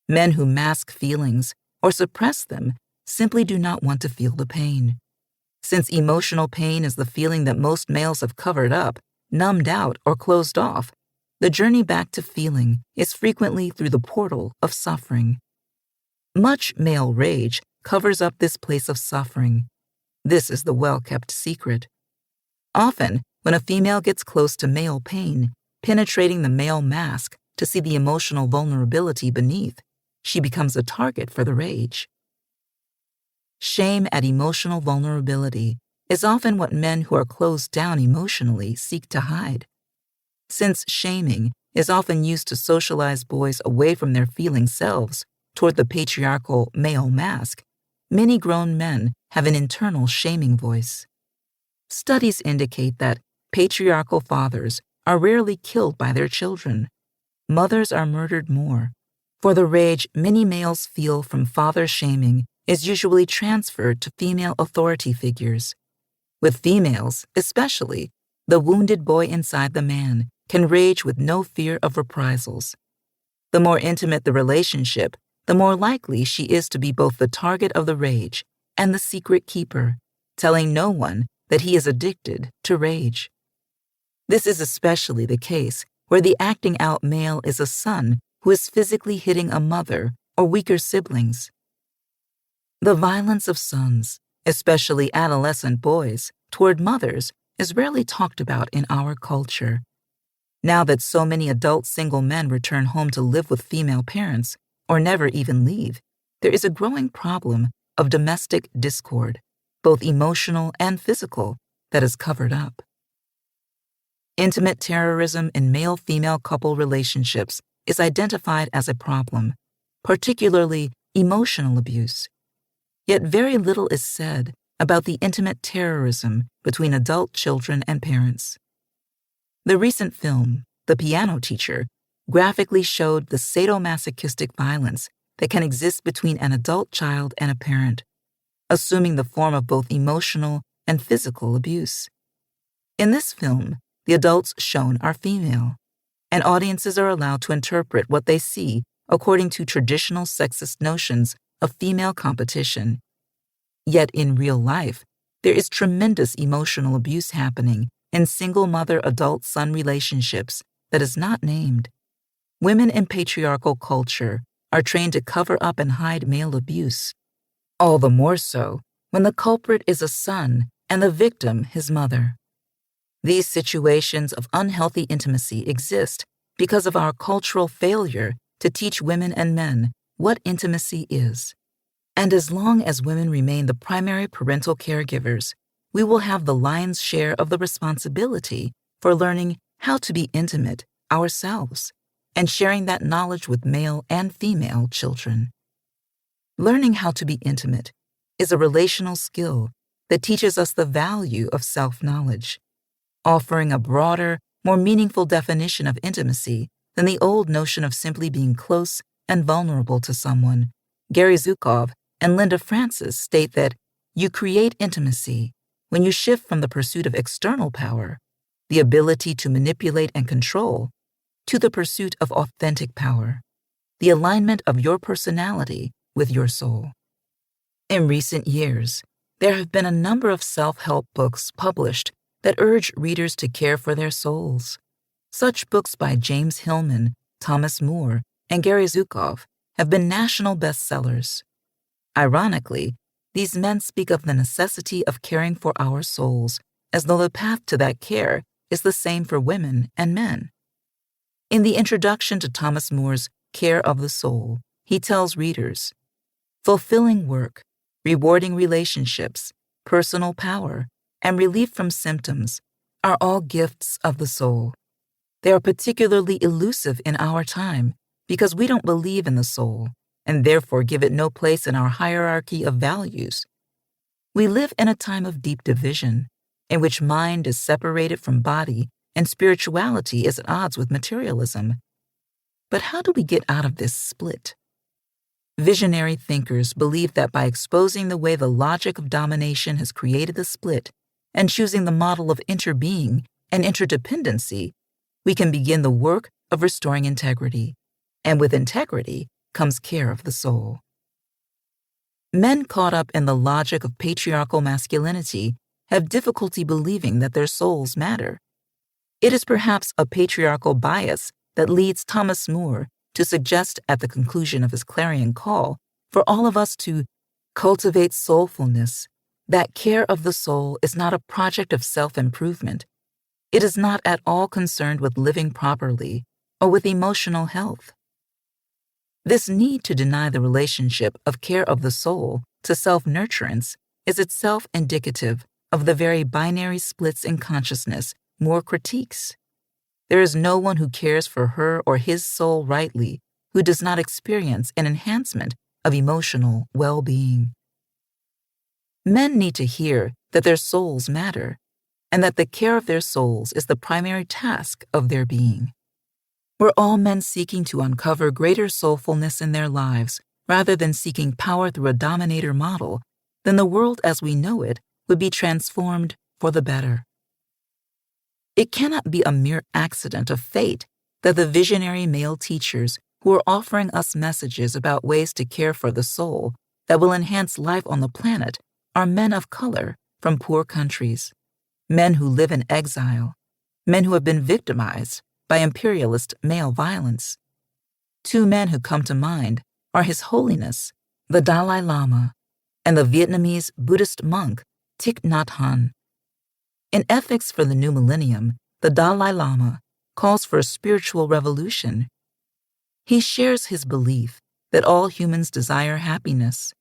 Men who mask feelings or suppress them simply do not want to feel the pain. Since emotional pain is the feeling that most males have covered up, numbed out, or closed off, the journey back to feeling is frequently through the portal of suffering. Much male rage covers up this place of suffering. This is the well-kept secret. Often, when a female gets close to male pain, penetrating the male mask to see the emotional vulnerability beneath, she becomes a target for the rage. Shame at emotional vulnerability is often what men who are closed down emotionally seek to hide. Since shaming is often used to socialize boys away from their feeling selves toward the patriarchal male mask, many grown men have an internal shaming voice. Studies indicate that patriarchal fathers are rarely killed by their children. Mothers are murdered more, for the rage many males feel from father shaming is usually transferred to female authority figures. With females, especially, the wounded boy inside the man can rage with no fear of reprisals. The more intimate the relationship, the more likely she is to be both the target of the rage and the secret keeper, telling no one that he is addicted to rage. This is especially the case where the acting out male is a son who is physically hitting a mother or weaker siblings. The violence of sons, especially adolescent boys, toward mothers is rarely talked about in our culture. Now that so many adult single men return home to live with female parents, or never even leave, there is a growing problem of domestic discord, both emotional and physical, that is covered up. Intimate terrorism in male-female couple relationships is identified as a problem, particularly emotional abuse. Yet very little is said about the intimate terrorism between adult children and parents. The recent film, The Piano Teacher, graphically showed the sadomasochistic violence that can exist between an adult child and a parent, assuming the form of both emotional and physical abuse. In this film, the adults shown are female, and audiences are allowed to interpret what they see according to traditional sexist notions of female competition. Yet in real life, there is tremendous emotional abuse happening in single mother-adult-son relationships that is not named. Women in patriarchal culture are trained to cover up and hide male abuse, all the more so when the culprit is a son and the victim his mother. These situations of unhealthy intimacy exist because of our cultural failure to teach women and men what intimacy is. And as long as women remain the primary parental caregivers, we will have the lion's share of the responsibility for learning how to be intimate ourselves and sharing that knowledge with male and female children. Learning how to be intimate is a relational skill that teaches us the value of self-knowledge, offering a broader, more meaningful definition of intimacy than the old notion of simply being close and vulnerable to someone. Gary Zukov and Linda Francis state that you create intimacy when you shift from the pursuit of external power, the ability to manipulate and control, to the pursuit of authentic power, the alignment of your personality with your soul. In recent years, there have been a number of self-help books published that urge readers to care for their souls. Such books by James Hillman, Thomas Moore, and Gary Zukav have been national bestsellers. Ironically, these men speak of the necessity of caring for our souls as though the path to that care is the same for women and men. In the introduction to Thomas Moore's Care of the Soul, he tells readers, fulfilling work, rewarding relationships, personal power, and relief from symptoms are all gifts of the soul. They are particularly elusive in our time because we don't believe in the soul and therefore give it no place in our hierarchy of values. We live in a time of deep division, in which mind is separated from body and spirituality is at odds with materialism. But how do we get out of this split? Visionary thinkers believe that by exposing the way the logic of domination has created the split and choosing the model of interbeing and interdependency, we can begin the work of restoring integrity, and with integrity comes care of the soul. Men caught up in the logic of patriarchal masculinity have difficulty believing that their souls matter. It is perhaps a patriarchal bias that leads Thomas Moore to suggest at the conclusion of his clarion call for all of us to cultivate soulfulness, that care of the soul is not a project of self-improvement. It is not at all concerned with living properly or with emotional health. This need to deny the relationship of care of the soul to self-nurturance is itself indicative of the very binary splits in consciousness Moore critiques. There is no one who cares for her or his soul rightly who does not experience an enhancement of emotional well-being. Men need to hear that their souls matter and that the care of their souls is the primary task of their being. Were all men seeking to uncover greater soulfulness in their lives rather than seeking power through a dominator model, then the world as we know it would be transformed for the better. It cannot be a mere accident of fate that the visionary male teachers who are offering us messages about ways to care for the soul that will enhance life on the planet are men of color from poor countries, men who live in exile, men who have been victimized by imperialist male violence. Two men who come to mind are His Holiness, the Dalai Lama, and the Vietnamese Buddhist monk Thich Nhat Hanh. In Ethics for the New Millennium, the Dalai Lama calls for a spiritual revolution. He shares his belief that all humans desire happiness,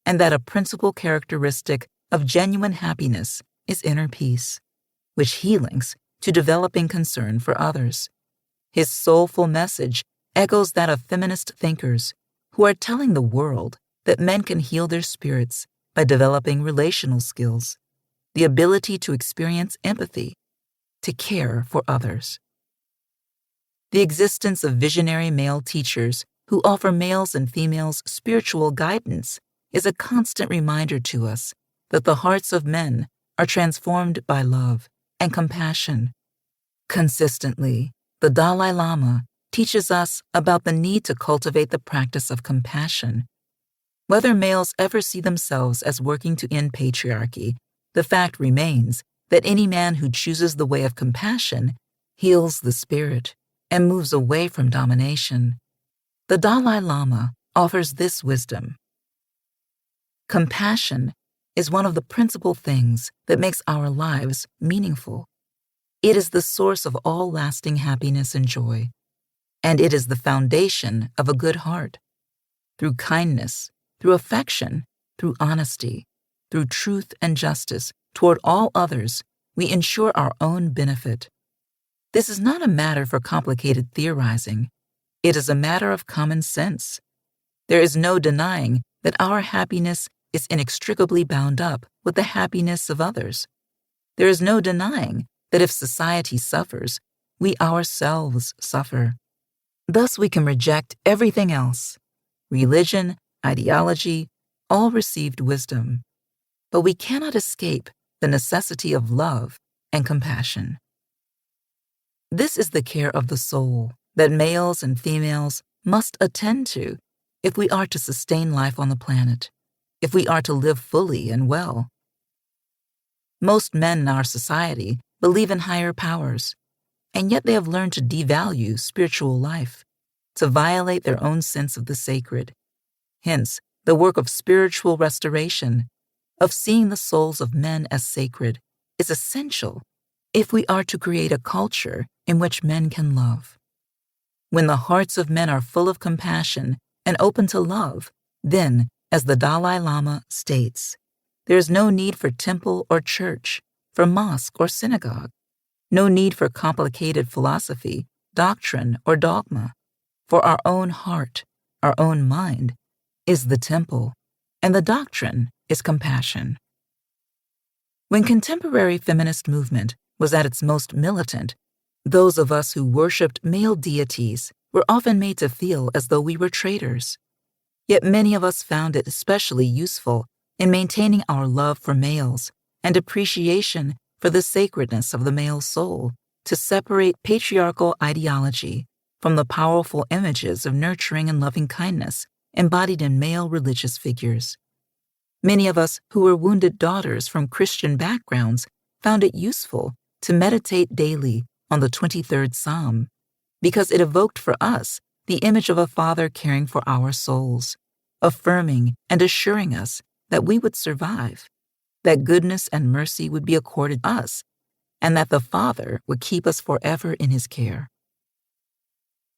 and that a principal characteristic of genuine happiness is inner peace, which he links to developing concern for others. His soulful message echoes that of feminist thinkers who are telling the world that men can heal their spirits by developing relational skills, the ability to experience empathy, to care for others. The existence of visionary male teachers who offer males and females spiritual guidance is a constant reminder to us that the hearts of men are transformed by love and compassion. Consistently, the Dalai Lama teaches us about the need to cultivate the practice of compassion. Whether males ever see themselves as working to end patriarchy, the fact remains that any man who chooses the way of compassion heals the spirit and moves away from domination. The Dalai Lama offers this wisdom. Compassion is one of the principal things that makes our lives meaningful. It is the source of all lasting happiness and joy, and it is the foundation of a good heart. Through kindness, through affection, through honesty, through truth and justice toward all others, we ensure our own benefit. This is not a matter for complicated theorizing. It is a matter of common sense. There is no denying that our happiness is inextricably bound up with the happiness of others. There is no denying that if society suffers, we ourselves suffer. Thus we can reject everything else, religion, ideology, all received wisdom. But we cannot escape the necessity of love and compassion. This is the care of the soul that males and females must attend to if we are to sustain life on the planet, if we are to live fully and well. Most men in our society believe in higher powers, and yet they have learned to devalue spiritual life, to violate their own sense of the sacred. Hence, the work of spiritual restoration, of seeing the souls of men as sacred, is essential if we are to create a culture in which men can love. When the hearts of men are full of compassion and open to love, then, as the Dalai Lama states, there is no need for temple or church, for mosque or synagogue, no need for complicated philosophy, doctrine, or dogma, for our own heart, our own mind, is the temple, and the doctrine is compassion. When contemporary feminist movement was at its most militant, those of us who worshipped male deities were often made to feel as though we were traitors. Yet many of us found it especially useful in maintaining our love for males and appreciation for the sacredness of the male soul to separate patriarchal ideology from the powerful images of nurturing and loving kindness embodied in male religious figures. Many of us who were wounded daughters from Christian backgrounds found it useful to meditate daily on the 23rd Psalm, because it evoked for us the image of a father caring for our souls, affirming and assuring us that we would survive, that goodness and mercy would be accorded us, and that the Father would keep us forever in his care.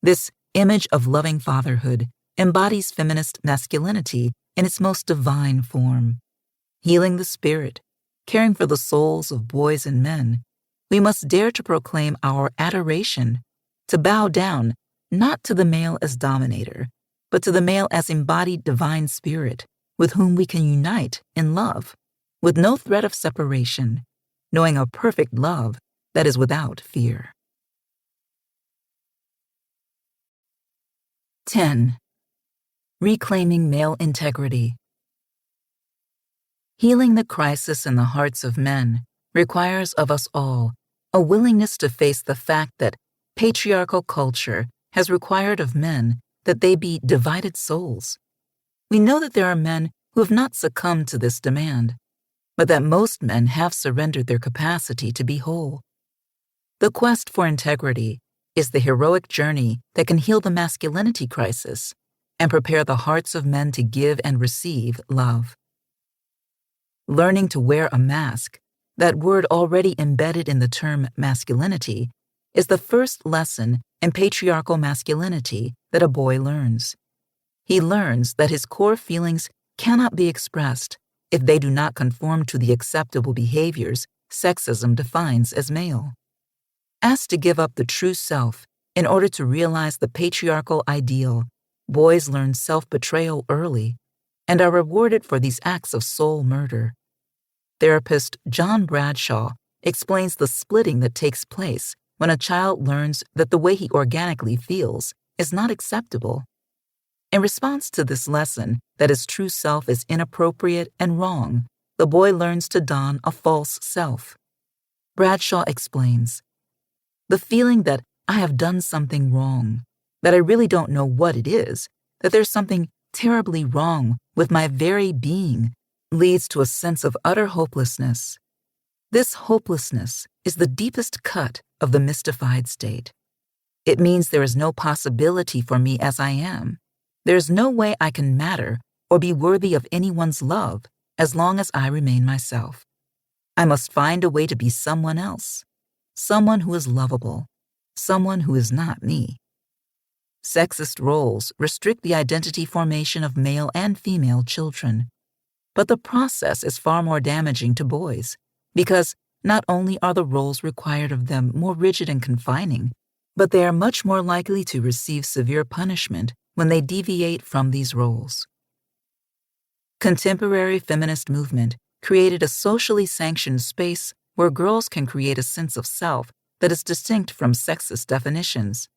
This image of loving fatherhood embodies feminist masculinity in its most divine form. Healing the spirit, caring for the souls of boys and men, we must dare to proclaim our adoration, to bow down not to the male as dominator, but to the male as embodied divine spirit with whom we can unite in love, with no threat of separation, knowing a perfect love that is without fear. 10. Reclaiming male integrity. Healing the crisis in the hearts of men requires of us all a willingness to face the fact that patriarchal culture has required of men that they be divided souls. We know that there are men who have not succumbed to this demand, but that most men have surrendered their capacity to be whole. The quest for integrity is the heroic journey that can heal the masculinity crisis and prepare the hearts of men to give and receive love. Learning to wear a mask, that word already embedded in the term masculinity, is the first lesson in patriarchal masculinity that a boy learns. He learns that his core feelings cannot be expressed if they do not conform to the acceptable behaviors sexism defines as male. Asked to give up the true self in order to realize the patriarchal ideal, boys learn self-betrayal early and are rewarded for these acts of soul murder. Therapist John Bradshaw explains the splitting that takes place when a child learns that the way he organically feels is not acceptable. In response to this lesson that his true self is inappropriate and wrong, the boy learns to don a false self. Bradshaw explains, "The feeling that I have done something wrong, that I really don't know what it is, that there's something terribly wrong with my very being, leads to a sense of utter hopelessness. This hopelessness is the deepest cut of the mystified state. It means there is no possibility for me as I am. There is no way I can matter or be worthy of anyone's love as long as I remain myself. I must find a way to be someone else, someone who is lovable, someone who is not me." Sexist roles restrict the identity formation of male and female children, but the process is far more damaging to boys because not only are the roles required of them more rigid and confining, but they are much more likely to receive severe punishment when they deviate from these roles. Contemporary feminist movement created a socially sanctioned space where girls can create a sense of self that is distinct from sexist definitions.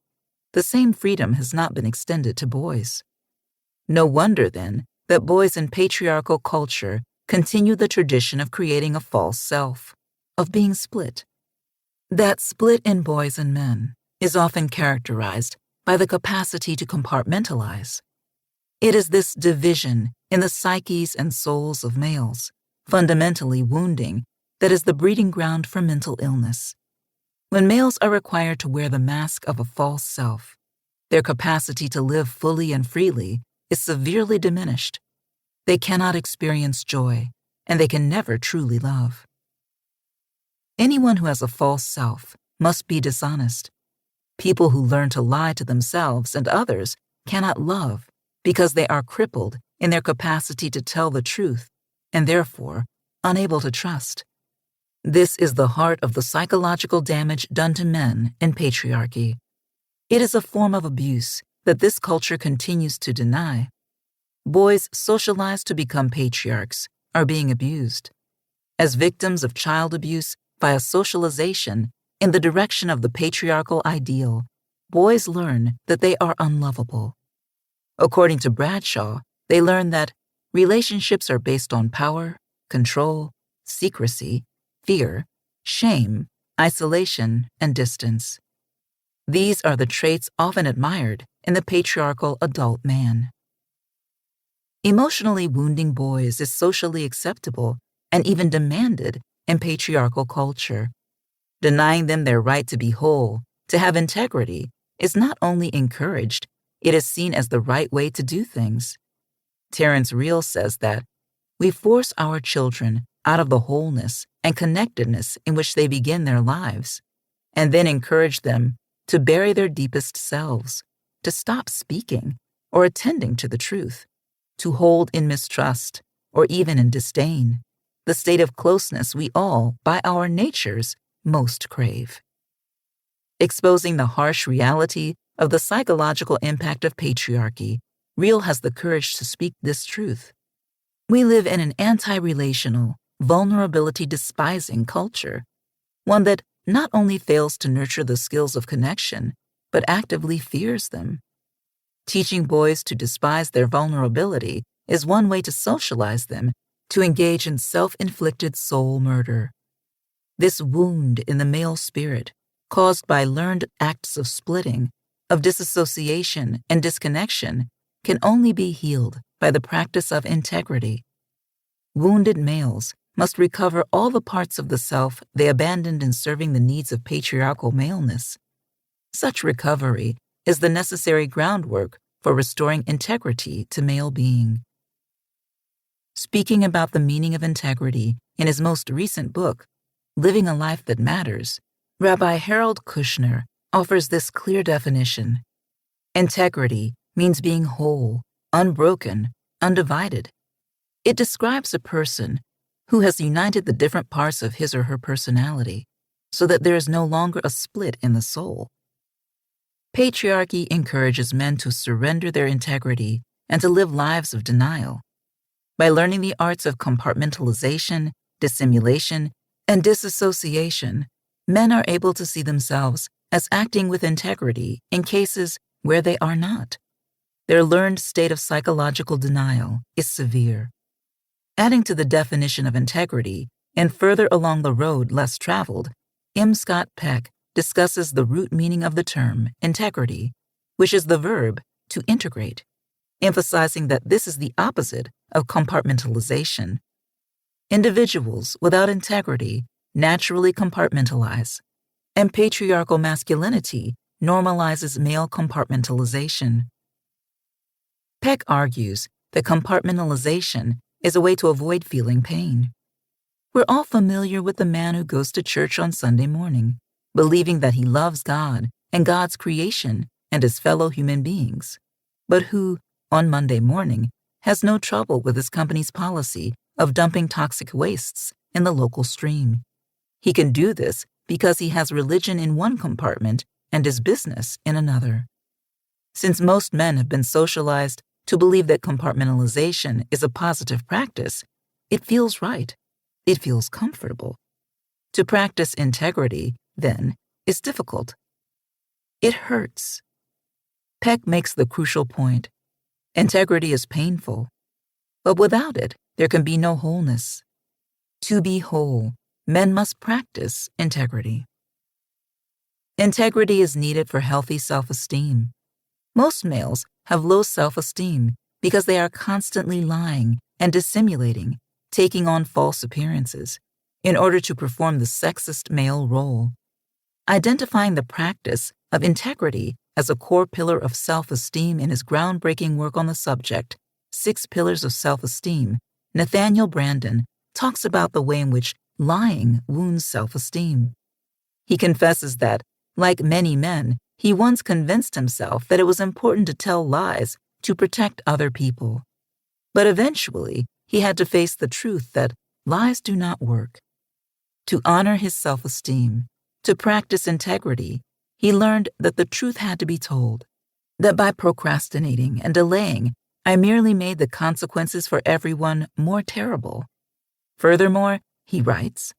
The same freedom has not been extended to boys. No wonder, then, that boys in patriarchal culture continue the tradition of creating a false self, of being split. That split in boys and men is often characterized by the capacity to compartmentalize. It is this division in the psyches and souls of males, fundamentally wounding, that is the breeding ground for mental illness. When males are required to wear the mask of a false self, their capacity to live fully and freely is severely diminished. They cannot experience joy, and they can never truly love. Anyone who has a false self must be dishonest. People who learn to lie to themselves and others cannot love because they are crippled in their capacity to tell the truth and therefore unable to trust. This is the heart of the psychological damage done to men in patriarchy. It is a form of abuse that this culture continues to deny. Boys socialized to become patriarchs are being abused. As victims of child abuse via socialization in the direction of the patriarchal ideal, boys learn that they are unlovable. According to Bradshaw, they learn that relationships are based on power, control, secrecy, fear, shame, isolation, and distance. These are the traits often admired in the patriarchal adult man. Emotionally wounding boys is socially acceptable and even demanded in patriarchal culture. Denying them their right to be whole, to have integrity, is not only encouraged, it is seen as the right way to do things. Terence Real says that we force our children out of the wholeness and connectedness in which they begin their lives, and then encourage them to bury their deepest selves, to stop speaking or attending to the truth, to hold in mistrust or even in disdain the state of closeness we all, by our natures, most crave. Exposing the harsh reality of the psychological impact of patriarchy, Real has the courage to speak this truth. We live in an anti-relational, vulnerability-despising culture, one that not only fails to nurture the skills of connection, but actively fears them. Teaching boys to despise their vulnerability is one way to socialize them to engage in self-inflicted soul murder. This wound in the male spirit, caused by learned acts of splitting, of disassociation and disconnection, can only be healed by the practice of integrity. Wounded males must recover all the parts of the self they abandoned in serving the needs of patriarchal maleness. Such recovery is the necessary groundwork for restoring integrity to male being. Speaking about the meaning of integrity in his most recent book, Living a Life That Matters, Rabbi Harold Kushner offers this clear definition. Integrity means being whole, unbroken, undivided. It describes a person who has united the different parts of his or her personality so that there is no longer a split in the soul. Patriarchy encourages men to surrender their integrity and to live lives of denial. By learning the arts of compartmentalization, dissimulation, and disassociation, men are able to see themselves as acting with integrity in cases where they are not. Their learned state of psychological denial is severe. Adding to the definition of integrity, and further along the road less traveled, M. Scott Peck discusses the root meaning of the term integrity, which is the verb to integrate, emphasizing that this is the opposite of compartmentalization. Individuals without integrity naturally compartmentalize, and patriarchal masculinity normalizes male compartmentalization. Peck argues that compartmentalization is a way to avoid feeling pain. We're all familiar with the man who goes to church on Sunday morning, believing that he loves God and God's creation and his fellow human beings, but who, on Monday morning, has no trouble with his company's policy of dumping toxic wastes in the local stream. He can do this because he has religion in one compartment and his business in another. Since most men have been socialized to believe that compartmentalization is a positive practice, it feels right. It feels comfortable. To practice integrity, then, is difficult. It hurts. Peck makes the crucial point. Integrity is painful, but without it, there can be no wholeness. To be whole, men must practice integrity. Integrity is needed for healthy self-esteem. Most males have low self-esteem because they are constantly lying and dissimulating, taking on false appearances, in order to perform the sexist male role. Identifying the practice of integrity as a core pillar of self-esteem in his groundbreaking work on the subject, 6 Pillars of Self-Esteem, Nathaniel Branden talks about the way in which lying wounds self-esteem. He confesses that, like many men, he once convinced himself that it was important to tell lies to protect other people. But eventually, he had to face the truth that lies do not work. To honor his self-esteem, to practice integrity, he learned that the truth had to be told, that by procrastinating and delaying, I merely made the consequences for everyone more terrible. Furthermore, he writes,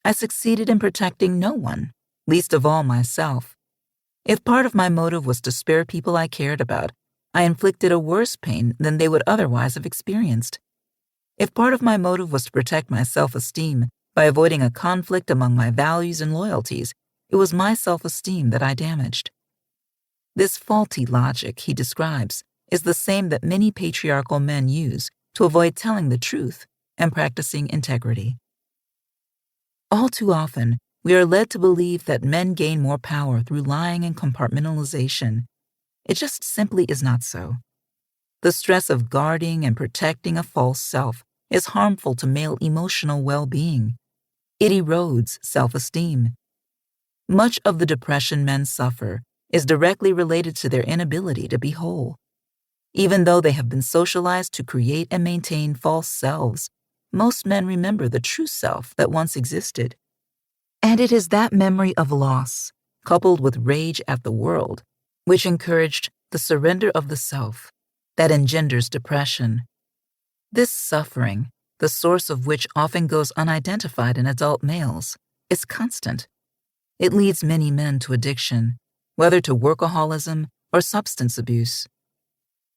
I succeeded in protecting no one, least of all myself. If part of my motive was to spare people I cared about, I inflicted a worse pain than they would otherwise have experienced. If part of my motive was to protect my self-esteem by avoiding a conflict among my values and loyalties, it was my self-esteem that I damaged. This faulty logic, he describes, is the same that many patriarchal men use to avoid telling the truth and practicing integrity. All too often, we are led to believe that men gain more power through lying and compartmentalization. It just simply is not so. The stress of guarding and protecting a false self is harmful to male emotional well-being. It erodes self-esteem. Much of the depression men suffer is directly related to their inability to be whole. Even though they have been socialized to create and maintain false selves, most men remember the true self that once existed. And it is that memory of loss, coupled with rage at the world, which encouraged the surrender of the self, that engenders depression. This suffering, the source of which often goes unidentified in adult males, is constant. It leads many men to addiction, whether to workaholism or substance abuse.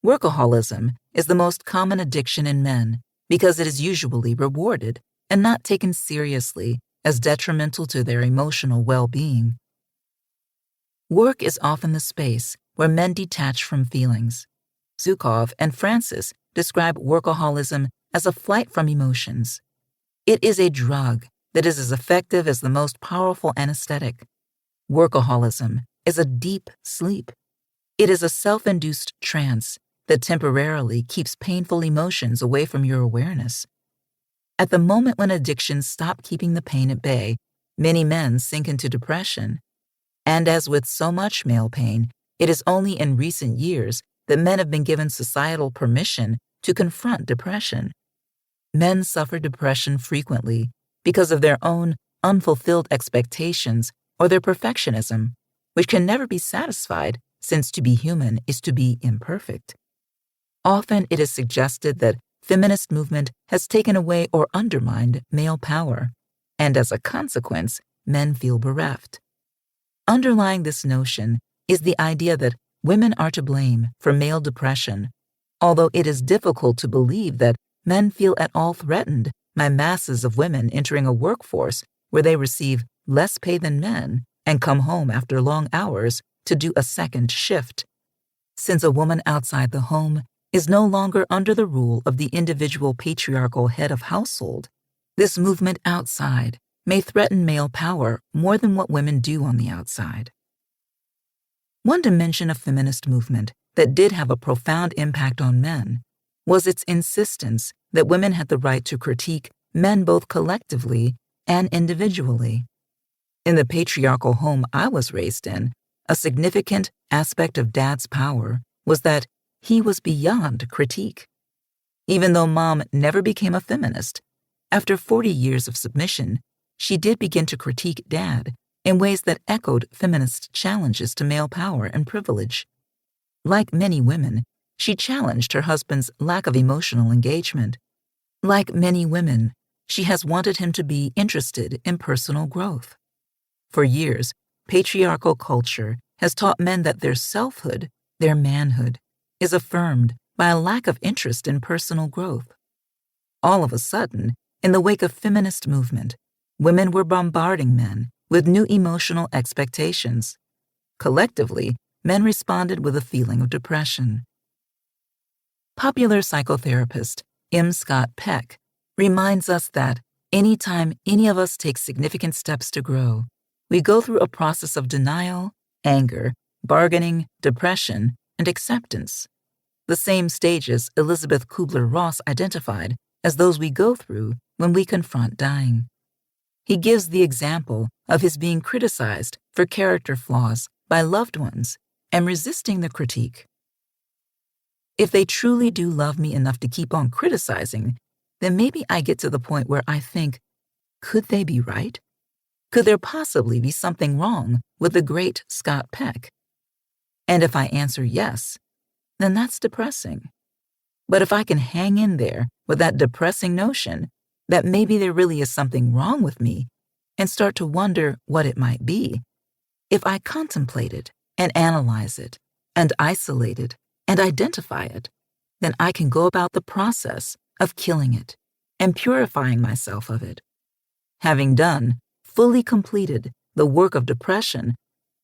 Workaholism is the most common addiction in men because it is usually rewarded and not taken seriously as detrimental to their emotional well-being. Work is often the space where men detach from feelings. Zukov and Francis describe workaholism as a flight from emotions. It is a drug that is as effective as the most powerful anesthetic. Workaholism is a deep sleep. It is a self-induced trance that temporarily keeps painful emotions away from your awareness. At the moment when addictions stop keeping the pain at bay, many men sink into depression. And as with so much male pain, it is only in recent years that men have been given societal permission to confront depression. Men suffer depression frequently because of their own unfulfilled expectations or their perfectionism, which can never be satisfied since to be human is to be imperfect. Often it is suggested that feminist movement has taken away or undermined male power, and as a consequence, men feel bereft. Underlying this notion is the idea that women are to blame for male depression, although it is difficult to believe that men feel at all threatened by masses of women entering a workforce where they receive less pay than men and come home after long hours to do a second shift. Since a woman outside the home is no longer under the rule of the individual patriarchal head of household, this movement outside may threaten male power more than what women do on the outside. One dimension of feminist movement that did have a profound impact on men was its insistence that women had the right to critique men both collectively and individually. In the patriarchal home I was raised in, a significant aspect of Dad's power was that he was beyond critique. Even though Mom never became a feminist, after 40 years of submission, she did begin to critique Dad in ways that echoed feminist challenges to male power and privilege. Like many women, she challenged her husband's lack of emotional engagement. Like many women, she has wanted him to be interested in personal growth. For years, patriarchal culture has taught men that their selfhood, their manhood, is affirmed by a lack of interest in personal growth. All of a sudden, in the wake of feminist movement, women were bombarding men with new emotional expectations. Collectively, men responded with a feeling of depression. Popular psychotherapist M. Scott Peck reminds us that Anytime any of us take significant steps to grow, we go through a process of denial, anger, bargaining, depression, and acceptance, the same stages Elizabeth Kubler-Ross identified as those we go through when we confront dying. He gives the example of his being criticized for character flaws by loved ones and resisting the critique. If they truly do love me enough to keep on criticizing, then maybe I get to the point where I think, could they be right? Could there possibly be something wrong with the great Scott Peck? And if I answer yes, then that's depressing. But if I can hang in there with that depressing notion that maybe there really is something wrong with me and start to wonder what it might be, if I contemplate it and analyze it and isolate it and identify it, then I can go about the process of killing it and purifying myself of it. Having done, fully completed, the work of depression,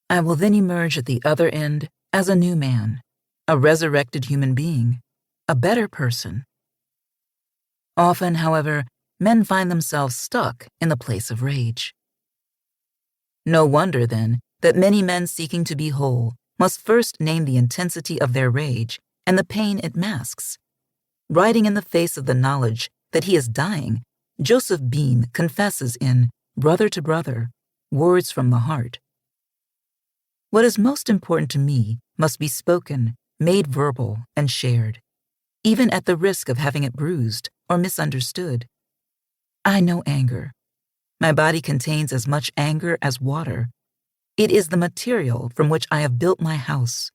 I will then emerge at the other end as a new man, a resurrected human being, a better person. Often, however, men find themselves stuck in the place of rage. No wonder, then, that many men seeking to be whole must first name the intensity of their rage and the pain it masks. Writing in the face of the knowledge that he is dying, Joseph Beam confesses in Brother to Brother, Words from the Heart. What is most important to me must be spoken, made verbal, and shared, even at the risk of having it bruised or misunderstood. I know anger. My body contains as much anger as water. It is the material from which I have built my house,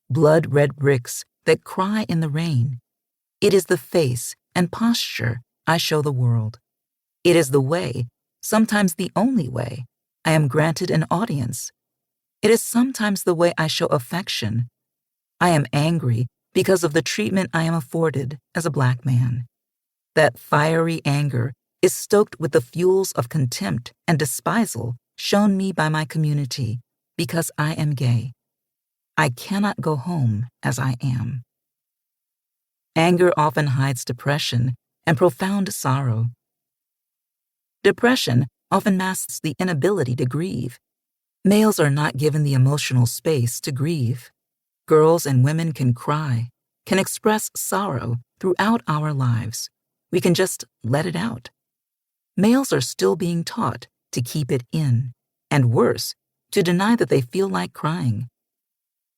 blood-red bricks that cry in the rain. It is the face and posture I show the world. It is the way, sometimes the only way, I am granted an audience. It is sometimes the way I show affection. I am angry because of the treatment I am afforded as a black man. That fiery anger is stoked with the fuels of contempt and despisal shown me by my community because I am gay. I cannot go home as I am. Anger often hides depression and profound sorrow. Depression often masks the inability to grieve. Males are not given the emotional space to grieve. Girls and women can cry, can express sorrow throughout our lives. We can just let it out. Males are still being taught to keep it in, and worse, to deny that they feel like crying.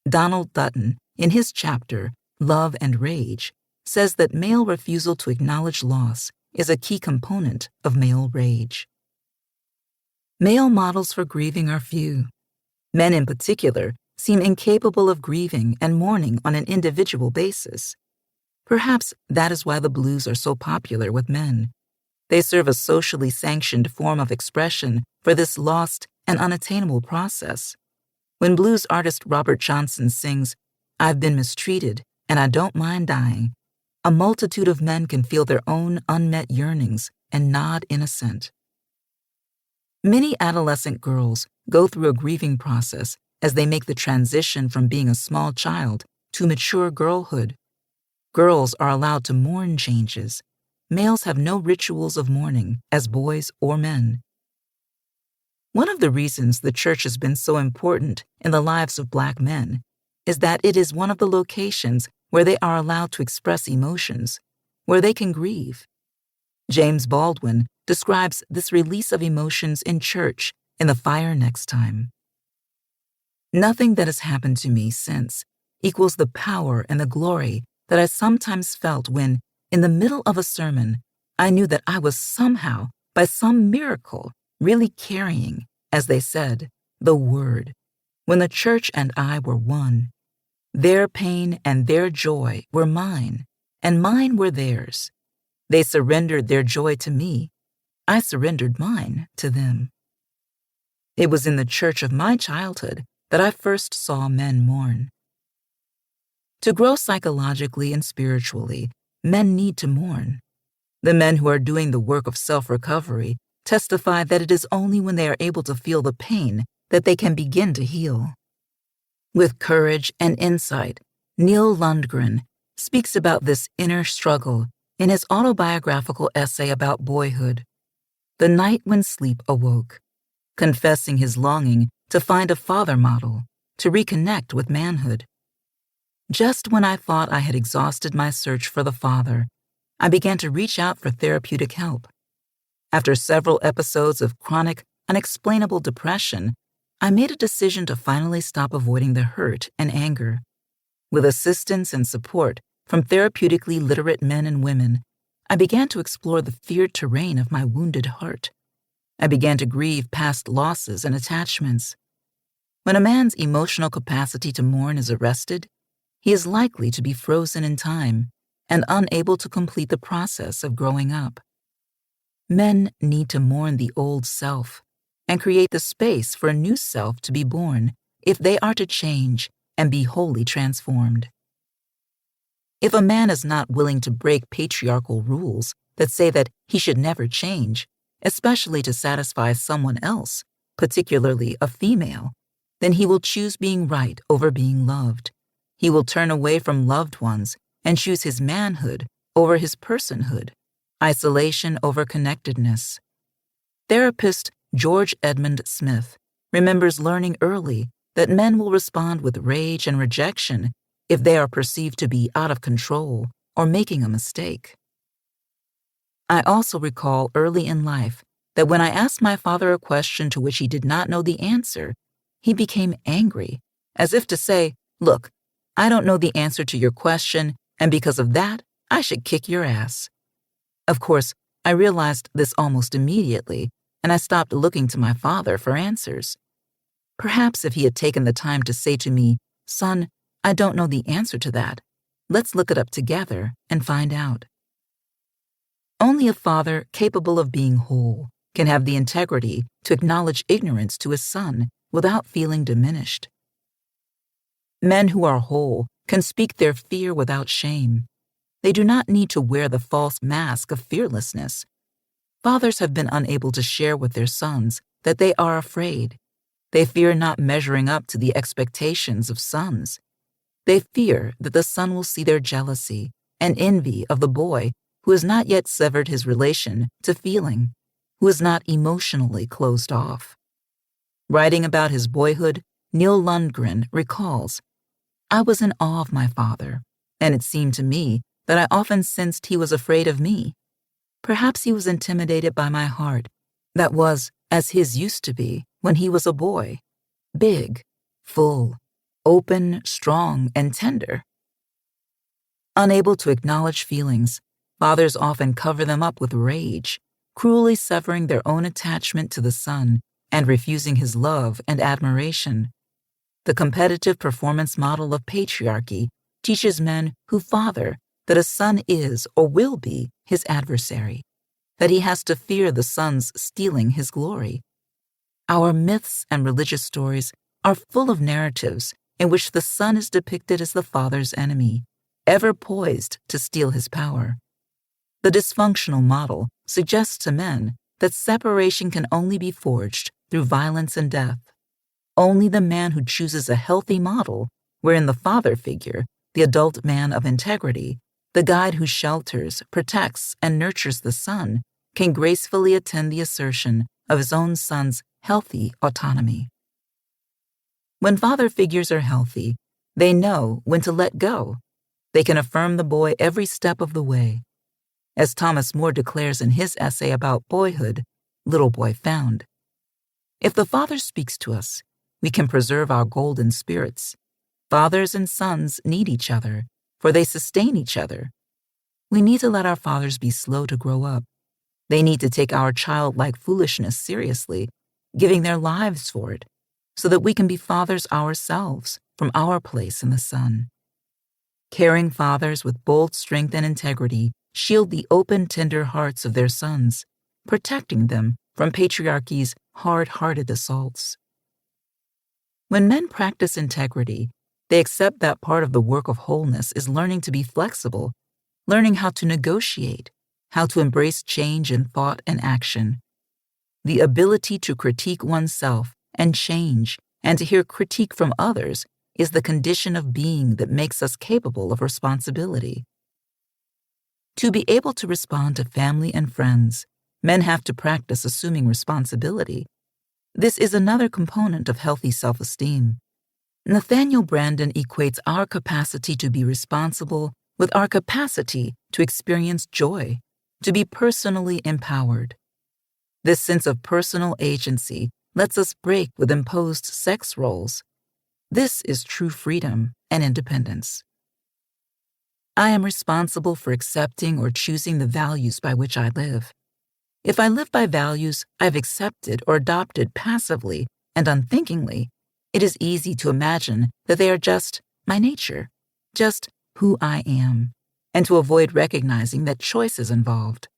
Donald Dutton, in his chapter, Love and Rage, says that male refusal to acknowledge loss is a key component of male rage. Male models for grieving are few. Men in particular seem incapable of grieving and mourning on an individual basis. Perhaps that is why the blues are so popular with men. They serve a socially sanctioned form of expression for this lost and unattainable process. When blues artist Robert Johnson sings, "I've been mistreated and I don't mind dying," a multitude of men can feel their own unmet yearnings and nod in assent. Many adolescent girls go through a grieving process as they make the transition from being a small child to mature girlhood. Girls are allowed to mourn changes. Males have no rituals of mourning as boys or men. One of the reasons the church has been so important in the lives of black men is that it is one of the locations where they are allowed to express emotions, where they can grieve. James Baldwin describes this release of emotions in church in The Fire Next Time. Nothing that has happened to me since equals the power and the glory that I sometimes felt when, in the middle of a sermon, I knew that I was somehow, by some miracle, really carrying, as they said, the word, when the church and I were one. Their pain and their joy were mine, and mine were theirs. They surrendered their joy to me. I surrendered mine to them. It was in the church of my childhood that I first saw men mourn. To grow psychologically and spiritually, men need to mourn. The men who are doing the work of self-recovery testify that it is only when they are able to feel the pain that they can begin to heal. With courage and insight, Neil Lundgren speaks about this inner struggle in his autobiographical essay about boyhood. the night when sleep awoke, confessing his longing to find a father model, to reconnect with manhood. Just when I thought I had exhausted my search for the father, I began to reach out for therapeutic help. After several episodes of chronic, unexplainable depression, I made a decision to finally stop avoiding the hurt and anger. With assistance and support from therapeutically literate men and women, I began to explore the feared terrain of my wounded heart. I began to grieve past losses and attachments. When a man's emotional capacity to mourn is arrested, he is likely to be frozen in time and unable to complete the process of growing up. Men need to mourn the old self and create the space for a new self to be born if they are to change and be wholly transformed. If a man is not willing to break patriarchal rules that say that he should never change, especially to satisfy someone else, particularly a female, then he will choose being right over being loved. He will turn away from loved ones and choose his manhood over his personhood, isolation over connectedness. Therapist George Edmund Smith remembers learning early that men will respond with rage and rejection if they are perceived to be out of control or making a mistake. I also recall early in life that when I asked my father a question to which he did not know the answer, he became angry, as if to say, "Look, I don't know the answer to your question, and because of that, I should kick your ass." Of course, I realized this almost immediately, and I stopped looking to my father for answers. Perhaps if he had taken the time to say to me, "Son, I don't know the answer to that. Let's look it up together and find out." Only a father capable of being whole can have the integrity to acknowledge ignorance to his son without feeling diminished. Men who are whole can speak their fear without shame. They do not need to wear the false mask of fearlessness. Fathers have been unable to share with their sons that they are afraid. They fear not measuring up to the expectations of sons. They fear that the son will see their jealousy and envy of the boy who has not yet severed his relation to feeling, who is not emotionally closed off. Writing about his boyhood, Neil Lundgren recalls, "I was in awe of my father, and it seemed to me that I often sensed he was afraid of me. Perhaps he was intimidated by my heart, that was as his used to be when he was a boy, big, full, open, strong, and tender." Unable to acknowledge feelings, fathers often cover them up with rage, cruelly severing their own attachment to the son and refusing his love and admiration. The competitive performance model of patriarchy teaches men who father that a son is or will be his adversary, that he has to fear the son's stealing his glory. Our myths and religious stories are full of narratives in which the son is depicted as the father's enemy, ever poised to steal his power. The dysfunctional model suggests to men that separation can only be forged through violence and death. Only the man who chooses a healthy model, wherein the father figure, the adult man of integrity, the guide who shelters, protects, and nurtures the son, can gracefully attend the assertion of his own son's healthy autonomy. When father figures are healthy, they know when to let go. They can affirm the boy every step of the way. As Thomas More declares in his essay about boyhood, Little Boy Found, "If the Father speaks to us, we can preserve our golden spirits. Fathers and sons need each other, for they sustain each other. We need to let our fathers be slow to grow up. They need to take our childlike foolishness seriously, giving their lives for it, so that we can be fathers ourselves from our place in the sun." Caring fathers with bold strength and integrity shield the open, tender hearts of their sons, protecting them from patriarchy's hard-hearted assaults. When men practice integrity, they accept that part of the work of wholeness is learning to be flexible, learning how to negotiate, how to embrace change in thought and action. The ability to critique oneself and change, and to hear critique from others, is the condition of being that makes us capable of responsibility. To be able to respond to family and friends, Men have to practice assuming responsibility. This is another component of healthy self-esteem. Nathaniel Branden equates our capacity to be responsible with our capacity to experience joy, to be personally empowered. This sense of personal agency lets us break with imposed sex roles. This is true freedom and independence. I am responsible for accepting or choosing the values by which I live. If I live by values I've accepted or adopted passively and unthinkingly, it is easy to imagine that they are just my nature, just who I am, and to avoid recognizing that choice is involved.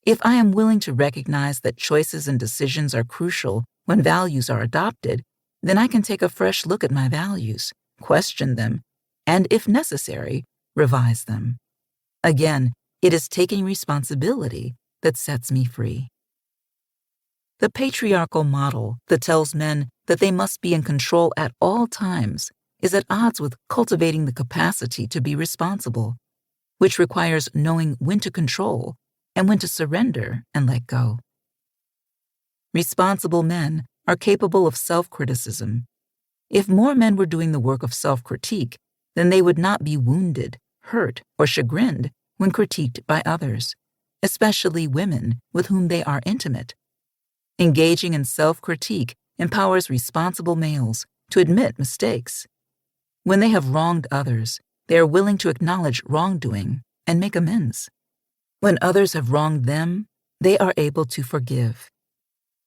If I am willing to recognize that choices and decisions are crucial when values are adopted, then I can take a fresh look at my values, question them, and, if necessary, revise them. Again, it is taking responsibility that sets me free. The patriarchal model that tells men that they must be in control at all times is at odds with cultivating the capacity to be responsible, which requires knowing when to control and when to surrender and let go. Responsible men are capable of self-criticism. If more men were doing the work of self-critique, then they would not be wounded, hurt, or chagrined when critiqued by others, especially women with whom they are intimate. Engaging in self-critique empowers responsible males to admit mistakes. When they have wronged others, they are willing to acknowledge wrongdoing and make amends. When others have wronged them, they are able to forgive.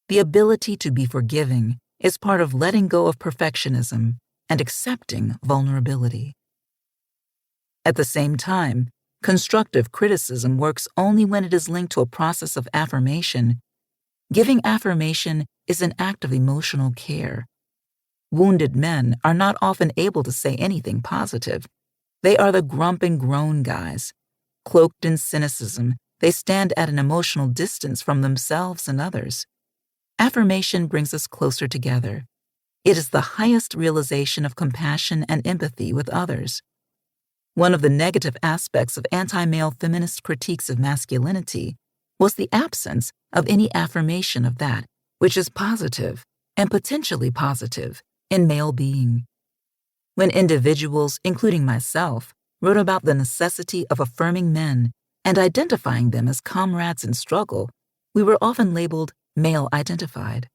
The ability to be forgiving is part of letting go of perfectionism and accepting vulnerability. At the same time, constructive criticism works only when it is linked to a process of affirmation. Giving affirmation is an act of emotional care. Wounded men are not often able to say anything positive. They are the grump and groan guys. Cloaked in cynicism, they stand at an emotional distance from themselves and others. Affirmation brings us closer together. It is the highest realization of compassion and empathy with others. One of the negative aspects of anti-male feminist critiques of masculinity was the absence of any affirmation of that which is positive and potentially positive in male being. When individuals, including myself, wrote about the necessity of affirming men and identifying them as comrades in struggle, we were often labeled male-identified.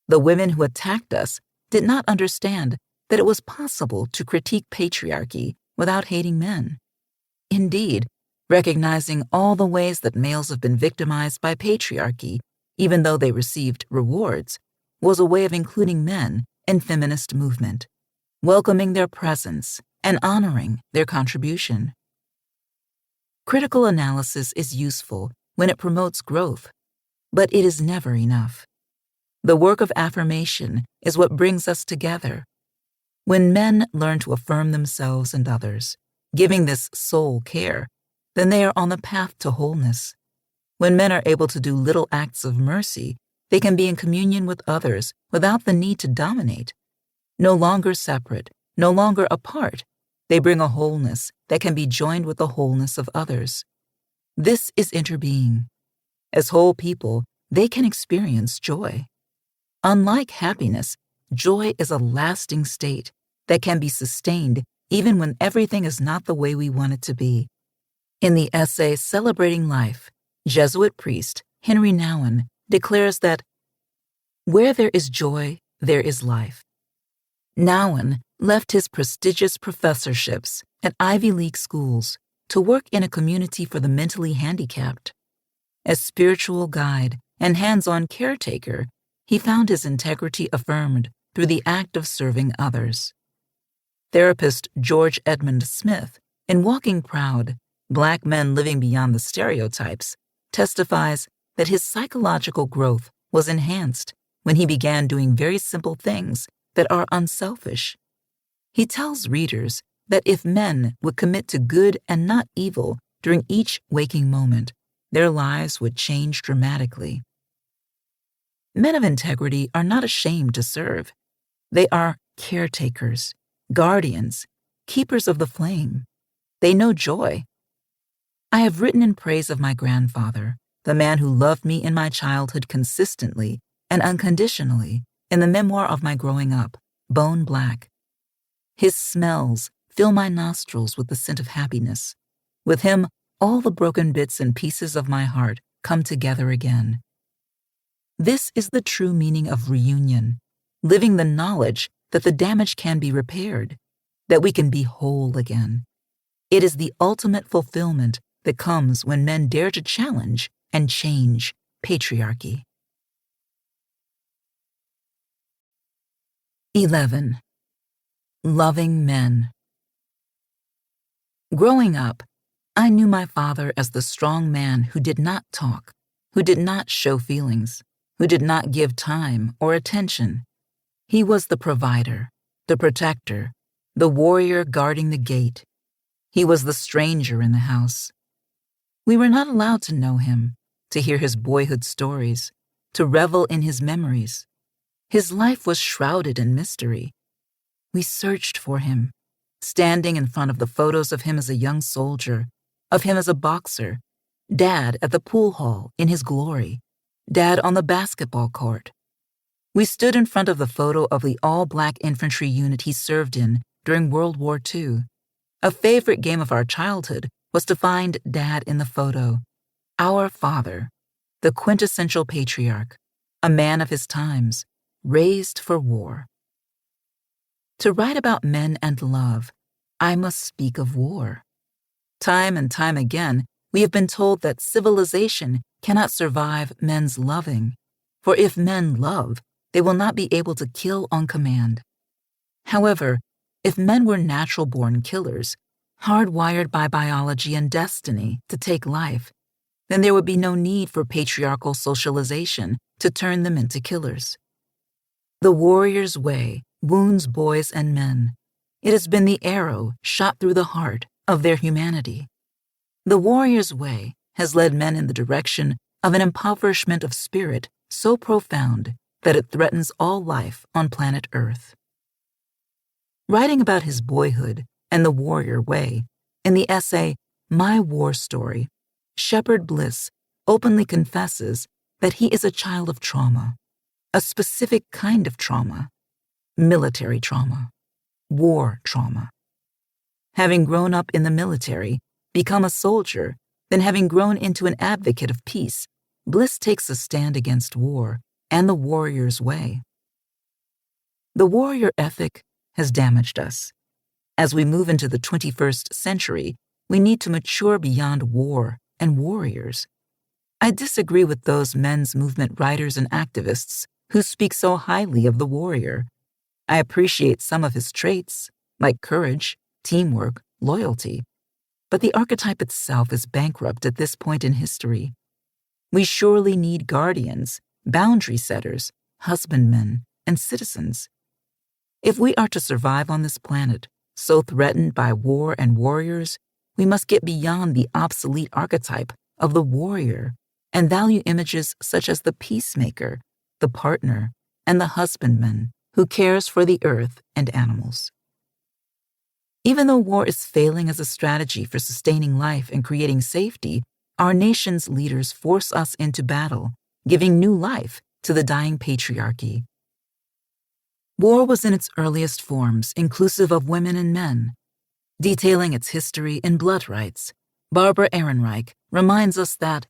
The women who attacked us did not understand that it was possible to critique patriarchy without hating men. Indeed, recognizing all the ways that males have been victimized by patriarchy, even though they received rewards, was a way of including men in feminist movement, welcoming their presence and honoring their contribution. Critical analysis is useful when it promotes growth, but it is never enough. The work of affirmation is what brings us together. When men learn to affirm themselves and others, giving this soul care, then they are on the path to wholeness. When men are able to do little acts of mercy, they can be in communion with others without the need to dominate. No longer separate, no longer apart, they bring a wholeness that can be joined with the wholeness of others. This is interbeing. As whole people, they can experience joy. Unlike happiness, joy is a lasting state that can be sustained even when everything is not the way we want it to be. In the essay Celebrating Life, Jesuit priest Henry Nouwen declares that where there is joy, there is life. Nouwen left his prestigious professorships at Ivy League schools to work in a community for the mentally handicapped. As spiritual guide and hands-on caretaker, he found his integrity affirmed through the act of serving others. Therapist George Edmund Smith, in Walking Proud, Black Men Living Beyond the Stereotypes, testifies that his psychological growth was enhanced when he began doing very simple things that are unselfish. He tells readers that if men would commit to good and not evil during each waking moment, their lives would change dramatically. Men of integrity are not ashamed to serve. They are caretakers, guardians, keepers of the flame. They know joy. I have written in praise of my grandfather, the man who loved me in my childhood consistently and unconditionally in the memoir of my growing up, Bone Black. His smells fill my nostrils with the scent of happiness. With him, all the broken bits and pieces of my heart come together again. This is the true meaning of reunion, living the knowledge that the damage can be repaired, that we can be whole again. It is the ultimate fulfillment that comes when men dare to challenge and change patriarchy. 11. Loving men. Growing up, I knew my father as the strong man who did not talk, who did not show feelings, who did not give time or attention. He was the provider, the protector, the warrior guarding the gate. He was the stranger in the house. We were not allowed to know him, to hear his boyhood stories, to revel in his memories. His life was shrouded in mystery. We searched for him, standing in front of the photos of him as a young soldier, of him as a boxer, Dad at the pool hall in his glory, Dad on the basketball court. We stood in front of the photo of the all-black infantry unit he served in during World War II. A favorite game of our childhood was to find Dad in the photo, our father, the quintessential patriarch, a man of his times, raised for war. To write about men and love, I must speak of war. Time and time again, we have been told that civilization cannot survive men's loving, for if men love, they will not be able to kill on command. However, if men were natural-born killers, hardwired by biology and destiny to take life, then there would be no need for patriarchal socialization to turn them into killers. The warrior's way wounds boys and men. It has been the arrow shot through the heart of their humanity. The warrior's way has led men in the direction of an impoverishment of spirit so profound that it threatens all life on planet Earth. Writing about his boyhood and the warrior way, in the essay My War Story, Shepard Bliss openly confesses that he is a child of trauma, a specific kind of trauma, military trauma, war trauma. Having grown up in the military, become a soldier, then having grown into an advocate of peace, Bliss takes a stand against war and the warrior's way. The warrior ethic has damaged us. As we move into the 21st century, we need to mature beyond war and warriors. I disagree with those men's movement writers and activists who speak so highly of the warrior. I appreciate some of his traits, like courage, teamwork, loyalty, but the archetype itself is bankrupt at this point in history. We surely need guardians, boundary setters, husbandmen, and citizens. If we are to survive on this planet, so threatened by war and warriors, we must get beyond the obsolete archetype of the warrior and value images such as the peacemaker, the partner, and the husbandman who cares for the earth and animals. Even though war is failing as a strategy for sustaining life and creating safety, our nation's leaders force us into battle, giving new life to the dying patriarchy. War was in its earliest forms inclusive of women and men. Detailing its history in Blood Rights, Barbara Ehrenreich reminds us that,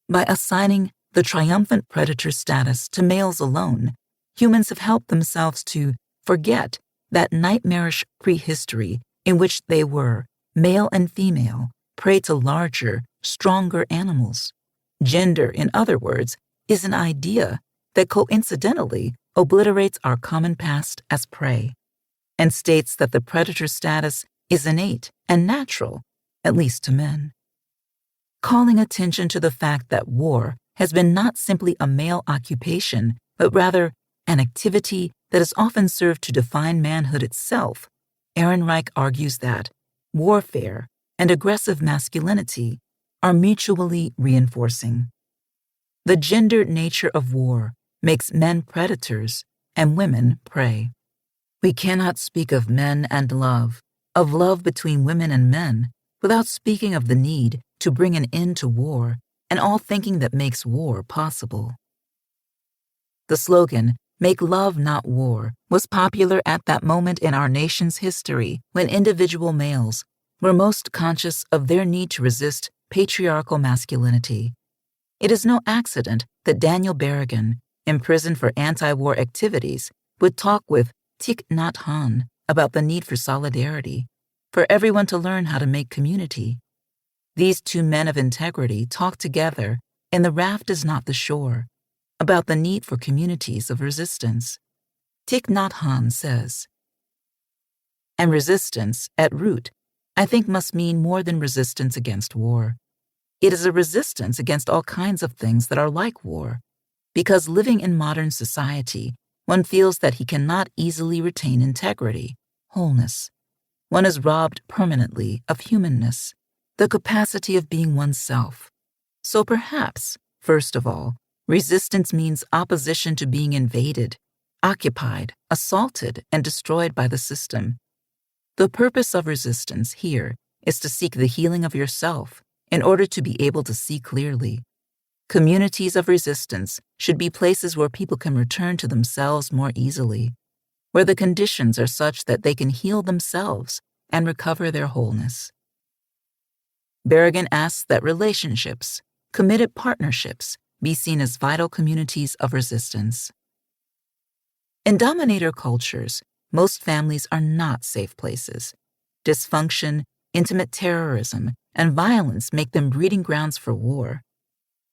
by assigning the triumphant predator status to males alone, humans have helped themselves to forget that nightmarish prehistory in which they were, male and female, prey to larger, stronger animals. Gender, in other words, is an idea that coincidentally obliterates our common past as prey, and states that the predator status is innate and natural, at least to men. Calling attention to the fact that war has been not simply a male occupation, but rather an activity that has often served to define manhood itself, Ehrenreich argues that warfare and aggressive masculinity are mutually reinforcing. The gendered nature of war makes men predators and women prey. We cannot speak of men and love, of love between women and men, without speaking of the need to bring an end to war and all thinking that makes war possible. The slogan, "Make love, not war," was popular at that moment in our nation's history when individual males were most conscious of their need to resist patriarchal masculinity. It is no accident that Daniel Berrigan, imprisoned for anti-war activities, would talk with Thich Nhat Hanh about the need for solidarity, for everyone to learn how to make community. These two men of integrity talk together in The Raft is Not the Shore about the need for communities of resistance. Thich Nhat Hanh says, "And resistance, at root, I think must mean more than resistance against war. It is a resistance against all kinds of things that are like war, because living in modern society, one feels that he cannot easily retain integrity, wholeness. One is robbed permanently of humanness, the capacity of being oneself. So perhaps, first of all, resistance means opposition to being invaded, occupied, assaulted, and destroyed by the system. The purpose of resistance here is to seek the healing of yourself in order to be able to see clearly. Communities of resistance should be places where people can return to themselves more easily, where the conditions are such that they can heal themselves and recover their wholeness." Berrigan asks that relationships, committed partnerships, be seen as vital communities of resistance. In dominator cultures, most families are not safe places. Dysfunction, intimate terrorism, and violence make them breeding grounds for war.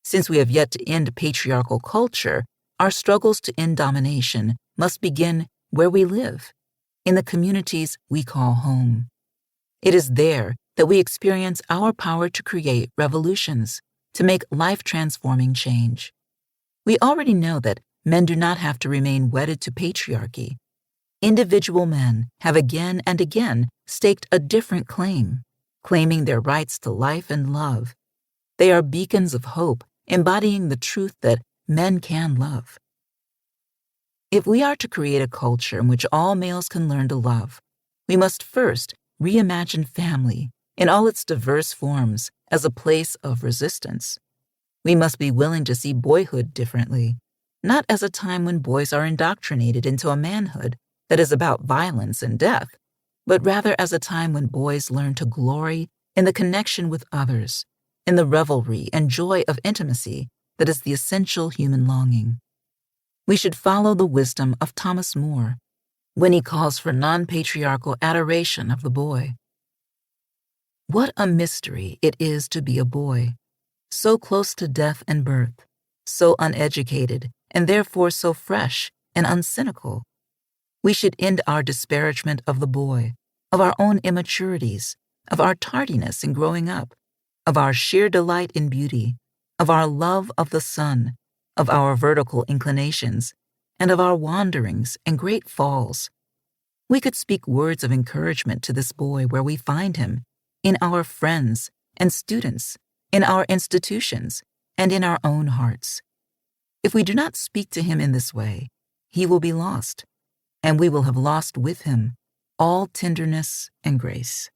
Since we have yet to end patriarchal culture, our struggles to end domination must begin where we live, in the communities we call home. It is there that we experience our power to create revolutions, to make life-transforming change. We already know that men do not have to remain wedded to patriarchy. Individual men have again and again staked a different claim, claiming their rights to life and love. They are beacons of hope, embodying the truth that men can love. If we are to create a culture in which all males can learn to love, we must first reimagine family in all its diverse forms as a place of resistance. We must be willing to see boyhood differently, not as a time when boys are indoctrinated into a manhood that is about violence and death, but rather as a time when boys learn to glory in the connection with others, in the revelry and joy of intimacy that is the essential human longing. We should follow the wisdom of Thomas More when he calls for non-patriarchal adoration of the boy. What a mystery it is to be a boy, so close to death and birth, so uneducated and therefore so fresh and uncynical. We should end our disparagement of the boy, of our own immaturities, of our tardiness in growing up, of our sheer delight in beauty, of our love of the sun, of our vertical inclinations, and of our wanderings and great falls. We could speak words of encouragement to this boy where we find him, in our friends and students, in our institutions, and in our own hearts. If we do not speak to him in this way, he will be lost, and we will have lost with him all tenderness and grace.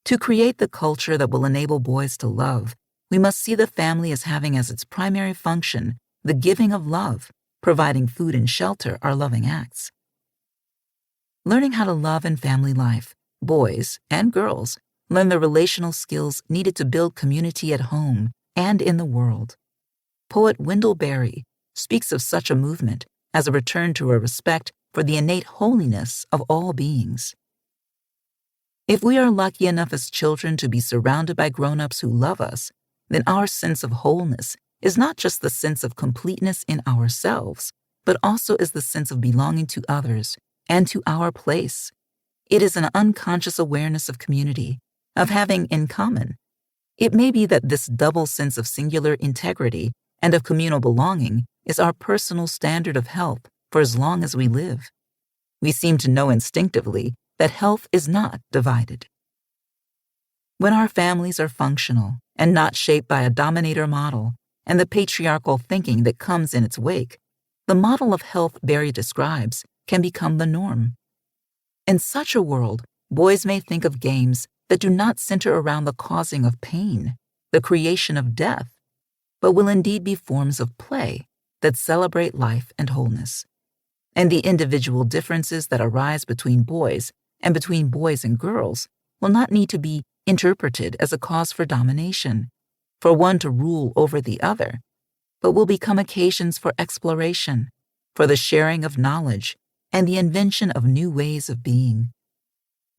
To create the culture that will enable boys to love, we must see the family as having as its primary function the giving of love. Providing food and shelter are loving acts. Learning how to love in family life, boys and girls learn the relational skills needed to build community at home and in the world. Poet Wendell Berry speaks of such a movement as a return to a respect for the innate holiness of all beings. If we are lucky enough as children to be surrounded by grown-ups who love us, then our sense of wholeness is not just the sense of completeness in ourselves, but also is the sense of belonging to others and to our place. It is an unconscious awareness of community, of having in common. It may be that this double sense of singular integrity and of communal belonging is our personal standard of health for as long as we live. We seem to know instinctively that health is not divided. When our families are functional and not shaped by a dominator model and the patriarchal thinking that comes in its wake, the model of health Berry describes can become the norm. In such a world, boys may think of games that do not center around the causing of pain, the creation of death, but will indeed be forms of play that celebrate life and wholeness. And the individual differences that arise between boys and between boys and girls will not need to be interpreted as a cause for domination, for one to rule over the other, but will become occasions for exploration, for the sharing of knowledge and the invention of new ways of being.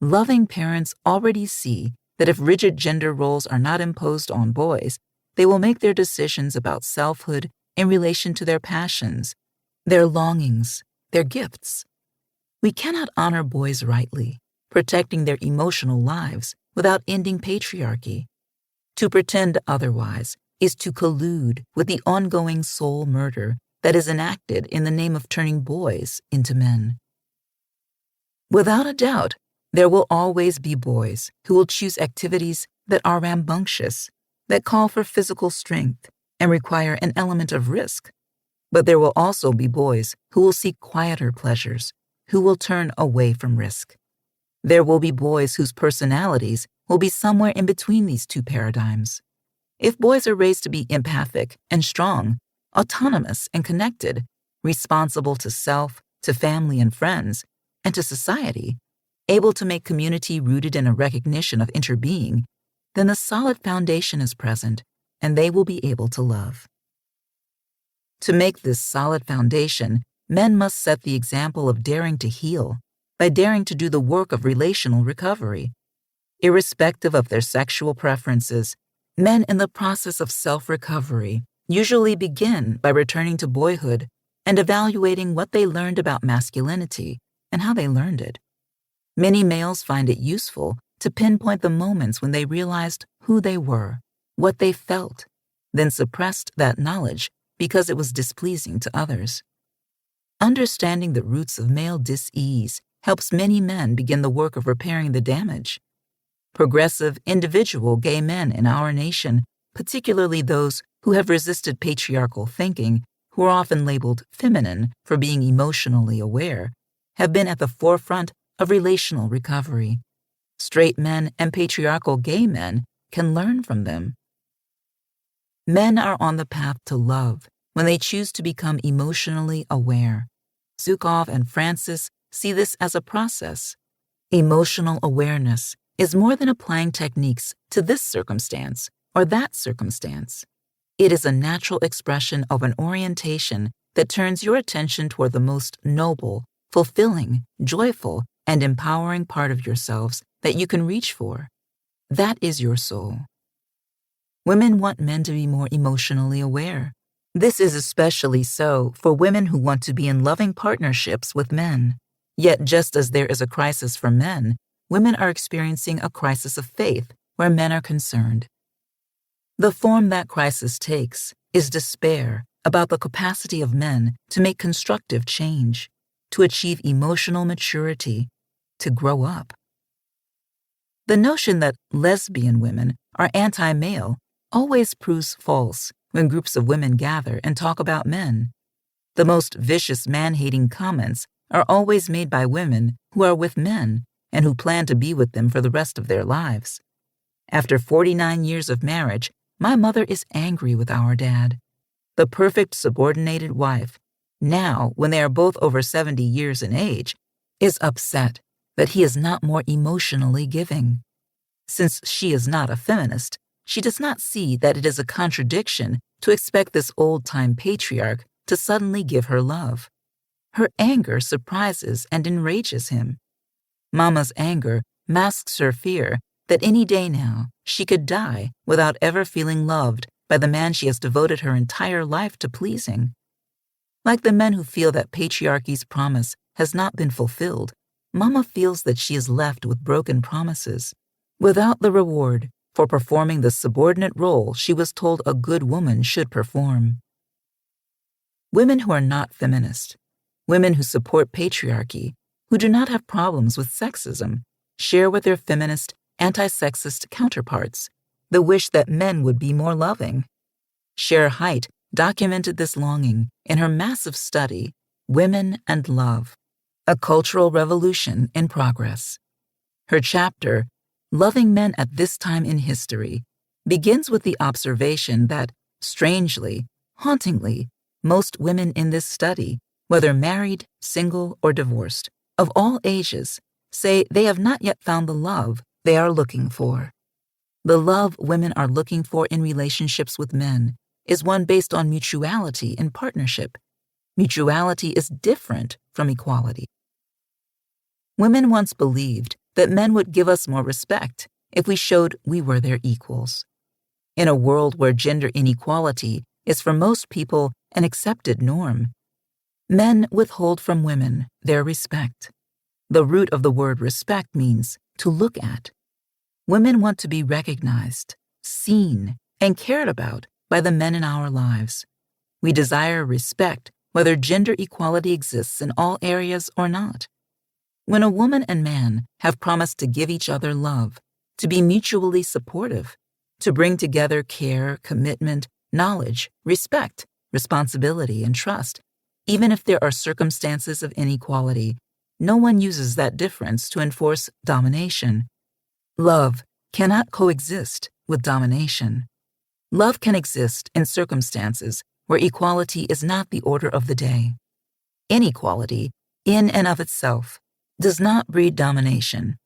Loving parents already see that if rigid gender roles are not imposed on boys, they will make their decisions about selfhood in relation to their passions, their longings, their gifts. We cannot honor boys rightly, protecting their emotional lives without ending patriarchy. To pretend otherwise is to collude with the ongoing soul murder that is enacted in the name of turning boys into men. Without a doubt, there will always be boys who will choose activities that are rambunctious, that call for physical strength and require an element of risk. But there will also be boys who will seek quieter pleasures, who will turn away from risk. There will be boys whose personalities will be somewhere in between these two paradigms. If boys are raised to be empathic and strong, autonomous and connected, responsible to self, to family and friends, and to society, able to make community rooted in a recognition of interbeing, then the solid foundation is present, and they will be able to love. To make this solid foundation, men must set the example of daring to heal by daring to do the work of relational recovery. Irrespective of their sexual preferences, men in the process of self-recovery usually begin by returning to boyhood and evaluating what they learned about masculinity and how they learned it. Many males find it useful to pinpoint the moments when they realized who they were, what they felt, then suppressed that knowledge because it was displeasing to others. Understanding the roots of male dis-ease helps many men begin the work of repairing the damage. Progressive, individual gay men in our nation, particularly those who have resisted patriarchal thinking, who are often labeled feminine for being emotionally aware, have been at the forefront of relational recovery. Straight men and patriarchal gay men can learn from them. Men are on the path to love when they choose to become emotionally aware. Zukov and Francis see this as a process. Emotional awareness is more than applying techniques to this circumstance or that circumstance. It is a natural expression of an orientation that turns your attention toward the most noble, fulfilling, joyful, and empowering part of yourselves that you can reach for. That is your soul. Women want men to be more emotionally aware. This is especially so for women who want to be in loving partnerships with men. Yet just as there is a crisis for men, women are experiencing a crisis of faith where men are concerned. The form that crisis takes is despair about the capacity of men to make constructive change, to achieve emotional maturity, to grow up. The notion that lesbian women are anti-male always proves false when groups of women gather and talk about men. The most vicious man-hating comments are always made by women who are with men and who plan to be with them for the rest of their lives. After 49 years of marriage, my mother is angry with our dad. The perfect subordinated wife, now when they are both over 70 years in age, is upset that he is not more emotionally giving. Since she is not a feminist, she does not see that it is a contradiction to expect this old-time patriarch to suddenly give her love. Her anger surprises and enrages him. Mama's anger masks her fear that any day now she could die without ever feeling loved by the man she has devoted her entire life to pleasing. Like the men who feel that patriarchy's promise has not been fulfilled, Mama feels that she is left with broken promises, without the reward for performing the subordinate role she was told a good woman should perform. Women who are not feminist, women who support patriarchy, who do not have problems with sexism, share with their feminist, anti-sexist counterparts the wish that men would be more loving. Cher Haidt documented this longing in her massive study, Women and Love, A Cultural Revolution in Progress. Her chapter, Loving Men at This Time in History, begins with the observation that, strangely, hauntingly, most women in this study, whether married, single, or divorced, of all ages, say they have not yet found the love they are looking for. The love women are looking for in relationships with men is one based on mutuality in partnership. Mutuality is different from equality. Women once believed that men would give us more respect if we showed we were their equals. In a world where gender inequality is for most people an accepted norm, men withhold from women their respect. The root of the word respect means to look at. Women want to be recognized, seen, and cared about by the men in our lives. We desire respect whether gender equality exists in all areas or not. When a woman and man have promised to give each other love, to be mutually supportive, to bring together care, commitment, knowledge, respect, responsibility, and trust, even if there are circumstances of inequality, no one uses that difference to enforce domination. Love cannot coexist with domination. Love can exist in circumstances where equality is not the order of the day. Inequality, in and of itself, does not breed domination.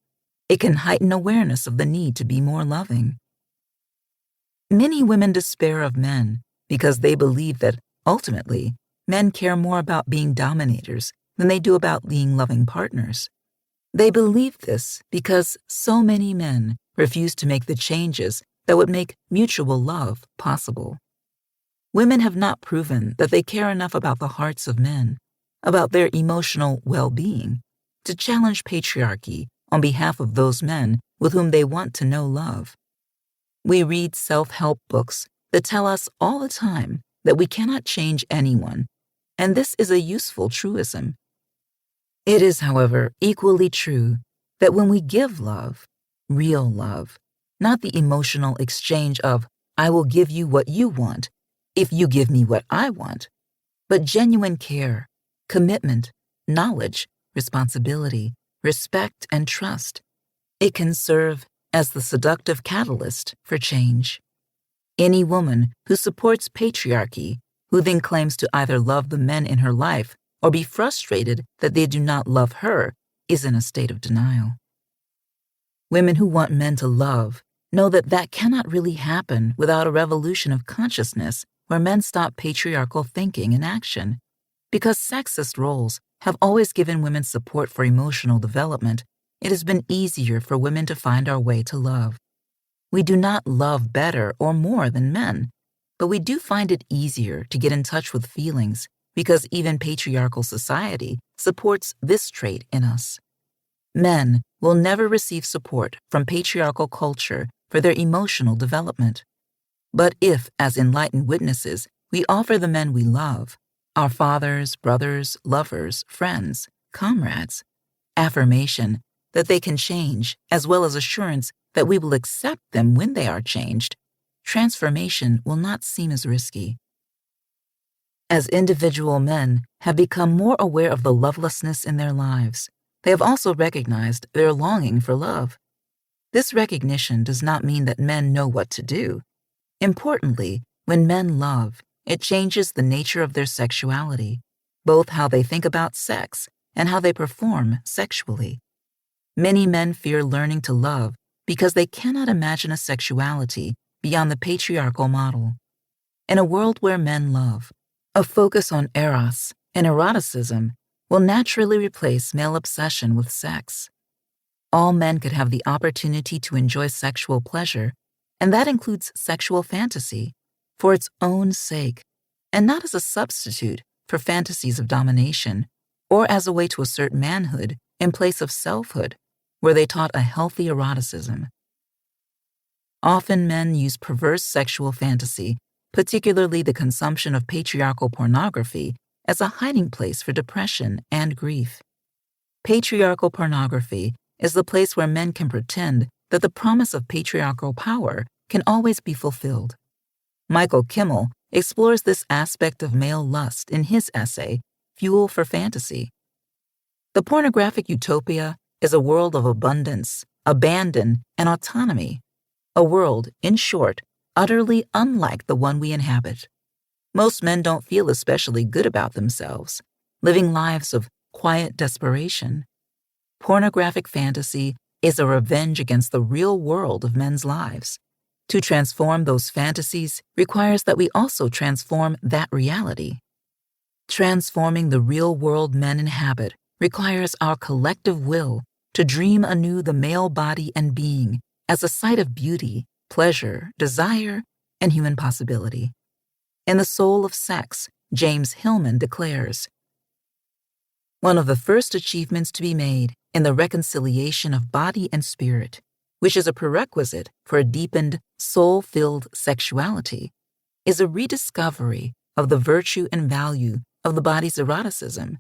It can heighten awareness of the need to be more loving. Many women despair of men because they believe that, ultimately, men care more about being dominators than they do about being loving partners. They believe this because so many men refuse to make the changes that would make mutual love possible. Women have not proven that they care enough about the hearts of men, about their emotional well-being, to challenge patriarchy on behalf of those men with whom they want to know love. We read self-help books that tell us all the time that we cannot change anyone, and this is a useful truism. It is, however, equally true that when we give love, real love, not the emotional exchange of, I will give you what you want if you give me what I want, but genuine care, commitment, knowledge, responsibility, respect, and trust, it can serve as the seductive catalyst for change. Any woman who supports patriarchy, who then claims to either love the men in her life or be frustrated that they do not love her, is in a state of denial. Women who want men to love know that that cannot really happen without a revolution of consciousness where men stop patriarchal thinking and action. Because sexist roles have always given women support for emotional development, it has been easier for women to find our way to love. We do not love better or more than men, but we do find it easier to get in touch with feelings because even patriarchal society supports this trait in us. Men will never receive support from patriarchal culture for their emotional development. But if, as enlightened witnesses, we offer the men we love, our fathers, brothers, lovers, friends, comrades, affirmation that they can change, as well as assurance that we will accept them when they are changed, transformation will not seem as risky. As individual men have become more aware of the lovelessness in their lives, they have also recognized their longing for love. This recognition does not mean that men know what to do. Importantly, when men love, it changes the nature of their sexuality, both how they think about sex and how they perform sexually. Many men fear learning to love because they cannot imagine a sexuality beyond the patriarchal model. In a world where men love, a focus on eros and eroticism will naturally replace male obsession with sex. All men could have the opportunity to enjoy sexual pleasure, and that includes sexual fantasy, for its own sake, and not as a substitute for fantasies of domination, or as a way to assert manhood in place of selfhood, where they taught a healthy eroticism. Often men use perverse sexual fantasy, particularly the consumption of patriarchal pornography, as a hiding place for depression and grief. Patriarchal pornography is the place where men can pretend that the promise of patriarchal power can always be fulfilled. Michael Kimmel explores this aspect of male lust in his essay, Fuel for Fantasy. The pornographic utopia is a world of abundance, abandon, and autonomy, a world, in short, utterly unlike the one we inhabit. Most men don't feel especially good about themselves, living lives of quiet desperation. Pornographic fantasy is a revenge against the real world of men's lives. To transform those fantasies requires that we also transform that reality. Transforming the real world men inhabit requires our collective will to dream anew the male body and being as a site of beauty, pleasure, desire, and human possibility. In The Soul of Sex, James Hillman declares, "One of the first achievements to be made in the reconciliation of body and spirit, which is a prerequisite for a deepened, soul-filled sexuality, is a rediscovery of the virtue and value of the body's eroticism.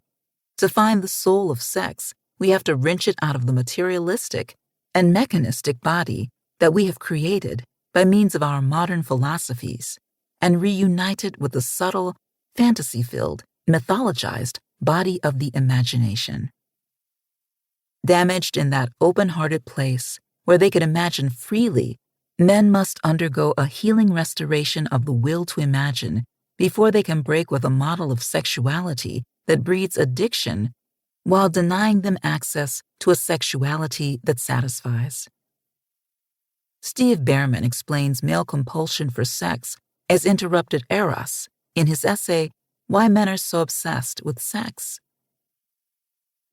To find the soul of sex, we have to wrench it out of the materialistic and mechanistic body that we have created by means of our modern philosophies and reunite it with the subtle, fantasy-filled, mythologized body of the imagination." Damaged in that open-hearted place where they could imagine freely, men must undergo a healing restoration of the will to imagine before they can break with a model of sexuality that breeds addiction while denying them access to a sexuality that satisfies. Steve Behrman explains male compulsion for sex as interrupted eros in his essay, Why Men Are So Obsessed with Sex.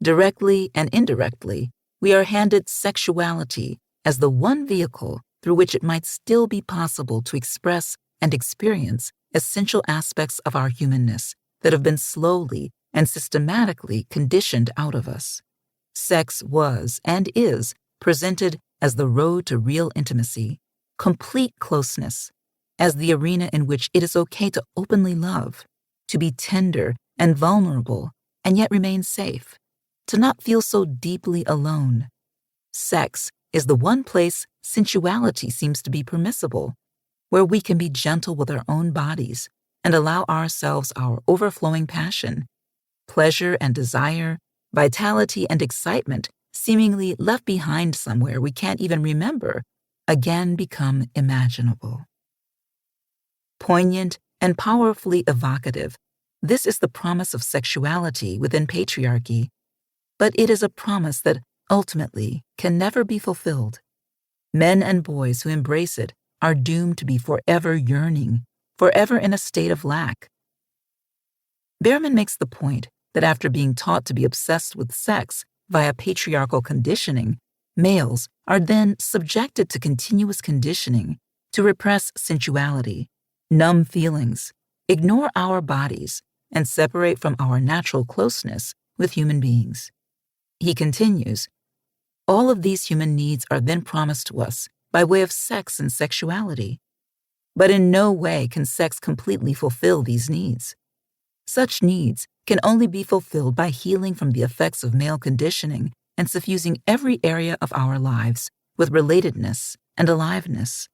Directly and indirectly, we are handed sexuality as the one vehicle through which it might still be possible to express and experience essential aspects of our humanness that have been slowly and systematically conditioned out of us. Sex was and is presented as the road to real intimacy, complete closeness, as the arena in which it is okay to openly love, to be tender and vulnerable and yet remain safe, to not feel so deeply alone. Sex is the one place sensuality seems to be permissible, where we can be gentle with our own bodies and allow ourselves our overflowing passion, pleasure and desire, vitality and excitement seemingly left behind somewhere we can't even remember, again become imaginable. Poignant and powerfully evocative, this is the promise of sexuality within patriarchy, but it is a promise that ultimately can never be fulfilled. Men and boys who embrace it are doomed to be forever yearning, forever in a state of lack. Behrman makes the point that after being taught to be obsessed with sex via patriarchal conditioning, males are then subjected to continuous conditioning to repress sensuality, numb feelings, ignore our bodies, and separate from our natural closeness with human beings. He continues, all of these human needs are then promised to us by way of sex and sexuality. But in no way can sex completely fulfill these needs. Such needs can only be fulfilled by healing from the effects of male conditioning and suffusing every area of our lives with relatedness and aliveness.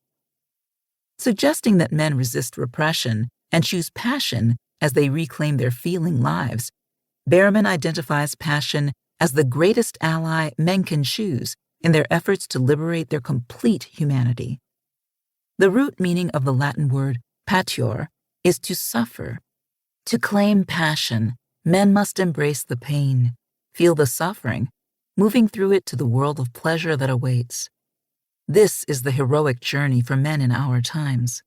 Suggesting that men resist repression and choose passion as they reclaim their feeling lives, Behrman identifies passion as the greatest ally men can choose in their efforts to liberate their complete humanity. The root meaning of the Latin word patior is to suffer. To claim passion, men must embrace the pain, feel the suffering, moving through it to the world of pleasure that awaits. This is the heroic journey for men in our times.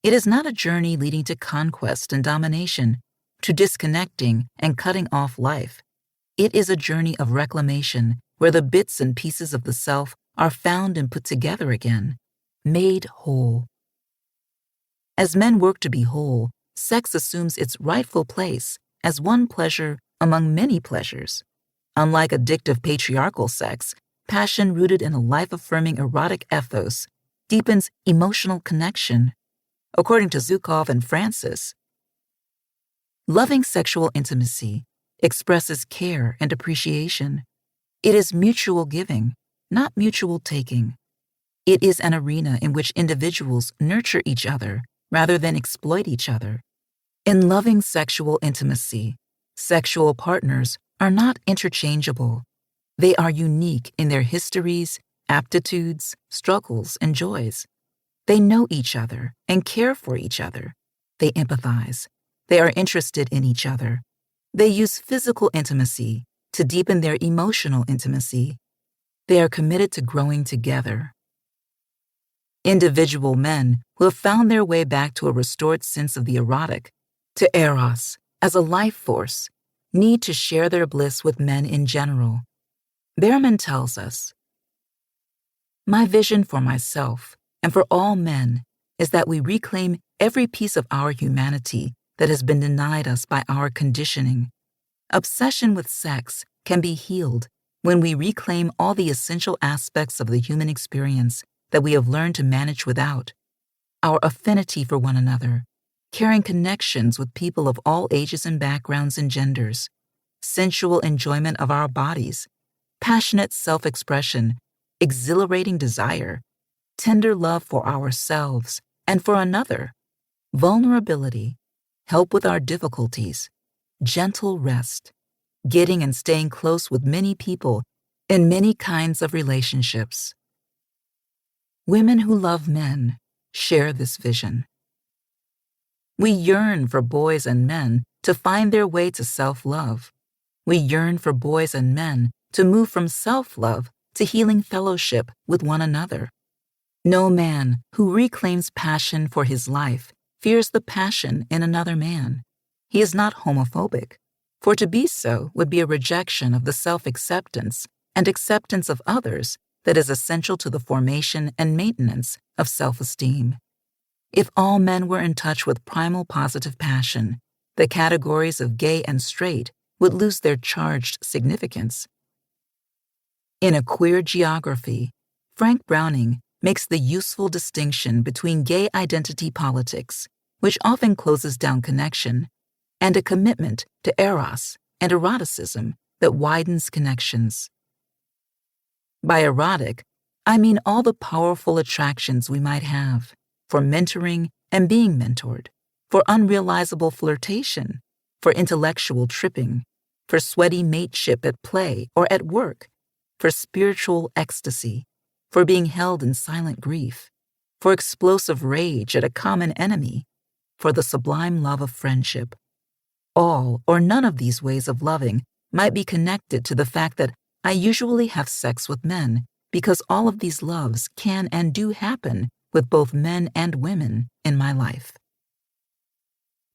It is not a journey leading to conquest and domination, to disconnecting and cutting off life. It is a journey of reclamation where the bits and pieces of the self are found and put together again, made whole. As men work to be whole, sex assumes its rightful place as one pleasure among many pleasures. Unlike addictive patriarchal sex, passion rooted in a life-affirming erotic ethos deepens emotional connection. According to Zukov and Francis, loving sexual intimacy expresses care and appreciation. It is mutual giving, not mutual taking. It is an arena in which individuals nurture each other rather than exploit each other. In loving sexual intimacy, sexual partners are not interchangeable. They are unique in their histories, aptitudes, struggles, and joys. They know each other and care for each other. They empathize. They are interested in each other. They use physical intimacy to deepen their emotional intimacy. They are committed to growing together. Individual men who have found their way back to a restored sense of the erotic, to eros as a life force, need to share their bliss with men in general. Behrman tells us, "My vision for myself and for all men is that we reclaim every piece of our humanity that has been denied us by our conditioning. Obsession with sex can be healed when we reclaim all the essential aspects of the human experience that we have learned to manage without, our affinity for one another, caring connections with people of all ages and backgrounds and genders, sensual enjoyment of our bodies, passionate self-expression, exhilarating desire, tender love for ourselves and for another, vulnerability, help with our difficulties, gentle rest, getting and staying close with many people in many kinds of relationships." Women who love men share this vision. We yearn for boys and men to find their way to self-love. We yearn for boys and men to move from self-love to healing fellowship with one another. No man who reclaims passion for his life fears the passion in another man. He is not homophobic, for to be so would be a rejection of the self-acceptance and acceptance of others that is essential to the formation and maintenance of self-esteem. If all men were in touch with primal positive passion, the categories of gay and straight would lose their charged significance. In A Queer Geography, Frank Browning makes the useful distinction between gay identity politics, which often closes down connection, and a commitment to eros and eroticism that widens connections. By erotic, I mean all the powerful attractions we might have for mentoring and being mentored, for unrealizable flirtation, for intellectual tripping, for sweaty mateship at play or at work, for spiritual ecstasy, for being held in silent grief, for explosive rage at a common enemy, for the sublime love of friendship. All or none of these ways of loving might be connected to the fact that I usually have sex with men because all of these loves can and do happen with both men and women in my life.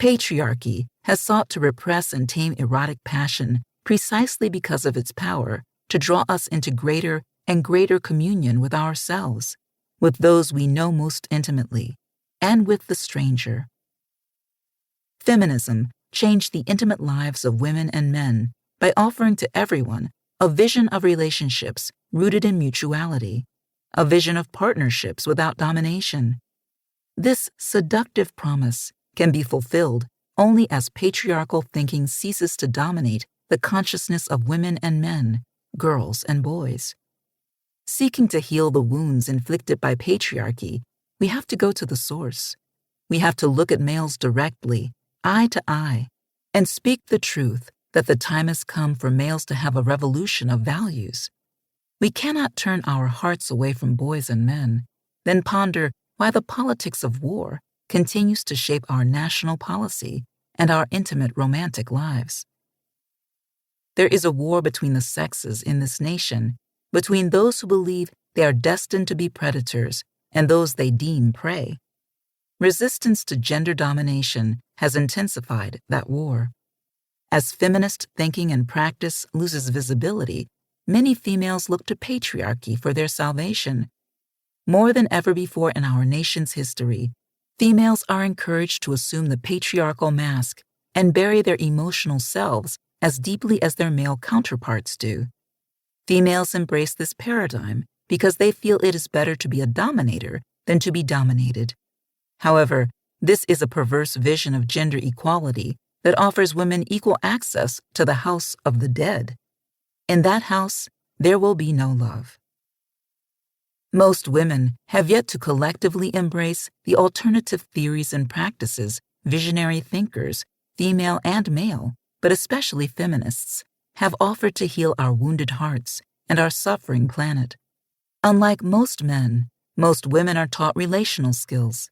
Patriarchy has sought to repress and tame erotic passion precisely because of its power to draw us into greater and greater communion with ourselves, with those we know most intimately, and with the stranger. Feminism changed the intimate lives of women and men by offering to everyone a vision of relationships rooted in mutuality, a vision of partnerships without domination. This seductive promise can be fulfilled only as patriarchal thinking ceases to dominate the consciousness of women and men, girls and boys. Seeking to heal the wounds inflicted by patriarchy, we have to go to the source. We have to look at males directly, eye to eye, and speak the truth that the time has come for males to have a revolution of values. We cannot turn our hearts away from boys and men, then ponder why the politics of war continues to shape our national policy and our intimate romantic lives. There is a war between the sexes in this nation, between those who believe they are destined to be predators and those they deem prey. Resistance to gender domination has intensified that war. As feminist thinking and practice loses visibility, many females look to patriarchy for their salvation. More than ever before in our nation's history, females are encouraged to assume the patriarchal mask and bury their emotional selves as deeply as their male counterparts do. Females embrace this paradigm because they feel it is better to be a dominator than to be dominated. However, this is a perverse vision of gender equality that offers women equal access to the house of the dead. In that house, there will be no love. Most women have yet to collectively embrace the alternative theories and practices visionary thinkers, female and male, but especially feminists, have offered to heal our wounded hearts and our suffering planet. Unlike most men, Most women are taught relational skills.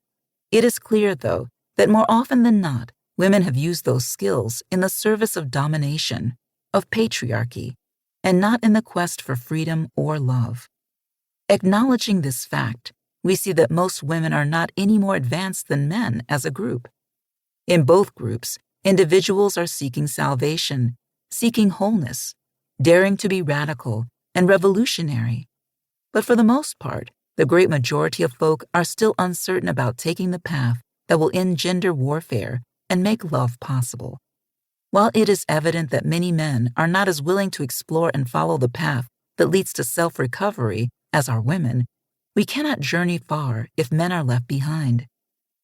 It is clear, though, that more often than not, women have used those skills in the service of domination, of patriarchy, and not in the quest for freedom or love. Acknowledging this fact, we see that most women are not any more advanced than men as a group. In both groups, individuals are seeking salvation, seeking wholeness, daring to be radical and revolutionary. But for the most part, the great majority of folk are still uncertain about taking the path that will end gender warfare and make love possible. While it is evident that many men are not as willing to explore and follow the path that leads to self-recovery as are women, we cannot journey far if men are left behind.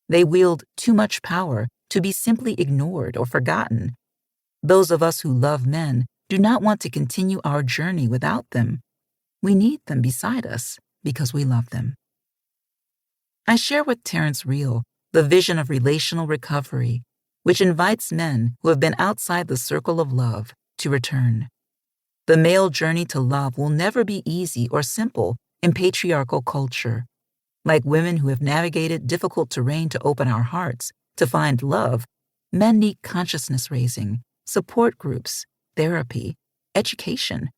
They wield too much power to be simply ignored or forgotten. Those of us who love men do not want to continue our journey without them. We need them beside us because we love them. I share with Terence Real the vision of relational recovery, which invites men who have been outside the circle of love to return. The male journey to love will never be easy or simple in patriarchal culture. Like women who have navigated difficult terrain to open our hearts to find love, men need consciousness raising, support groups, therapy, education.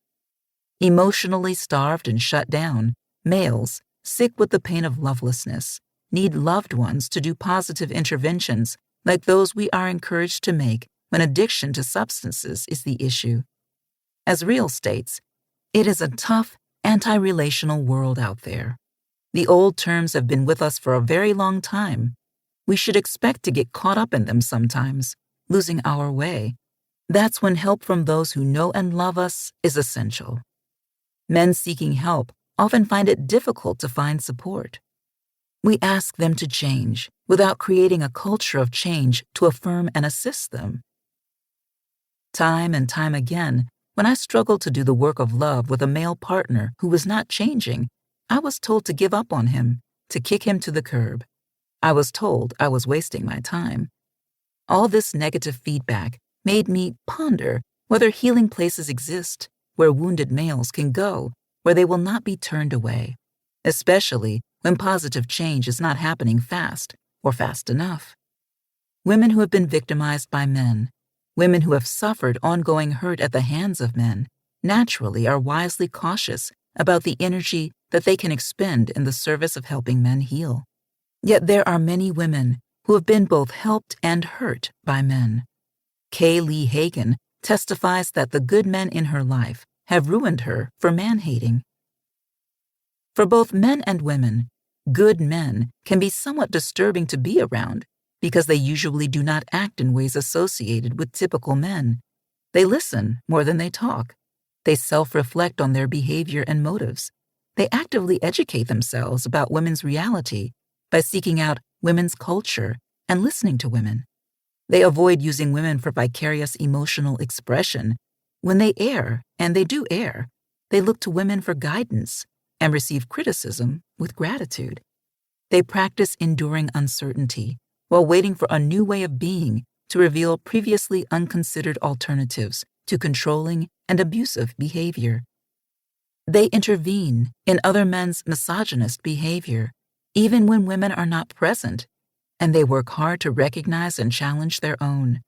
Emotionally starved and shut down, males, sick with the pain of lovelessness, need loved ones to do positive interventions like those we are encouraged to make when addiction to substances is the issue. As Real states, it is a tough, anti-relational world out there. The old terms have been with us for a very long time. We should expect to get caught up in them sometimes, losing our way. That's when help from those who know and love us is essential. Men seeking help often find it difficult to find support. We ask them to change without creating a culture of change to affirm and assist them. Time and time again, when I struggled to do the work of love with a male partner who was not changing, I was told to give up on him, to kick him to the curb. I was told I was wasting my time. All this negative feedback made me ponder whether healing places exist where wounded males can go, where they will not be turned away, especially when positive change is not happening fast or fast enough. Women who have been victimized by men, women who have suffered ongoing hurt at the hands of men, naturally are wisely cautious about the energy that they can expend in the service of helping men heal. Yet there are many women who have been both helped and hurt by men. Kay Lee Hagan testifies that the good men in her life have ruined her for man-hating. For both men and women, good men can be somewhat disturbing to be around because they usually do not act in ways associated with typical men. They listen more than they talk. They self-reflect on their behavior and motives. They actively educate themselves about women's reality by seeking out women's culture and listening to women. They avoid using women for vicarious emotional expression. When they err, and they do err, they look to women for guidance and receive criticism with gratitude. They practice enduring uncertainty while waiting for a new way of being to reveal previously unconsidered alternatives to controlling and abusive behavior. They intervene in other men's misogynist behavior, even when women are not present, and they work hard to recognize and challenge their own.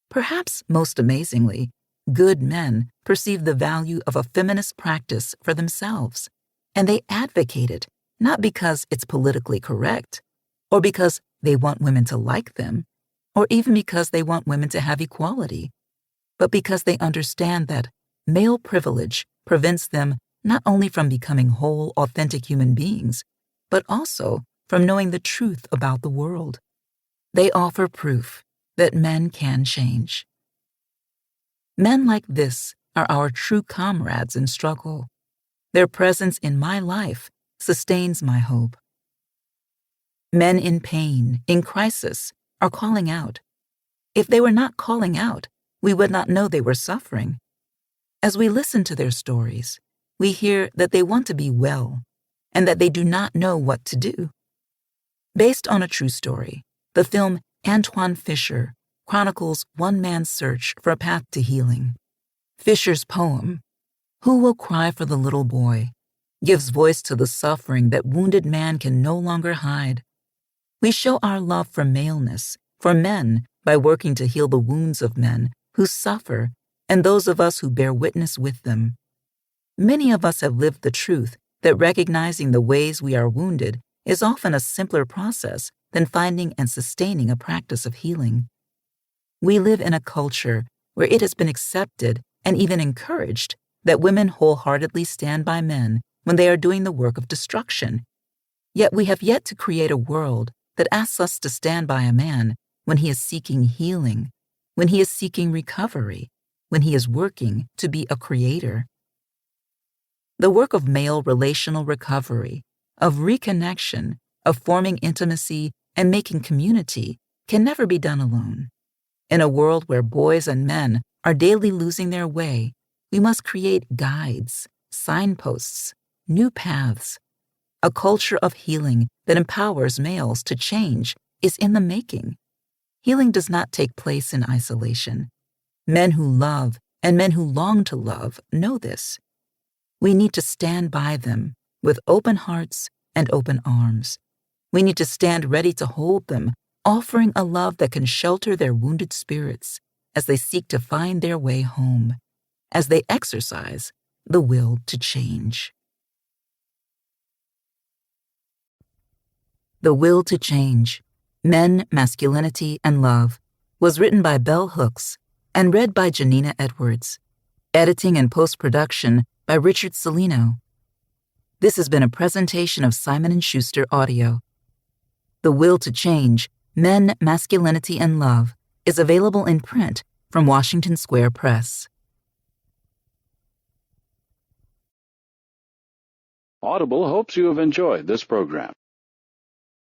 Perhaps most amazingly, good men perceive the value of a feminist practice for themselves, and they advocate it not because it's politically correct, or because they want women to like them, or even because they want women to have equality, but because they understand that male privilege prevents them not only from becoming whole, authentic human beings, but also from knowing the truth about the world. They offer proof that men can change. Men like this are our true comrades in struggle. Their presence in my life sustains my hope. Men in pain, in crisis, are calling out. If they were not calling out, we would not know they were suffering. As we listen to their stories, we hear that they want to be well, and that they do not know what to do. Based on a true story, the film Antoine Fisher chronicles one man's search for a path to healing. Fisher's poem, "Who Will Cry for the Little Boy?" gives voice to the suffering that wounded man can no longer hide. We show our love for maleness, for men, by working to heal the wounds of men who suffer and those of us who bear witness with them. Many of us have lived the truth that recognizing the ways we are wounded is often a simpler process than finding and sustaining a practice of healing. We live in a culture where it has been accepted and even encouraged that women wholeheartedly stand by men when they are doing the work of destruction. Yet we have yet to create a world that asks us to stand by a man when he is seeking healing, when he is seeking recovery, when he is working to be a creator. The work of male relational recovery, of reconnection, of forming intimacy and making community can never be done alone. In a world where boys and men are daily losing their way, we must create guides, signposts, new paths. A culture of healing that empowers males to change is in the making. Healing does not take place in isolation. Men who love and men who long to love know this. We need to stand by them with open hearts and open arms. We need to stand ready to hold them, offering a love that can shelter their wounded spirits as they seek to find their way home, as they exercise the will to change. The Will to Change, Men, Masculinity, and Love was written by Bell Hooks and read by Janina Edwards. Editing and post-production by Richard Salino. This has been a presentation of Simon & Schuster Audio. The Will to Change, Men, Masculinity, and Love is available in print from Washington Square Press. Audible hopes you have enjoyed this program.